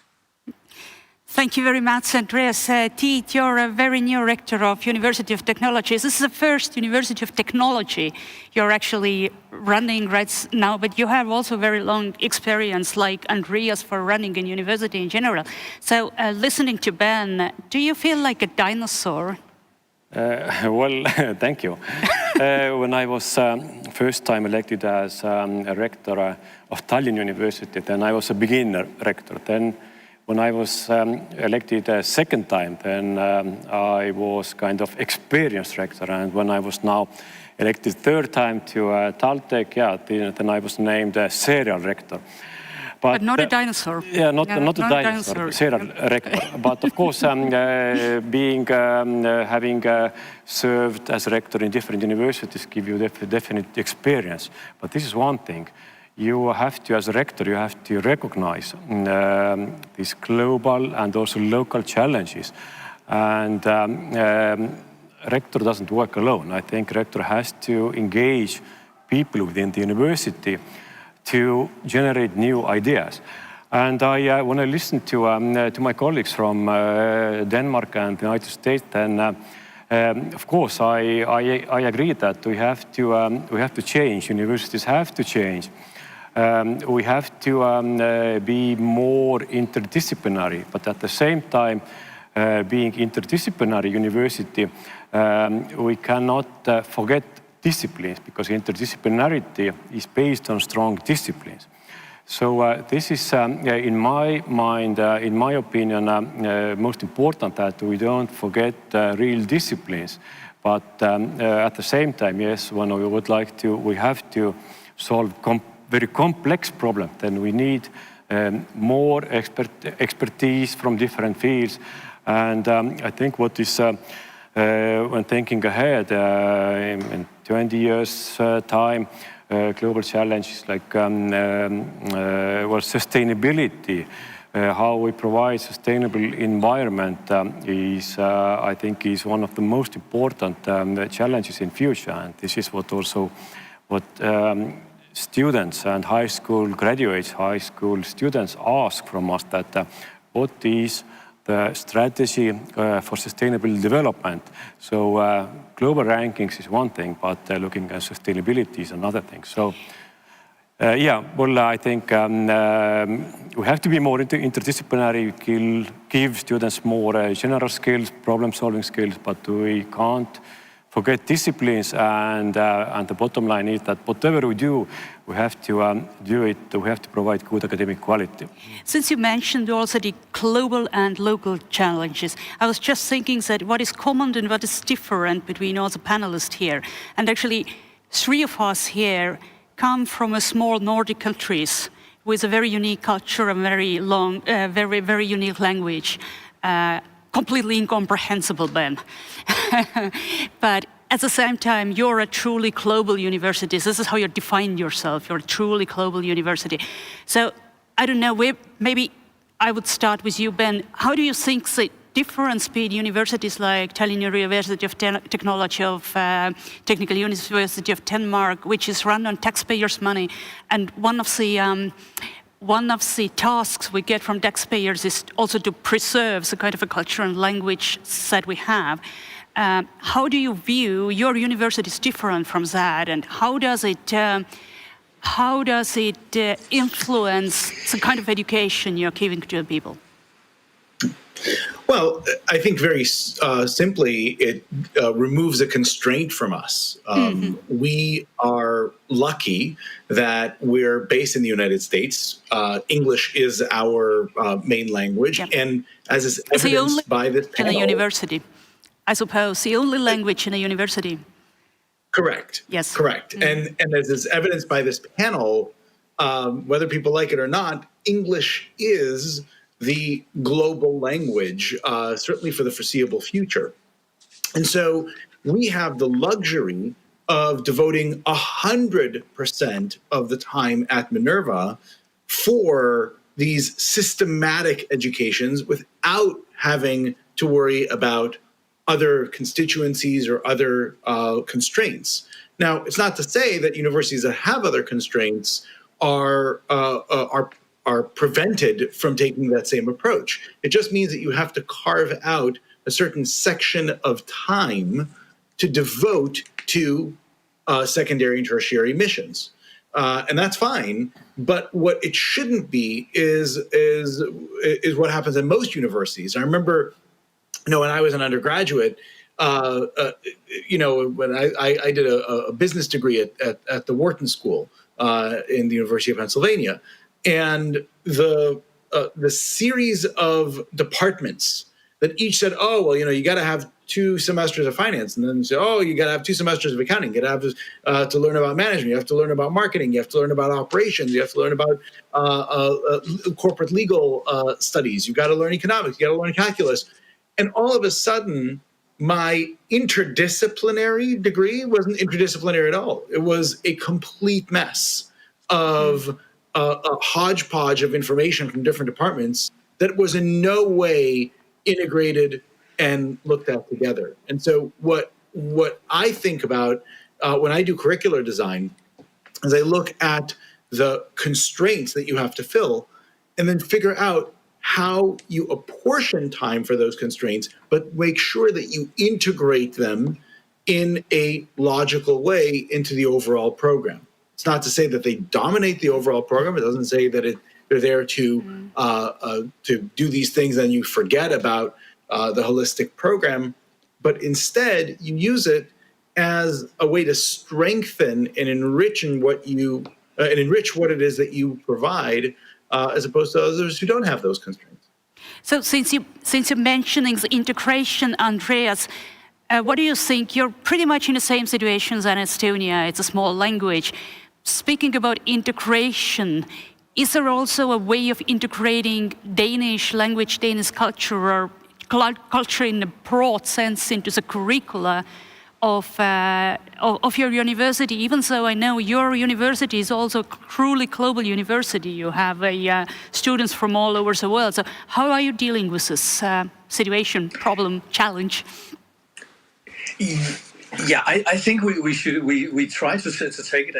Thank you very much, Andreas. Tiit, you're a very new rector of University of Technology. This is the first University of Technology you're actually running right now, but you have also very long experience, like Andreas, for running a university in general. So listening to Ben, do you feel like a dinosaur? Well, thank you. When I was first time elected as a rector of Tallinn University, then I was a beginner rector. Then when I was elected a second time, then I was kind of experienced rector. And when I was now elected third time to TalTech, yeah, then I was named a serial rector. But not a dinosaur. Yeah, not a dinosaur, serial rector. But of course, having served as rector in different universities give you definite experience. But this is one thing. You have to, as a rector, you have to recognize these global and also local challenges. And rector doesn't work alone. I think rector has to engage people within the university to generate new ideas. And when I listen to my colleagues from Denmark and the United States, then of course I agree that we have to change. Universities have to change. We have to be more interdisciplinary, but at the same time, being interdisciplinary university, we cannot forget disciplines, because interdisciplinarity is based on strong disciplines. So this is, in my mind, in my opinion, most important that we don't forget real disciplines. But at the same time, yes, when we would like to, we have to solve very complex problems, then we need more expertise from different fields. And I think what is, when thinking ahead, in 20 years' time, global challenges like sustainability, how we provide sustainable environment is, I think, is one of the most important challenges in future. And this is what students and high school graduates, high school students ask from us, that what is the strategy for sustainable development. So global rankings is one thing, but looking at sustainability is another thing. So yeah, well, I think we have to be more interdisciplinary, give students more general skills, problem-solving skills, but we can't forget disciplines. And the bottom line is that whatever we do, we have to do it, we have to provide good academic quality. Since you mentioned also the global and local challenges, I was just thinking that what is common and what is different between all the panelists here. And actually, three of us here come from a small Nordic countries with a very unique culture and very long, very unique language. Completely incomprehensible then. But at the same time, you're a truly global university. This is how you define yourself. You're a truly global university. So I don't know, maybe I would start with you, Ben. How do you think the difference between universities like Tallinn University of Technology, of Technical University of Denmark, which is run on taxpayers' money, and one of the tasks we get from taxpayers is also to preserve the kind of a culture and language that we have. How do you view your university is different from that, and how does it influence the kind of education you're giving to the people? Well, I think very simply, it removes a constraint from us. We are lucky that we're based in the United States. English is our main language, and as is evidenced by this panel, in a university, I suppose, the only language in a university. Correct. Yes. Correct. And as is evidenced by this panel, whether people like it or not, English is the global language, certainly for the foreseeable future. And so we have the luxury of devoting 100% of the time at Minerva for these systematic educations without having to worry about other constituencies or other constraints. Now, it's not to say that universities that have other constraints are prevented from taking that same approach. It just means that you have to carve out a certain section of time to devote to secondary and tertiary missions. And that's fine, but what it shouldn't be is what happens in most universities. I remember, when I was an undergraduate, when I did a business degree at the Wharton School in the University of Pennsylvania, and the series of departments that each said, oh, well, you got to have 2 semesters of finance, and then you say, oh, you got to have 2 semesters of accounting. You got to have to learn about management. You have to learn about marketing. You have to learn about operations. You have to learn about corporate legal studies. You got to learn economics. You got to learn calculus. And all of a sudden, my interdisciplinary degree wasn't interdisciplinary at all. It was a complete mess of a hodgepodge of information from different departments that was in no way integrated and looked at together. And so what I think about when I do curricular design is I look at the constraints that you have to fill and then figure out how you apportion time for those constraints, but make sure that you integrate them in a logical way into the overall program. It's not to say that they dominate the overall program. It doesn't say that they're there to do these things and you forget about the holistic program, but instead you use it as a way to strengthen and enrich what it is that you provide, as opposed to others who don't have those constraints. So since you're mentioning the integration, Andreas, what do you think? You're pretty much in the same situation as Estonia. It's a small language. Speaking about integration, is there also a way of integrating Danish language, Danish culture, or culture in a broad sense into the curricula of your university? Even so, I know your university is also a truly global university. You have students from all over the world. So how are you dealing with this situation, problem, challenge? Yeah, I think we try to take it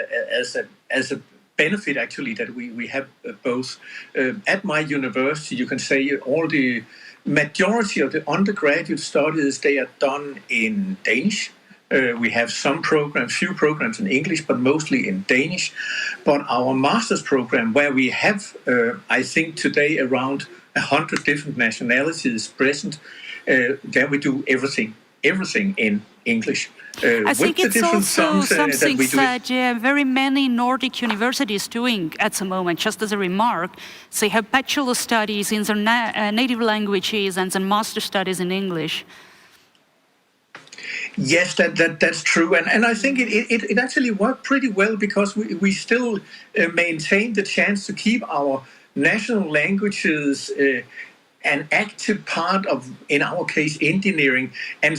as a benefit, actually, that we have both. At my university, you can say all the majority of the undergraduate studies, they are done in Danish. We have few programs in English, but mostly in Danish. But our master's program, where we have, I think today, around 100 different nationalities present, there we do everything in English. I think it's also something that very many Nordic universities doing at the moment. Just as a remark, they have bachelor studies in their native languages and then master studies in English. Yes, that's true, and I think it actually worked pretty well because we still maintain the chance to keep our national languages an active part of, in our case, engineering, and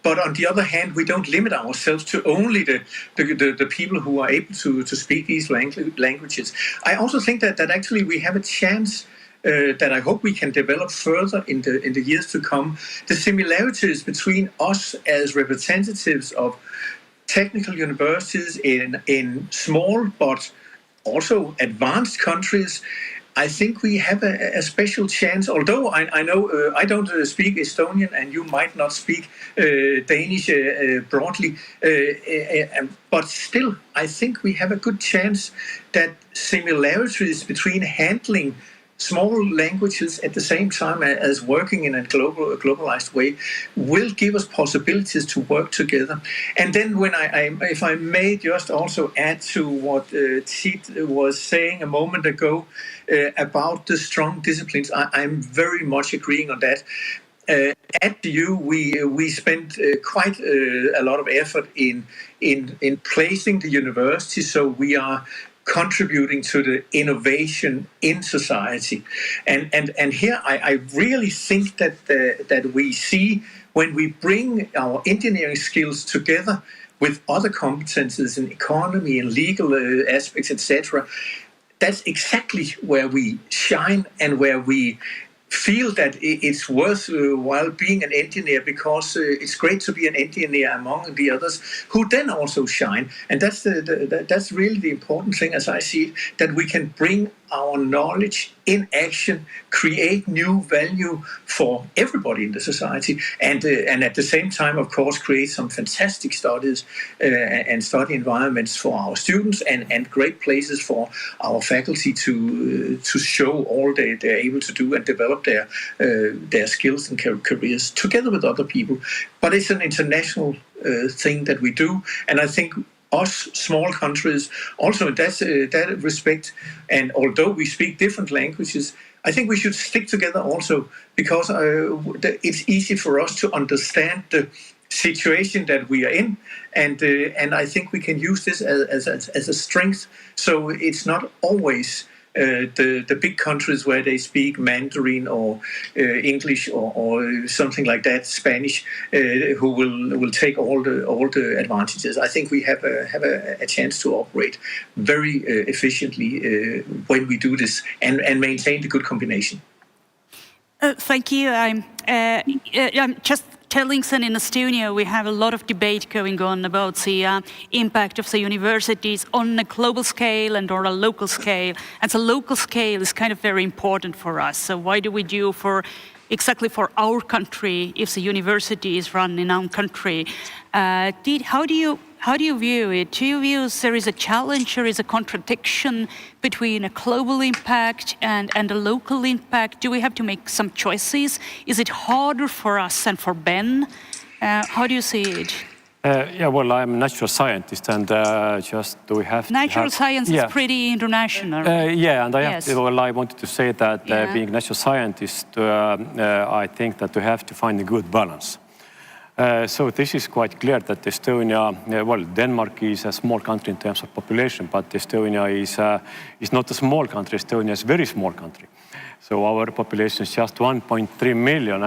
but on the other hand, we don't limit ourselves to only the people who are able to speak these languages. I also think that actually we have a chance that I hope we can develop further in the years to come. The similarities between us as representatives of technical universities in small but also advanced countries, I think we have a special chance, although I know I don't speak Estonian and you might not speak Danish broadly, but still I think we have a good chance that similarities between handling small languages at the same time as working in a globalized way will give us possibilities to work together. And then when if I may just also add to what Tit was saying a moment ago about the strong disciplines, I'm very much agreeing on that. At TU, we spent quite a lot of effort in placing the university so we are contributing to the innovation in society, and here I really think that we see when we bring our engineering skills together with other competences in economy and legal aspects, etc. That's exactly where we shine and where we feel that it's worthwhile being an engineer, because it's great to be an engineer among the others who then also shine. And that's that's really the important thing, as I see it, that we can bring our knowledge in action, create new value for everybody in the society, and at the same time, of course, create some fantastic studies and study environments for our students, and great places for our faculty to show all they're able to do and develop their skills and careers together with other people. But it's an international thing that we do, and I think us small countries also in that respect, and although we speak different languages, I think we should stick together also, because it's easy for us to understand the situation that we are in, and I think we can use this as a strength. So it's not always the big countries where they speak Mandarin or English or something like that, Spanish, who will take all the advantages. I think we have a chance to operate very efficiently when we do this and maintain the good combination. Thank you. I'm just telling in Estonia, we have a lot of debate going on about the impact of the universities on a global scale and on a local scale. And the local scale is kind of very important for us. So why do we do exactly for our country if the university is run in our country? How do you view it? Do you view there is a challenge or is a contradiction between a global impact and a local impact? Do we have to make some choices? Is it harder for us than for Ben? How do you see it? Yeah, well, I'm a natural scientist, and we have natural science is pretty international. Yeah, and I wanted to say that being a natural scientist, I think that we have to find a good balance. So this is quite clear that Estonia, Denmark is a small country in terms of population, but Estonia is not a small country. Estonia is a very small country. So our population is just 1.3 million,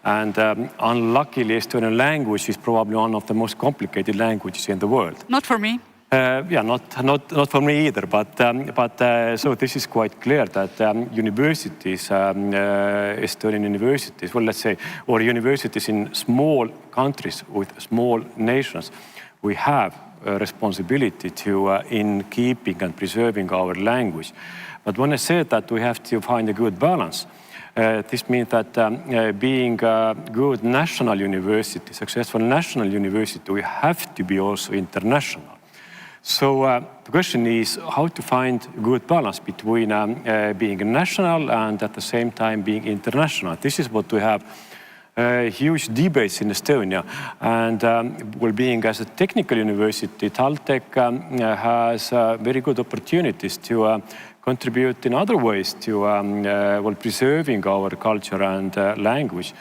and unluckily, Estonian language is probably one of the most complicated languages in the world. Not for me. Yeah, not for me either. But so this is quite clear that universities, Estonian universities, well, let's say, or universities in small countries with small nations, we have a responsibility to in keeping and preserving our language. But when I said that we have to find a good balance, this means that being a good national university, successful national university, we have to be also international. So the question is how to find a good balance between being national and at the same time being international. This is what we have huge debates in Estonia. And being as a technical university, TalTech has very good opportunities to contribute in other ways to preserving our culture and language.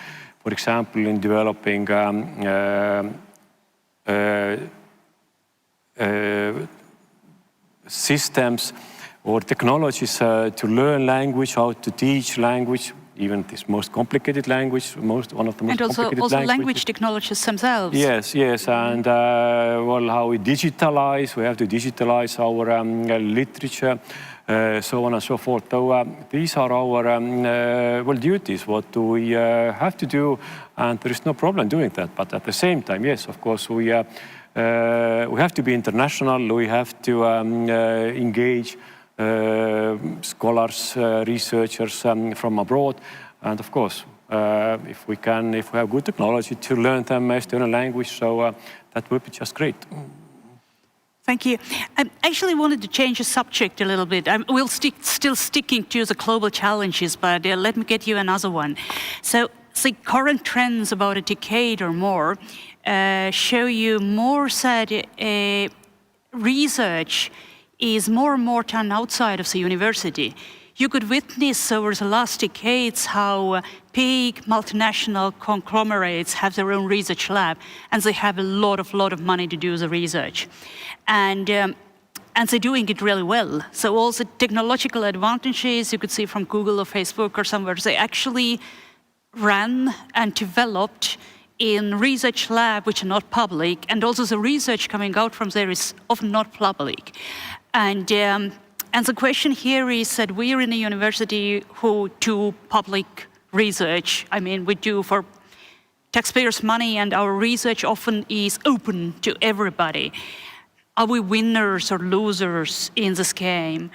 for example, in developing systems or technologies to learn language, how to teach language, even this most complicated language, one of the most complicated languages. And also language technologies themselves. Yes, and well, how we digitalize, we have to digitalize our literature, so on and so forth. So these are our duties, what we have to do, and there is no problem doing that. But at the same time, yes, of course, we have to be international, we have to engage scholars, researchers from abroad, and of course, if we have good technology to learn them Estonian language, so that would be just great. Thank you. I actually wanted to change the subject a little bit. We'll still sticking to the global challenges, but let me get you another one. So the current trends about a decade or more show you more that research is more and more done outside of the university. You could witness over the last decades how big multinational conglomerates have their own research lab, and they have a lot of money to do the research. And they're doing it really well. So all the technological advantages you could see from Google or Facebook or somewhere, they actually ran and developed in research lab which are not public, and also the research coming out from there is often not public. And the question here is that we are in a university who do public research. I mean, we do for taxpayers' money, and our research often is open to everybody. Are we winners or losers in this game?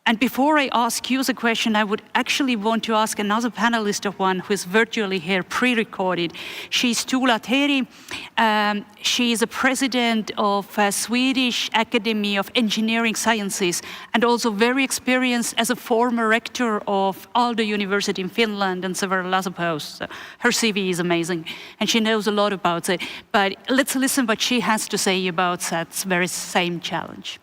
And before I ask you the question, I would actually want to ask another panelist of one who is virtually here, pre-recorded. She's Tuula Teri. She is a president of Swedish Academy of Engineering Sciences, and also very experienced as a former rector of Aalto University in Finland and several other posts. Her CV is amazing, and she knows a lot about it. But let's listen what she has to say about that very same challenge.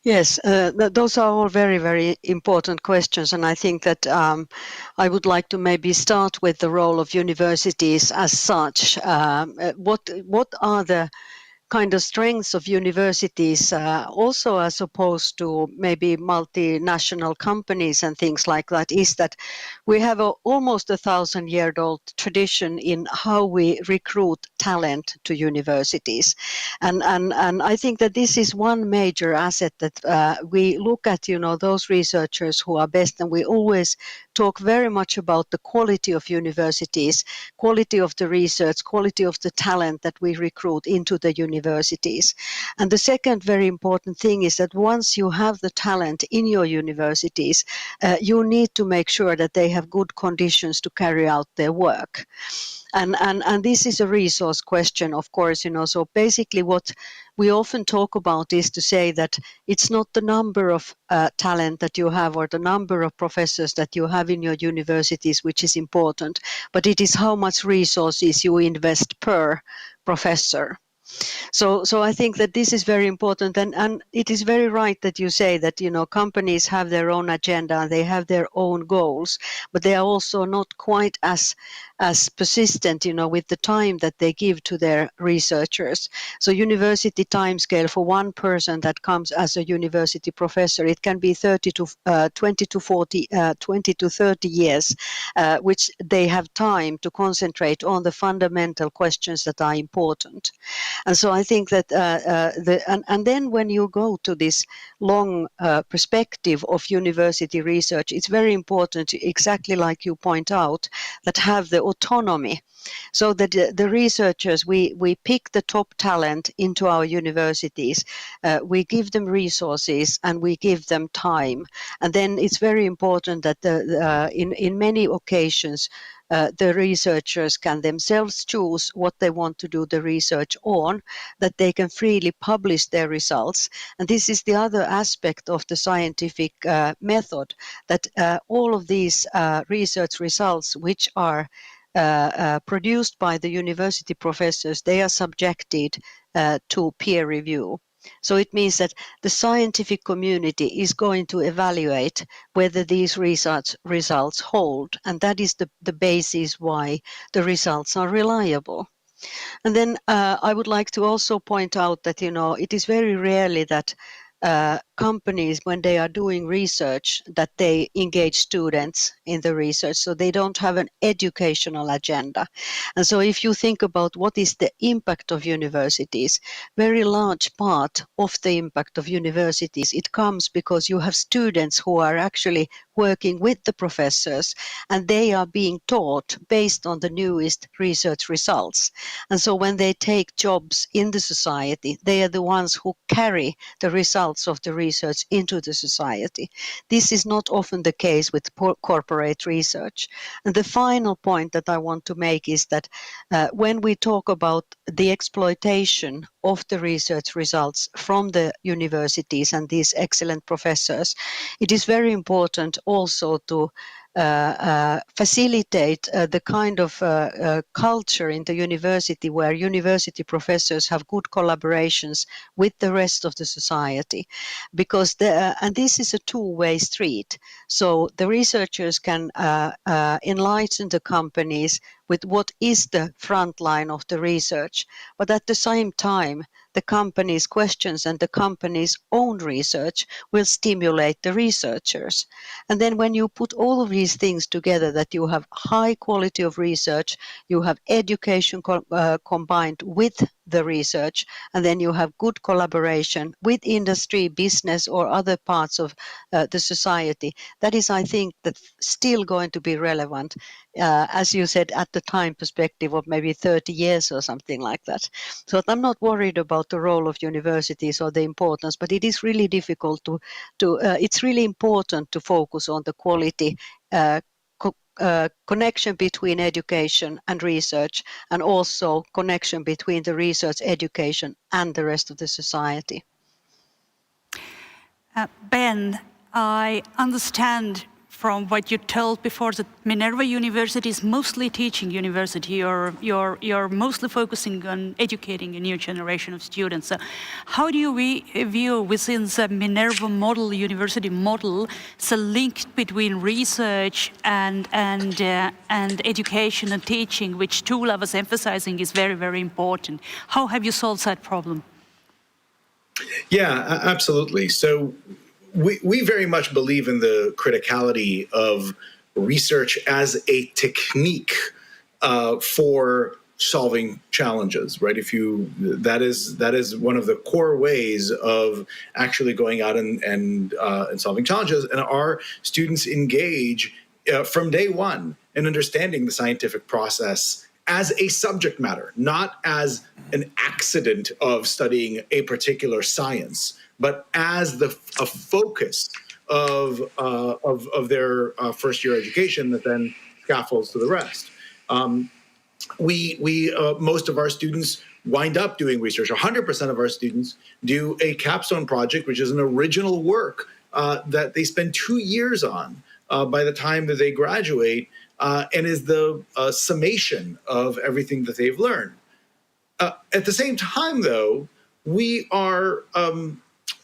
Yes, those are all very, very important questions, and I think that I would like to maybe start with the role of universities as such. What are the kind of strengths of universities, also as opposed to maybe multinational companies and things like that, is that we have almost 1,000-year-old tradition in how we recruit talent to universities. And I think that this is one major asset that we look at, those researchers who are best, and we always talk very much about the quality of universities, quality of the research, quality of the talent that we recruit into the universities. And the second very important thing is that once you have the talent in your universities, you need to make sure that they have good conditions to carry out their work. And this is a resource question, of course, so basically what we often talk about is to say that it's not the number of talent that you have or the number of professors that you have in your universities which is important, but it is how much resources you invest per professor. So I think that this is very important, and it is very right that you say that companies have their own agenda, they have their own goals, but they are also not quite as persistent with the time that they give to their researchers. So university timescale for one person that comes as a university professor, it can be 20 to 30 years, which they have time to concentrate on the fundamental questions that are important. And so I think that and then when you go to this long perspective of university research, it's very important to, exactly like you point out, that have the autonomy, so that the researchers, we pick the top talent into our universities, we give them resources and we give them time. And then it's very important that in many occasions the researchers can themselves choose what they want to do the research on, that they can freely publish their results. And this is the other aspect of the scientific method, that all of these research results which are produced by the university professors, they are subjected to peer review. So it means that the scientific community is going to evaluate whether these results hold, and that is the basis why the results are reliable. And then I would like to also point out that, it is very rarely that companies, when they are doing research, that they engage students in the research. So they don't have an educational agenda. And so if you think about what is the impact of universities, very large part of the impact of universities, it comes because you have students who are actually working with the professors, and they are being taught based on the newest research results. And so when they take jobs in the society, they are the ones who carry the results of the research into the society. This is not often the case with corporate research. And the final point that I want to make is that when we talk about the exploitation of the research results from the universities and these excellent professors, it is very important also to facilitate the kind of culture in the university where university professors have good collaborations with the rest of the society, because and this is a two-way street. So the researchers can enlighten the companies with what is the front line of the research, but at the same time, the company's questions and the company's own research will stimulate the researchers. And then when you put all of these things together, that you have high quality of research, you have education combined with the research, and then you have good collaboration with industry, business, or other parts of the society. That is, I think, that still going to be relevant, as you said, at the time perspective of maybe 30 years or something like that. So I'm not worried about the role of universities or the importance, but it is really difficult it's really important to focus on the quality connection between education and research, and also connection between the research, education, and the rest of the society. Ben, I understand from what you told before that Minerva University is mostly teaching university, or you're mostly focusing on educating a new generation of students. So how do you view within the Minerva model, university model, the link between research and education and teaching, which Tuula was emphasizing is very, very important? How have you solved that problem? Yeah, absolutely. So we very much believe in the criticality of research as a technique for solving challenges, right? That is one of the core ways of actually going out and solving challenges. And our students engage from day one in understanding the scientific process as a subject matter, not as an accident of studying a particular science, but as a focus of their first year education that then scaffolds to the rest. Most of our students wind up doing research. 100% of our students do a capstone project, which is an original work that they spend 2 years on by the time that they graduate, and is the summation of everything that they've learned. At the same time, though, we are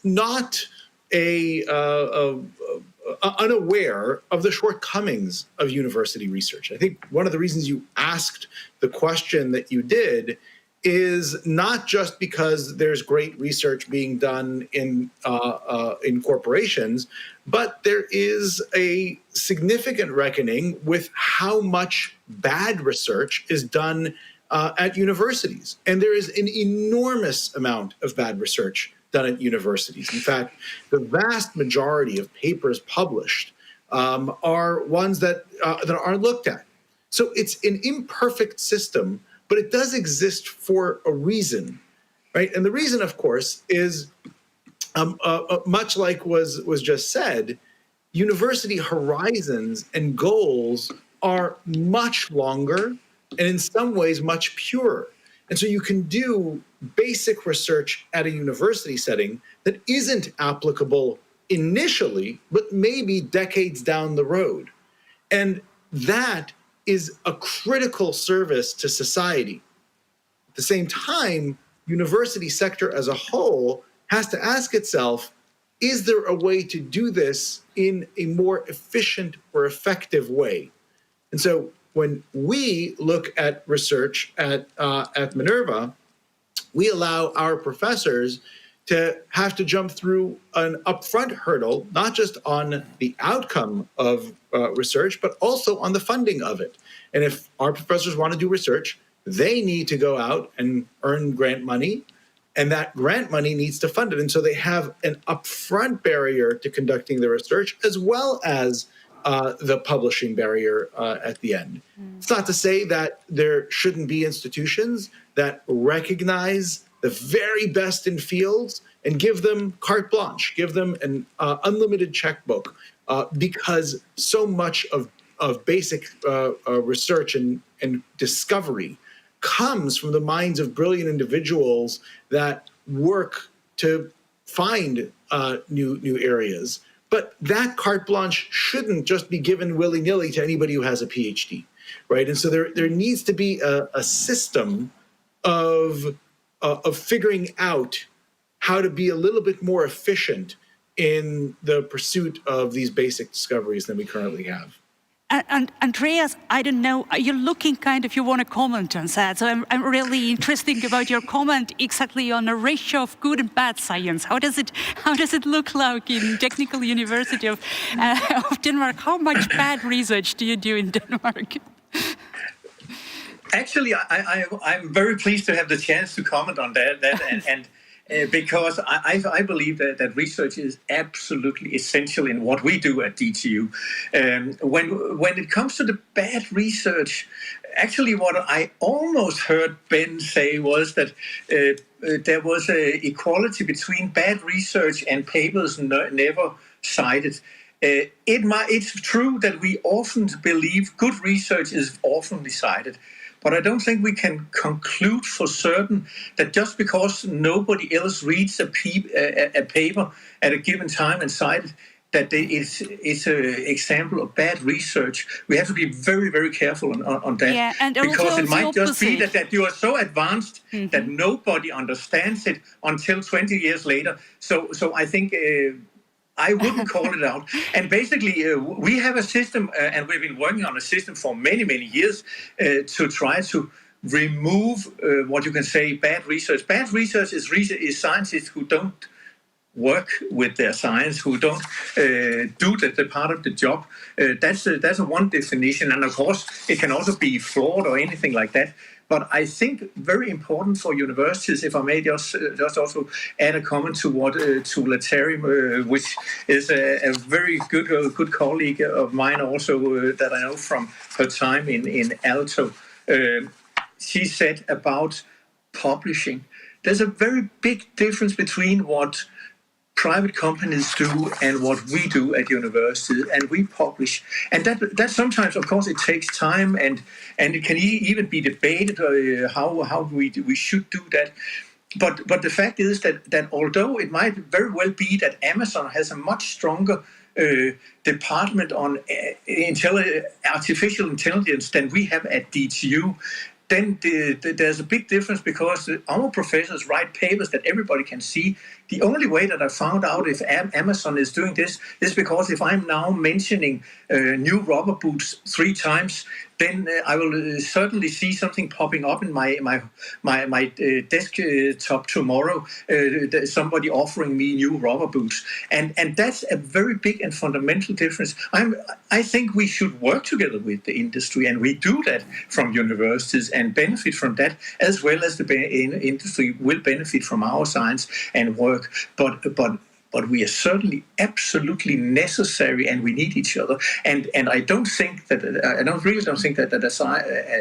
not unaware of the shortcomings of university research. I think one of the reasons you asked the question that you did is not just because there's great research being done in corporations, but there is a significant reckoning with how much bad research is done at universities. And there is an enormous amount of bad research done at universities. In fact, the vast majority of papers published are ones that aren't looked at. So it's an imperfect system, but it does exist for a reason, right? And the reason, of course, is much like was just said, university horizons and goals are much longer and in some ways much purer. And so you can do basic research at a university setting that isn't applicable initially, but maybe decades down the road. And that is a critical service to society. At the same time, university sector as a whole has to ask itself, is there a way to do this in a more efficient or effective way? And so when we look at research at Minerva, we allow our professors to have to jump through an upfront hurdle, not just on the outcome of research, but also on the funding of it. And if our professors want to do research, they need to go out and earn grant money, and that grant money needs to fund it. And so they have an upfront barrier to conducting the research, as well as the publishing barrier at the end. It's not to say that there shouldn't be institutions that recognize the very best in fields and give them carte blanche, give them an unlimited checkbook, because so much of basic research and discovery comes from the minds of brilliant individuals that work to find new areas. But that carte blanche shouldn't just be given willy-nilly to anybody who has a PhD, right? And so there needs to be a system of figuring out how to be a little bit more efficient in the pursuit of these basic discoveries than we currently have. And Andreas, I don't know, you're looking kind of, you want to comment on that. So I'm really interested about your comment exactly on the ratio of good and bad science. How does it look like in Technical University of Denmark? How much bad research do you do in Denmark? Actually, I'm very pleased to have the chance to comment on that because I believe that research is absolutely essential in what we do at DTU. When it comes to the bad research, actually what I almost heard Ben say was that there was an equality between bad research and papers never cited. It's true that we often believe good research is often cited. But I don't think we can conclude for certain that just because nobody else reads a paper at a given time and cited, that it's an example of bad research. We have to be very, very careful on that. Yeah, and because it might just be opposite. that you are so advanced that nobody understands it until 20 years later. So I think I wouldn't call it out. And basically, we have a system, and we've been working on a system for many, many years to try to remove what you can say bad research. Bad research is scientists who don't work with their science, who don't do the part of the job. That's a one definition. And of course, it can also be flawed or anything like that. But I think very important for universities, if I may just also add a comment to what to Letari, which is a very good colleague of mine also that I know from her time in Aalto. She said about publishing. There's a very big difference between what private companies do and what we do at universities, and we publish. And that sometimes, of course, it takes time, and it can even be debated how we should do that. But the fact is that although it might very well be that Amazon has a much stronger department on artificial intelligence than we have at DTU, then there's a big difference because our professors write papers that everybody can see. The only way that I found out if Amazon is doing this is because if I'm now mentioning new rubber boots 3 times, then I will certainly see something popping up in my desktop tomorrow, somebody offering me new rubber boots. And that's a very big and fundamental difference. I think we should work together with the industry, and we do that from universities and benefit from that, as well as the industry will benefit from our science and work. But we are certainly absolutely necessary, and we need each other. And I really don't think that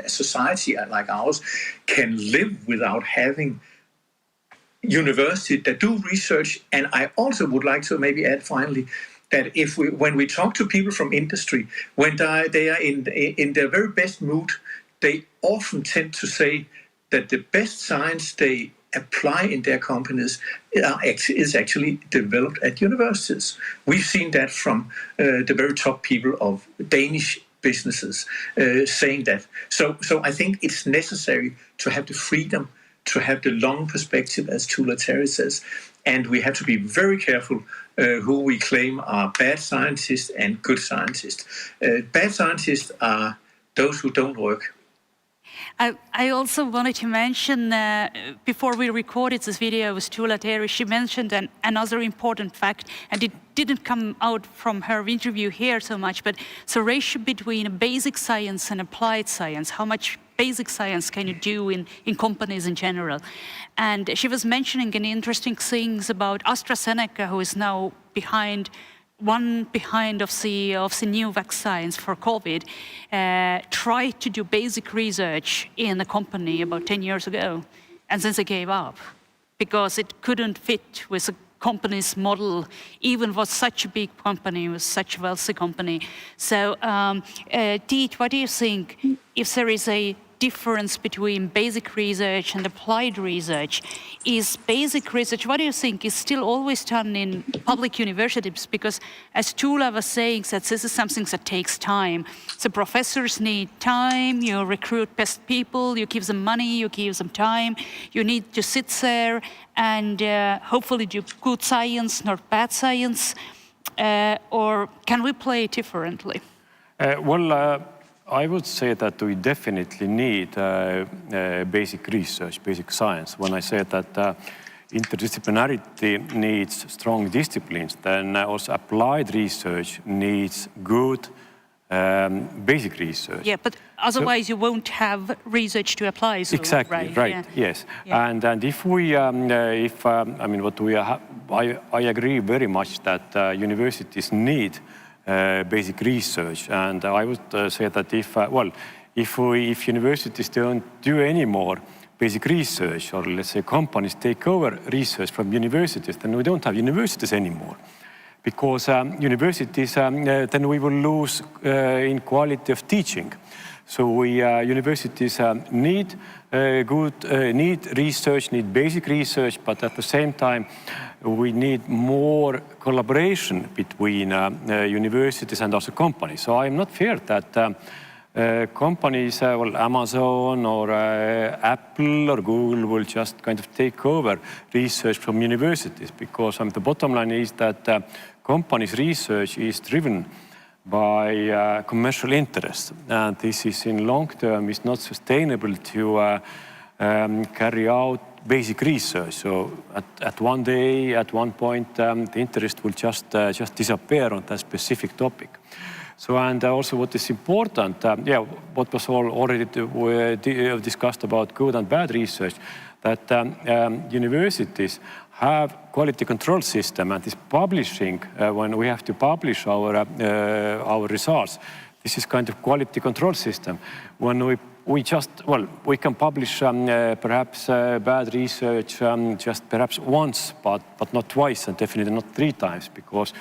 a society like ours can live without having universities that do research. And I also would like to maybe add finally that when we talk to people from industry, when they are in their very best mood, they often tend to say that the best science they apply in their companies is actually developed at universities. We've seen that from the very top people of Danish businesses saying that. So I think it's necessary to have the freedom to have the long perspective, as Tula Terry says, and we have to be very careful who we claim are bad scientists and good scientists. Bad scientists are those who don't work. I also wanted to mention, before we recorded this video with Tula Terry, she mentioned another important fact, and it didn't come out from her interview here so much, but the ratio between basic science and applied science, how much basic science can you do in companies in general. And she was mentioning an interesting things about AstraZeneca, who is now behind of the new vaccines for COVID, tried to do basic research in a company about 10 years ago, and then they gave up because it couldn't fit with the company's model, even was such a big company, was such a wealthy company. So, Tiit, what do you think if there is a difference between basic research and applied research? Is basic research, what do you think, is still always done in public universities? Because as Tula was saying, that this is something that takes time. So professors need time, you recruit best people, you give them money, you give them time, you need to sit there and hopefully do good science, not bad science. Or can we play it differently? I would say that we definitely need basic research, basic science. When I say that interdisciplinarity needs strong disciplines, then also applied research needs good basic research. Yeah, but otherwise you won't have research to apply. So, exactly, right, yeah. Yes. Yeah. And if we, I mean, what we have, I agree very much that universities need basic research, and I would say that if universities don't do any more basic research, or let's say companies take over research from universities, then we don't have universities anymore, because universities then we will lose in quality of teaching. So universities need need research, need basic research, but at the same time we need more collaboration between universities and also companies. So I'm not feared that companies, Amazon or Apple or Google will just kind of take over research from universities, because the bottom line is that companies' research is driven by commercial interest, and this is in long term is not sustainable to carry out basic research. So at one day, at one point, the interest will just disappear on that specific topic. So, and also what is important, what was already discussed about good and bad research, that universities have quality control system and is publishing, when we have to publish our results, this is kind of quality control system. When we just, we can publish perhaps bad research just perhaps once, but not twice, and definitely not 3 times, because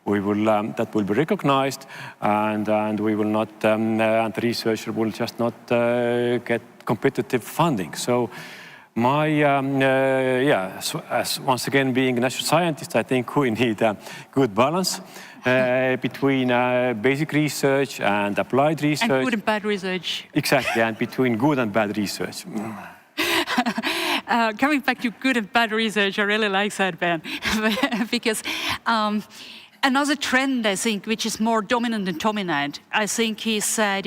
we will, that will be recognized, and we will not, and the researcher will just not get competitive funding. So my, as once again being a national scientist, I think we need a good balance between basic research and applied research. And good and bad research. Exactly, and between good and bad research. Coming back to good and bad research, I really like that, Ben, because another trend, I think, which is more dominant than dominant, I think is that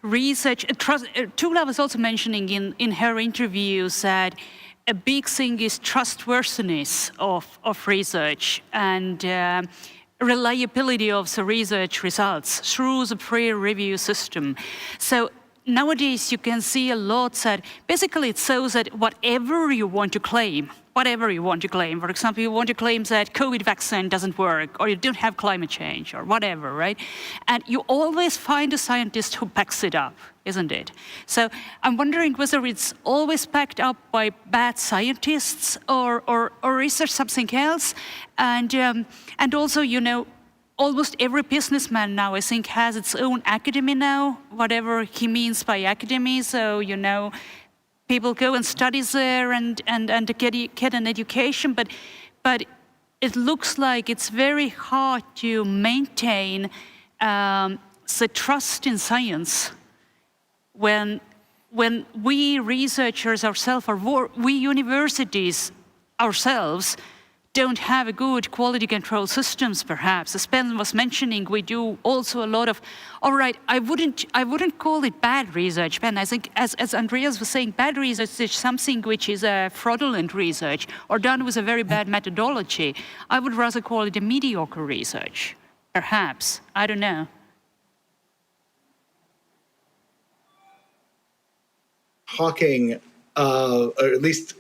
research, Tula was also mentioning in her interviews that a big thing is trustworthiness of research and reliability of the research results through the peer review system. So nowadays you can see a lot that basically it shows that whatever you want to claim, for example, you want to claim that COVID vaccine doesn't work, or you don't have climate change, or whatever, right? And you always find a scientist who backs it up, isn't it? So I'm wondering whether it's always backed up by bad scientists, or is there something else? And also, you know, almost every businessman now, I think, has its own academy now, whatever he means by academy. So, you know, people go and study there and get an education, but it looks like it's very hard to maintain the trust in science when when we researchers ourselves, or we universities ourselves, don't have a good quality control systems, perhaps. As Ben was mentioning, we do also a lot of, all right, I wouldn't call it bad research, Ben. I think, as Andreas was saying, bad research is something which is a fraudulent research or done with a very bad methodology. I would rather call it a mediocre research, perhaps. I don't know. Talking, or at least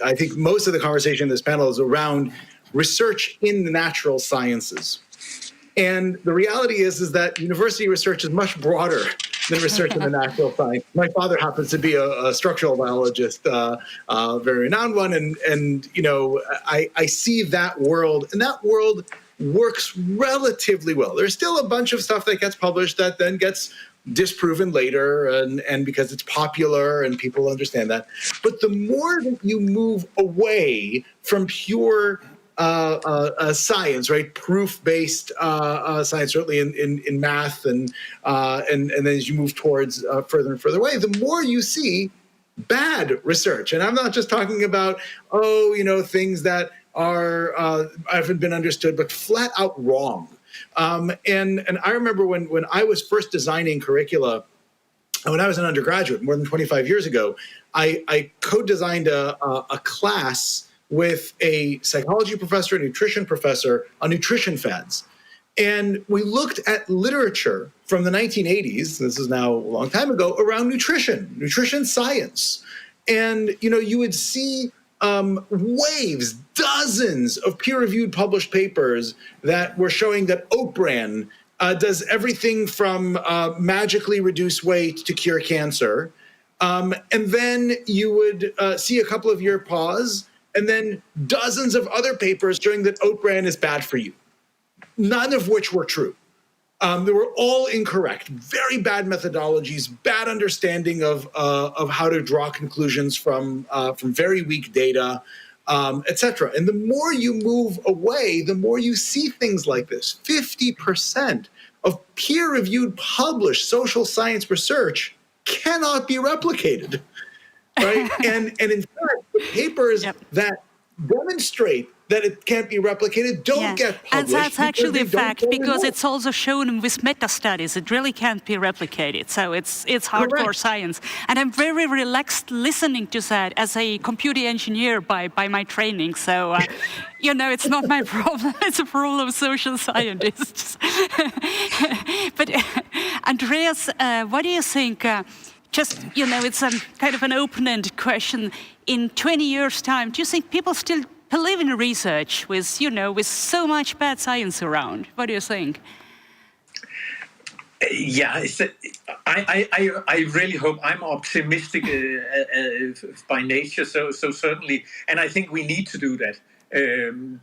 I think most of the conversation in this panel is around research in the natural sciences. And the reality is that university research is much broader than research in the natural science. My father happens to be a structural biologist, a very renowned one, and you know, I see that world, and that world works relatively well. There's still a bunch of stuff that gets published that then gets disproven later, and because it's popular and people understand that. But the more that you move away from pure science, right, proof-based science, certainly in math, and then as you move towards further and further away, the more you see bad research. And I'm not just talking about, things that haven't been understood, but flat out wrong. And I remember when I was first designing curricula, when I was an undergraduate more than 25 years ago, I co-designed a class with a psychology professor, a nutrition professor on nutrition fads. And we looked at literature from the 1980s, this is now a long time ago, around nutrition science. And, you would see waves, dozens of peer-reviewed published papers that were showing that oat bran does everything from magically reduce weight to cure cancer. And then you would see a couple of year pause, and then dozens of other papers showing that oat bran is bad for you, none of which were true. They were all incorrect, very bad methodologies, bad understanding of how to draw conclusions from very weak data, etc. And the more you move away, the more you see things like this. 50% of peer-reviewed, published social science research cannot be replicated, right? and in fact, the papers that demonstrate that it can't be replicated don't get published. And that's actually a fact, because it's also shown with meta-studies. It really can't be replicated. So it's hardcore science. And I'm very relaxed listening to that as a computer engineer by my training. So, it's not my problem. It's a problem of social scientists. But Andreas, what do you think? It's a kind of an open-ended question. In 20 years' time, do you think people still believe in research with so much bad science around? What do you think? Yeah, I really hope. I'm optimistic by nature, so certainly, and I think we need to do that.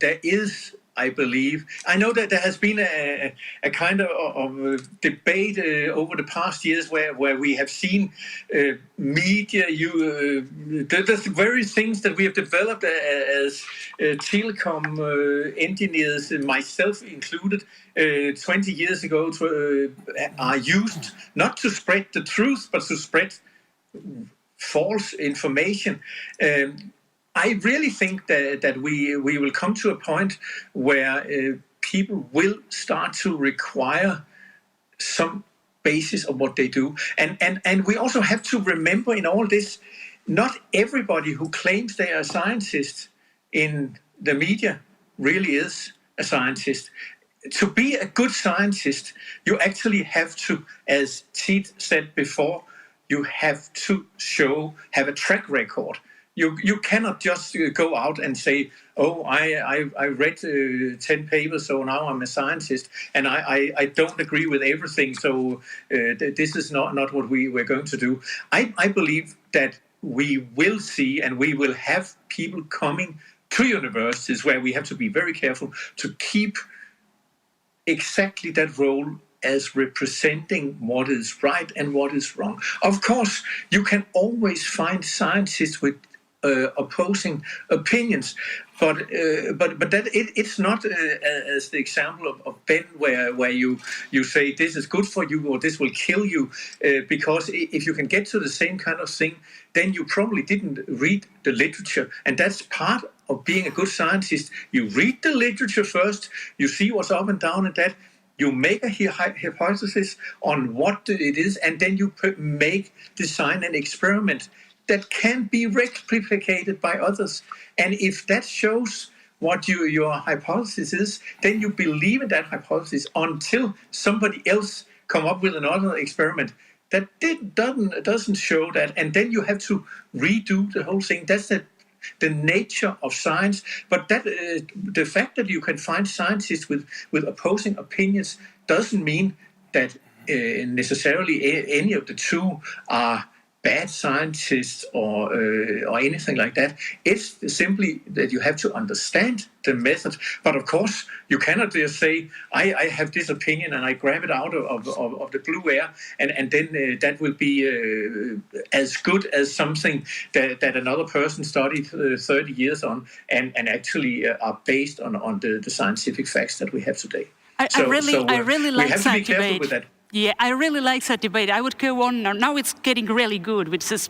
There is, I believe, I know that there has been a kind of debate over the past years where we have seen media, the very things that we have developed as telecom engineers, myself included, 20 years ago, are used not to spread the truth, but to spread false information. I really think that we will come to a point where people will start to require some basis of what they do. And we also have to remember in all this, not everybody who claims they are a scientist in the media really is a scientist. To be a good scientist, you actually have to, as Tiet said before, you have to have a track record. You cannot just go out and say, oh, I read 10 papers, so now I'm a scientist, and I don't agree with everything, so this is not what we're going to do. I believe that we will see, and we will have people coming to universities where we have to be very careful to keep exactly that role as representing what is right and what is wrong. Of course, you can always find scientists with opposing opinions. But that it's not as the example of Ben, where you say this is good for you or this will kill you, because if you can get to the same kind of thing, then you probably didn't read the literature, and that's part of being a good scientist. You read the literature first, you see what's up and down in that, you make a hypothesis on what it is, and then you design an experiment that can be replicated by others. And if that shows what your hypothesis is, then you believe in that hypothesis until somebody else come up with another experiment that doesn't show that, and then you have to redo the whole thing. That's the nature of science. But that the fact that you can find scientists with opposing opinions doesn't mean that necessarily any of the two are bad scientists or anything like that. It's simply that you have to understand the method. But of course, you cannot just say, I have this opinion and I grab it out of the blue air, and then that will be as good as something that another person studied 30 years on and actually are based on the scientific facts that we have today. I really like have to be careful with that. Yeah, I really like that debate. I would go on now. Now it's getting really good, which is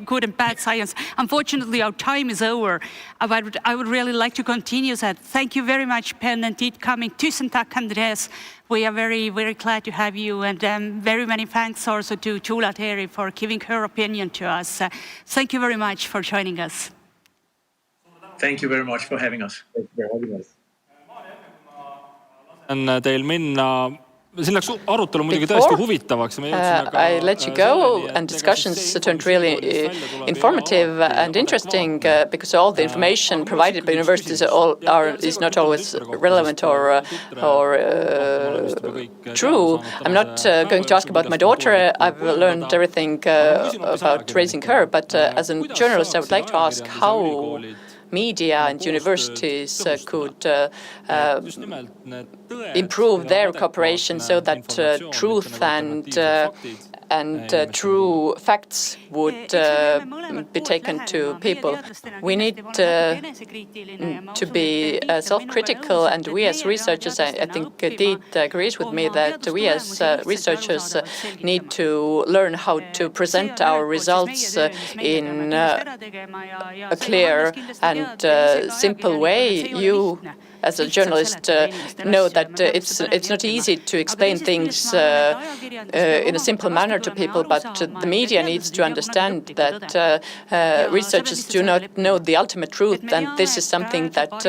good and bad science. Unfortunately, our time is over. But I would really like to continue that. Thank you very much, Ben and Tiit, coming. Tusen tack, Andreas. We are very, very glad to have you. And very many thanks also to Tuula Teri for giving her opinion to us. Thank you very much for joining us. Thank you very much for having us. Thank you for having us. Teil minna. See läks arutelu muidugi tõesti huvitavaks. I let you go, and discussions turned really informative and interesting because all the information provided by universities is not always relevant or true. I'm not going to ask about my daughter. I've learned everything about raising her, but as a journalist, I would like to ask how media and universities could improve their cooperation so that truth and true facts would be taken to people. We need to be self-critical, and we as researchers, I think Tiit agrees with me that we as researchers need to learn how to present our results in a clear and simple way. You, as a journalist, know that it's not easy to explain things in a simple manner to people, but the media needs to understand that researchers do not know the ultimate truth, and this is something that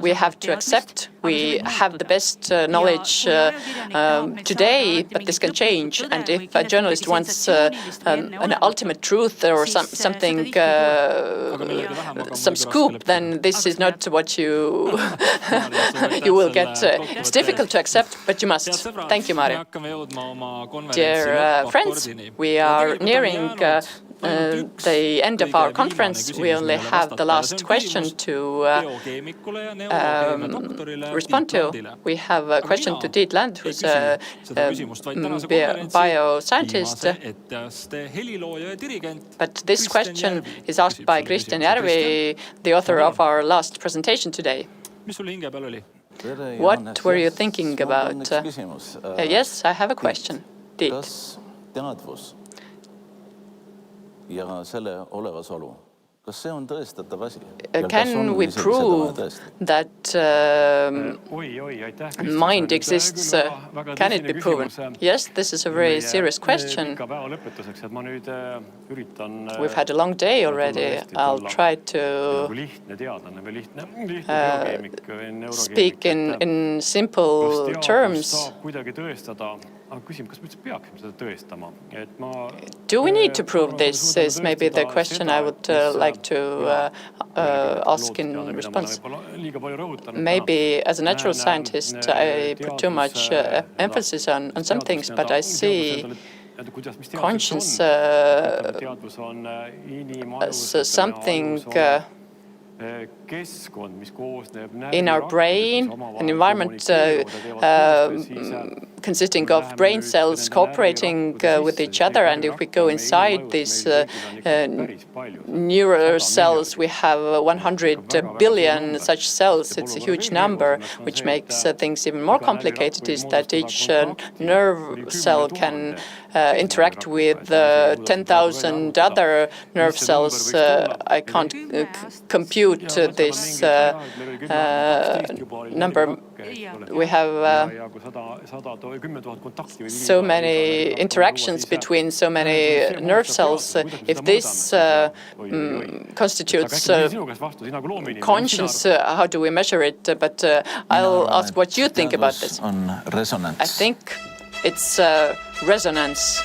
we have to accept. We have the best knowledge today, but this can change. And if a journalist wants an ultimate truth or something, some scoop, then this is not what you will get. It's difficult to accept, but you must. Thank you, Mari. Dear friends, we are nearing the end of our conference. We only have the last question to respond to. We have a question to Tiit Land, who's a bioscientist. But this question is asked by Kristjan Järvi, the author of our last presentation today. What were you thinking about? Yes, I have a question. Tiit. Can we prove that mind exists? Can it be proven? Yes, this is a very serious question. We've had a long day already. I'll try to speak in simple terms. Do we need to prove this? Is maybe the question I would like to ask in response. Maybe as a natural scientist, I put too much emphasis on some things, but I see conscience as something in our brain, an environment consisting of brain cells cooperating with each other. And if we go inside these neural cells, we have 100 billion such cells. It's a huge number, which makes things even more complicated, is that each nerve cell can interact with 10,000 other nerve cells. I can't compute this number. We have so many interactions between so many nerve cells. If this constitutes conscience, how do we measure it? But I'll ask what you think about this. I think it's resonance.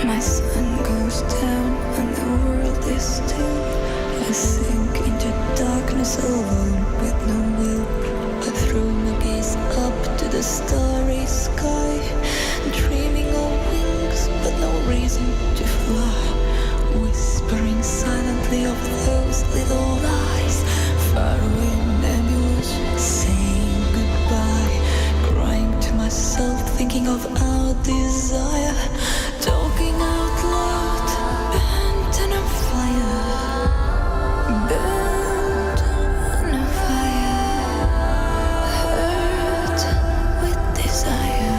My sun goes down and the world is still. I sink into darkness alone with no will. I throw my gaze up to the starry sky, dreaming of wings but no reason to fly, whispering silently of those little lies, far away nebulous, saying goodbye, crying to myself, thinking of our desire, talking out loud, bent on a fire, bent on a fire, hurt with desire.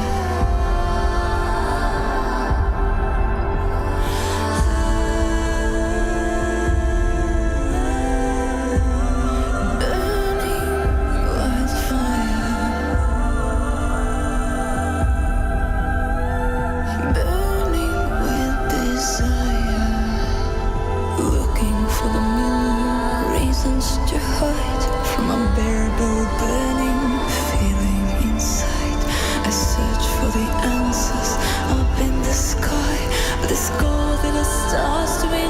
To hide from unbearable burning feeling inside. I search for the answers up in the sky, but there's gold in the stars to be